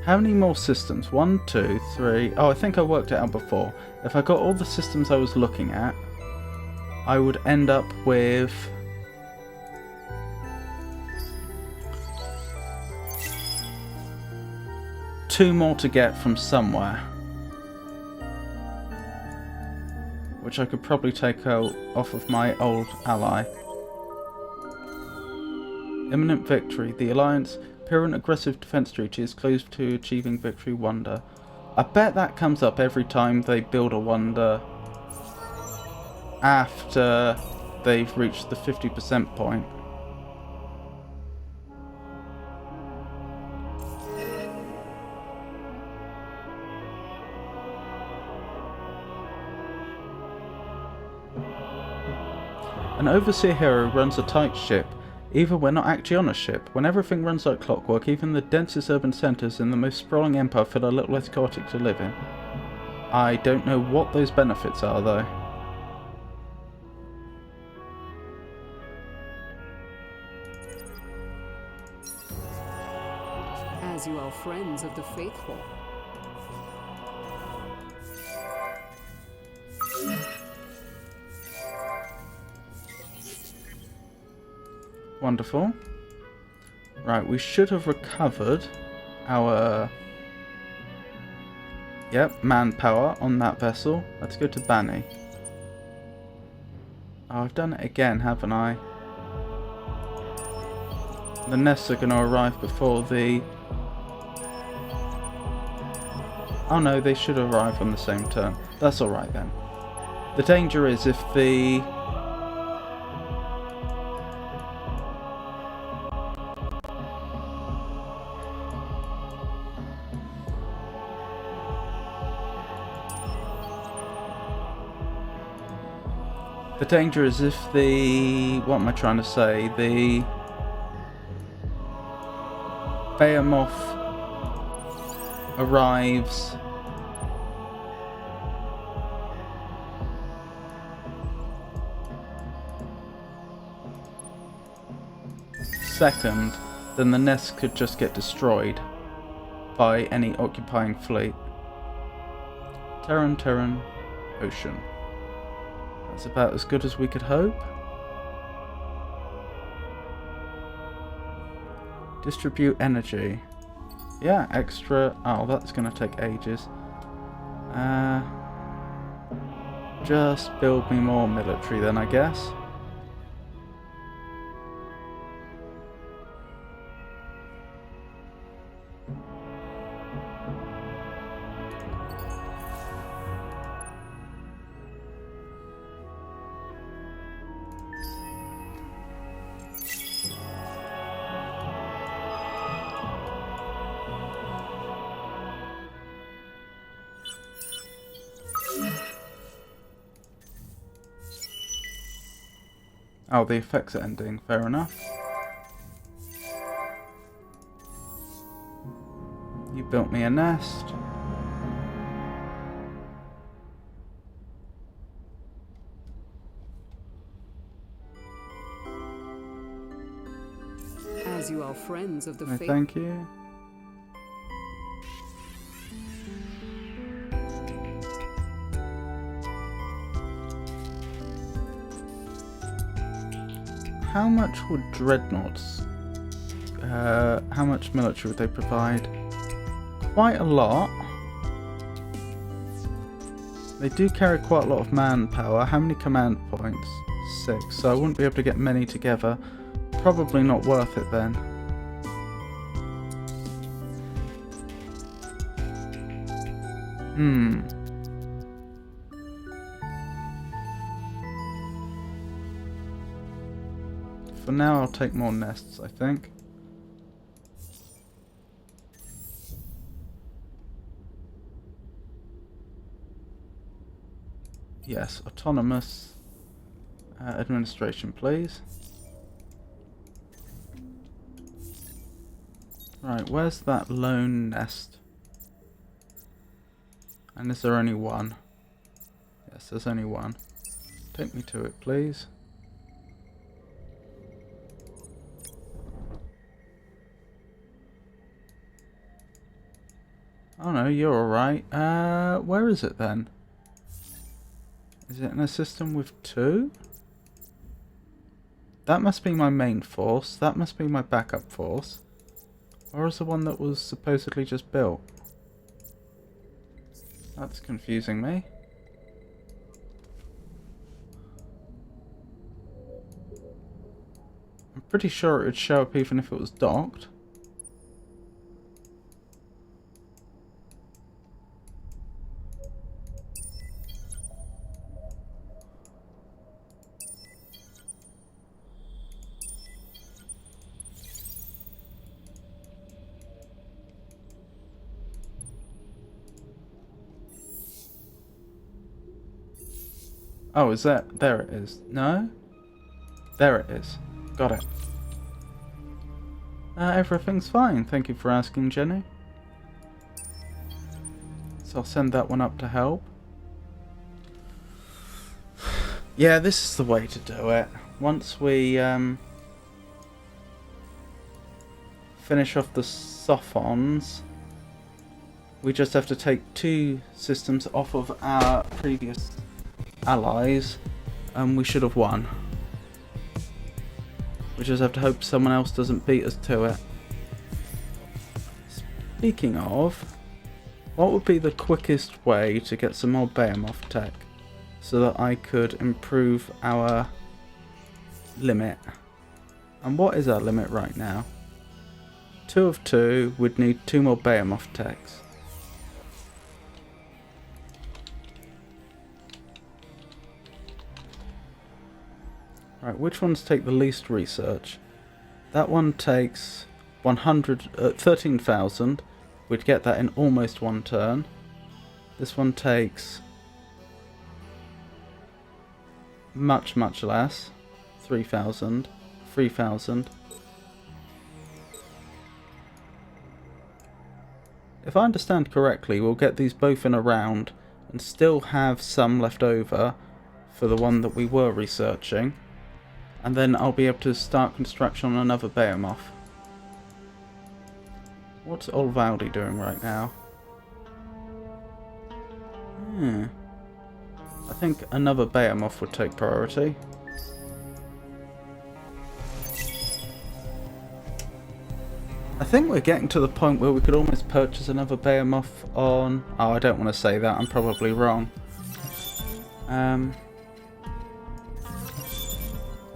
How many more systems? 1, 2, 3... Oh, I think I worked it out before. If I got all the systems I was looking at, I would end up with... two more to get from somewhere. Which I could probably take out off of my old ally. Imminent victory. The Alliance Pyrrhan aggressive defense treaty is close to achieving victory wonder. I bet that comes up every time they build a wonder after they've reached the 50% point. An overseer hero runs a tight ship. Even when not actually on a ship. When everything runs like clockwork, even the densest urban centres in the most sprawling empire feel a little less chaotic to live in. I don't know what those benefits are, though. As you are friends of the faithful. Wonderful. Right, we should have recovered our... Yep, manpower on that vessel. Let's go to Bani. Oh, I've done it again, haven't I? The nests are going to arrive before the... Oh no, they should arrive on the same turn. That's alright then. The danger is if the... The danger is if the... What am I trying to say? The... Behemoth arrives... second, then the nest could just get destroyed by any occupying fleet. Terran, Ocean. That's about as good as we could hope. Distribute energy. Yeah, extra... Oh, that's going to take ages. Just build me more military then, I guess. Oh, the effects are ending. Fair enough. You built me a nest. As you are friends of the No, faith. thank you. How much would dreadnoughts? How much military would they provide? Quite a lot. They do carry quite a lot of manpower. How many command points? 6. So I wouldn't be able to get many together. Probably not worth it then. For now, I'll take more nests, I think. Yes, autonomous administration, please. Right, where's that lone nest? And is there only one? Yes, there's only one. Take me to it, please. Oh no, you're alright. Where is it then? Is it in a system with 2? That must be my main force. That must be my backup force. Or is the one that was supposedly just built? That's confusing me. I'm pretty sure it would show up even if it was docked. Oh, is that... There it is. No? There it is. Got it. Everything's fine. Thank you for asking, Jenny. So I'll send that one up to help. Yeah, this is the way to do it. Once we finish off the Sophons, we just have to take 2 systems off of our previous allies, and we should have won. We just have to hope someone else doesn't beat us to it. Speaking of, what would be the quickest way to get some more Behemoth tech so that I could improve our limit? And what is our limit right now? 2 of 2, we'd need 2 more Behemoth techs. Right, which ones take the least research? That one takes 13,000. We'd get that in almost 1 turn. This one takes much, much less. 3,000. 3,000. If I understand correctly, we'll get these both in a round and still have some left over for the one that we were researching. And then I'll be able to start construction on another Behemoth. What's Olvaldi doing right now? I think another Behemoth would take priority. I think we're getting to the point where we could almost purchase another Behemoth on... Oh, I don't want to say that, I'm probably wrong.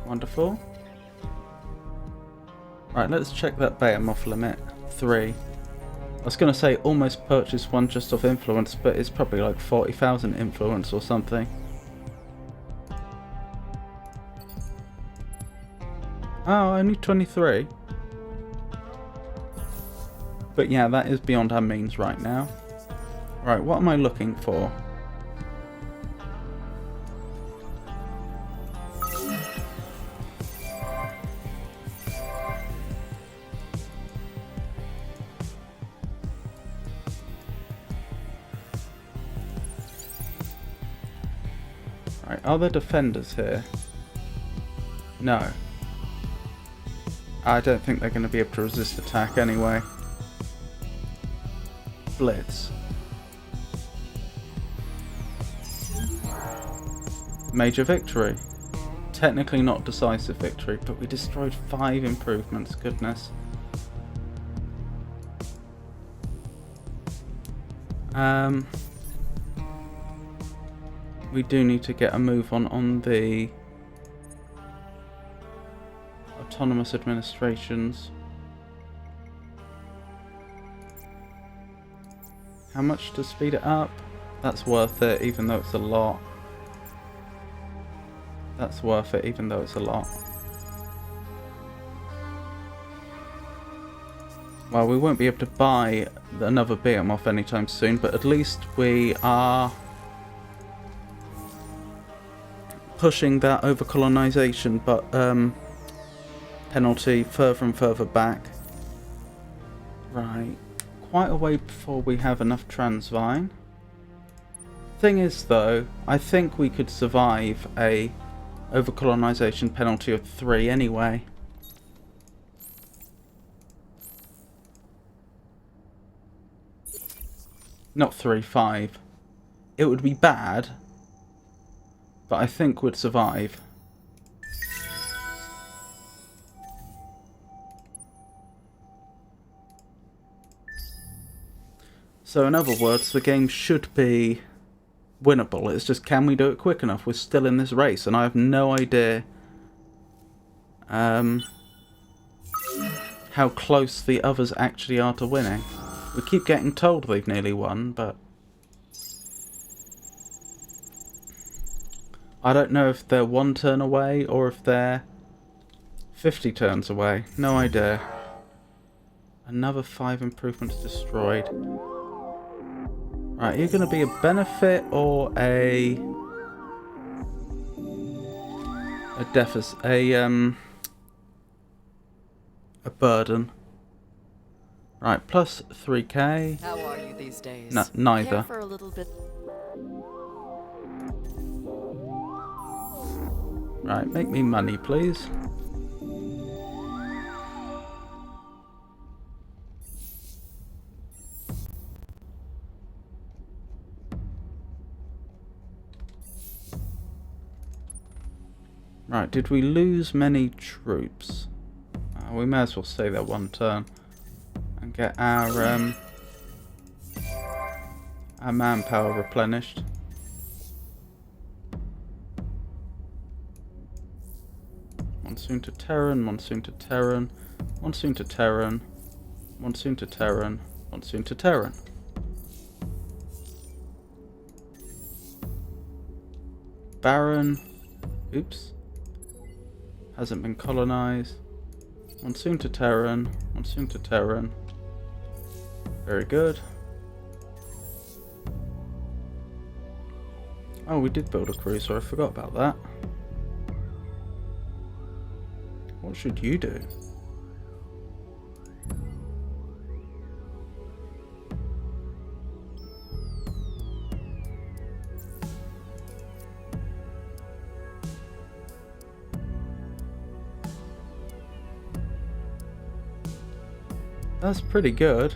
Wonderful. Right, let's check that Behemoth limit. 3. I was going to say almost purchase one just off influence, but it's probably like 40,000 influence or something. Oh, only 23. But yeah, that is beyond our means right now. Right, what am I looking for? Right, are there defenders here? No. I don't think they're going to be able to resist attack anyway. Blitz. Major victory. Technically not decisive victory, but we destroyed 5 improvements, goodness. We do need to get a move on the autonomous administrations. How much to speed it up? That's worth it, even though it's a lot. That's worth it, even though it's a lot. Well, we won't be able to buy another Behemoth anytime soon, but at least we are pushing that overcolonization penalty further and further back. Right, quite a way before we have enough Transvine. Thing is though, I think we could survive a overcolonization penalty of 3 anyway. Not 3, 5. It would be bad, but I think we'd survive. So in other words, the game should be winnable. It's just, can we do it quick enough? We're still in this race, and I have no idea how close the others actually are to winning. We keep getting told they've nearly won, but I don't know if they're 1 turn away or if they're 50 turns away. No idea. Another 5 improvements destroyed. Right, are you going to be a benefit or a deficit? A burden. Right, plus 3k. How are you these days? No, neither. Care for a little bit. Right, make me money, please. Right, did we lose many troops? We may as well stay there 1 turn and get our manpower replenished. Monsoon to Terran, Monsoon to Terran, Monsoon to Terran, Monsoon to Terran, Monsoon to Terran. Baron, oops, hasn't been colonized. Monsoon to Terran, Monsoon to Terran. Very good. Oh, we did build a cruiser, I forgot about that. What should you do? That's pretty good.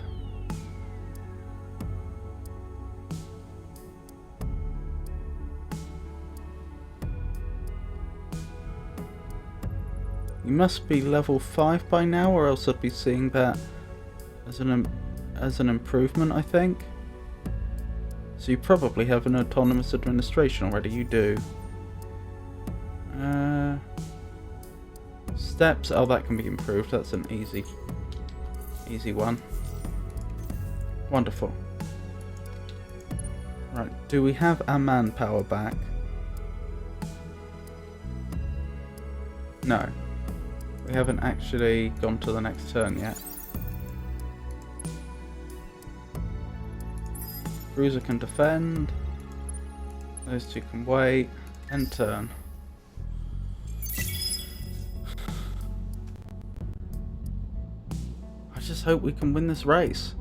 You must be level 5 by now, or else I'd be seeing that as an improvement, I think. So you probably have an autonomous administration already. You do. Steps. Oh, that can be improved. That's an easy one. Wonderful. Right. Do we have our manpower back? No. We haven't actually gone to the next turn yet. Cruiser can defend. Those two can wait. End turn. I just hope we can win this race.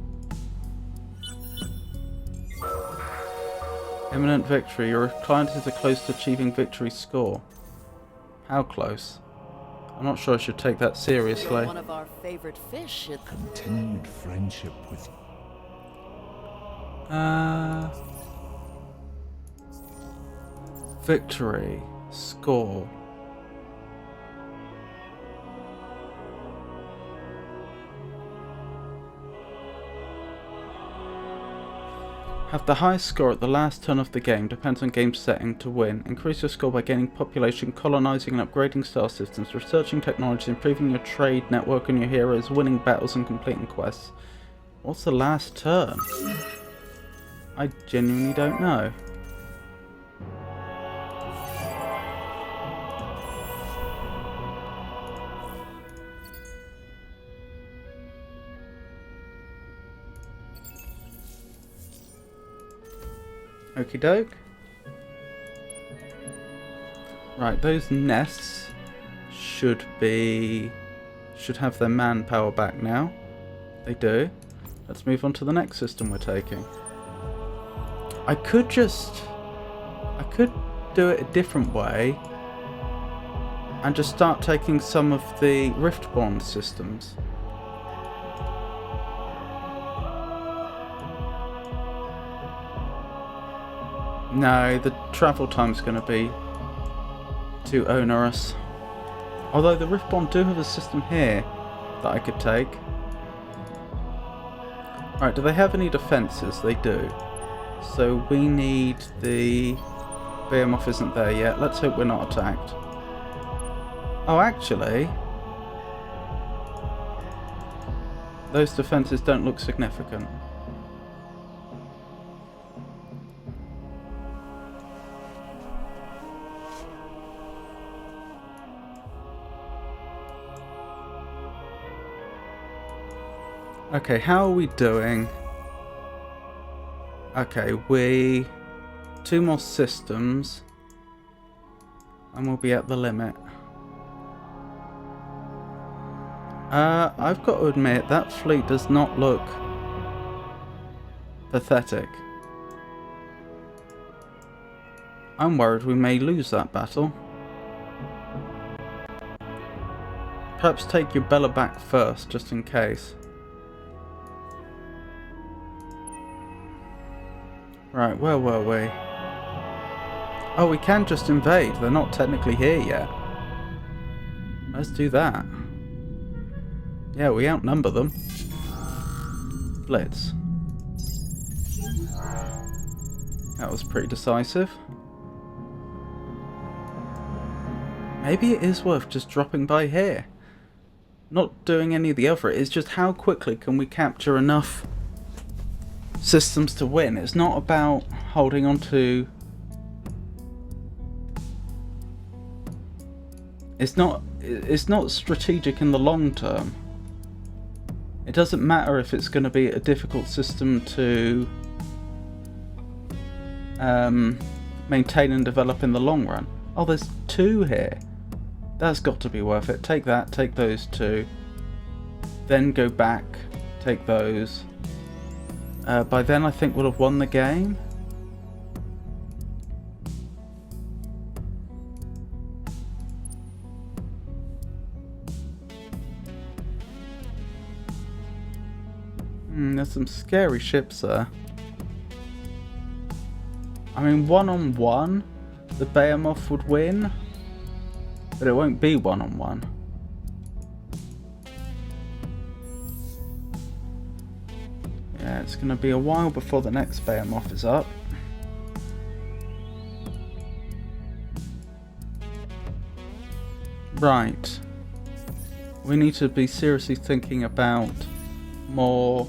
Imminent victory. Your client is close to achieving victory score. How close? I'm not sure I should take that seriously. You're one of our favorite fish. Continued friendship with you. Victory score. Have the highest score at the last turn of the game, depends on game setting to win. Increase your score by gaining population, colonizing and upgrading star systems, researching technology, improving your trade network and your heroes, winning battles and completing quests. What's the last turn? I genuinely don't know. Okie doke. Right, those nests should have their manpower back now. They do. Let's move on to the next system we're taking. I could do it a different way and just start taking some of the Riftborn systems. No, the travel time's going to be too onerous. Although the Riftborn do have a system here that I could take. Right, do they have any defences? They do. So we need the... Behemoth isn't there yet. Let's hope we're not attacked. Oh, actually... those defences don't look significant. Okay, how are we doing? Okay, two more systems and we'll be at the limit. I've got to admit, that fleet does not look pathetic. I'm worried we may lose that battle. Perhaps take your Bella back first, just in case. Right, where were we? Oh, we can just invade. They're not technically here yet. Let's do that. Yeah, we outnumber them. Blitz. That was pretty decisive. Maybe it is worth just dropping by here. Not doing any of the other. It's just how quickly can we capture enough systems to win. It's not about holding on to... It's not strategic in the long term. It doesn't matter if it's going to be a difficult system to maintain and develop in the long run. Oh, there's two here. That's got to be worth it. Take that, take those two. Then go back, take those. By then I think we'll have won the game. There's some scary ships there. I mean, one-on-one, the Behemoth would win, but it won't be one-on-one. Yeah, it's going to be a while before the next Behemoth is up. Right. We need to be seriously thinking about more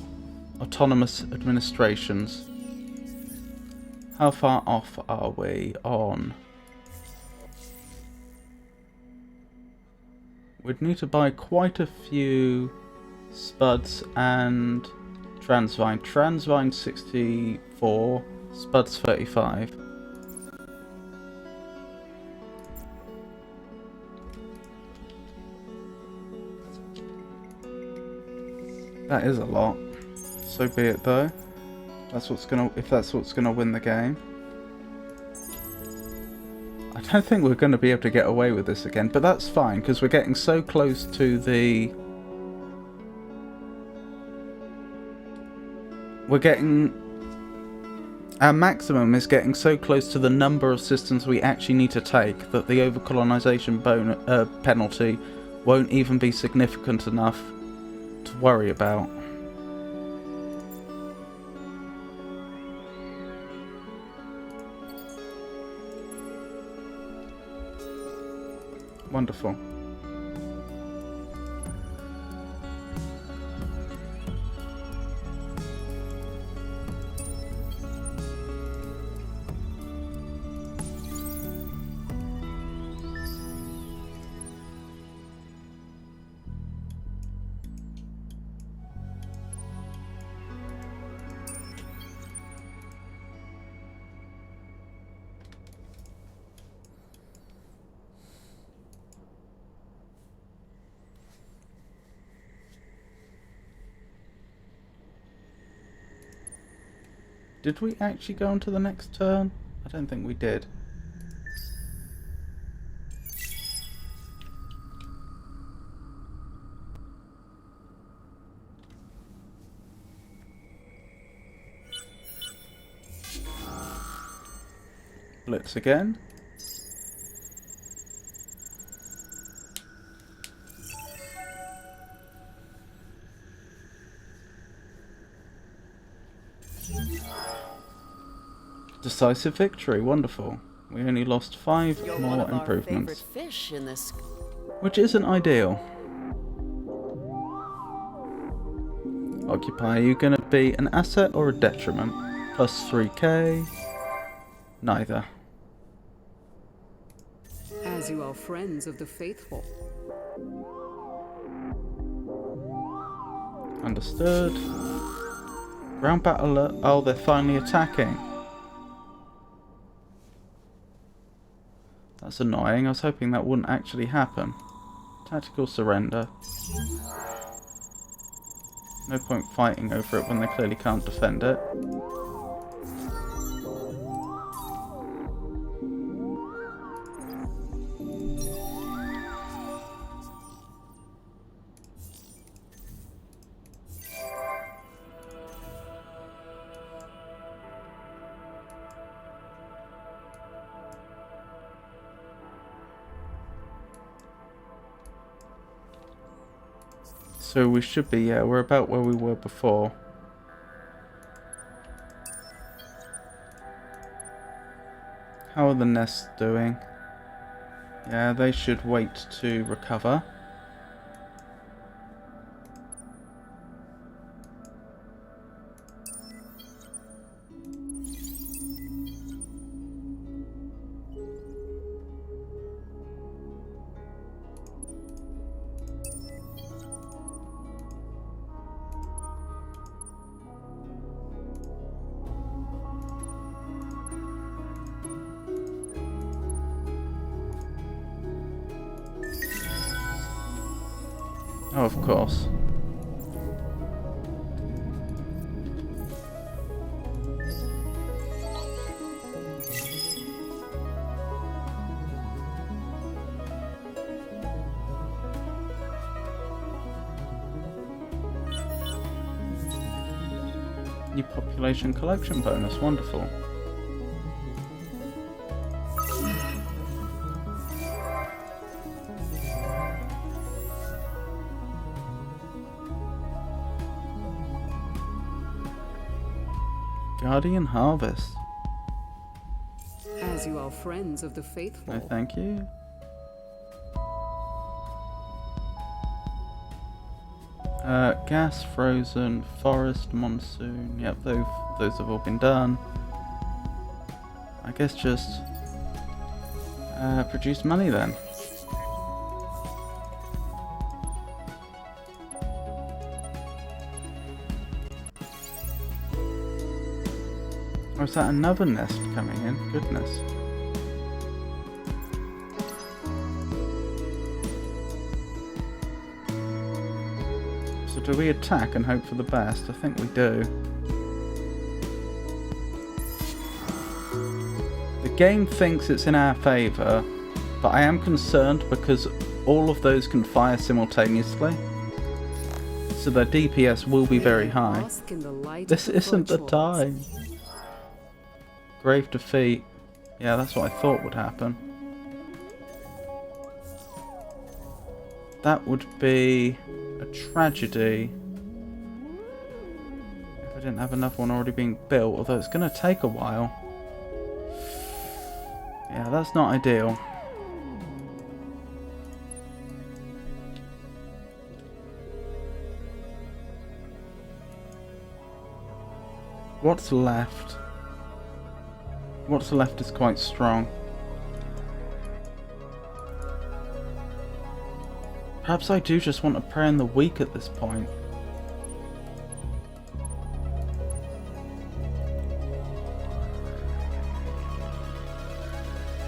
autonomous administrations. How far off are we on? We'd need to buy quite a few Spuds and Transvine. Transvine 64, Spuds 35. That is a lot. So be it though. That's what's gonna, if that's what's gonna win the game. I don't think we're going to be able to get away with this again, but that's fine, because we're getting so close to the... We're getting... Our maximum is getting so close to the number of systems we actually need to take that the overcolonization penalty won't even be significant enough to worry about. Wonderful. Did we actually go on to the next turn? I don't think we did. Blitz again. Decisive victory, wonderful. We only lost 5 You're one more of our favorite improvements, fish in this. which isn't ideal. Occupy, are you going to be an asset or a detriment? Plus 3k? Neither. As you are friends of the faithful. Understood. Ground battle. Oh, they're finally attacking. That's annoying. I was hoping that wouldn't actually happen. Tactical surrender. No point fighting over it when they clearly can't defend it. So we should be, yeah, we're about where we were before. How are the nests doing? Yeah, they should wait to recover. Oh, of course. New population collection bonus, wonderful. Guardian Harvest. As you are friends of the faithful. No, thank you. Gas, frozen, forest, monsoon. Yep, those have all been done. I guess just produce money then. Or is that another nest coming in? Goodness. So do we attack and hope for the best? I think we do. The game thinks it's in our favour, but I am concerned because all of those can fire simultaneously, so their DPS will be very high. Bask in the light This of the isn't the virtual. time. Grave defeat. Yeah, that's what I thought would happen. That would be a tragedy if I didn't have another one already being built, although it's going to take a while. Yeah, that's not ideal. What's left? What's left is quite strong. Perhaps I do just want to prey on the weak at this point.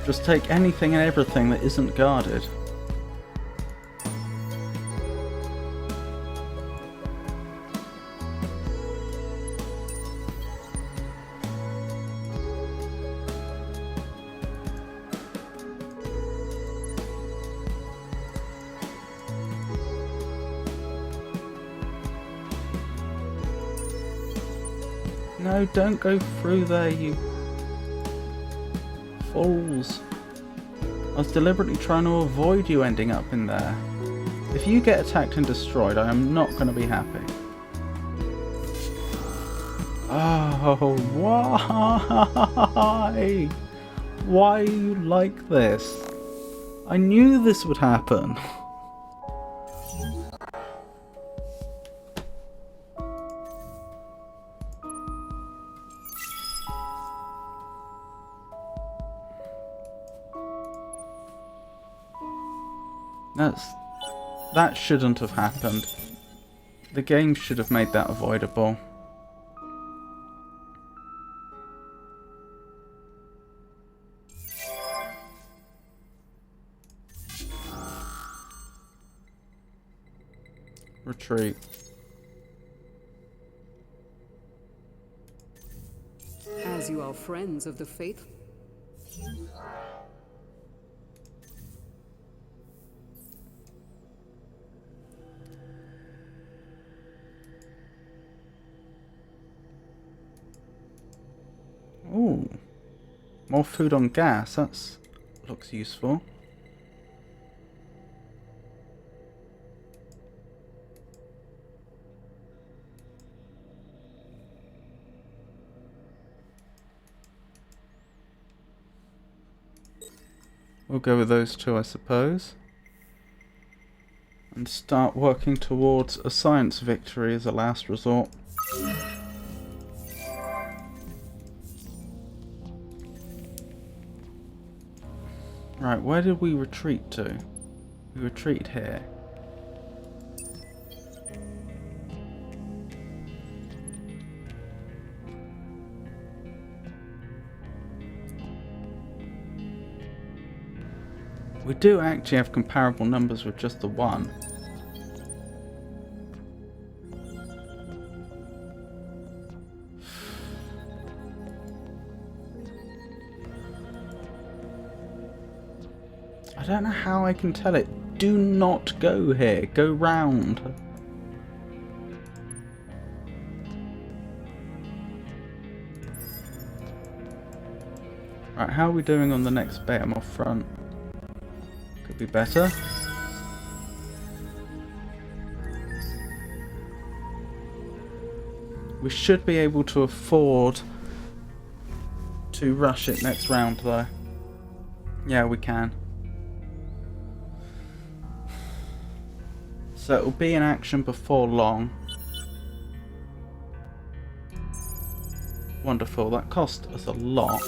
Just take anything and everything that isn't guarded. No, don't go through there, you fools. I was deliberately trying to avoid you ending up in there. If you get attacked and destroyed, I am not going to be happy. Oh, why? Why are you like this? I knew this would happen. That shouldn't have happened. The game should have made that avoidable. Retreat. As you are friends of the faith. Ooh, more food on gas. That's looks useful. We'll go with those two, I suppose, and start working towards a science victory as a last resort. Right, where did we retreat to? We retreated here. We do actually have comparable numbers with just the one. I don't know how I can tell it. Do not go here. Go round. Right, how are we doing on the next bit? I'm off front. Could be better. We should be able to afford to rush it next round though. Yeah, we can. So it will be in action before long. Wonderful, that cost us a lot.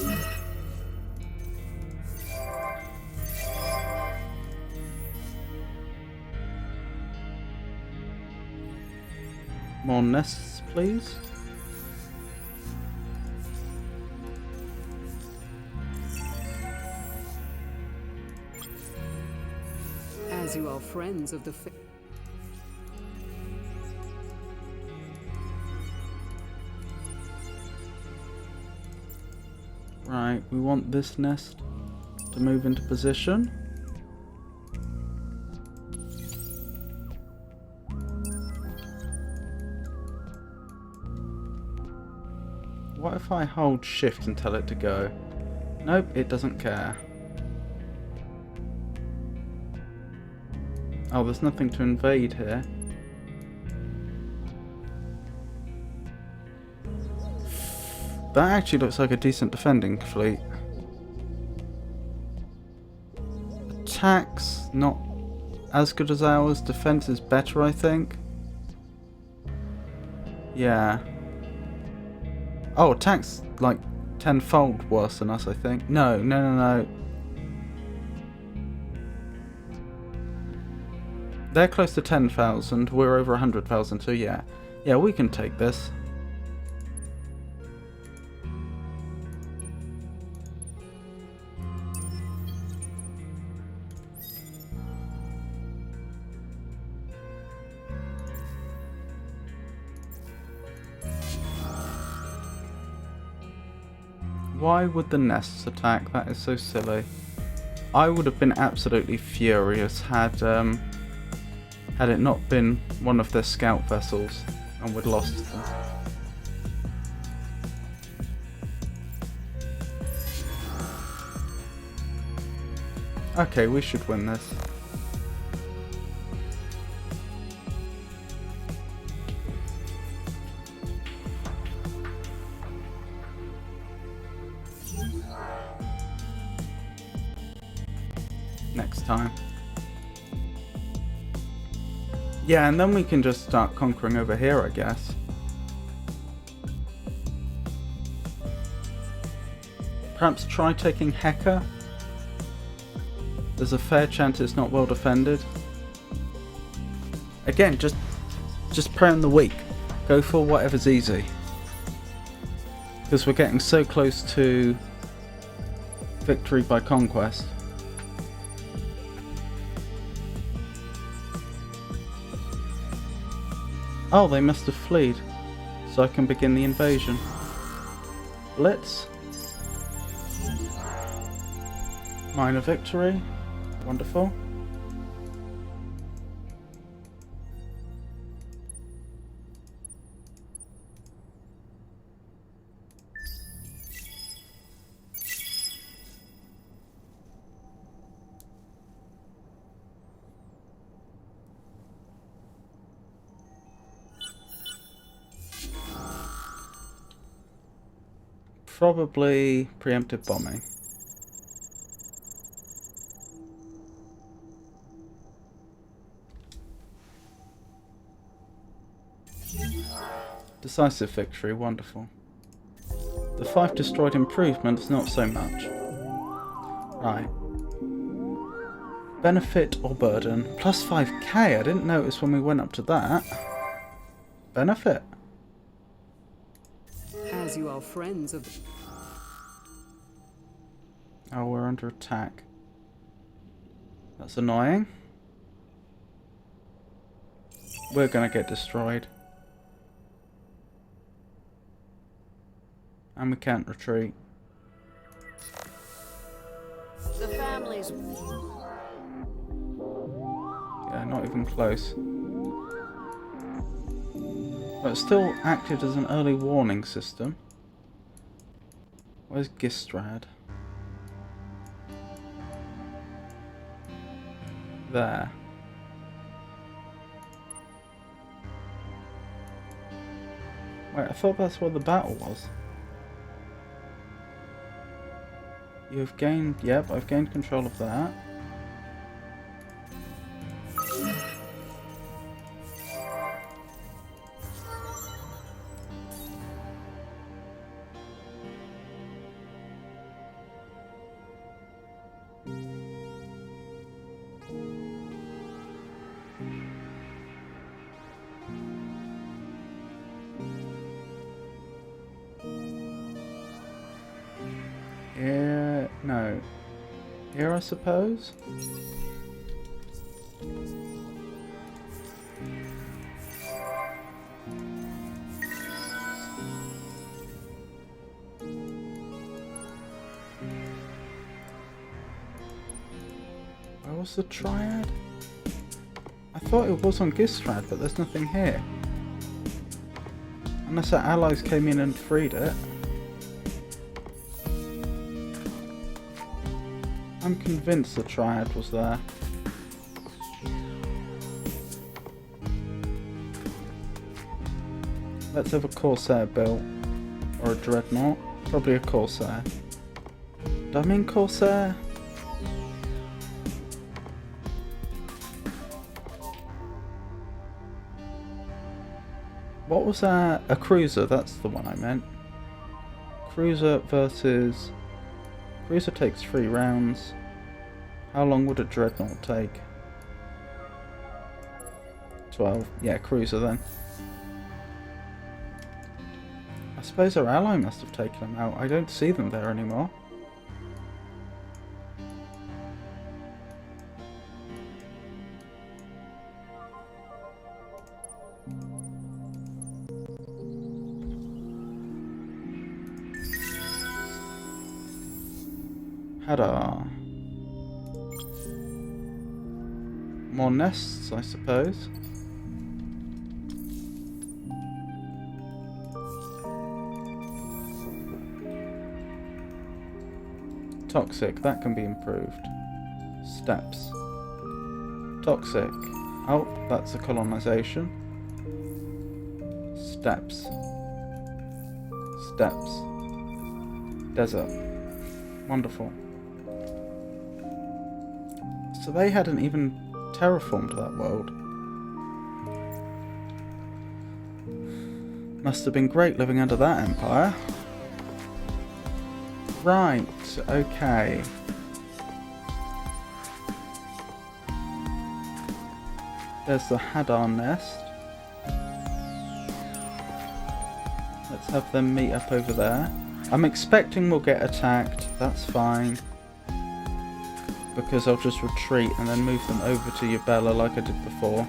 More nests, please. As you are friends of the faith. Right. Right, we want this nest to move into position. What if I hold shift and tell it to go? Nope, it doesn't care. Oh, there's nothing to invade here. That actually looks like a decent defending fleet. Attacks, not as good as ours. Defense is better, I think. Yeah. Oh, attack's like tenfold worse than us, I think. No. They're close to 10,000. We're over 100,000, so yeah. Yeah, we can take this. Why would the nests attack? That is so silly. I would have been absolutely furious had it not been one of their scout vessels and we'd lost them. Okay, we should win this. Next time. Yeah, and then we can just start conquering over here, I guess. Perhaps try taking Heka. There's a fair chance it's not well defended. Again, just prey on the weak. Go for whatever's easy. Because we're getting so close to victory by conquest. Oh, they must have fled, so I can begin the invasion. Blitz. Minor victory. Wonderful. Probably preemptive bombing. Decisive victory, wonderful. The 5 destroyed improvements, not so much. Right. Benefit or burden? Plus 5k, I didn't notice when we went up to that. Benefit. As you are friends of... Oh, we're under attack. That's annoying. We're gonna get destroyed. And we can't retreat. The family's... Yeah, not even close. But it still acted as an early warning system. Where's Gistrad? There. Wait, I thought that's where the battle was. You've gained... Yep, I've gained control of that. Here... no. Here, I suppose? Where was the Triad? I thought it was on Gistrad, but there's nothing here. Unless our allies came in and freed it. I'm convinced the Triad was there. Let's have a Corsair built. Or a Dreadnought. Probably a Corsair. Do I mean Corsair? What was that? A cruiser, that's the one I meant. Cruiser versus... Cruiser takes 3 rounds. How long would a Dreadnought take? 12. Yeah, cruiser then. I suppose our ally must have taken them out. I don't see them there anymore. Hadar. More nests, I suppose. Toxic, that can be improved. Steps. Toxic. Oh, that's a colonization. Steps. Steps. Desert. Wonderful. So they hadn't even terraformed that world. Must have been great living under that empire. Right, okay. There's the Hadar nest. Let's have them meet up over there. I'm expecting we'll get attacked, that's fine. Because I'll just retreat and then move them over to Yubela like I did before.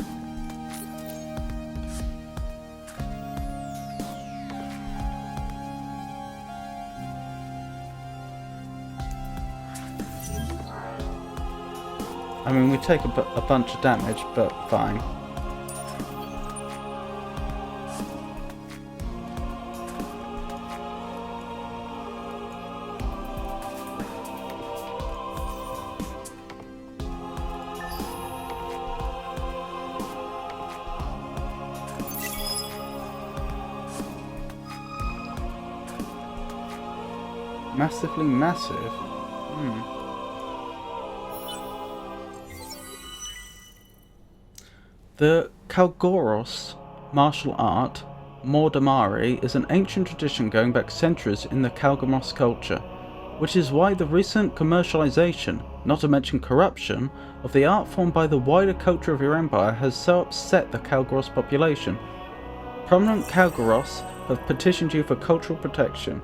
I mean, we take a bunch of damage, but fine. Massively massive? The Kalgoros martial art, Mordamari, is an ancient tradition going back centuries in the Kalgoros culture, which is why the recent commercialization, not to mention corruption, of the art form by the wider culture of your empire has so upset the Kalgoros population. Prominent Kalgoros have petitioned you for cultural protection.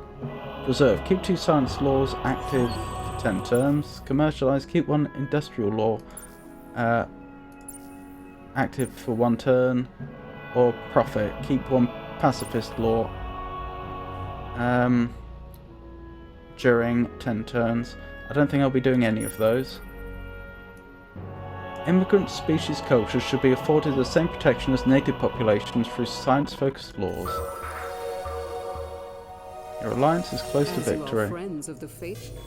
Preserve. Keep 2 science laws active for 10 terms. Commercialize. Keep 1 industrial law active for 1 turn. Or profit. Keep 1 pacifist law during 10 turns. I don't think I'll be doing any of those. Immigrant species cultures should be afforded the same protection as native populations through science-focused laws. Your alliance is close to As you are victory. friends of the faith.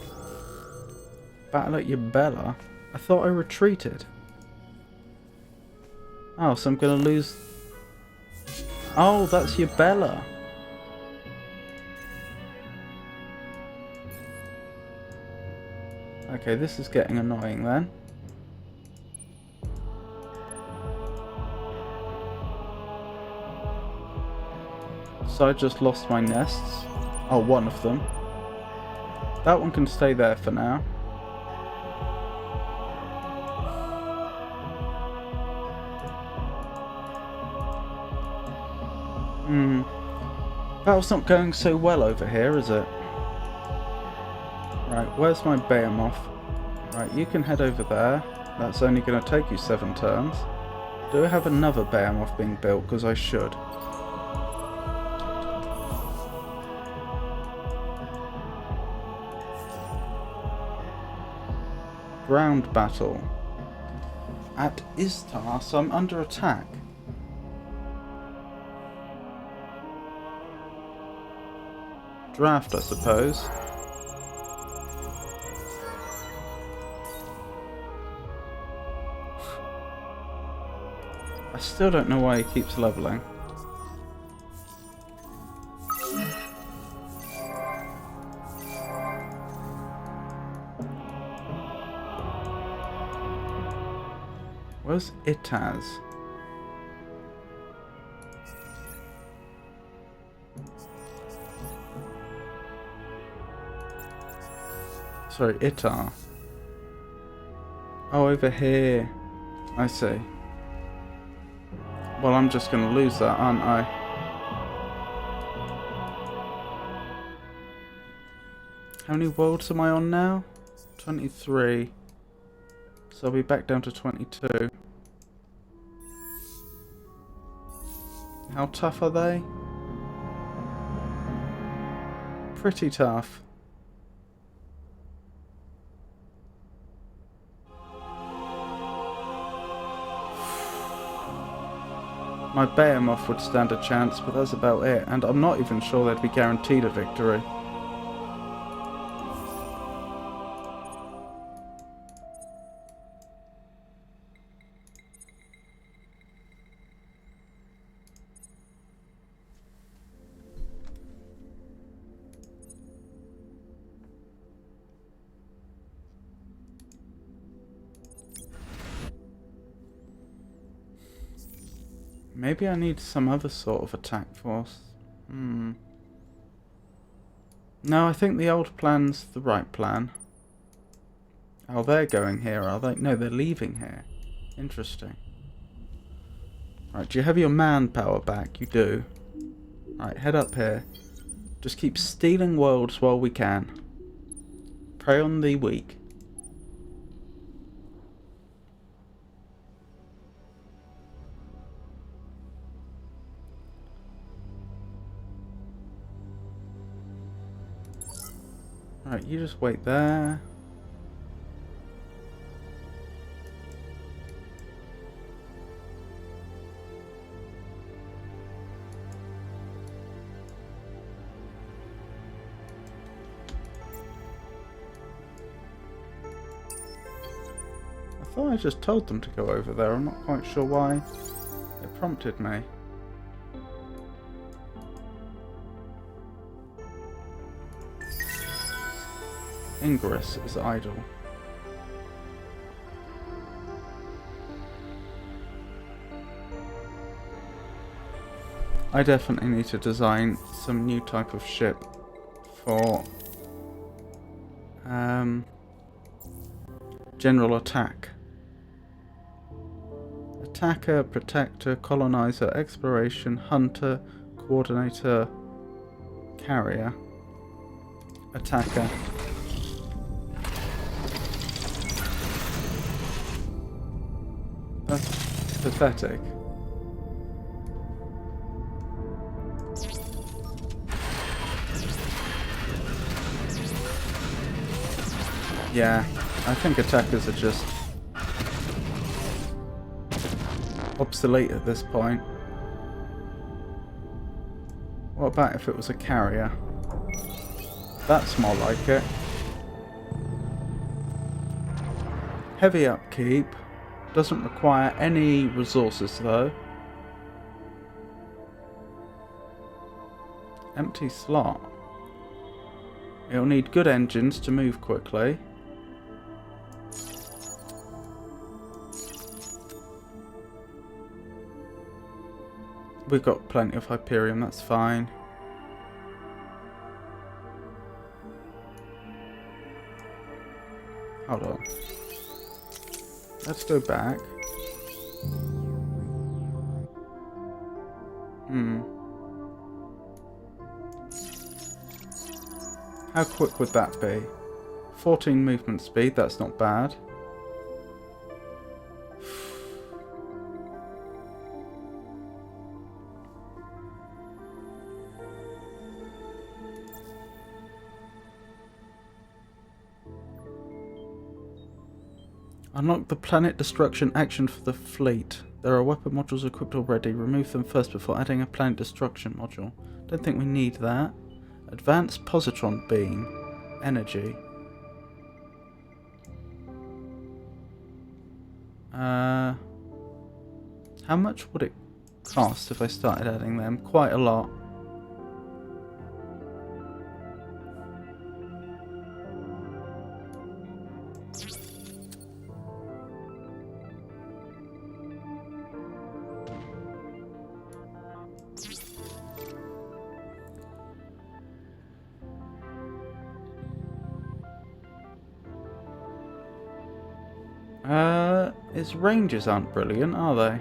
Battle at Yubela? I thought I retreated. Oh, so I'm gonna lose... Oh, that's Yubela. Okay, this is getting annoying then. So I just lost my nests. Oh, 1 of them. That one can stay there for now. Battle's not going so well over here, is it? Right, where's my Behemoth? Right, you can head over there. That's only going to take you 7 turns. Do I have another Behemoth being built? Because I should. Ground battle. at Istar, so I'm under attack. Draft, I suppose. I still don't know why he keeps leveling. Where's Itaz? Sorry, Itar. Oh, over here. I see. Well, I'm just going to lose that, aren't I? How many worlds am I on now? 23. So I'll be back down to 22. How tough are they? Pretty tough. My Behemoth would stand a chance, but that's about it, and I'm not even sure they'd be guaranteed a victory. Maybe I need some other sort of attack force. No, I think the old plan's the right plan. Oh, they're going here, are they? No, they're leaving here. Interesting. Right, do you have your manpower back? You do. Right, head up here. Just keep stealing worlds while we can. Prey on the weak. Right, you just wait there. I thought I just told them to go over there. I'm not quite sure why it prompted me. Ingress is idle. I definitely need to design some new type of ship for general attack. Attacker, protector, colonizer, exploration, hunter, coordinator, carrier, attacker. That's pathetic. Yeah, I think attackers are just obsolete at this point. What about if it was a carrier? That's more like it. Heavy upkeep. Doesn't require any resources though. Empty slot. It'll need good engines to move quickly. We've got plenty of Hyperion, that's fine. Hold on. Let's go back. How quick would that be? 14 movement speed, that's not bad. Unlock the planet destruction action for the fleet. There are weapon modules equipped already. Remove them first before adding a planet destruction module. Don't think we need that. Advanced positron beam. Energy. How much would it cost if I started adding them? Quite a lot. Its ranges aren't brilliant, are they?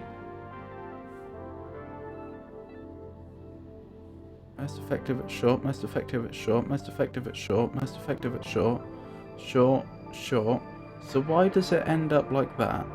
Most effective at short, most effective at short, most effective at short, most effective at short, short, short. So why does it end up like that?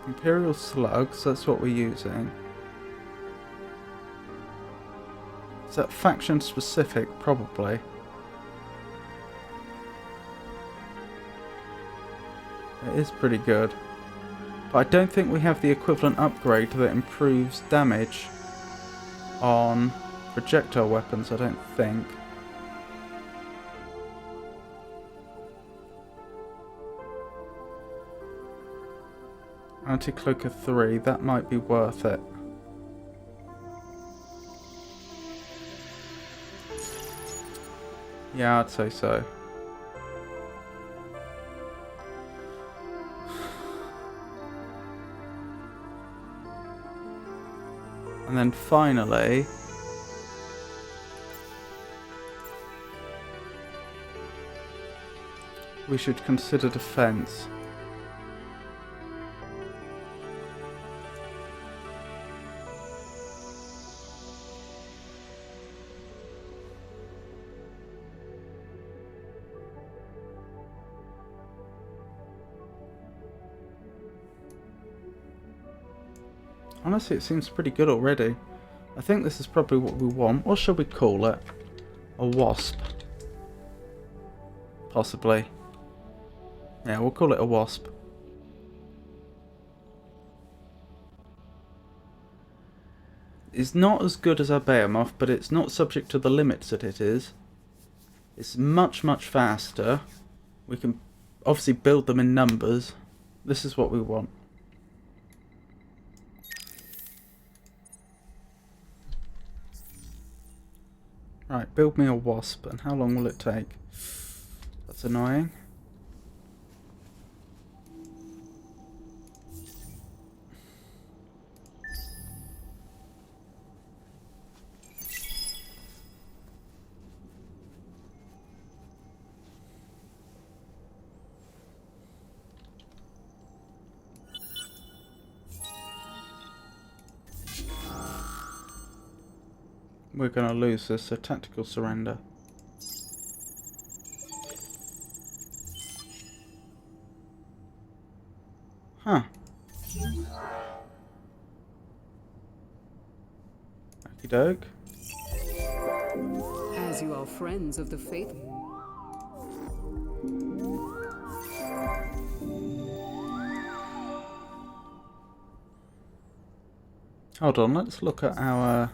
Imperial slugs, that's what we're using. Is that faction specific? Probably. It is pretty good. But I don't think we have the equivalent upgrade that improves damage on projectile weapons, I don't think. Anti-Cloaker 3, that might be worth it. Yeah, I'd say so. And then finally, we should consider defense. Honestly, it seems pretty good already. I think this is probably what we want. What shall we call it? A wasp. Possibly. Yeah, we'll call it a wasp. It's not as good as our Behemoth, but it's not subject to the limits that it is. It's much, much faster. We can obviously build them in numbers. This is what we want. Right, build me a wasp, and how long will it take? That's annoying. We're going to lose this, so tactical surrender. Huh. Okie doke. As you are friends of the faith. Hold on, let's look at our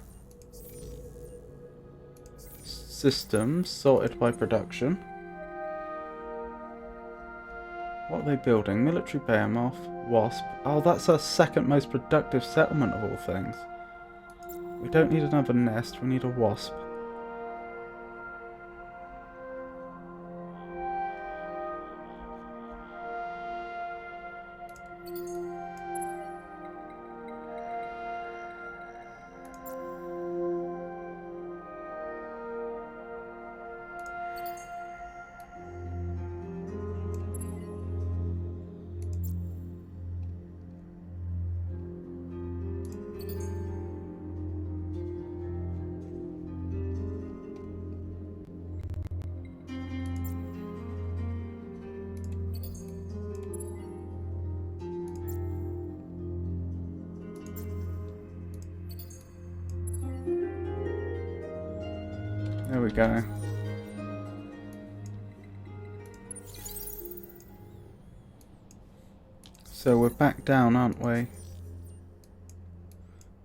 systems sorted by production. What are they building? Military Behemoth, Wasp. Oh, that's our second most productive settlement of all things. We don't need another nest, we need a Wasp. There we go. So we're back down, aren't we?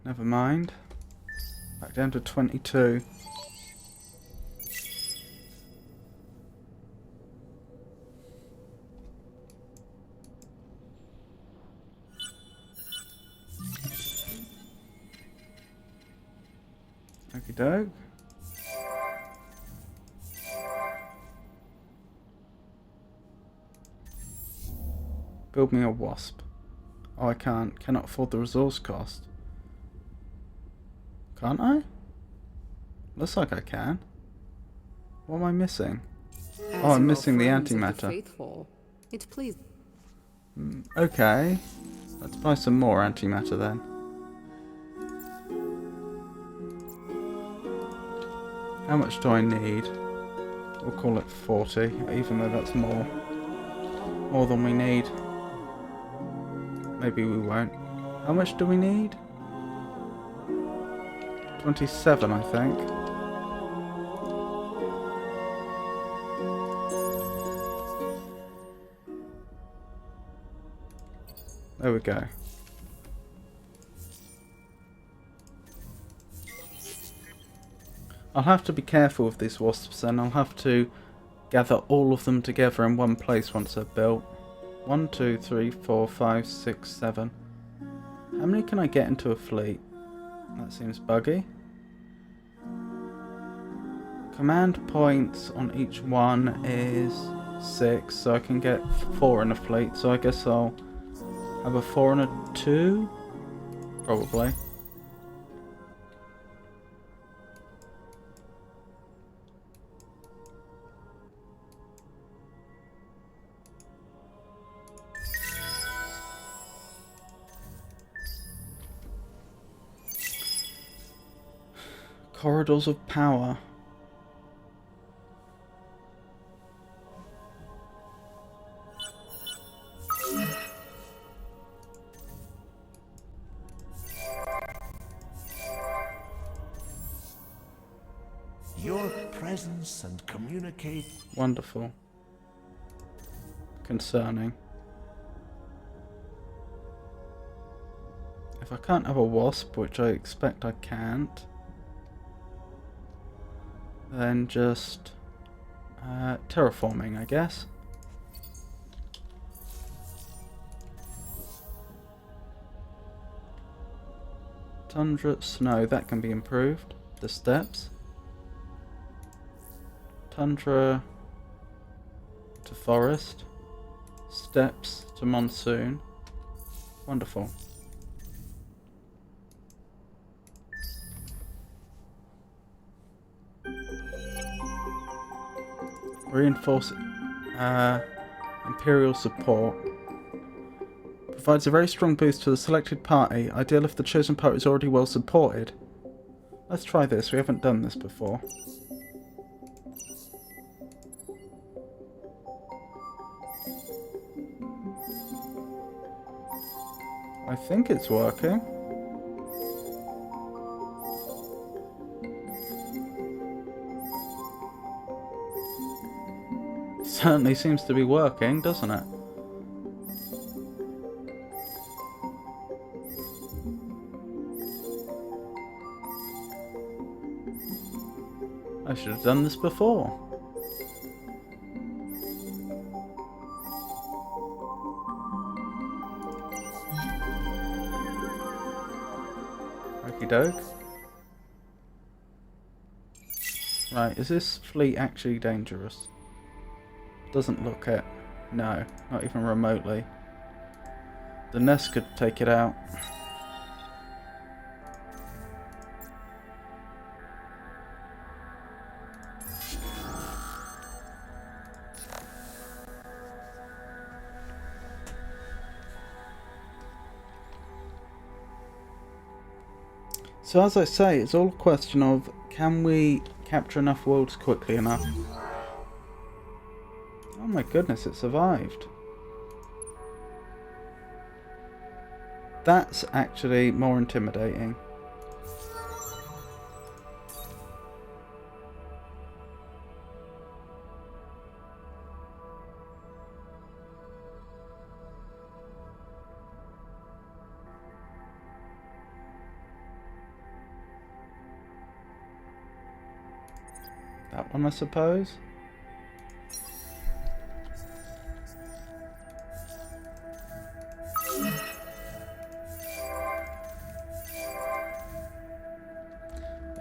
Never mind. Back down to 22. Okie doke. Build me a wasp. Oh, I can't. Cannot afford the resource cost. Can't I? Looks like I can. What am I missing? Oh, I'm missing the antimatter. Faithful, it pleased. Okay. Let's buy some more antimatter then. How much do I need? We'll call it 40, even though that's more than we need. Maybe we won't. How much do we need? 27, I think. There we go. I'll have to be careful with these wasps, and I'll have to gather all of them together in one place once they're built. 1, 2, 3, 4, 5, 6, 7. How many can I get into a fleet? That seems buggy. Command points on each one is 6, so I can get 4 in a fleet. So I guess I'll have a 4 and a 2? Probably. Corridors of power. Your presence and communicate. Wonderful. Concerning. If I can't have a wasp, which I expect I can't, then just terraforming, I guess. Tundra, snow, that can be improved. The steppes. Tundra to forest. Steppes to monsoon. Wonderful. Reinforce Imperial support. Provides a very strong boost to the selected party, ideal if the chosen party is already well supported. Let's try this, we haven't done this before. I think it's working. Certainly seems to be working, doesn't it? I should have done this before. Okie doke. Right, is this fleet actually dangerous? Doesn't look it. No, not even remotely. The nest could take it out. So as I say, it's all a question of, can we capture enough worlds quickly enough? Oh my goodness, it survived. That's actually more intimidating. That one, I suppose.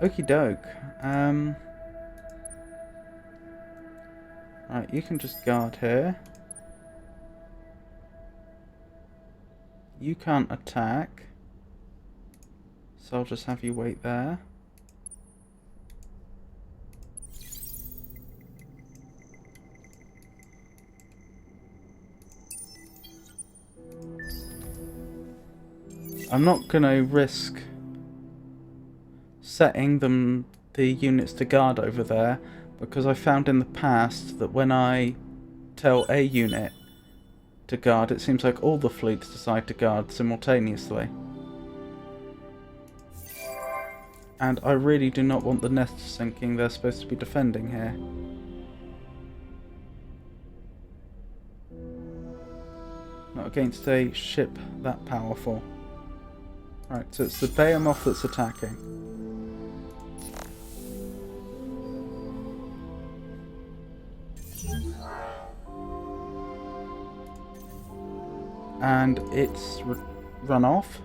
Okie doke. Right, you can just guard here. You can't attack, so I'll just have you wait there. I'm not going to risk setting the units to guard over there, because I found in the past that when I tell a unit to guard, it seems like all the fleets decide to guard simultaneously. And I really do not want the nest sinking they're supposed to be defending here. Not against a ship that powerful. Right, so it's the Behemoth that's attacking. And it's run off.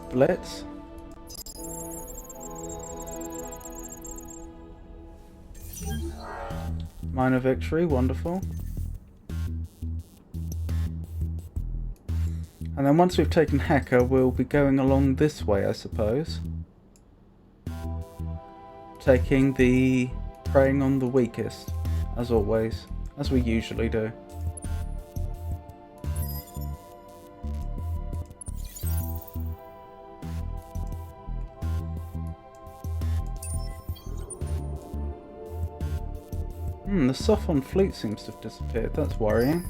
Blitz. Minor victory, wonderful. And then once we've taken Heka, we'll be going along this way, I suppose. Taking the... preying on the weakest, as always, as we usually do. The Sophon fleet seems to have disappeared. That's worrying.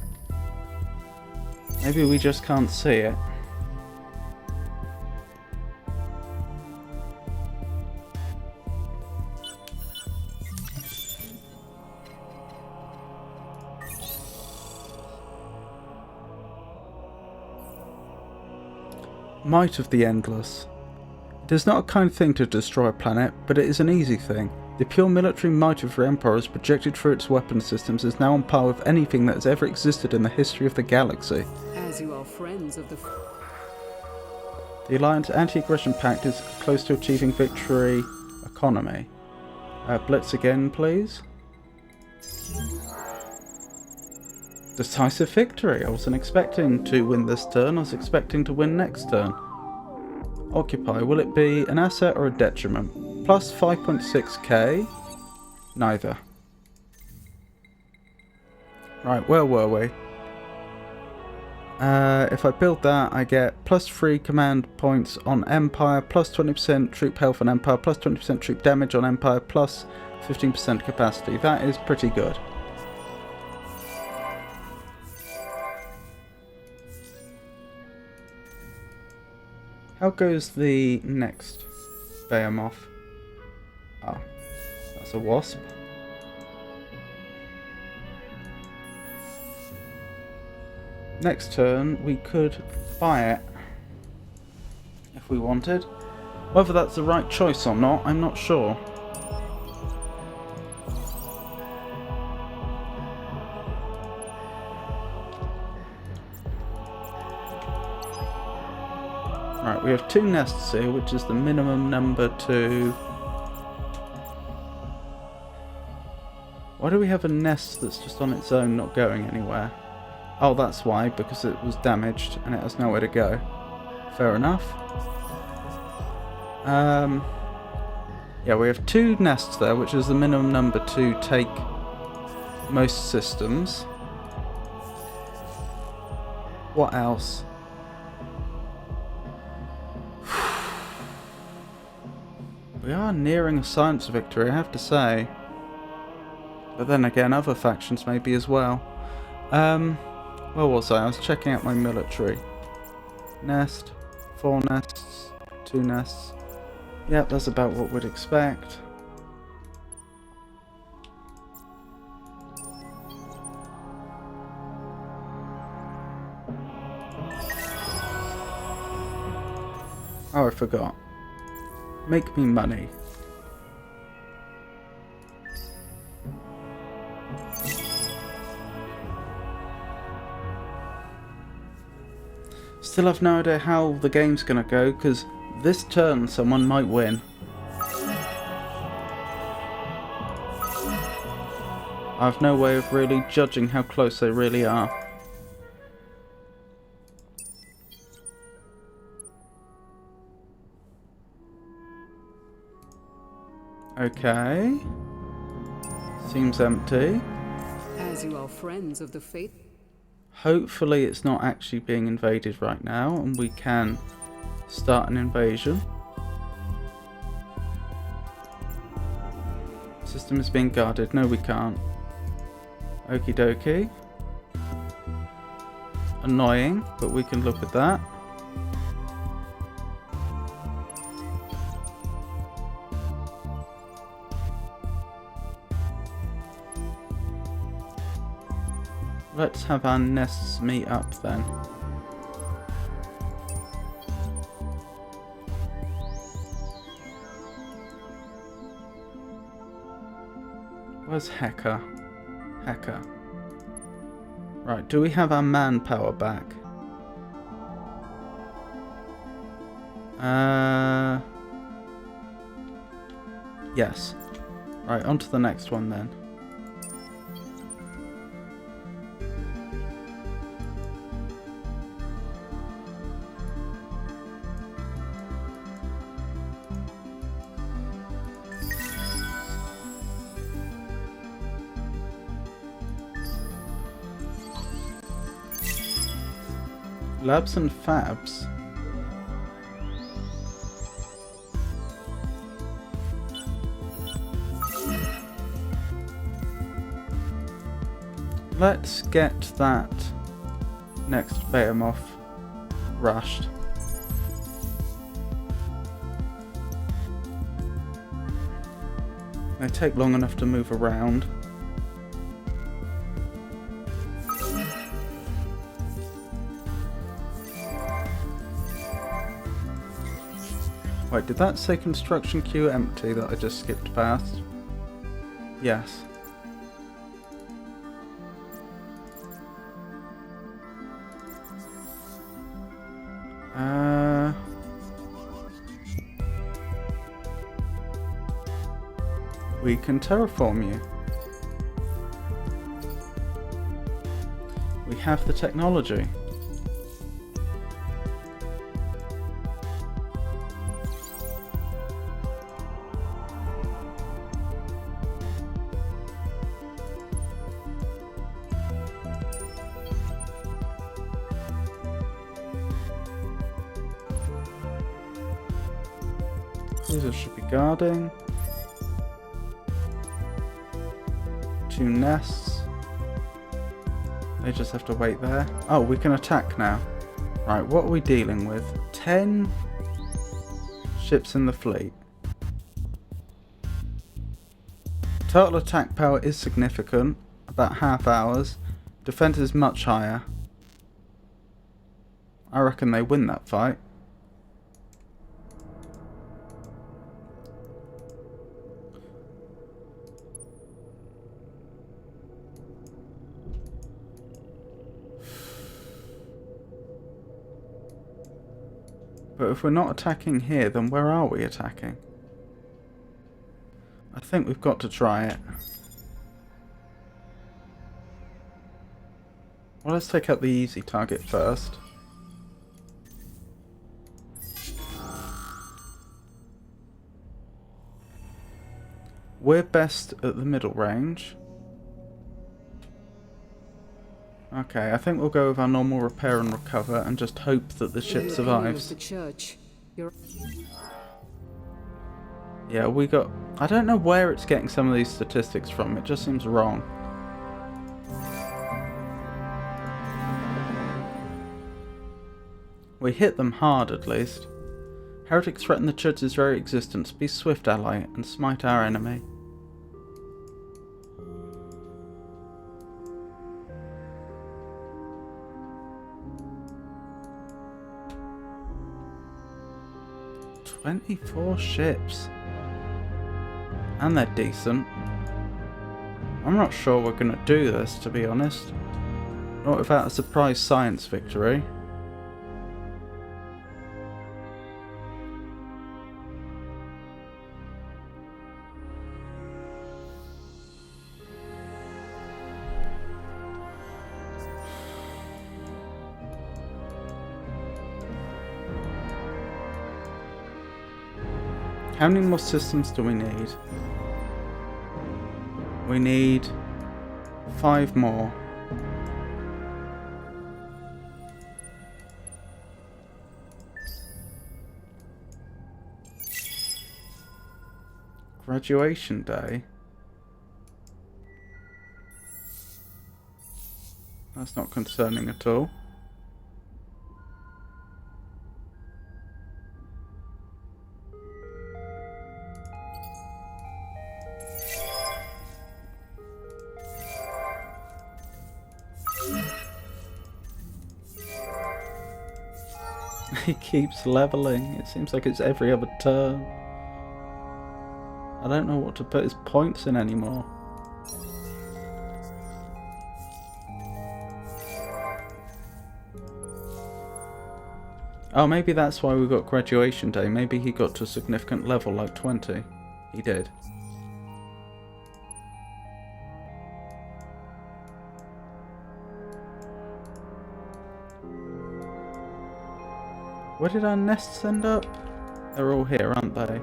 Maybe we just can't see it. Might of the Endless. It is not a kind thing to destroy a planet, but it is an easy thing. The pure military might of your empire as projected through its weapon systems is now on par with anything that has ever existed in the history of the galaxy. As you are friends of the... The Alliance Anti-Aggression Pact is close to achieving victory economy. Blitz again, please. Decisive victory. I wasn't expecting to win this turn, I was expecting to win next turn. Occupy. Will it be an asset or a detriment? Plus 5.6k? Neither. Right, where were we? If I build that, I get plus 3 command points on Empire, plus 20% troop health on Empire, plus 20% troop damage on Empire, plus 15% capacity. That is pretty good. How goes the next Behemoth? Oh, that's a wasp. Next turn, we could buy it if we wanted. Whether that's the right choice or not, I'm not sure. Right, we have 2 nests here, which is the minimum number to... Why do we have a nest that's just on its own, not going anywhere? Oh, that's why, because it was damaged and it has nowhere to go. Fair enough. Yeah, we have 2 nests there, which is the minimum number to take most systems. What else? We are nearing a science victory, I have to say. But then again, other factions maybe as well. Where was I? I was checking out my military. Nest, 4 nests, 2 nests. Yep, that's about what we'd expect. Oh, I forgot. Make me money. Still have no idea how the game's gonna go, because this turn someone might win. I have no way of really judging how close they really are. Okay. Seems empty. As you are friends of the faith, Hopefully it's not actually being invaded right now and we can start an invasion. System is being guarded. No, we can't. Okie dokie. Annoying, but we can look at that. Let's have our nests meet up then. Where's Heka? Heka. Right, do we have our manpower back? Yes. Right, on to the next one then. Labs and Fabs. Let's get that next Behemoth rushed. They take long enough to move around. Wait, did that say construction queue empty that I just skipped past? Yes. We can terraform you. We have the technology. These should be guarding. 2 nests. They just have to wait there. Oh, we can attack now. Right, what are we dealing with? 10 ships in the fleet. Total attack power is significant. About half hours. Defense is much higher. I reckon they win that fight. But if we're not attacking here, then where are we attacking? I think we've got to try it. Well, let's take out the easy target first. We're best at the middle range. Okay, I think we'll go with our normal repair and recover and just hope that the ship survives. The church. Yeah, we got... I don't know where it's getting some of these statistics from. It just seems wrong. We hit them hard, at least. Heretics threaten the church's very existence. Be swift, ally, and smite our enemy. "24 ships. And they're decent. I'm not sure we're going to do this, to be honest. Not without a surprise science victory. How many more systems do we need? We need 5 more. Graduation day. That's not concerning at all. He keeps leveling. It seems like it's every other turn. I don't know what to put his points in anymore. Oh, maybe that's why we got graduation day. Maybe he got to a significant level, like 20. He did. Where did our nests end up? They're all here, aren't they?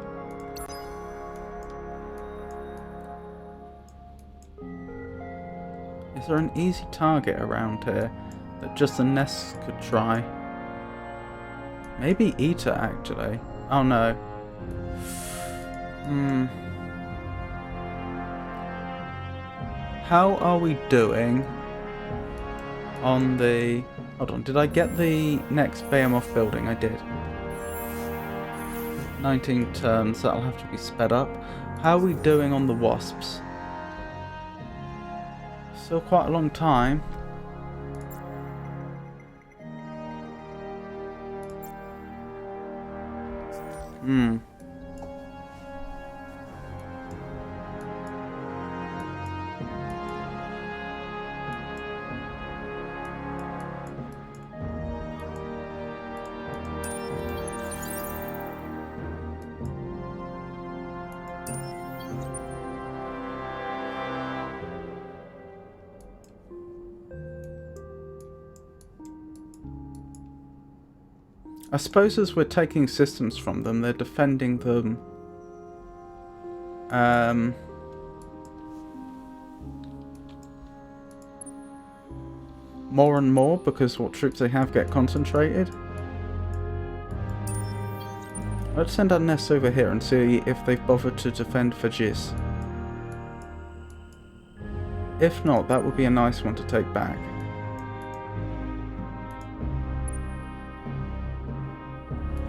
Is there an easy target around here that just the nests could try? Maybe Eater, actually. Oh no. How are we doing on the... Hold on, did I get the next Behemoth building? I did. 19 turns, that'll have to be sped up. How are we doing on the Wasps? Still quite a long time. I suppose as we're taking systems from them, they're defending them more and more because what troops they have get concentrated. Let's send our nests over here and see if they've bothered to defend Fajis. If not, that would be a nice one to take back.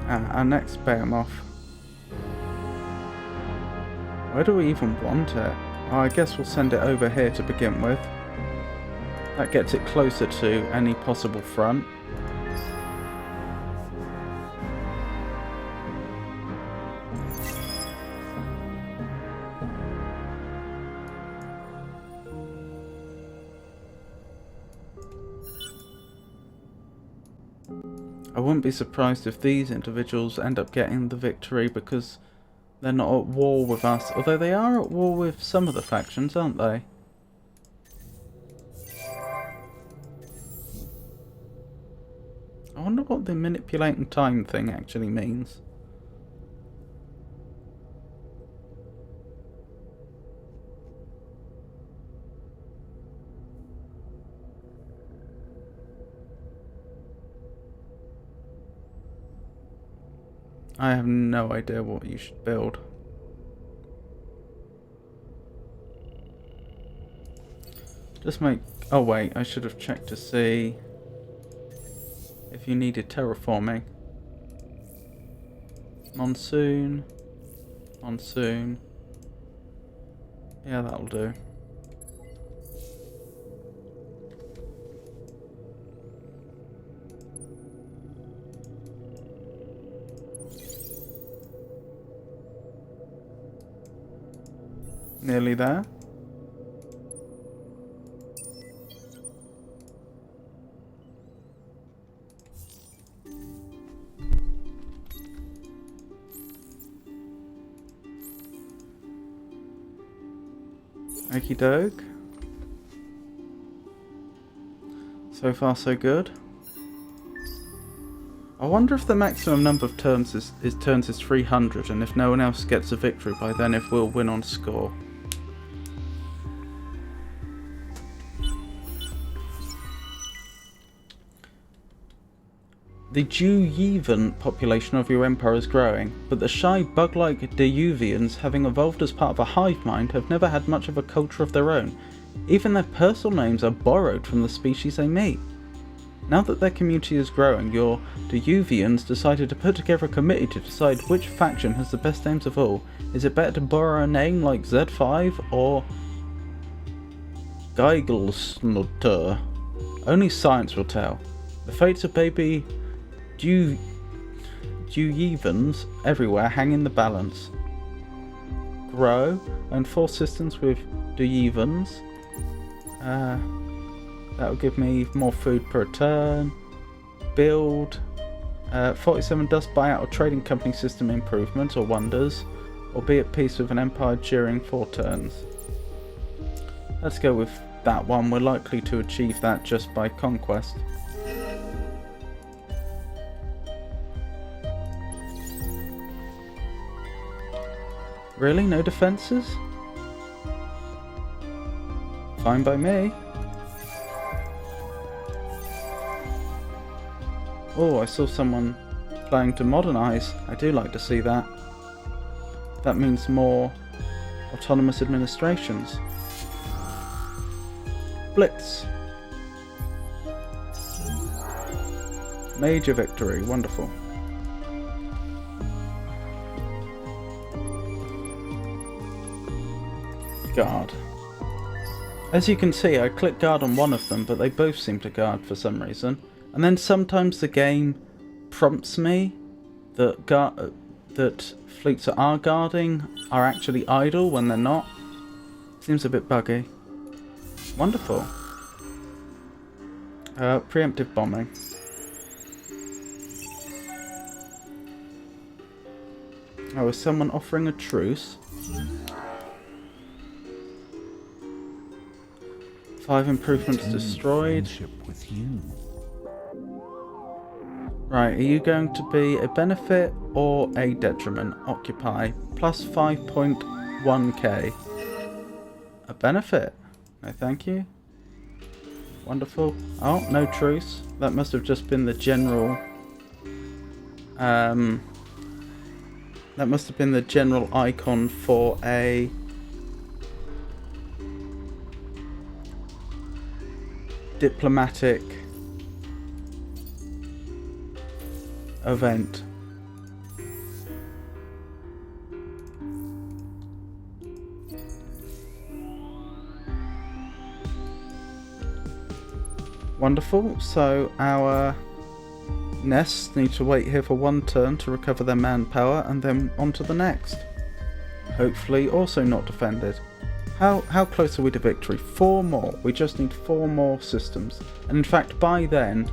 Our next Behemoth. Where do we even want it? Oh, I guess we'll send it over here to begin with. That gets it closer to any possible front. I wouldn't be surprised if these individuals end up getting the victory because they're not at war with us. Although they are at war with some of the factions, aren't they? I wonder what the manipulating time thing actually means. I have no idea what you should build. Just make... Oh wait, I should have checked to see if you needed terraforming. Monsoon. Monsoon. Yeah, that'll do. Nearly there. Okie doke. So far so good. I wonder if the maximum number of turns is 300, and if no one else gets a victory by then, if we'll win on score. The Juyevan population of your empire is growing, but the shy bug-like Deyuvians, having evolved as part of a hive mind, have never had much of a culture of their own. Even their personal names are borrowed from the species they meet. Now that their community is growing, your Deyuvians decided to put together a committee to decide which faction has the best names of all. Is it better to borrow a name like Z5 or Geigelsnutter? Only science will tell. The fates of baby Juyevans everywhere hang in the balance. Grow and 4 systems with Juyevans. That will give me more food per turn. Build 47 dust buyout or trading company system improvements or wonders, or be at peace with an empire during 4 turns. Let's go with that one. We're likely to achieve that just by conquest. Really? No defences? Fine by me. Oh, I saw someone planning to modernise. I do like to see that. That means more autonomous administrations. Blitz. Major victory. Wonderful. Guard. As you can see, I click guard on one of them, but they both seem to guard for some reason. And then sometimes the game prompts me that fleets that are guarding are actually idle when they're not. Seems a bit buggy. Wonderful. Preemptive bombing. Oh, is someone offering a truce? 5 improvements destroyed. With you. Right, are you going to be a benefit or a detriment? Occupy. Plus 5.1k. A benefit. No thank you. Wonderful. Oh, no truce. That must have just been the general... that must have been the general icon for a... diplomatic event. Wonderful. So our nests need to wait here for 1 turn to recover their manpower and then on to the next. Hopefully also not defended. How close are we to victory? 4 more. We just need 4 more systems. And in fact, by then,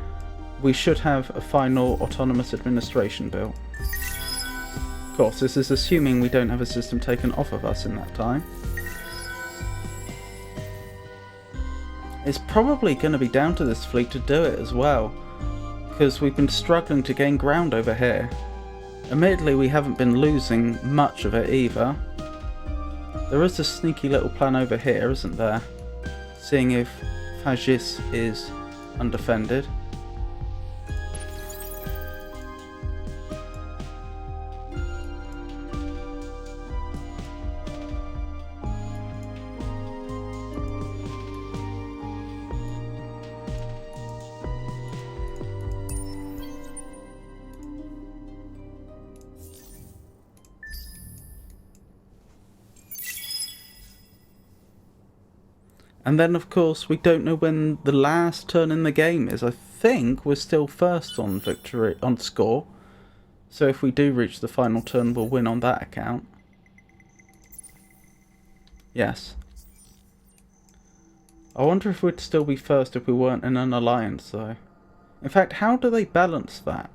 we should have a final autonomous administration built. Of course, this is assuming we don't have a system taken off of us in that time. It's probably going to be down to this fleet to do it as well, because we've been struggling to gain ground over here. Admittedly, we haven't been losing much of it either. There is a sneaky little plan over here, isn't there? Seeing if Fajis is undefended. And then, of course, we don't know when the last turn in the game is. I think we're still first on victory, on score. So if we do reach the final turn, we'll win on that account. Yes. I wonder if we'd still be first if we weren't in an alliance, though. In fact, how do they balance that?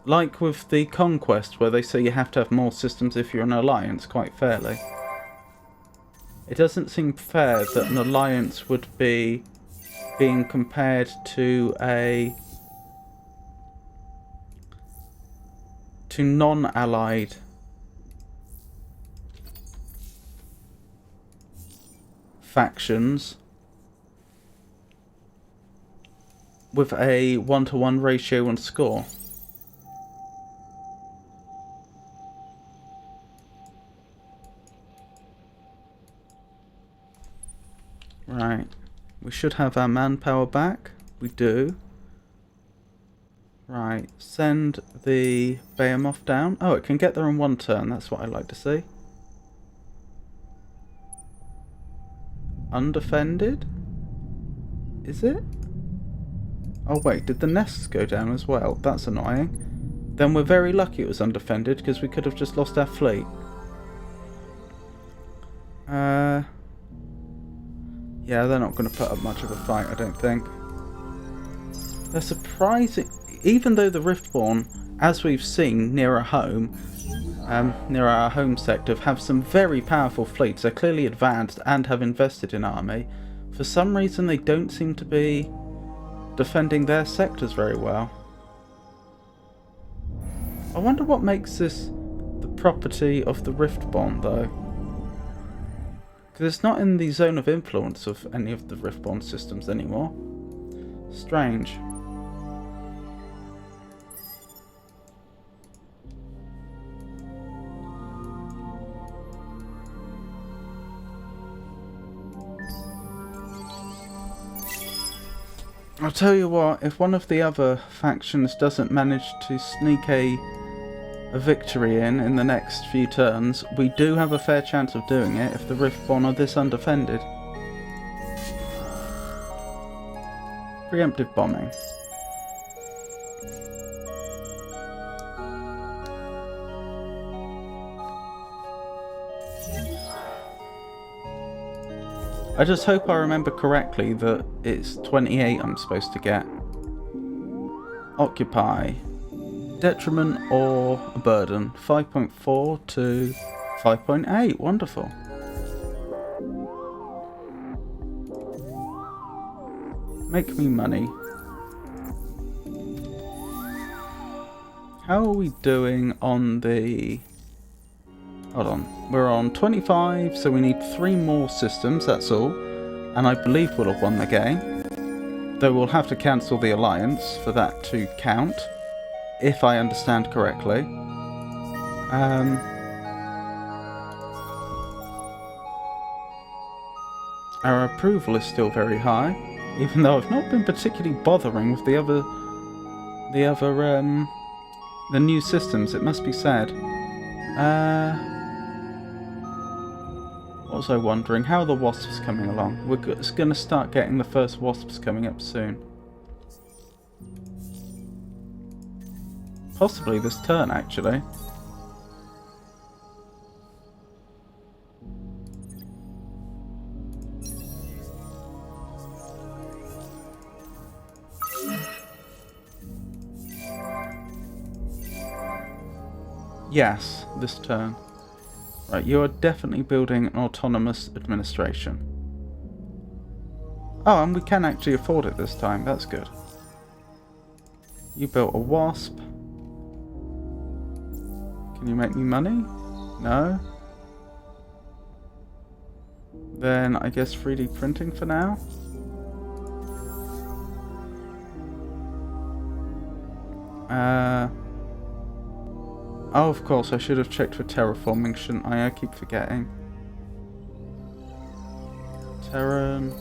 Like with the Conquest, where they say you have to have more systems if you're an alliance, quite fairly. It doesn't seem fair that an alliance would be being compared to non-allied factions with a 1-to-1 ratio and score. Right, we should have our manpower back. We do. Right, send the Behemoth down. Oh, it can get there in 1 turn. That's what I like to see. Undefended? Is it? Oh wait, did the nests go down as well? That's annoying. Then we're very lucky it was undefended, because we could have just lost our fleet. Yeah, they're not going to put up much of a fight, I don't think. They're surprising. Even though the Riftborn, as we've seen near our home sector, have some very powerful fleets. They're clearly advanced and have invested in army. For some reason, they don't seem to be defending their sectors very well. I wonder what makes this the property of the Riftborn, though. Because it's not in the zone of influence of any of the Riftborn systems anymore. Strange. I'll tell you what, if one of the other factions doesn't manage to sneak a victory in the next few turns, we do have a fair chance of doing it if the Riftborn are this undefended. Preemptive bombing. I just hope I remember correctly that it's 28 I'm supposed to get. Occupy. Detriment or a burden. 5.4 to 5.8. Wonderful. Make me money. How are we doing on the... Hold on. We're on 25, so we need 3 more systems, that's all. And I believe we'll have won the game. Though we'll have to cancel the alliance for that to count. If I understand correctly. Our approval is still very high. Even though I've not been particularly bothering with the new systems, it must be said. What was I wondering? How are the wasps coming along? We're going to start getting the first wasps coming up soon. Possibly this turn, actually. Yes, this turn. Right, you are definitely building an autonomous administration. Oh, and we can actually afford it this time. That's good. You built a wasp. Can you make me money? No? Then I guess 3D printing for now. Oh, of course, I should have checked for terraforming, shouldn't I? I keep forgetting. Terran.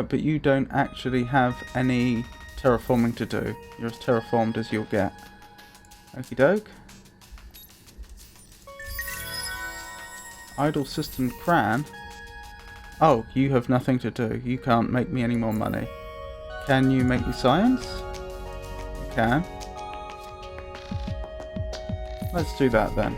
But you don't actually have any terraforming to do. You're as terraformed as you'll get. Okie doke. Idle system Cran. Oh, you have nothing to do. You can't make me any more money. Can you make me science? You can. Let's do that then.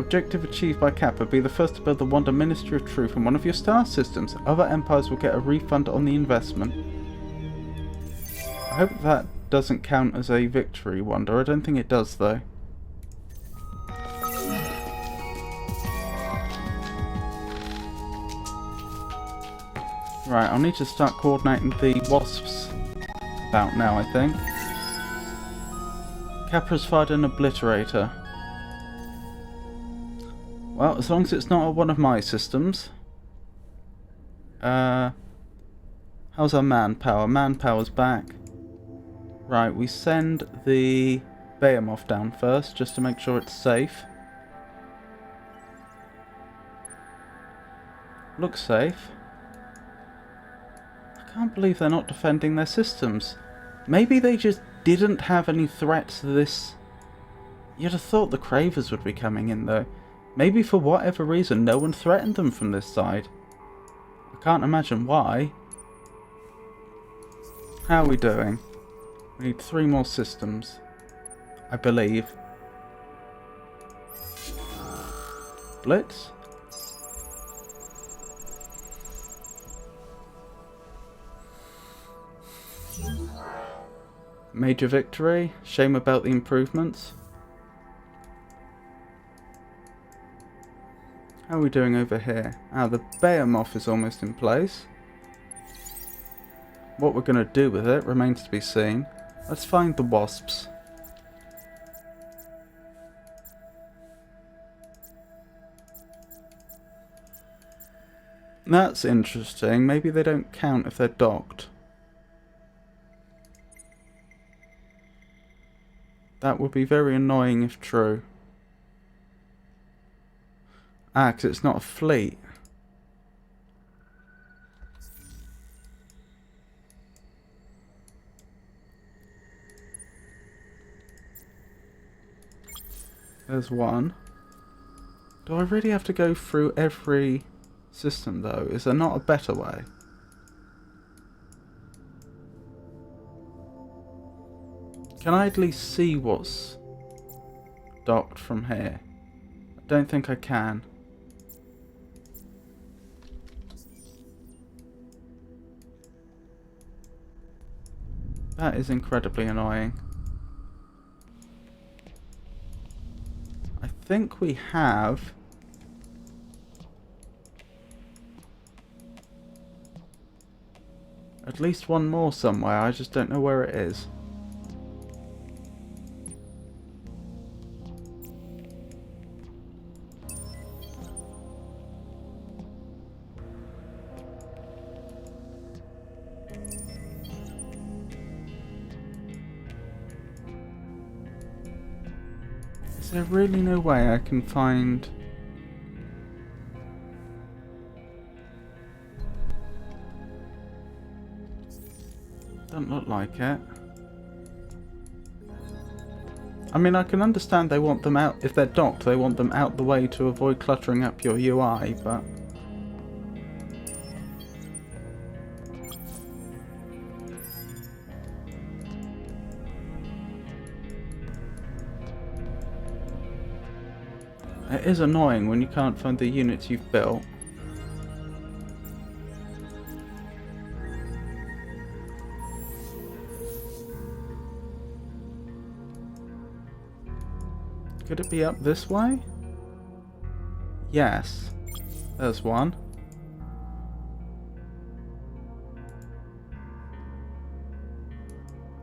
Objective achieved by Kappa. Be the first to build the Wanda Ministry of Truth in one of your star systems. Other empires will get a refund on the investment. I hope that doesn't count as a victory, Wanda. I don't think it does, though. Right, I'll need to start coordinating the wasps about now, I think. Capra's fired an obliterator. Well, as long as it's not one of my systems. How's our manpower? Manpower's back. Right, we send the Behemoth down first, just to make sure it's safe. Looks safe. I can't believe they're not defending their systems. Maybe they just didn't have any threats to this. You'd have thought the Cravers would be coming in, though. Maybe for whatever reason no one threatened them from this side. I can't imagine why. How are we doing? We need 3 more systems, I believe. Blitz? Major victory. Shame about the improvements. How are we doing over here? Ah, the Behemoth is almost in place. What we're going to do with it remains to be seen. Let's find the wasps. That's interesting. Maybe they don't count if they're docked. That would be very annoying if true. Ah, 'cause it's not a fleet. There's one. Do I really have to go through every system, though? Is there not a better way? Can I at least see what's docked from here? I don't think I can. That is incredibly annoying. I think we have at least one more somewhere. I just don't know where it is. Is there really no way I can find... Doesn't look like it. I mean, I can understand they want them out, if they're docked, they want them out the way to avoid cluttering up your UI, but... It is annoying when you can't find the units you've built. Could it be up this way? Yes. There's one.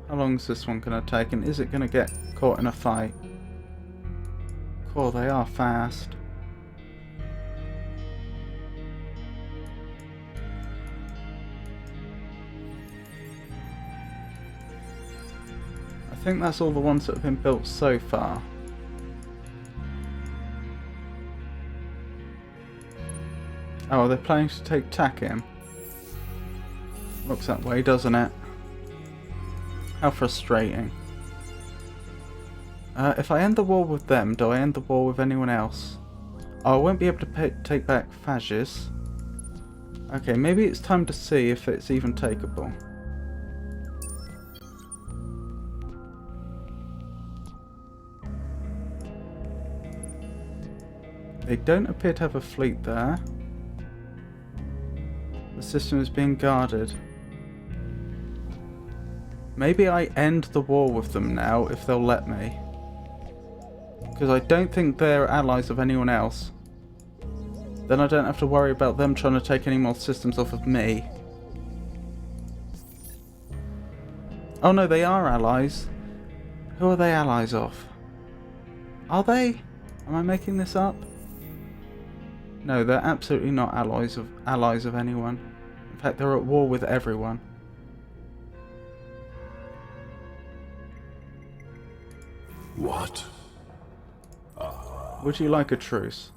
How long is this one going to take, and is it going to get caught in a fight? Oh, they are fast. I think that's all the ones that have been built so far. Oh, they're planning to take Takim. Looks that way, doesn't it? How frustrating. If I end the war with them, do I end the war with anyone else? Oh, I won't be able to take back Phagis. Okay, maybe it's time to see if it's even takeable. They don't appear to have a fleet there. The system is being guarded. Maybe I end the war with them now, if they'll let me. Because I don't think they're allies of anyone else. Then I don't have to worry about them trying to take any more systems off of me. Oh no, they are allies. Who are they allies of? Are they? Am I making this up? No, they're absolutely not allies of anyone. In fact, they're at war with everyone. What? Would you like a truce?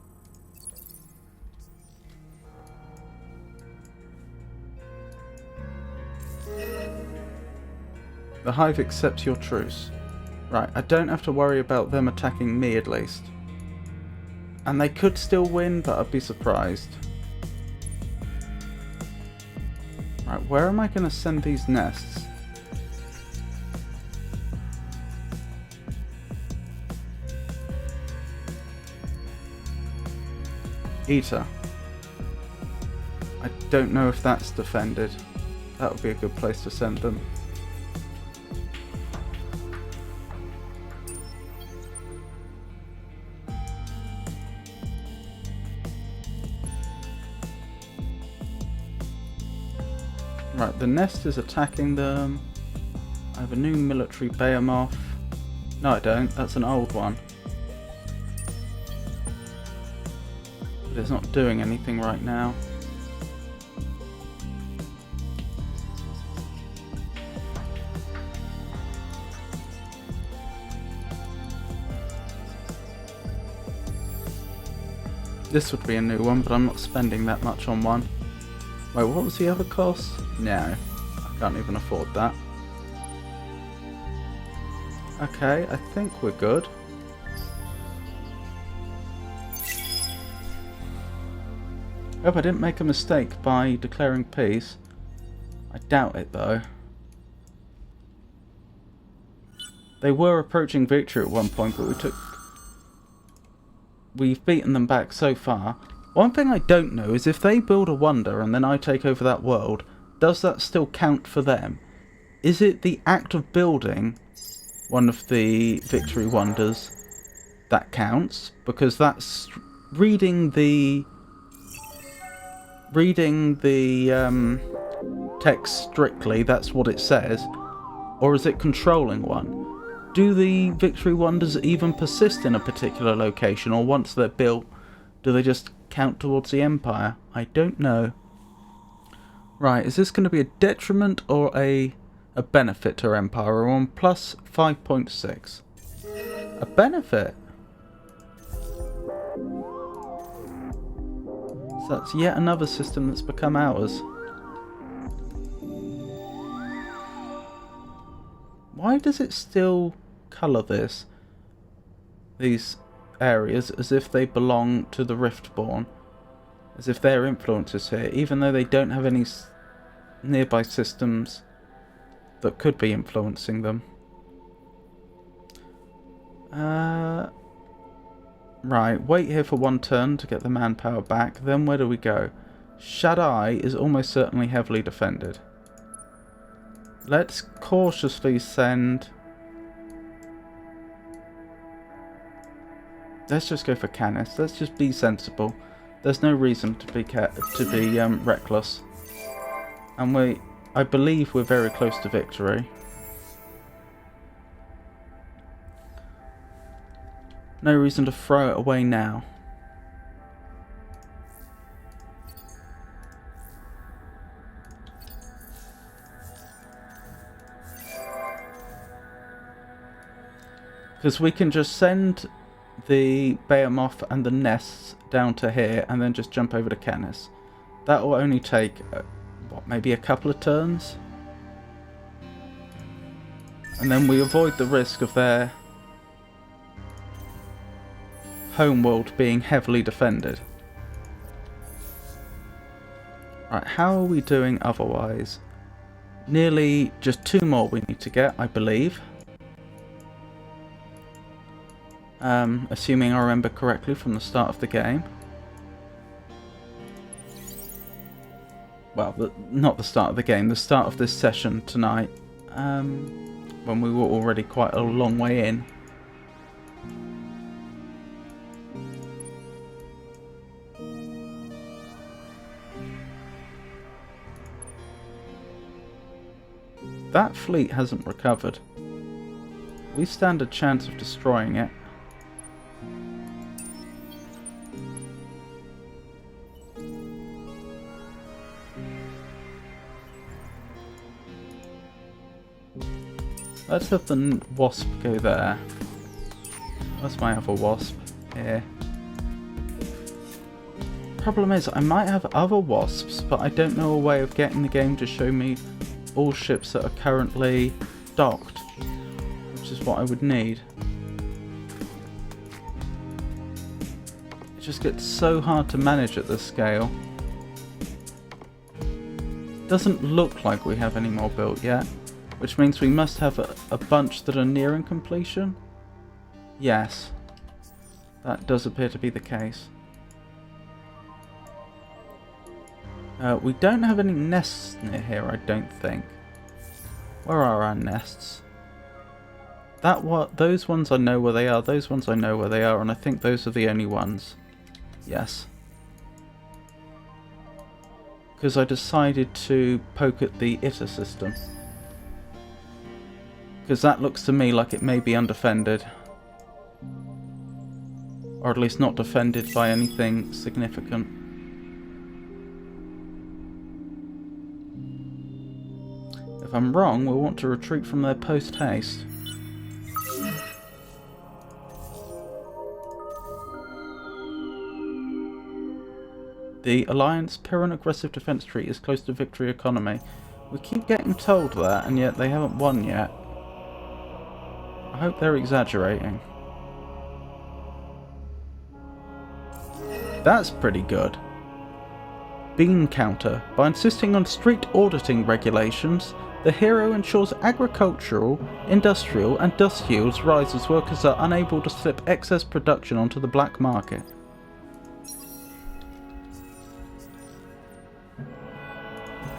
The Hive accepts your truce. Right, I don't have to worry about them attacking me at least. And they could still win, but I'd be surprised. Right, where am I going to send these nests? Eater. I don't know if that's defended. That would be a good place to send them. Right, the nest is attacking them. I have a new military behemoth. No, I don't. That's an old one. But it's not doing anything right now. This would be a new one, but I'm not spending that much on one. Wait, what was the other cost? No, I can't even afford that. Okay, I think we're good. Hope I didn't make a mistake by declaring peace. I doubt it though. They were approaching victory at one point, but we've beaten them back so far. One thing I don't know is if they build a wonder and then I take over that world, does that still count for them? Is it the act of building one of the victory wonders that counts? Because that's reading the text strictly, that's what it says. Or is it controlling one? Do the victory wonders even persist in a particular location, or once they're built, do they just count towards the Empire? I don't know. Right, is this going to be a detriment or a benefit to Empire? We're on plus 5.6. A benefit? So that's yet another system that's become ours. Why does it still colour these areas as if they belong to the Riftborn? As if their influence is here, even though they don't have any nearby systems that could be influencing them. Right, wait here for one turn to get the manpower back, then where do we go? Shaddai is almost certainly heavily defended. Let's cautiously send... Let's just go for Canis. Let's just be sensible. There's no reason to be reckless. And I believe we're very close to victory. No reason to throw it away now. Because we can just send the Behemoth and the nests down to here and then just jump over to Canis. That will only take, what, maybe a couple of turns? And then we avoid the risk of their homeworld being heavily defended. Right, how are we doing otherwise? Nearly just 2 more we need to get, I believe. assuming I remember correctly from the start of the game. Well, not the start of the game, the start of this session tonight, when we were already quite a long way in. That fleet hasn't recovered. We stand a chance of destroying it. Let's have the Wasp go there. Where's my other Wasp? Here. Problem is, I might have other Wasps, but I don't know a way of getting the game to show me all ships that are currently docked, which is what I would need. It just gets so hard to manage at this scale. Doesn't look like we have any more built yet, which means we must have a bunch that are nearing completion. Yes, that does appear to be the case. We don't have any nests near here, I don't think. Where are our nests? Those ones I know where they are, those ones I know where they are, and I think those are the only ones. Yes. Because I decided to poke at the ITER system. Because that looks to me like it may be undefended. Or at least not defended by anything significant. If I'm wrong, we'll want to retreat from there post-haste. The Alliance Pyrrhan aggressive defense tree is close to victory economy. We keep getting told that, and yet they haven't won yet. I hope they're exaggerating. That's pretty good. Bean counter. By insisting on strict auditing regulations, the hero ensures agricultural, industrial and dust yields rise as workers are unable to slip excess production onto the black market.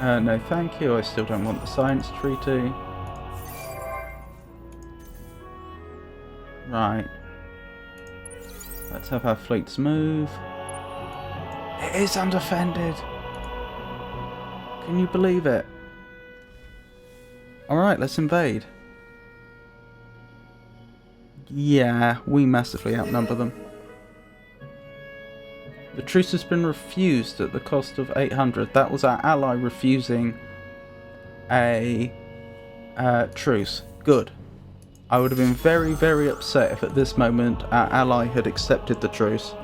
No thank you, I still don't want the science treaty. Right. Let's have our fleets move. It is undefended! Can you believe it? Alright, let's invade. Yeah, we massively outnumber them. The truce has been refused at the cost of 800. That was our ally refusing a truce. Good. I would have been very, very upset if at this moment our ally had accepted the truce.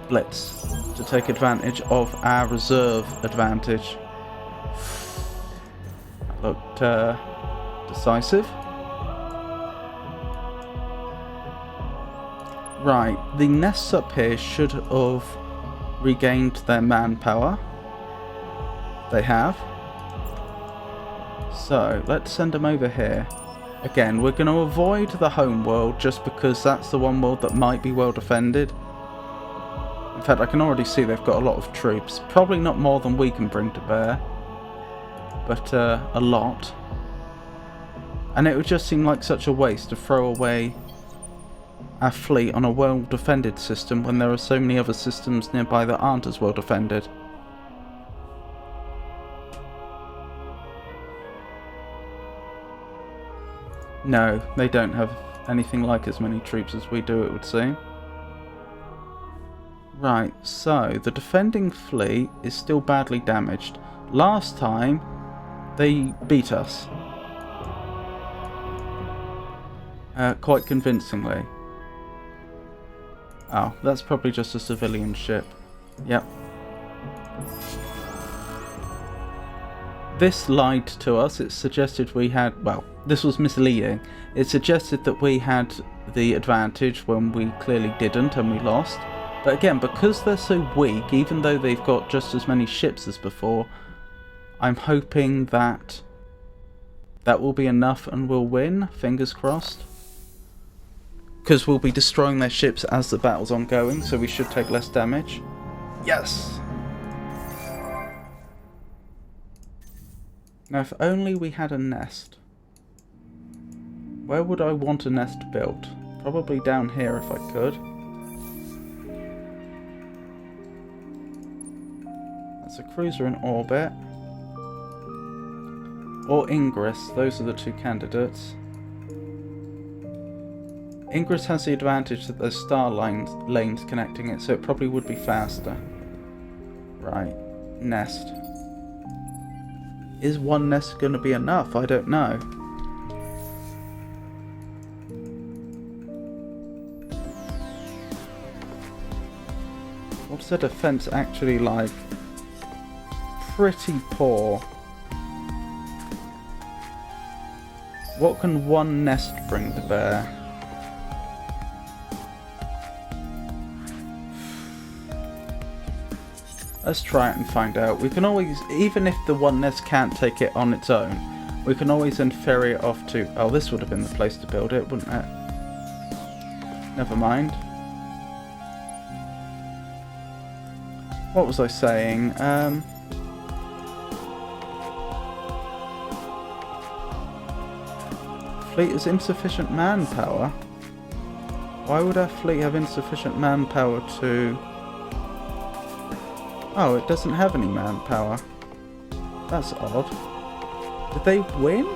Blitz. To take advantage of our reserve advantage. That looked decisive. Right, the nests up here should have regained their manpower. They have. So, let's send them over here. Again, we're going to avoid the home world just because that's the one world that might be well defended. In fact, I can already see they've got a lot of troops. Probably not more than we can bring to bear. But a lot. And it would just seem like such a waste to throw away our fleet on a well-defended system when there are so many other systems nearby that aren't as well defended. No, they don't have anything like as many troops as we do, it would seem. Right, so the defending fleet is still badly damaged. Last time, they beat us. Quite convincingly. Oh, that's probably just a civilian ship. Yep. This lied to us. It suggested we had... Well, this was misleading. It suggested that we had the advantage when we clearly didn't and we lost. But again, because they're so weak, even though they've got just as many ships as before, I'm hoping that that will be enough and we'll win. Fingers crossed. because we'll be destroying their ships as the battle's ongoing, so we should take less damage. Yes! Now, if only we had a nest. Where would I want a nest built? Probably down here if I could. That's a cruiser in orbit. Or Ingress, those are the two candidates. Ingress has the advantage that there's star lanes connecting it, so it probably would be faster. Right, nest. Is one nest going to be enough? I don't know. What's their defense actually like? Pretty poor. What can one nest bring to bear? Let's try it and find out. We can always, even if the one nest can't take it on its own, we can always then ferry it off to... Oh, this would have been the place to build it, wouldn't it? Never mind. What was I saying? Fleet has insufficient manpower. Why would our fleet have insufficient manpower to... Oh, it doesn't have any manpower. That's odd. Did they win?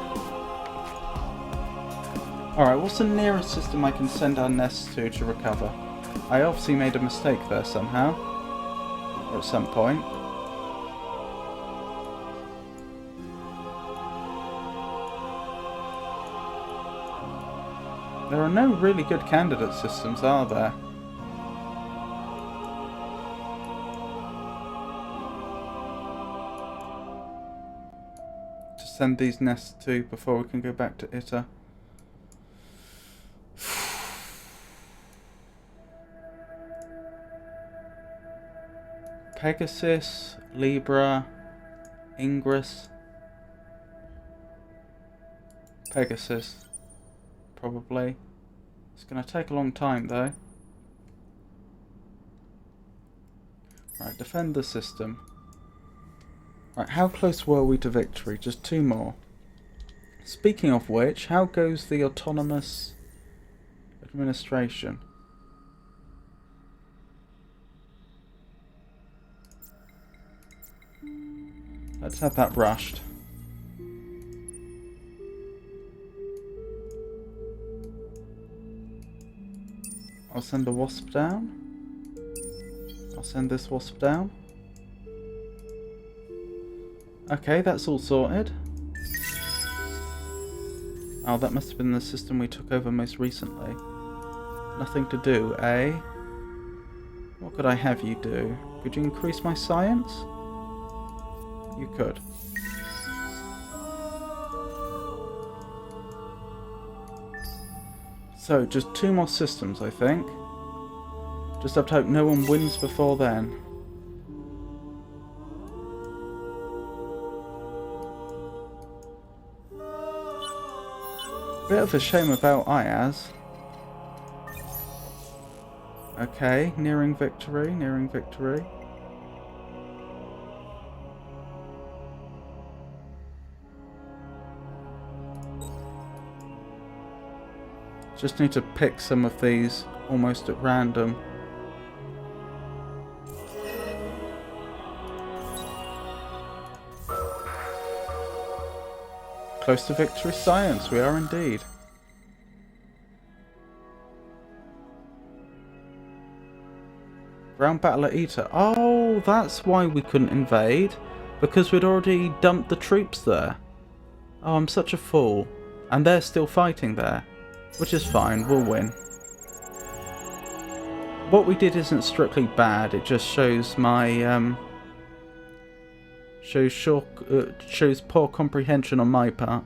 Alright, what's the nearest system I can send our nests to recover? I obviously made a mistake there somehow. Or at some point. There are no really good candidate systems, are there? To send these nests to before we can go back to Ita. Pegasus, Libra, Ingress. Pegasus. Probably. It's going to take a long time though. Right, defend the system. Right, how close were we to victory? Just 2 more. Speaking of which, how goes the autonomous administration? Let's have that rushed. I'll send a wasp down. I'll send this wasp down. Okay, that's all sorted. Oh, that must have been the system we took over most recently. Nothing to do, eh? What could I have you do? Could you increase my science? You could. So, just 2 more systems, I think. Just have to hope no one wins before then. Bit of a shame about Ayaz. Okay, nearing victory, nearing victory. Just need to pick some of these almost at random. Close to victory science, we are indeed. Ground battle at Ita. Oh, that's why we couldn't invade. Because we'd already dumped the troops there. Oh, I'm such a fool. And they're still fighting there. Which is fine, we'll win. What we did isn't strictly bad, it just shows my, shows poor comprehension on my part.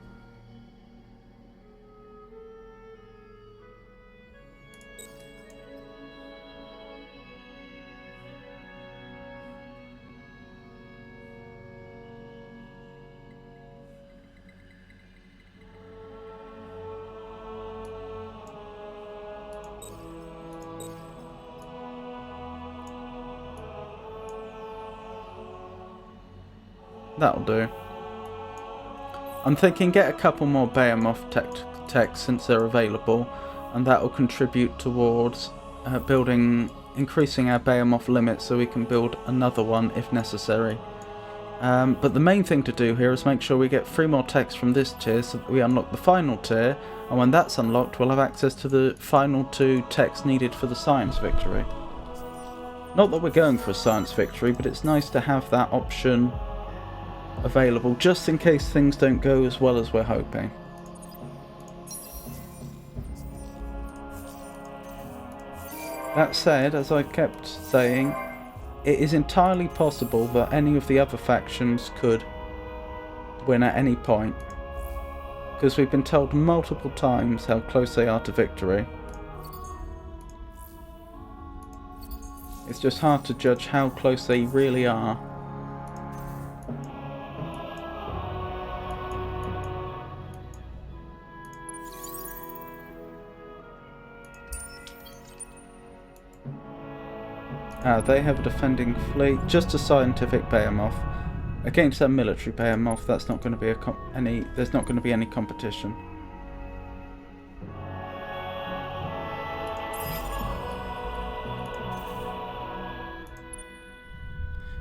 That'll do. I'm thinking get a couple more Behemoth tech since they're available, and that will contribute towards increasing our Behemoth limit so we can build another one if necessary. But the main thing to do here is make sure we get 3 more techs from this tier so that we unlock the final tier, and when that's unlocked we'll have access to the final 2 techs needed for the science victory. Not that we're going for a science victory, but it's nice to have that option available just in case things don't go as well as we're hoping. That said, as I kept saying, it is entirely possible that any of the other factions could win at any point, because we've been told multiple times how close they are to victory. It's just hard to judge how close they really are. They have a defending fleet, just a scientific Behemoth. Against their military Behemoth, that's not going to be there's not going to be any competition.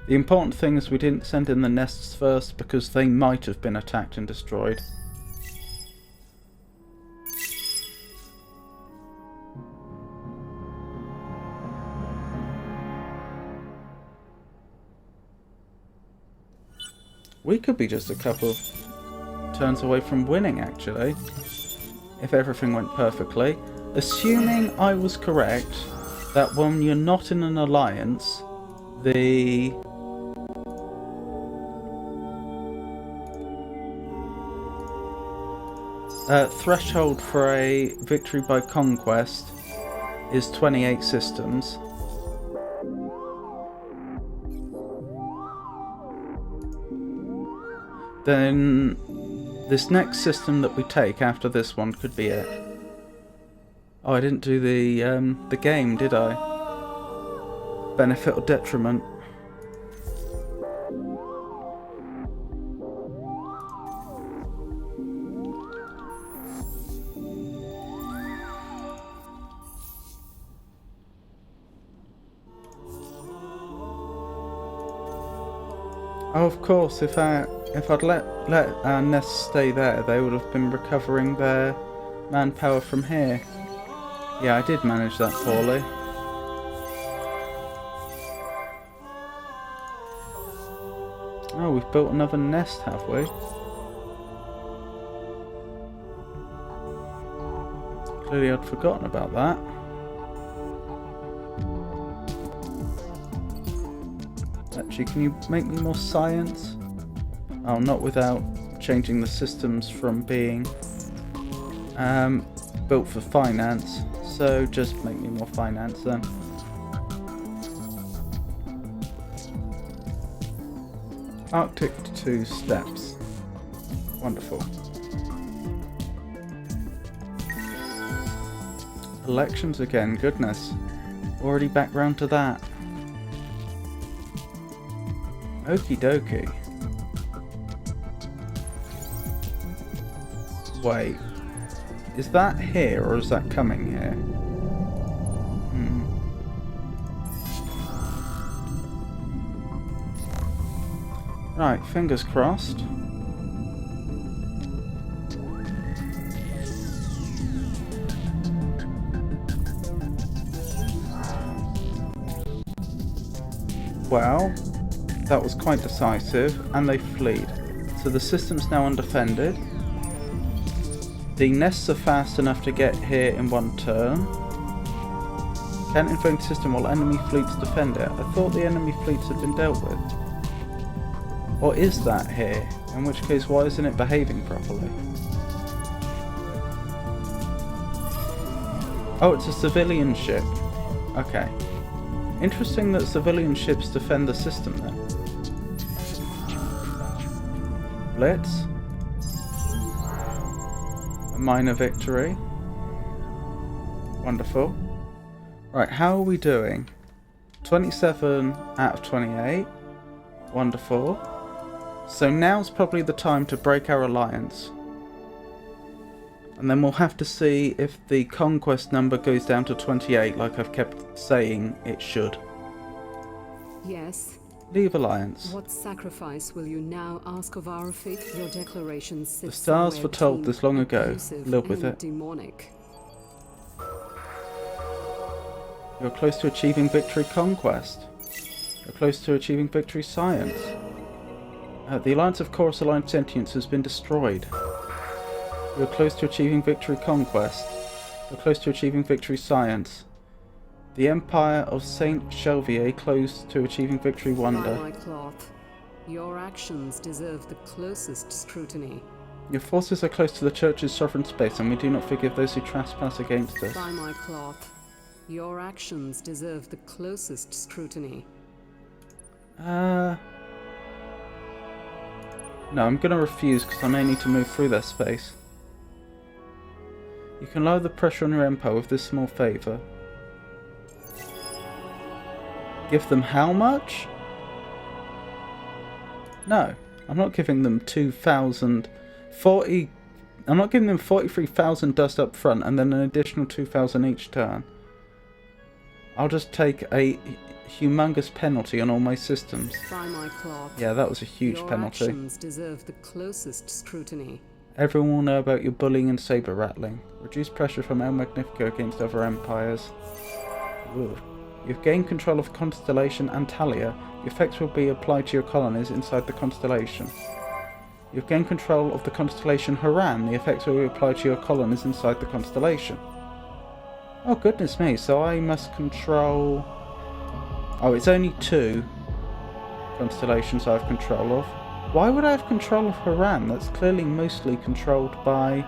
The important thing is we didn't send in the nests first because they might have been attacked and destroyed. We could be just a couple of turns away from winning, actually, if everything went perfectly. Assuming I was correct, that when you're not in an alliance, the threshold for a victory by conquest is 28 systems. Then this next system that we take after this one could be it. Oh, I didn't do the game, did I? Benefit or detriment? Oh, of course, if I'd let our nests stay there, they would have been recovering their manpower from here. Yeah, I did manage that poorly. Oh, we've built another nest, have we? Clearly I'd forgotten about that. Actually, can you make me more science? Oh, not without changing the systems from being built for finance. So just make me more finance then. Arctic 2 steps. Wonderful. Elections again, goodness. Already back round to that. Okie dokie. Wait. Is that here or is that coming here? Right, fingers crossed. Well, that was quite decisive, and they fled. So the system's now undefended. The nests are fast enough to get here in one turn. Can't invade system while enemy fleets defend it. I thought the enemy fleets had been dealt with. Or is that here? In which case, why isn't it behaving properly? Oh, it's a civilian ship. Okay. Interesting that civilian ships defend the system then. Blitz. A minor victory. Wonderful. Right, how are we doing? 27 out of 28. Wonderful. So now's probably the time to break our alliance. And then we'll have to see if the conquest number goes down to 28 like I've kept saying it should. Yes. Leave alliance. What sacrifice will you now ask of our faith? Your declaration sits The stars somewhere foretold between this long ago. abusive Live with and it. demonic. You're close to achieving victory conquest. You're close to achieving victory science. The Alliance of Chorus Aligned Sentience has been destroyed. You're close to achieving victory conquest. You're close to achieving victory science. The Empire of Saint Shelvier close to achieving victory wonder. By my cloth, your actions deserve the closest scrutiny. Your forces are close to the Church's sovereign space, and we do not forgive those who trespass against us. By my cloth, your actions deserve the closest scrutiny. No, I'm going to refuse because I may need to move through their space. You can lower the pressure on your empire with this small favour. Give them how much? No, I'm not giving them 2,040. I'm not giving them 43,000 dust up front and then an additional 2,000 each turn. I'll just take a humongous penalty on all my systems. By my cloth, Yeah, that was a huge your penalty. actions deserve the closest scrutiny. Everyone will know about your bullying and saber rattling. Reduce pressure from El Magnifico against other empires. Ugh. You've gained control of Constellation Antalya. The effects will be applied to your colonies inside the constellation. You've gained control of the Constellation Haran. The effects will be applied to your colonies inside the constellation. Oh goodness me, so I must control... Oh, it's only 2 constellations I have control of. Why would I have control of Haran? That's clearly mostly controlled by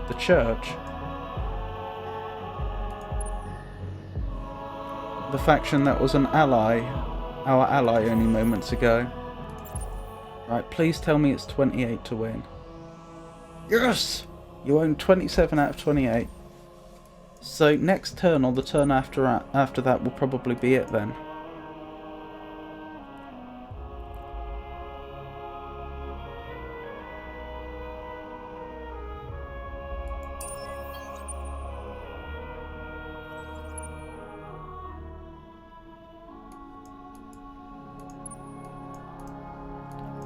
the Church. The faction that was an ally, our ally only moments ago. Right, please tell me it's 28 to win. Yes! You own 27 out of 28. So next turn or the turn after that will probably be it then.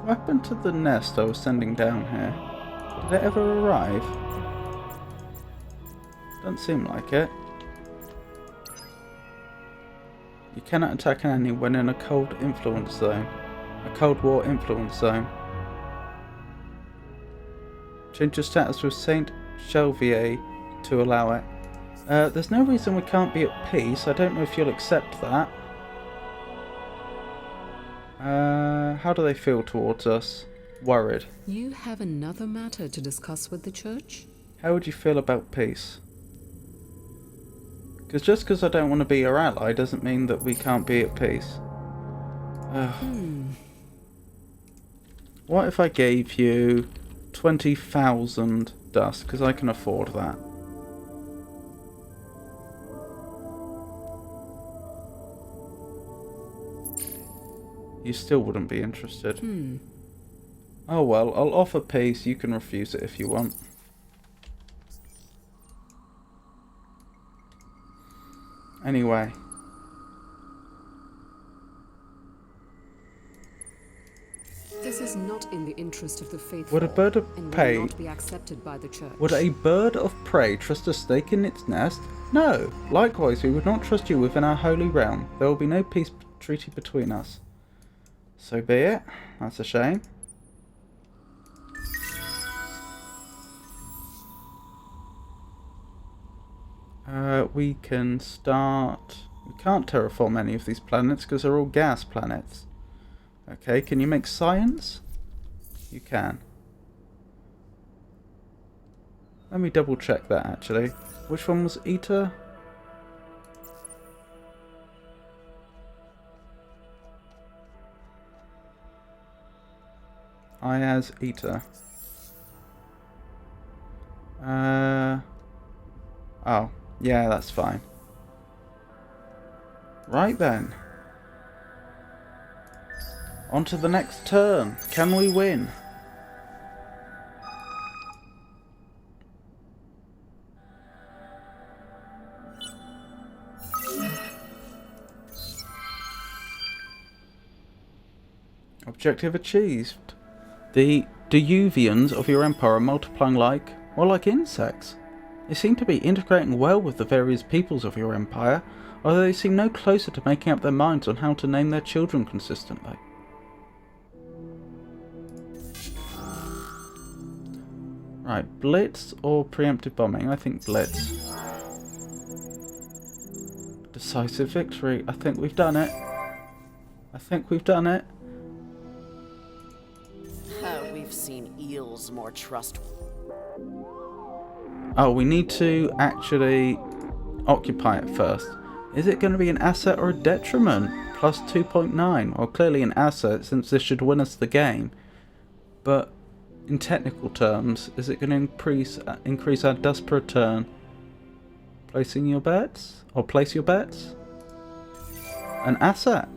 What happened to the nest I was sending down here? Did it ever arrive? Doesn't seem like it. You cannot attack an enemy when in a cold influence zone. A Cold War influence zone. Change your status with Saint Shelvier to allow it. There's no reason we can't be at peace. I don't know if you'll accept that. How do they feel towards us? Worried. You have another matter to discuss with the Church? How would you feel about peace? Because just because I don't want to be your ally doesn't mean that we can't be at peace. What if I gave you 20,000 dust? Because I can afford that. You still wouldn't be interested. Oh well, I'll offer peace. You can refuse it if you want. Anyway. This is not in the interest of the faithful. Would a bird of and prey... will not be accepted by the Church. Would a bird of prey trust a snake in its nest? No. Likewise, we would not trust you within our holy realm. There will be no peace treaty between us. So be it. That's a shame. We can start... We can't terraform any of these planets because they're all gas planets. Okay, can you make science? You can. Let me double check that actually. Which one was Eta? Iaz Eta. Oh, yeah, that's fine. Right then. On to the next turn. Can we win? Objective achieved. The Dejuvians of your empire are multiplying like insects. They seem to be integrating well with the various peoples of your empire, although they seem no closer to making up their minds on how to name their children consistently. Right, blitz or preemptive bombing? I think blitz. Decisive victory. I think we've done it. I think we've done it. We've seen eels more trustworthy. Oh, we need to actually occupy it first. Is it going to be an asset or a detriment? Plus 2.9. Well, clearly an asset, since this should win us the game. But in technical terms, is it going to increase our dust per turn? Placing your bets? Or place your bets? An asset.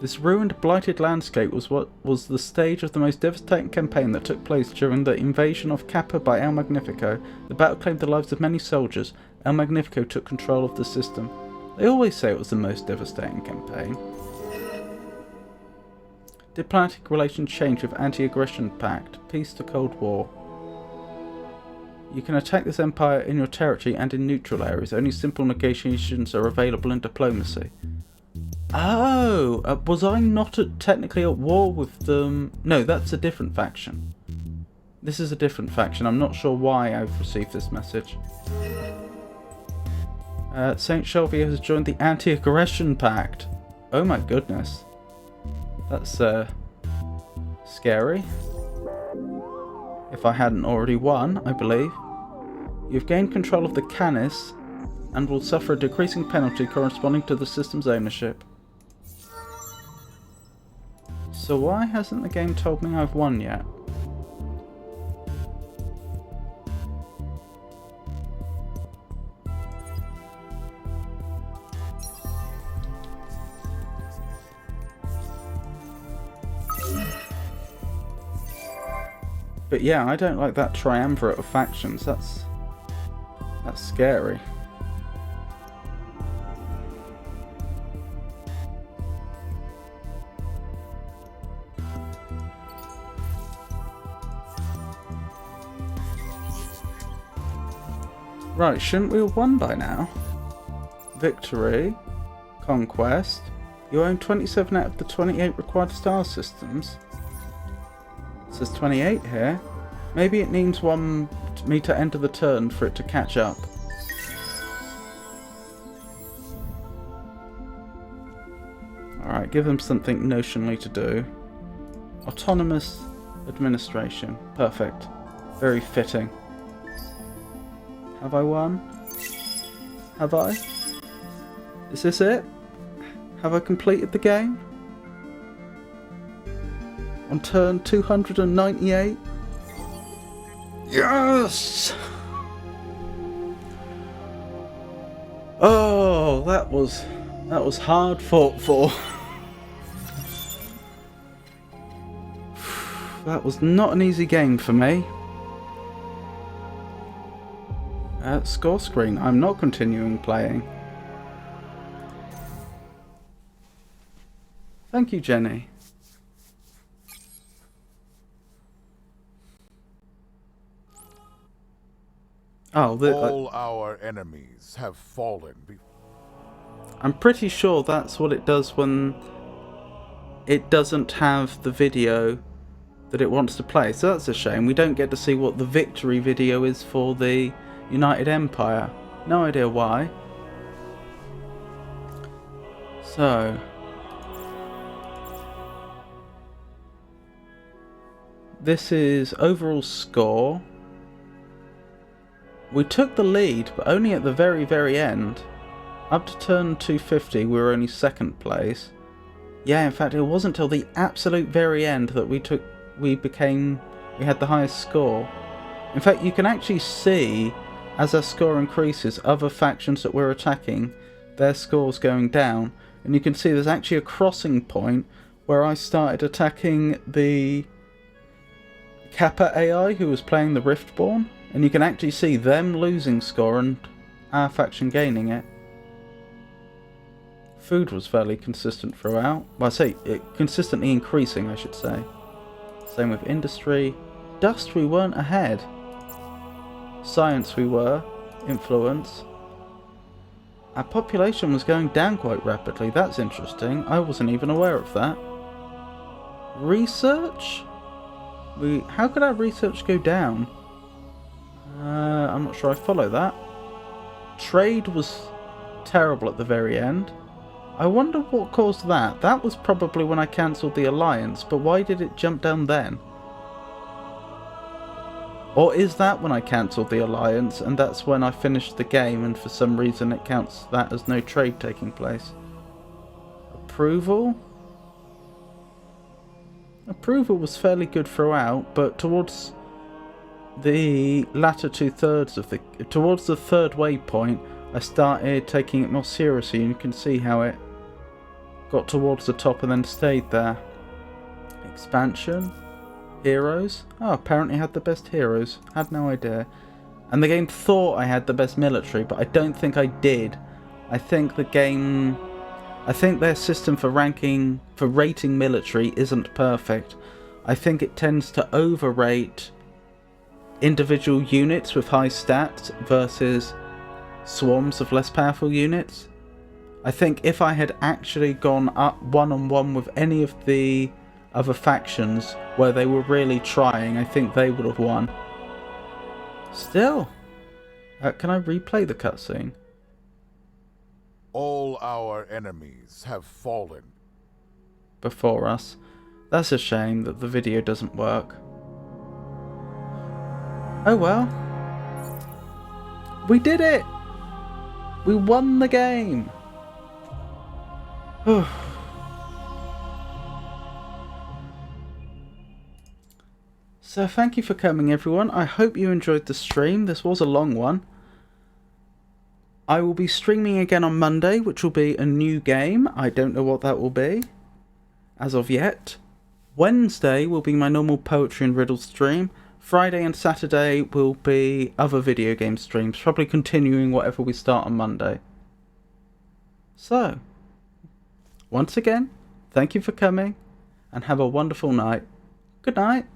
This ruined, blighted landscape was what was the stage of the most devastating campaign that took place during the invasion of Kappa by El Magnifico. The battle claimed the lives of many soldiers. El Magnifico took control of the system. They always say it was the most devastating campaign. Diplomatic relations change with anti-aggression pact. Peace to Cold War. You can attack this empire in your territory and in neutral areas. Only simple negotiations are available in diplomacy. Oh, was I not technically at war with them? No, that's a different faction. This is a different faction. I'm not sure why I've received this message. Saint Shelvia has joined the Anti-Aggression Pact. Oh my goodness. That's scary. If I hadn't already won, I believe. You've gained control of the Canis and will suffer a decreasing penalty corresponding to the system's ownership. So why hasn't the game told me I've won yet? But yeah, I don't like that triumvirate of factions. That's scary. Right, shouldn't we have won by now? Victory. Conquest. You own 27 out of the 28 required star systems. It says 28 here. Maybe it needs me to enter the turn for it to catch up. Alright, give them something notionally to do. Autonomous administration. Perfect. Very fitting. Have I won? Have I? Is this it? Have I completed the game? On turn 298? Yes! Oh, that was hard fought for. That was not an easy game for me. Score screen. I'm not continuing playing. Thank you, Jenny. Oh, all our enemies have fallen. I'm pretty sure that's what it does when it doesn't have the video that it wants to play. So that's a shame. We don't get to see what the victory video is for the United Empire. No idea why. So this is overall score. We took the lead, but only at the very, very end. Up to turn 250, we were only second place. Yeah, in fact, it wasn't till the absolute very end that we had the highest score. In fact, you can actually see, as our score increases, other factions that we're attacking, their scores going down. And you can see there's actually a crossing point where I started attacking the Kappa AI who was playing the Riftborn, and you can actually see them losing score and our faction gaining it. Food was fairly consistent throughout. Well, I say consistently increasing, I should say. Same with industry. Dust, we weren't ahead. Science, we were. Influence. Our population was going down quite rapidly. That's interesting. I wasn't even aware of that. Research? How could our research go down? I'm not sure I follow that. Trade was terrible at the very end. I wonder what caused that. That was probably when I cancelled the alliance, but why did it jump down then? Or is that when I cancelled the alliance and that's when I finished the game and for some reason it counts that as no trade taking place? Approval? Approval was fairly good throughout, but towards the latter two-thirds of towards the third waypoint, I started taking it more seriously, and you can see how it got towards the top and then stayed there. Expansion. Heroes. Oh, apparently I had the best heroes. Had no idea. And the game thought I had the best military, but I don't think I did. I think their system for rating military isn't perfect. I think it tends to overrate individual units with high stats versus swarms of less powerful units. I think if I had actually gone up one-on-one with any of the other factions where they were really trying, I think they would have won. Still, can I replay the cutscene? All our enemies have fallen. Before us. That's a shame that the video doesn't work. Oh well. We did it! We won the game! So thank you for coming, everyone. I hope you enjoyed the stream. This was a long one. I will be streaming again on Monday, which will be a new game. I don't know what that will be as of yet. Wednesday will be my normal poetry and riddle stream. Friday and Saturday will be other video game streams, probably continuing whatever we start on Monday. So, once again, thank you for coming, and have a wonderful night. Good night.